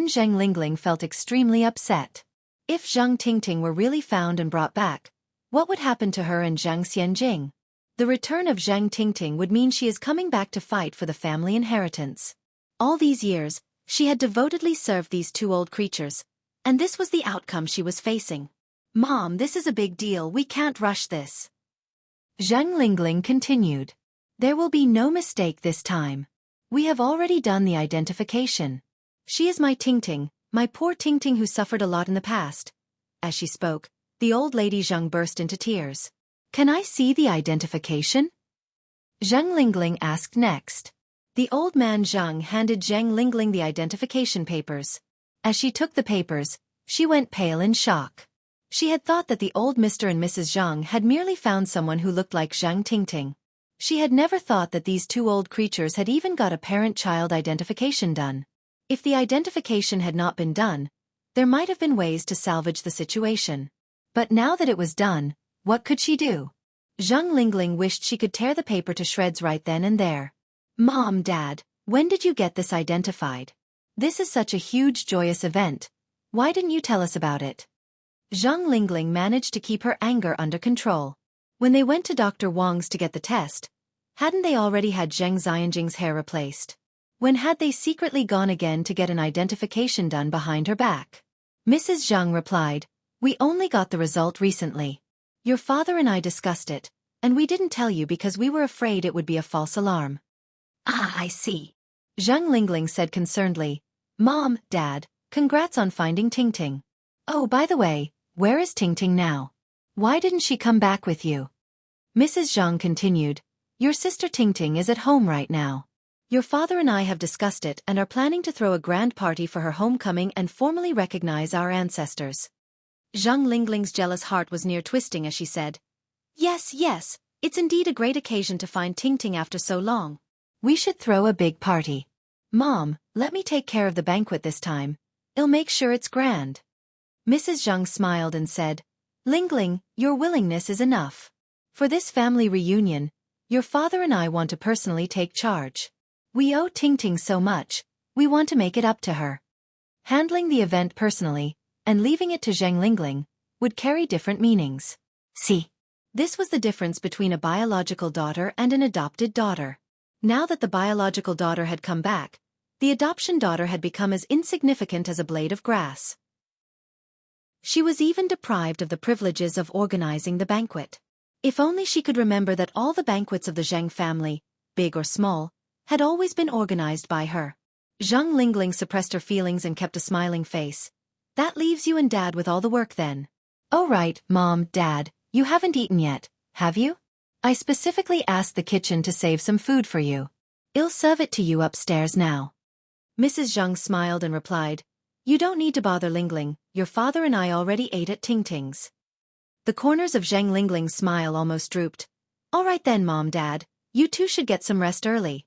Zhang Lingling felt extremely upset. If Zhang Tingting were really found and brought back, what would happen to her and Zhang Xianjing? The return of Zhang Tingting would mean she is coming back to fight for the family inheritance. All these years, she had devotedly served these two old creatures, and this was the outcome she was facing. Mom, this is a big deal, we can't rush this. Zhang Lingling continued. There will be no mistake this time. We have already done the identification. She is my Tingting, my poor Tingting who suffered a lot in the past. As she spoke, the old lady Zhang burst into tears. Can I see the identification? Zhang Lingling asked next. The old man Zhang handed Zhang Lingling the identification papers. As she took the papers, she went pale in shock. She had thought that the old Mr. and Mrs. Zhang had merely found someone who looked like Zhang Tingting. She had never thought that these two old creatures had even got a parent-child identification done. If the identification had not been done, there might have been ways to salvage the situation. But now that it was done, what could she do? Zhang Lingling wished she could tear the paper to shreds right then and there. Mom, Dad, when did you get this identified? This is such a huge joyous event. Why didn't you tell us about it? Zhang Lingling managed to keep her anger under control. When they went to Dr. Wang's to get the test, hadn't they already had Zhang Xianjing's hair replaced? When had they secretly gone again to get an identification done behind her back? Mrs. Zhang replied, We only got the result recently. Your father and I discussed it. and we didn't tell you because we were afraid it would be a false alarm. Ah, I see. Zhang Lingling said concernedly. Mom, Dad, congrats on finding Tingting. Oh, by the way, where is Tingting now? Why didn't she come back with you? Mrs. Zhang continued. Your sister Tingting is at home right now. Your father and I have discussed it and are planning to throw a grand party for her homecoming and formally recognize our ancestors. Zhang Lingling's jealous heart was near twisting as she said, Yes, it's indeed a great occasion to find Tingting after so long. We should throw a big party. Mom, let me take care of the banquet this time. I'll make sure it's grand. Mrs. Zhang smiled and said, Lingling, your willingness is enough. For this family reunion, your father and I want to personally take charge. We owe Tingting so much, we want to make it up to her. Handling the event personally, and leaving it to Zhang Lingling, would carry different meanings. See, this was the difference between a biological daughter and an adopted daughter. Now that the biological daughter had come back, the adoption daughter had become as insignificant as a blade of grass. She was even deprived of the privileges of organizing the banquet. If only she could remember that all the banquets of the Zhang family, big or small, had always been organized by her. Zhang Lingling suppressed her feelings and kept a smiling face. That leaves you and Dad with all the work then. Oh right, Mom, Dad, you haven't eaten yet, have you? I specifically asked the kitchen to save some food for you. I'll serve it to you upstairs now. Mrs. Zhang smiled and replied, You don't need to bother Lingling, your father and I already ate at Tingting's. The corners of Zhang Lingling's smile almost drooped. All right then, Mom, Dad, you two should get some rest early.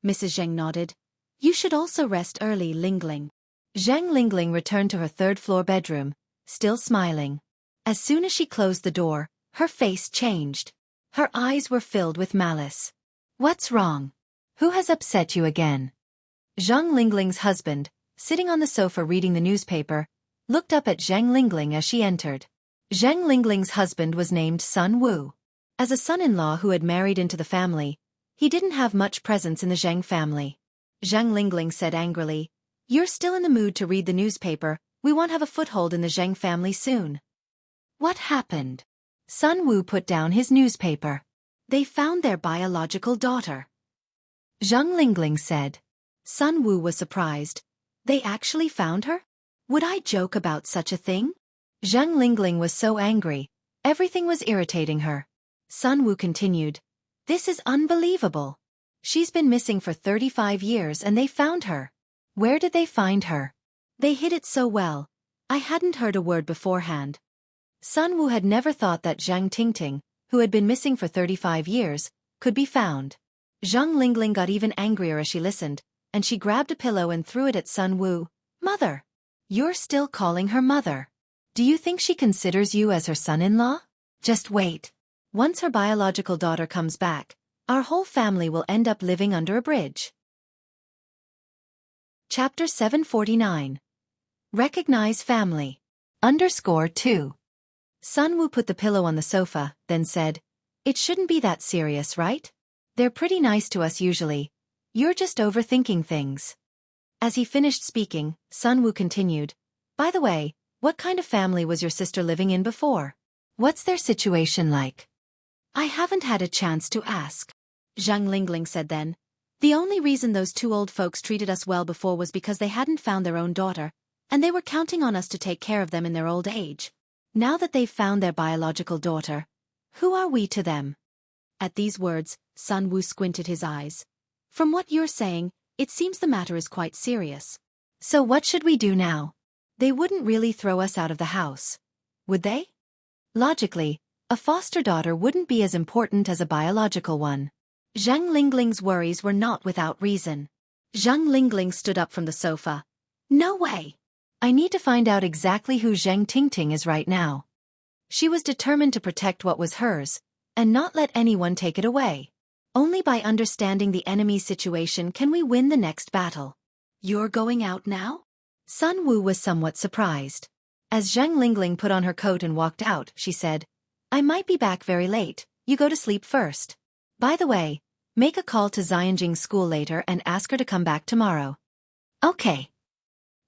Mrs. Zhang nodded. You should also rest early, Lingling. Zhang Lingling returned to her third-floor bedroom, still smiling. As soon as she closed the door, her face changed. Her eyes were filled with malice. What's wrong? Who has upset you again? Zhang Lingling's husband, sitting on the sofa reading the newspaper, looked up at Zhang Lingling as she entered. Zhang Lingling's husband was named Sun Wu. As a son-in-law who had married into the family, he didn't have much presence in the Zhang family. Zhang Lingling said angrily, You're still in the mood to read the newspaper, we won't have a foothold in the Zhang family soon. What happened? Sun Wu put down his newspaper. They found their biological daughter. Zhang Lingling said. Sun Wu was surprised. They actually found her? Would I joke about such a thing? Zhang Lingling was so angry. Everything was irritating her. Sun Wu continued. This is unbelievable. She's been missing for 35 years and they found her. Where did they find her? They hid it so well. I hadn't heard a word beforehand. Sun Wu had never thought that Zhang Tingting, who had been missing for 35 years, could be found. Zhang Lingling got even angrier as she listened, and she grabbed a pillow and threw it at Sun Wu. Mother! You're still calling her mother. Do you think she considers you as her son-in-law? Just wait. Once her biological daughter comes back, our whole family will end up living under a bridge. Chapter 749. Recognize Family. _2. Sun Wu put the pillow on the sofa, then said, It shouldn't be that serious, right? They're pretty nice to us usually. You're just overthinking things. As he finished speaking, Sun Wu continued, By the way, what kind of family was your sister living in before? What's their situation like? I haven't had a chance to ask. Zhang Lingling said then. The only reason those two old folks treated us well before was because they hadn't found their own daughter, and they were counting on us to take care of them in their old age. Now that they've found their biological daughter, who are we to them? At these words, Sun Wu squinted his eyes. From what you're saying, it seems the matter is quite serious. So what should we do now? They wouldn't really throw us out of the house, would they? Logically, a foster daughter wouldn't be as important as a biological one. Zhang Lingling's worries were not without reason. Zhang Lingling stood up from the sofa. No way! I need to find out exactly who Zhang Tingting is right now. She was determined to protect what was hers, and not let anyone take it away. Only by understanding the enemy's situation can we win the next battle. You're going out now? Sun Wu was somewhat surprised. As Zhang Lingling put on her coat and walked out, she said, I might be back very late, you go to sleep first. By the way, make a call to Xianxia school later and ask her to come back tomorrow. Okay.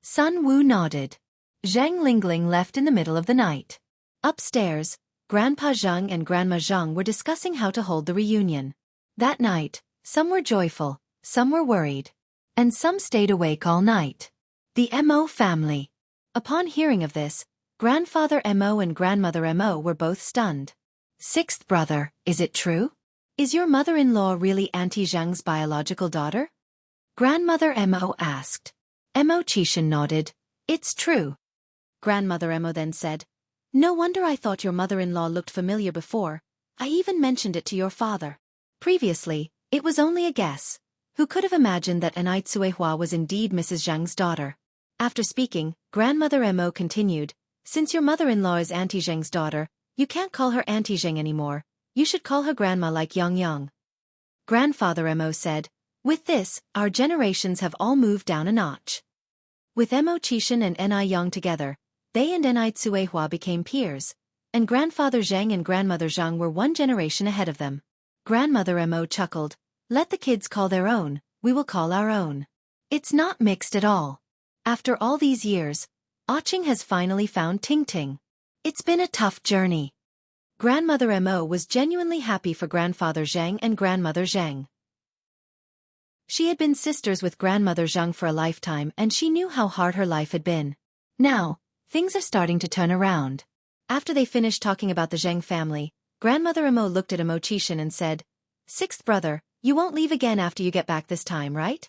Sun Wu nodded. Zhang Lingling left in the middle of the night. Upstairs, Grandpa Zhang and Grandma Zhang were discussing how to hold the reunion. That night, some were joyful, some were worried, and some stayed awake all night. The Mo family. Upon hearing of this, Grandfather Mo and Grandmother Mo were both stunned. Sixth brother, is it true? Is your mother-in-law really Auntie Zhang's biological daughter? Grandmother Mo asked. Mo Qishan nodded. It's true. Grandmother Mo then said, no wonder I thought your mother-in-law looked familiar before. I even mentioned it to your father. Previously, it was only a guess. Who could have imagined that Anew Tsuehua was indeed Mrs. Zhang's daughter? After speaking, Grandmother Mo continued, since your mother-in-law is Auntie Zhang's daughter, you can't call her Auntie Zhang anymore. You should call her Grandma like Xianxia. Grandfather Mo said, with this, our generations have all moved down a notch. With Mo Qishan and Ni Yang together, they and Anew Tsuehua became peers, and Grandfather Zhang and Grandmother Zhang were one generation ahead of them. Grandmother Mo chuckled, let the kids call their own, we will call our own. It's not mixed at all. After all these years, Aching has finally found Ting Ting. It's been a tough journey. Grandmother Mo was genuinely happy for Grandfather Zhang and Grandmother Zhang. She had been sisters with Grandmother Zhang for a lifetime and she knew how hard her life had been. Now, things are starting to turn around. After they finished talking about the Zhang family, Grandmother Mo looked at Mo Qishan and said, sixth brother, you won't leave again after you get back this time, right?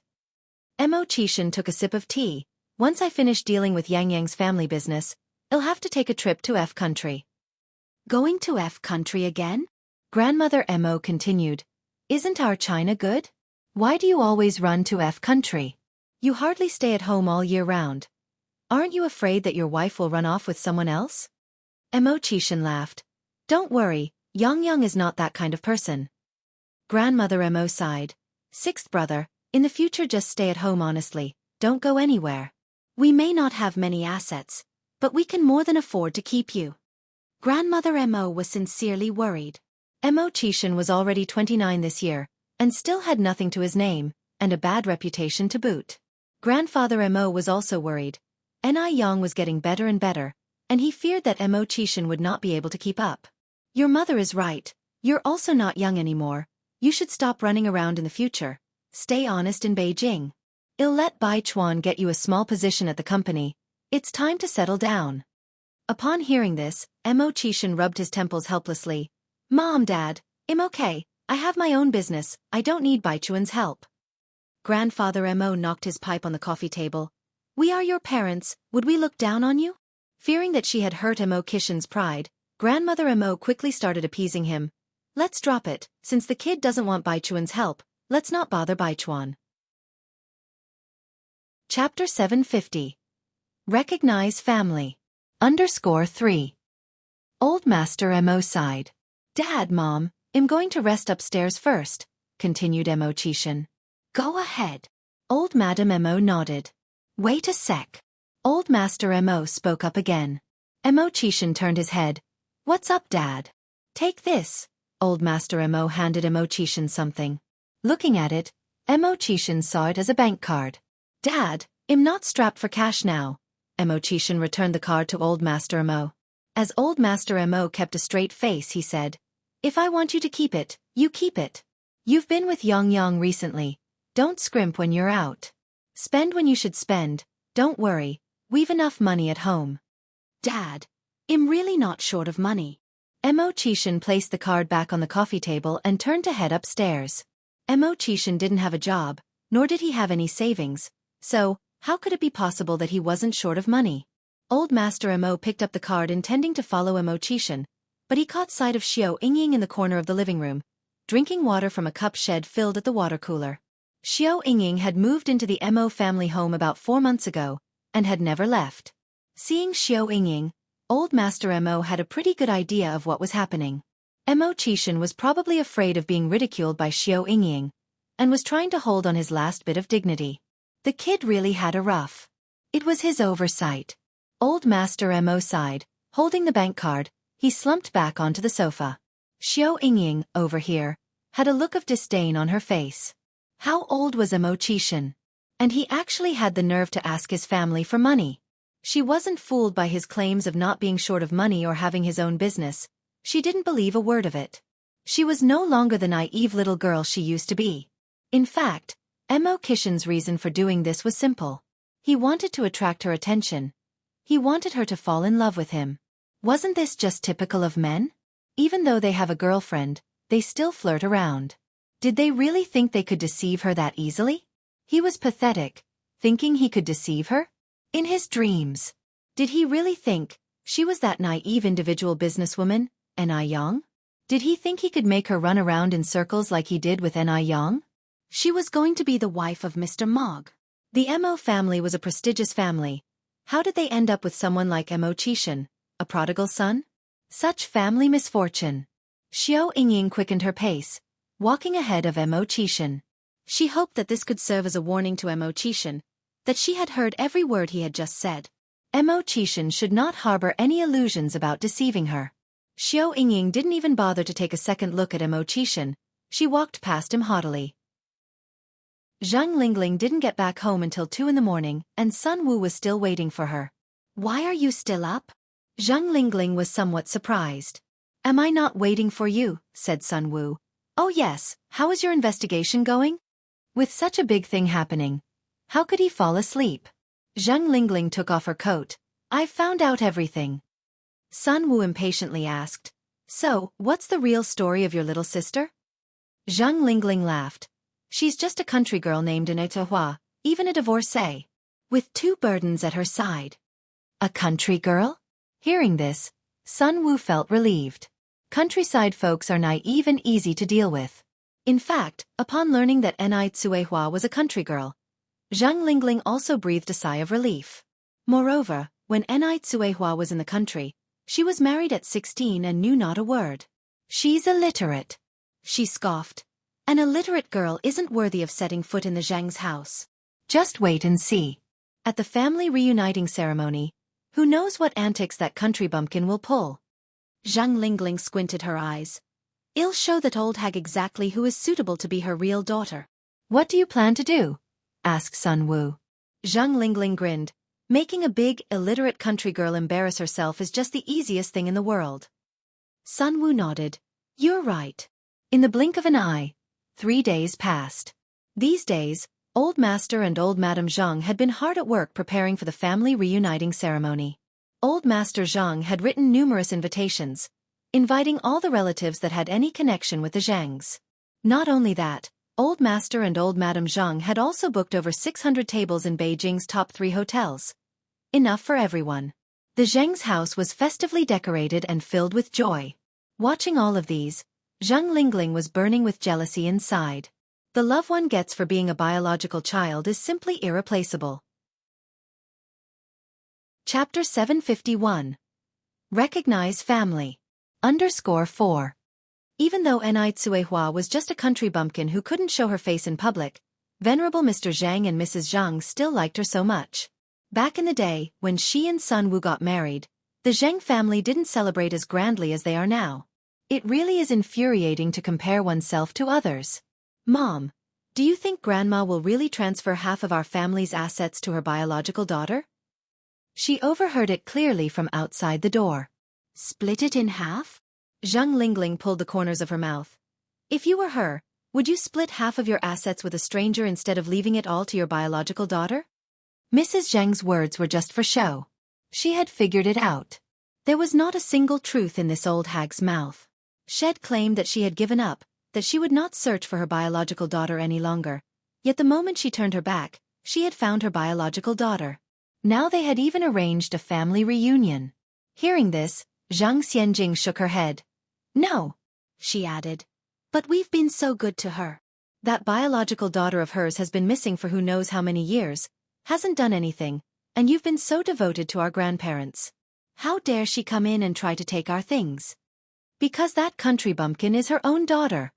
Mo Qishan took a sip of tea. Once I finish dealing with Yang Yang's family business, I'll have to take a trip to F country. Going to F country again? Grandmother Mo continued. Isn't our China good? Why do you always run to F country? You hardly stay at home all year round. Aren't you afraid that your wife will run off with someone else? Mo Qishan laughed. Don't worry, Yang Yang is not that kind of person. Grandmother Mo sighed. Sixth brother, in the future just stay at home honestly, don't go anywhere. We may not have many assets, but we can more than afford to keep you. Grandmother Mo was sincerely worried. Mo Qishan was already 29 this year, and still had nothing to his name, and a bad reputation to boot. Grandfather Mo was also worried. Ni Yang was getting better and better, and he feared that Mo Qishan would not be able to keep up. Your mother is right, you're also not young anymore, you should stop running around in the future. Stay honest in Beijing. I'll let Bai Chuan get you a small position at the company. It's time to settle down. Upon hearing this, Mo Qishan rubbed his temples helplessly. Mom, Dad, I'm okay. I have my own business. I don't need Bai Chuan's help. Grandfather Mo knocked his pipe on the coffee table. We are your parents. Would we look down on you? Fearing that she had hurt Mo Qishan's pride, Grandmother Mo quickly started appeasing him. Let's drop it. Since the kid doesn't want Bai Chuan's help, let's not bother Bai Chuan. Chapter 750. Recognize Family. _3. Old Master Mo sighed. Dad, Mom, I'm going to rest upstairs first, continued Mo Qishan. Go ahead. Old Madam Mo nodded. Wait a sec. Old Master Mo spoke up again. Mo Qishan turned his head. What's up, Dad? Take this. Old Master Mo handed Mo Qishan something. Looking at it, Mo Qishan saw it as a bank card. Dad, I'm not strapped for cash now. Mo Qishan returned the card to Old Master Mo. As Old Master Mo kept a straight face, he said, if I want you to keep it, you keep it. You've been with Yang Yang recently. Don't scrimp when you're out. Spend when you should spend. Don't worry, we've enough money at home. Dad, I'm really not short of money. Mo Qishan placed the card back on the coffee table and turned to head upstairs. Mo Qishan didn't have a job, nor did he have any savings, so how could it be possible that he wasn't short of money? Old Master Mo picked up the card intending to follow Mo Qishan, but he caught sight of Xiao Yingying in the corner of the living room, drinking water from a cup shed filled at the water cooler. Xiao Yingying had moved into the Mo family home about 4 months ago, and had never left. Seeing Xiao Yingying, Old Master Mo had a pretty good idea of what was happening. Mo Qishan was probably afraid of being ridiculed by Xiao Yingying, and was trying to hold on his last bit of dignity. The kid really had a rough. It was his oversight. Old Master Mo sighed. Holding the bank card, he slumped back onto the sofa. Xiao Yingying, over here, had a look of disdain on her face. How old was Mo Qishan? And he actually had the nerve to ask his family for money. She wasn't fooled by his claims of not being short of money or having his own business. She didn't believe a word of it. She was no longer the naive little girl she used to be. In fact, Mo Kishin's reason for doing this was simple. He wanted to attract her attention. He wanted her to fall in love with him. Wasn't this just typical of men? Even though they have a girlfriend, they still flirt around. Did they really think they could deceive her that easily? He was pathetic, thinking he could deceive her? In his dreams. Did he really think she was that naive individual businesswoman, Anew? Did he think he could make her run around in circles like he did with Anew? She was going to be the wife of Mr. Mog. The Mo family was a prestigious family. How did they end up with someone like Mo Kishin, a prodigal son? Such family misfortune. Xiao Yingying quickened her pace, walking ahead of Mo Kishin. She hoped that this could serve as a warning to Mo Kishin, that she had heard every word he had just said. Mo Kishin should not harbor any illusions about deceiving her. Xiao Yingying didn't even bother to take a second look at Mo Kishin. She walked past him haughtily. Zhang Lingling didn't get back home until 2 in the morning, and Sun Wu was still waiting for her. Why are you still up? Zhang Lingling was somewhat surprised. Am I not waiting for you? Said Sun Wu. Oh yes, how is your investigation going? With such a big thing happening, how could he fall asleep? Zhang Lingling took off her coat. I've found out everything. Sun Wu impatiently asked. So, what's the real story of your little sister? Zhang Lingling laughed. She's just a country girl named Anew, even a divorcee, with 2 burdens at her side. A country girl? Hearing this, Sun Wu felt relieved. Countryside folks are naive and easy to deal with. In fact, upon learning that Anew was a country girl, Zhang Lingling also breathed a sigh of relief. Moreover, when Anew was in the country, she was married at 16 and knew not a word. She's illiterate. She scoffed. An illiterate girl isn't worthy of setting foot in the Zhang's house. Just wait and see. At the family reuniting ceremony, who knows what antics that country bumpkin will pull? Zhang Lingling squinted her eyes. I'll show that old hag exactly who is suitable to be her real daughter. What do you plan to do? Asked Sun Wu. Zhang Lingling grinned. Making a big, illiterate country girl embarrass herself is just the easiest thing in the world. Sun Wu nodded. You're right. In the blink of an eye, 3 days passed. These days, Old Master and Old Madam Zhang had been hard at work preparing for the family reuniting ceremony. Old Master Zhang had written numerous invitations, inviting all the relatives that had any connection with the Zhangs. Not only that, Old Master and Old Madam Zhang had also booked over 600 tables in Beijing's top 3 hotels. Enough for everyone. The Zhang's house was festively decorated and filled with joy. Watching all of these, Zhang Lingling was burning with jealousy inside. The love one gets for being a biological child is simply irreplaceable. Chapter 751. Recognize Family. _4. Even though Anew was just a country bumpkin who couldn't show her face in public, Venerable Mr. Zhang and Mrs. Zhang still liked her so much. Back in the day, when she and Sun Wu got married, the Zhang family didn't celebrate as grandly as they are now. It really is infuriating to compare oneself to others. Mom, do you think Grandma will really transfer half of our family's assets to her biological daughter? She overheard it clearly from outside the door. Split it in half? Zhang Lingling pulled the corners of her mouth. If you were her, would you split half of your assets with a stranger instead of leaving it all to your biological daughter? Mrs. Zhang's words were just for show. She had figured it out. There was not a single truth in this old hag's mouth. Shed claimed that she had given up, that she would not search for her biological daughter any longer. Yet the moment she turned her back, she had found her biological daughter. Now they had even arranged a family reunion. Hearing this, Zhang Xianjing shook her head. No, she added. But we've been so good to her. That biological daughter of hers has been missing for who knows how many years, hasn't done anything, and you've been so devoted to our grandparents. How dare she come in and try to take our things? Because that country bumpkin is her own daughter,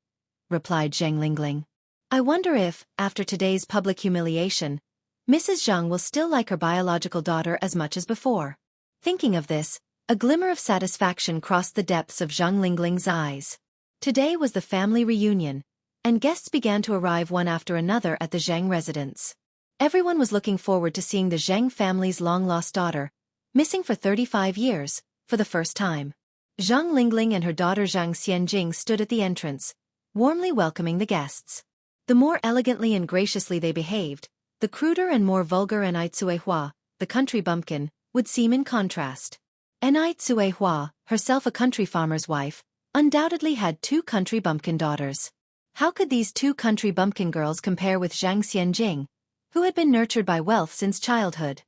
replied Zhang Lingling. I wonder if, after today's public humiliation, Mrs. Zhang will still like her biological daughter as much as before. Thinking of this, a glimmer of satisfaction crossed the depths of Zhang Lingling's eyes. Today was the family reunion, and guests began to arrive one after another at the Zhang residence. Everyone was looking forward to seeing the Zhang family's long-lost daughter, missing for 35 years, for the first time. Zhang Lingling and her daughter Zhang Xianjing stood at the entrance, warmly welcoming the guests. The more elegantly and graciously they behaved, the cruder and more vulgar Anai Tsuehua, the country bumpkin, would seem in contrast. Anai Tsuehua, herself a country farmer's wife, undoubtedly had 2 country bumpkin daughters. How could these 2 country bumpkin girls compare with Zhang Xianjing, who had been nurtured by wealth since childhood?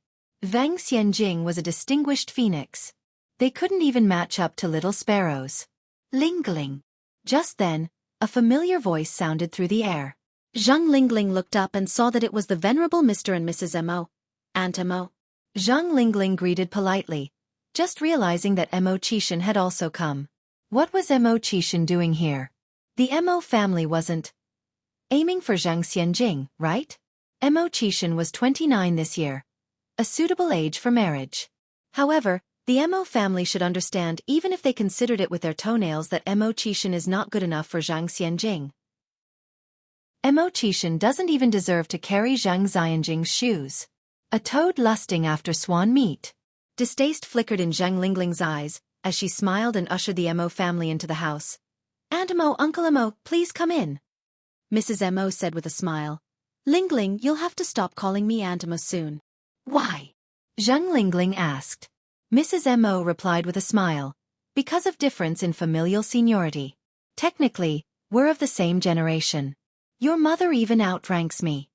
Zhang Xianjing was a distinguished phoenix. They couldn't even match up to little sparrows. Lingling. Just then, a familiar voice sounded through the air. Zhang Lingling looked up and saw that it was the venerable Mr. and Mrs. Mo. Aunt Mo. Zhang Lingling greeted politely, just realizing that Mo Qishan had also come. What was Mo Qishan doing here? The Mo family wasn't aiming for Zhang Xianjing, right? Mo Qishan was 29 this year, a suitable age for marriage. However, the Mo family should understand even if they considered it with their toenails that Mo Qishan is not good enough for Zhang Xianjing. Mo Qishan doesn't even deserve to carry Zhang Xianjing's shoes. A toad lusting after swan meat. Distaste flickered in Zhang Lingling's eyes, as she smiled and ushered the Mo family into the house. Aunt Mo, Uncle Mo, please come in. Mrs. Mo said with a smile. Lingling, you'll have to stop calling me Aunt Mo soon. Why? Zhang Lingling asked. Mrs. Mo replied with a smile. Because of difference in familial seniority. Technically, we're of the same generation. Your mother even outranks me.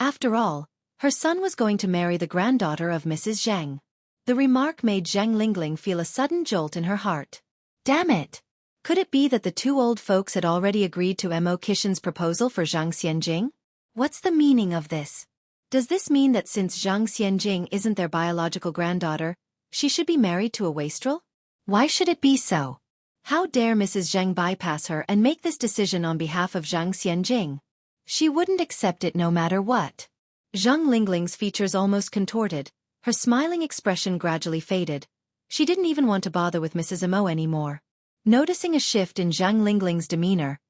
After all, her son was going to marry the granddaughter of Mrs. Zhang. The remark made Zhang Lingling feel a sudden jolt in her heart. Damn it! Could it be that the 2 old folks had already agreed to Mo Qishan's proposal for Zhang Xianjing? What's the meaning of this? Does this mean that since Zhang Xianjing isn't their biological granddaughter, she should be married to a wastrel? Why should it be so? How dare Mrs. Zhang bypass her and make this decision on behalf of Zhang Xianjing? She wouldn't accept it no matter what. Zhang Lingling's features almost contorted, her smiling expression gradually faded. She didn't even want to bother with Mrs. Mo anymore. Noticing a shift in Zhang Lingling's demeanor,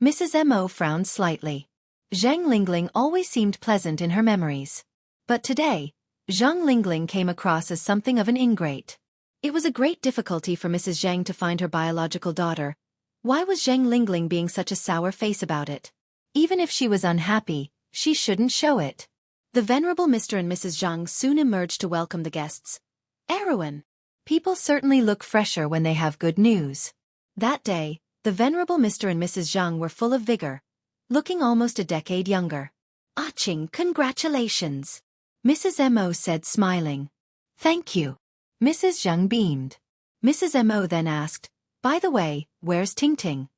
Mrs. Mo frowned slightly. Zhang Lingling always seemed pleasant in her memories. But today, Zhang Lingling came across as something of an ingrate. It was a great difficulty for Mrs. Zhang to find her biological daughter. Why was Zhang Lingling being such a sour face about it? Even if she was unhappy, she shouldn't show it. The venerable Mr. and Mrs. Zhang soon emerged to welcome the guests. Erwin. People certainly look fresher when they have good news. That day, the venerable Mr. and Mrs. Zhang were full of vigor, looking almost a decade younger. Aching, congratulations. Mrs. Mo said smiling. Thank you. Mrs. Zhang beamed. Mrs. Mo then asked, by the way, where's Ting Ting?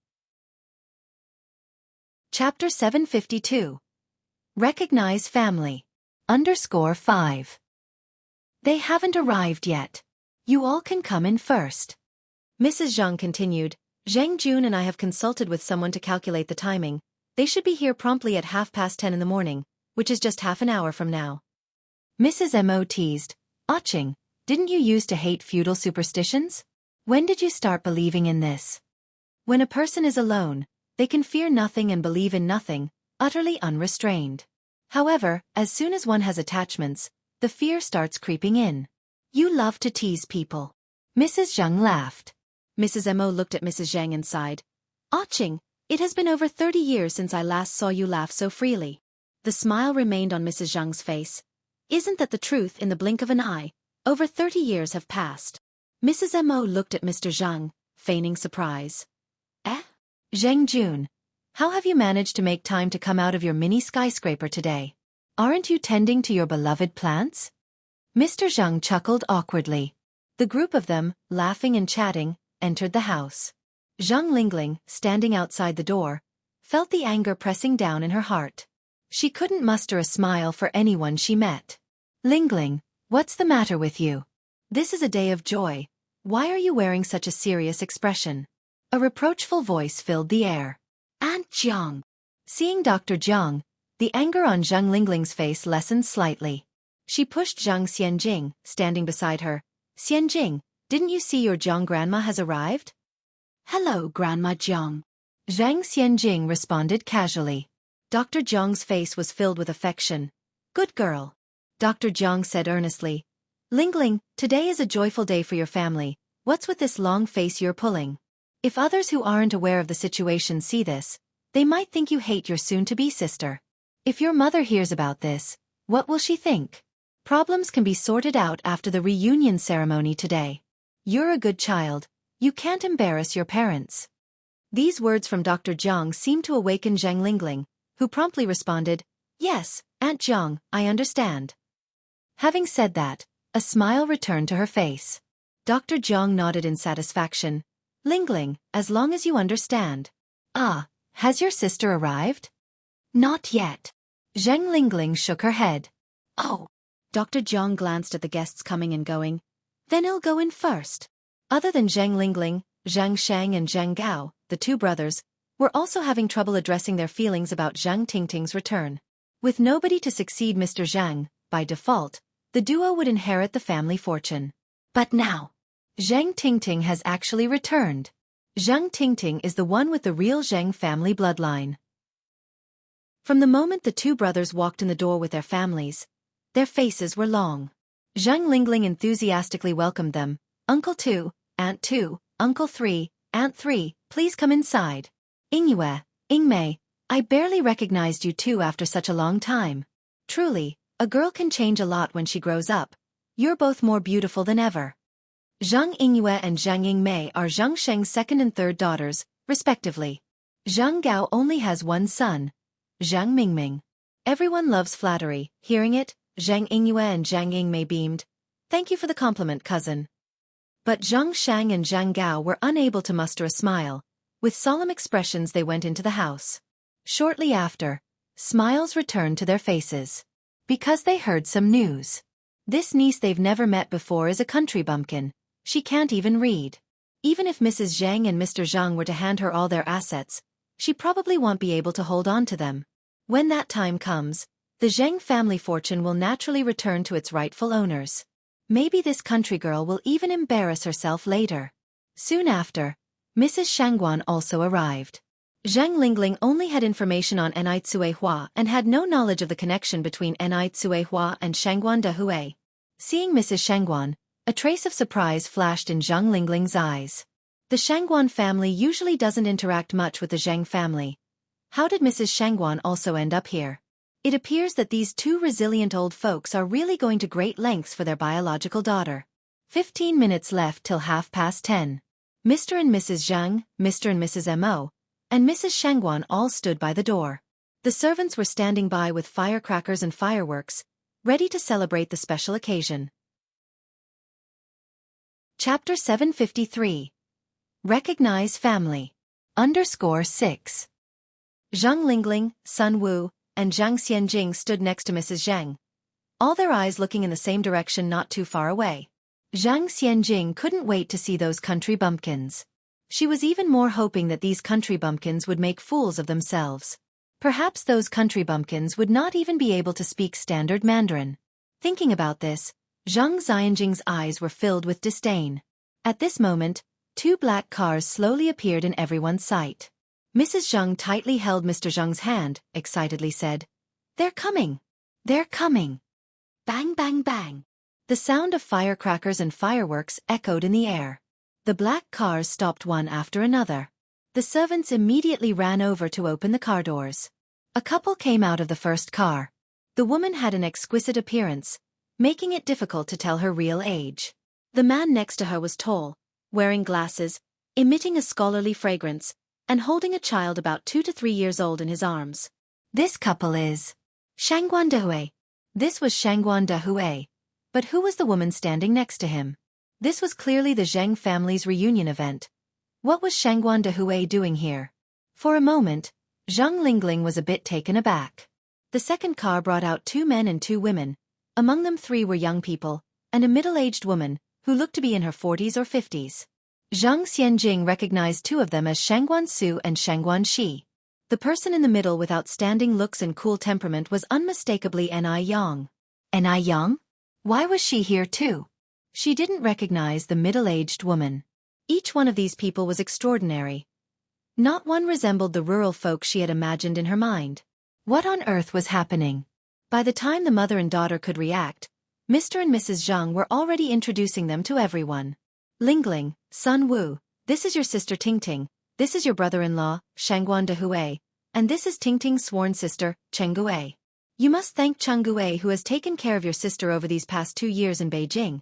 Chapter 752. Recognize family. _5. They haven't arrived yet. You all can come in first. Mrs. Zhang continued, Zhang Jun and I have consulted with someone to calculate the timing. They should be here promptly at 10:30 in the morning, which is just half an hour from now. Mrs. Mo teased, Aching, didn't you used to hate feudal superstitions? When did you start believing in this? When a person is alone, they can fear nothing and believe in nothing, utterly unrestrained. However, as soon as one has attachments, the fear starts creeping in. You love to tease people. Mrs. Zhang laughed. Mrs. Mo looked at Mrs. Zhang and sighed. Aching, it has been over 30 years since I last saw you laugh so freely. The smile remained on Mrs. Zhang's face. Isn't that the truth? In the blink of an eye, over 30 years have passed. Mrs. Mo looked at Mr. Zhang, feigning surprise. Zhang Jun, how have you managed to make time to come out of your mini skyscraper today? Aren't you tending to your beloved plants? Mr. Zhang chuckled awkwardly. The group of them, laughing and chatting, entered the house. Zhang Lingling, standing outside the door, felt the anger pressing down in her heart. She couldn't muster a smile for anyone she met. Lingling, what's the matter with you? This is a day of joy. Why are you wearing such a serious expression? A reproachful voice filled the air. Aunt Jiang. Seeing Dr. Jiang, the anger on Zhang Lingling's face lessened slightly. She pushed Zhang Xianjing, standing beside her. Xianjing, didn't you see your Jiang grandma has arrived? Hello, Grandma Jiang. Zhang Xianjing responded casually. Dr. Jiang's face was filled with affection. Good girl. Dr. Jiang said earnestly. Lingling, today is a joyful day for your family. What's with this long face you're pulling? If others who aren't aware of the situation see this, they might think you hate your soon-to-be sister. If your mother hears about this, what will she think? Problems can be sorted out after the reunion ceremony today. You're a good child. You can't embarrass your parents. These words from Dr. Jiang seemed to awaken Zhang Lingling, who promptly responded, "Yes, Aunt Jiang, I understand." Having said that, a smile returned to her face. Dr. Jiang nodded in satisfaction. "Lingling, as long as you understand." "Ah, has your sister arrived?" "Not yet." Zhang Lingling shook her head. "Oh." Dr. Jiang glanced at the guests coming and going. "Then I'll go in first." Other than Zhang Lingling, Zhang Shang and Zhang Gao, the two brothers, were also having trouble addressing their feelings about Zhang Tingting's return. With nobody to succeed Mr. Zhang, by default, the duo would inherit the family fortune. But now, Zhang Tingting has actually returned. Zhang Tingting is the one with the real Zhang family bloodline. From the moment the two brothers walked in the door with their families, their faces were long. Zhang Lingling enthusiastically welcomed them. "Uncle 2, Aunt 2, Uncle 3, Aunt 3, please come inside. Ingyue, Ingmei, I barely recognized you two after such a long time. Truly, a girl can change a lot when she grows up. You're both more beautiful than ever." Zhang Ingyue and Zhang Ingmei are Zhang Sheng's second and third daughters, respectively. Zhang Gao only has one son, Zhang Mingming. Everyone loves flattery. Hearing it, Zhang Ingyue and Zhang Ingmei beamed. "Thank you for the compliment, cousin." But Zhang Shang and Zhang Gao were unable to muster a smile. With solemn expressions they went into the house. Shortly after, smiles returned to their faces. Because they heard some news. This niece they've never met before is a country bumpkin. She can't even read. Even if Mrs. Zhang and Mr. Zhang were to hand her all their assets, she probably won't be able to hold on to them. When that time comes, the Zhang family fortune will naturally return to its rightful owners. Maybe this country girl will even embarrass herself later. Soon after, Mrs. Shangguan also arrived. Zhang Lingling only had information on Enai Tsuehua and had no knowledge of the connection between Enai Tsuehua and Shangguan de Hui. Seeing Mrs. Shangguan, a trace of surprise flashed in Zhang Lingling's eyes. The Shangguan family usually doesn't interact much with the Zhang family. How did Mrs. Shangguan also end up here? It appears that these two resilient old folks are really going to great lengths for their biological daughter. 15 minutes left till 10:30. Mr. and Mrs. Zhang, Mr. and Mrs. Mo, and Mrs. Shangguan all stood by the door. The servants were standing by with firecrackers and fireworks, ready to celebrate the special occasion. Chapter 753. Recognize Family. _6. Zhang Lingling, Sun Wu, and Zhang Xianjing stood next to Mrs. Zhang, all their eyes looking in the same direction not too far away. Zhang Xianjing couldn't wait to see those country bumpkins. She was even more hoping that these country bumpkins would make fools of themselves. Perhaps those country bumpkins would not even be able to speak standard Mandarin. Thinking about this, Zhang Xianjing's eyes were filled with disdain. At this moment, two black cars slowly appeared in everyone's sight. Mrs. Zhang tightly held Mr. Zhang's hand, excitedly said, "They're coming! They're coming!" Bang bang bang! The sound of firecrackers and fireworks echoed in the air. The black cars stopped one after another. The servants immediately ran over to open the car doors. A couple came out of the first car. The woman had an exquisite appearance, making it difficult to tell her real age. The man next to her was tall, wearing glasses, emitting a scholarly fragrance, and holding a child about 2 to 3 years old in his arms. This couple is Shangguan de Hui. This was Shangguan de Hui. But who was the woman standing next to him? This was clearly the Zhang family's reunion event. What was Shangguan de Hui doing here? For a moment, Zhang Lingling was a bit taken aback. The second car brought out 2 men and 2 women. Among them 3 were young people, and a middle-aged woman, who looked to be in her 40s or 50s. Zhang Xianjing recognized 2 of them as Shangguan Su and Shangguan Shi. The person in the middle with outstanding looks and cool temperament was unmistakably Enai Yang. Enai Yang? Why was she here too? She didn't recognize the middle-aged woman. Each one of these people was extraordinary. Not one resembled the rural folk she had imagined in her mind. What on earth was happening? By the time the mother and daughter could react, Mr. and Mrs. Zhang were already introducing them to everyone. Lingling, Sun Wu, this is your sister Tingting, this is your brother-in-law, Shangguan de Hui, and this is Tingting's sworn sister, Chengguei. You must thank Chengguei who has taken care of your sister over these past 2 years in Beijing.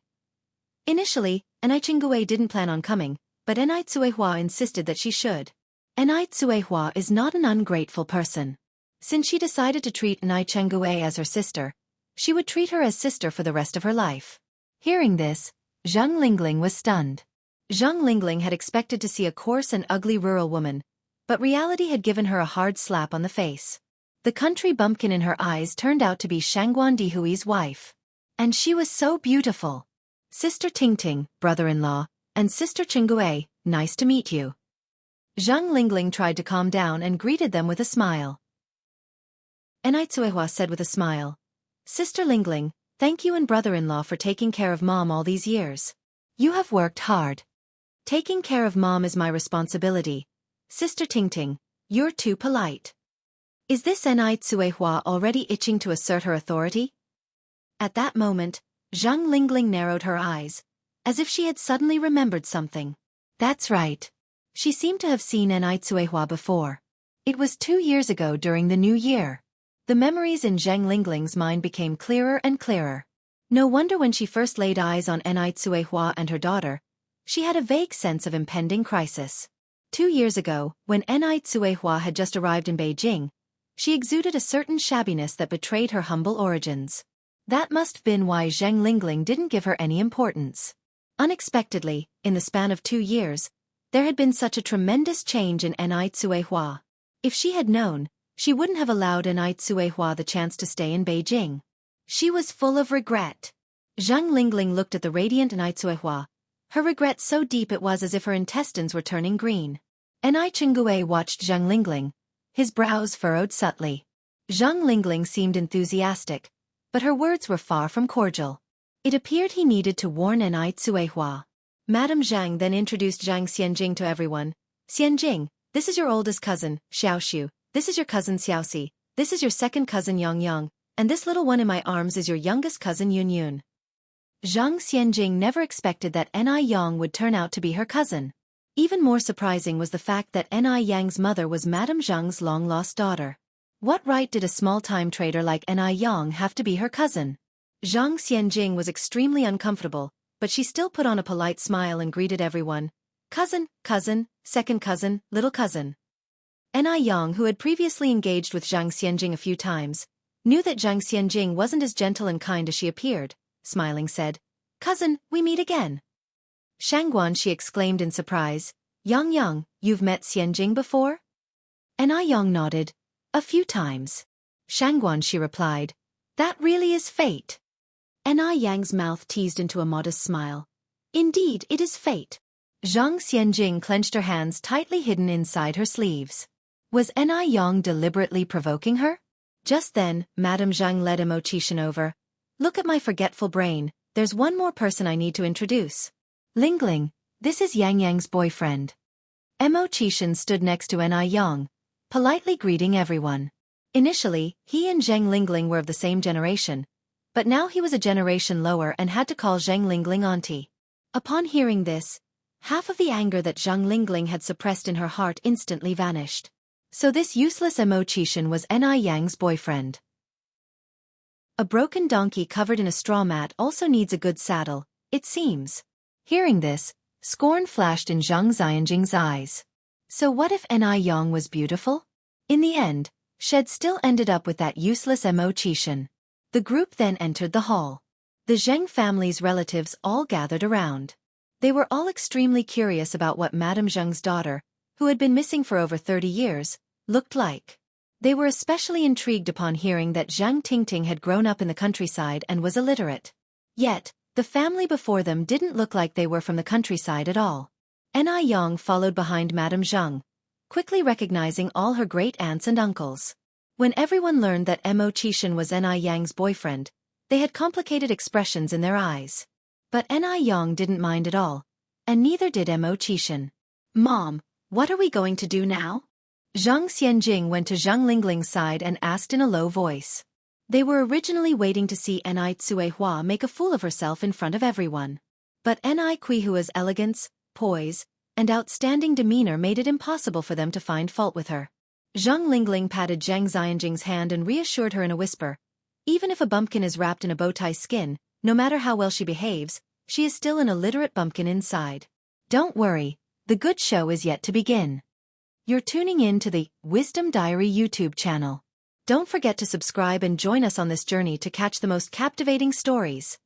Initially, Anai Chengguei didn't plan on coming, but Anai Cuihua insisted that she should. Anai Cuihua is not an ungrateful person. Since she decided to treat Anai Chengguei as her sister, she would treat her as sister for the rest of her life. Hearing this, Zhang Lingling was stunned. Zhang Lingling had expected to see a coarse and ugly rural woman, but reality had given her a hard slap on the face. The country bumpkin in her eyes turned out to be Shangguan Dihui's wife. And she was so beautiful. Sister Tingting, brother-in-law, and Sister Chengguei, nice to meet you. Zhang Lingling tried to calm down and greeted them with a smile. Anai Cuihua said with a smile, Sister Lingling, thank you and brother-in-law for taking care of Mom all these years. You have worked hard. Taking care of Mom is my responsibility. Sister Tingting, you're too polite. Is this Anai Cuihua already itching to assert her authority? At that moment, Zhang Lingling narrowed her eyes, as if she had suddenly remembered something. That's right. She seemed to have seen Anai Cuihua before. It was 2 years ago during the New Year. The memories in Zhang Lingling's mind became clearer and clearer. No wonder when she first laid eyes on Anai Cuihua and her daughter, she had a vague sense of impending crisis. 2 years ago, when Anai Cuihua had just arrived in Beijing, she exuded a certain shabbiness that betrayed her humble origins. That must have been why Zhang Lingling didn't give her any importance. Unexpectedly, in the span of 2 years, there had been such a tremendous change in Anai Cuihua. If she had known, she wouldn't have allowed Anai Cuihua the chance to stay in Beijing. She was full of regret. Zhang Lingling looked at the radiant Anai Cuihua. Her regret so deep it was as if her intestines were turning green. Anai Chengguei watched Zhang Lingling, his brows furrowed subtly. Zhang Lingling seemed enthusiastic, but her words were far from cordial. It appeared he needed to warn Anai Cuihua. Madame Zhang then introduced Zhang Xianjing to everyone. Xianjing, this is your oldest cousin, Xiaoxiu, this is your cousin Xiaoxi, this is your second cousin Yang, and this little one in my arms is your youngest cousin Yun. Zhang Xianjing never expected that Anai Yang would turn out to be her cousin. Even more surprising was the fact that Anai Yang's mother was Madame Zhang's long-lost daughter. What right did a small-time trader like Anai Yang have to be her cousin? Zhang Xianjing was extremely uncomfortable, but she still put on a polite smile and greeted everyone. Cousin, cousin, second cousin, little cousin. Anai Yang, who had previously engaged with Zhang Xianjing a few times, knew that Zhang Xianjing wasn't as gentle and kind as she appeared, smiling said, Cousin, we meet again. Shangguan, she exclaimed in surprise, Yang, you've met Xianjing before? Anai Yang nodded. A few times. Shangguan, she replied, that really is fate. Anai Yang's mouth teased into a modest smile. Indeed, it is fate. Zhang Xianjing clenched her hands tightly hidden inside her sleeves. Was Anai Yang deliberately provoking her? Just then, Madame Zhang led Emo Qishan over. Look at my forgetful brain, there's one more person I need to introduce. Lingling, this is Yang's boyfriend. Emo Qishan stood next to Anai Yang, politely greeting everyone. Initially, he and Zhang Lingling were of the same generation, but now he was a generation lower and had to call Zhang Lingling auntie. Upon hearing this, half of the anger that Zhang Lingling had suppressed in her heart instantly vanished. So this useless Emo Qishan was Anai Yang's boyfriend. A broken donkey covered in a straw mat also needs a good saddle, it seems. Hearing this, scorn flashed in Zhang Xianjing's eyes. So what if Anai Yang was beautiful? In the end, Shed still ended up with that useless Emo Qishan. The group then entered the hall. The Zheng family's relatives all gathered around. They were all extremely curious about what Madame Zheng's daughter, who had been missing for over 30 years, looked like. They were especially intrigued upon hearing that Zhang Tingting had grown up in the countryside and was illiterate. Yet, the family before them didn't look like they were from the countryside at all. Anai Yang followed behind Madame Zheng, quickly recognizing all her great-aunts and uncles. When everyone learned that Emo Qishan was Anai Yang's boyfriend, they had complicated expressions in their eyes. But Anai Yang didn't mind at all, and neither did Emo Qishan. Mom, what are we going to do now? Zhang Xianjing went to Zhang Lingling's side and asked in a low voice. They were originally waiting to see Anai Cuihua make a fool of herself in front of everyone. But Anai Cuihua's elegance, poise, and outstanding demeanor made it impossible for them to find fault with her. Zhang Lingling patted Zhang Xianjing's hand and reassured her in a whisper. Even if a bumpkin is wrapped in a bowtie skin, no matter how well she behaves, she is still an illiterate bumpkin inside. Don't worry, the good show is yet to begin. You're tuning in to the Wisdom Diary YouTube channel. Don't forget to subscribe and join us on this journey to catch the most captivating stories.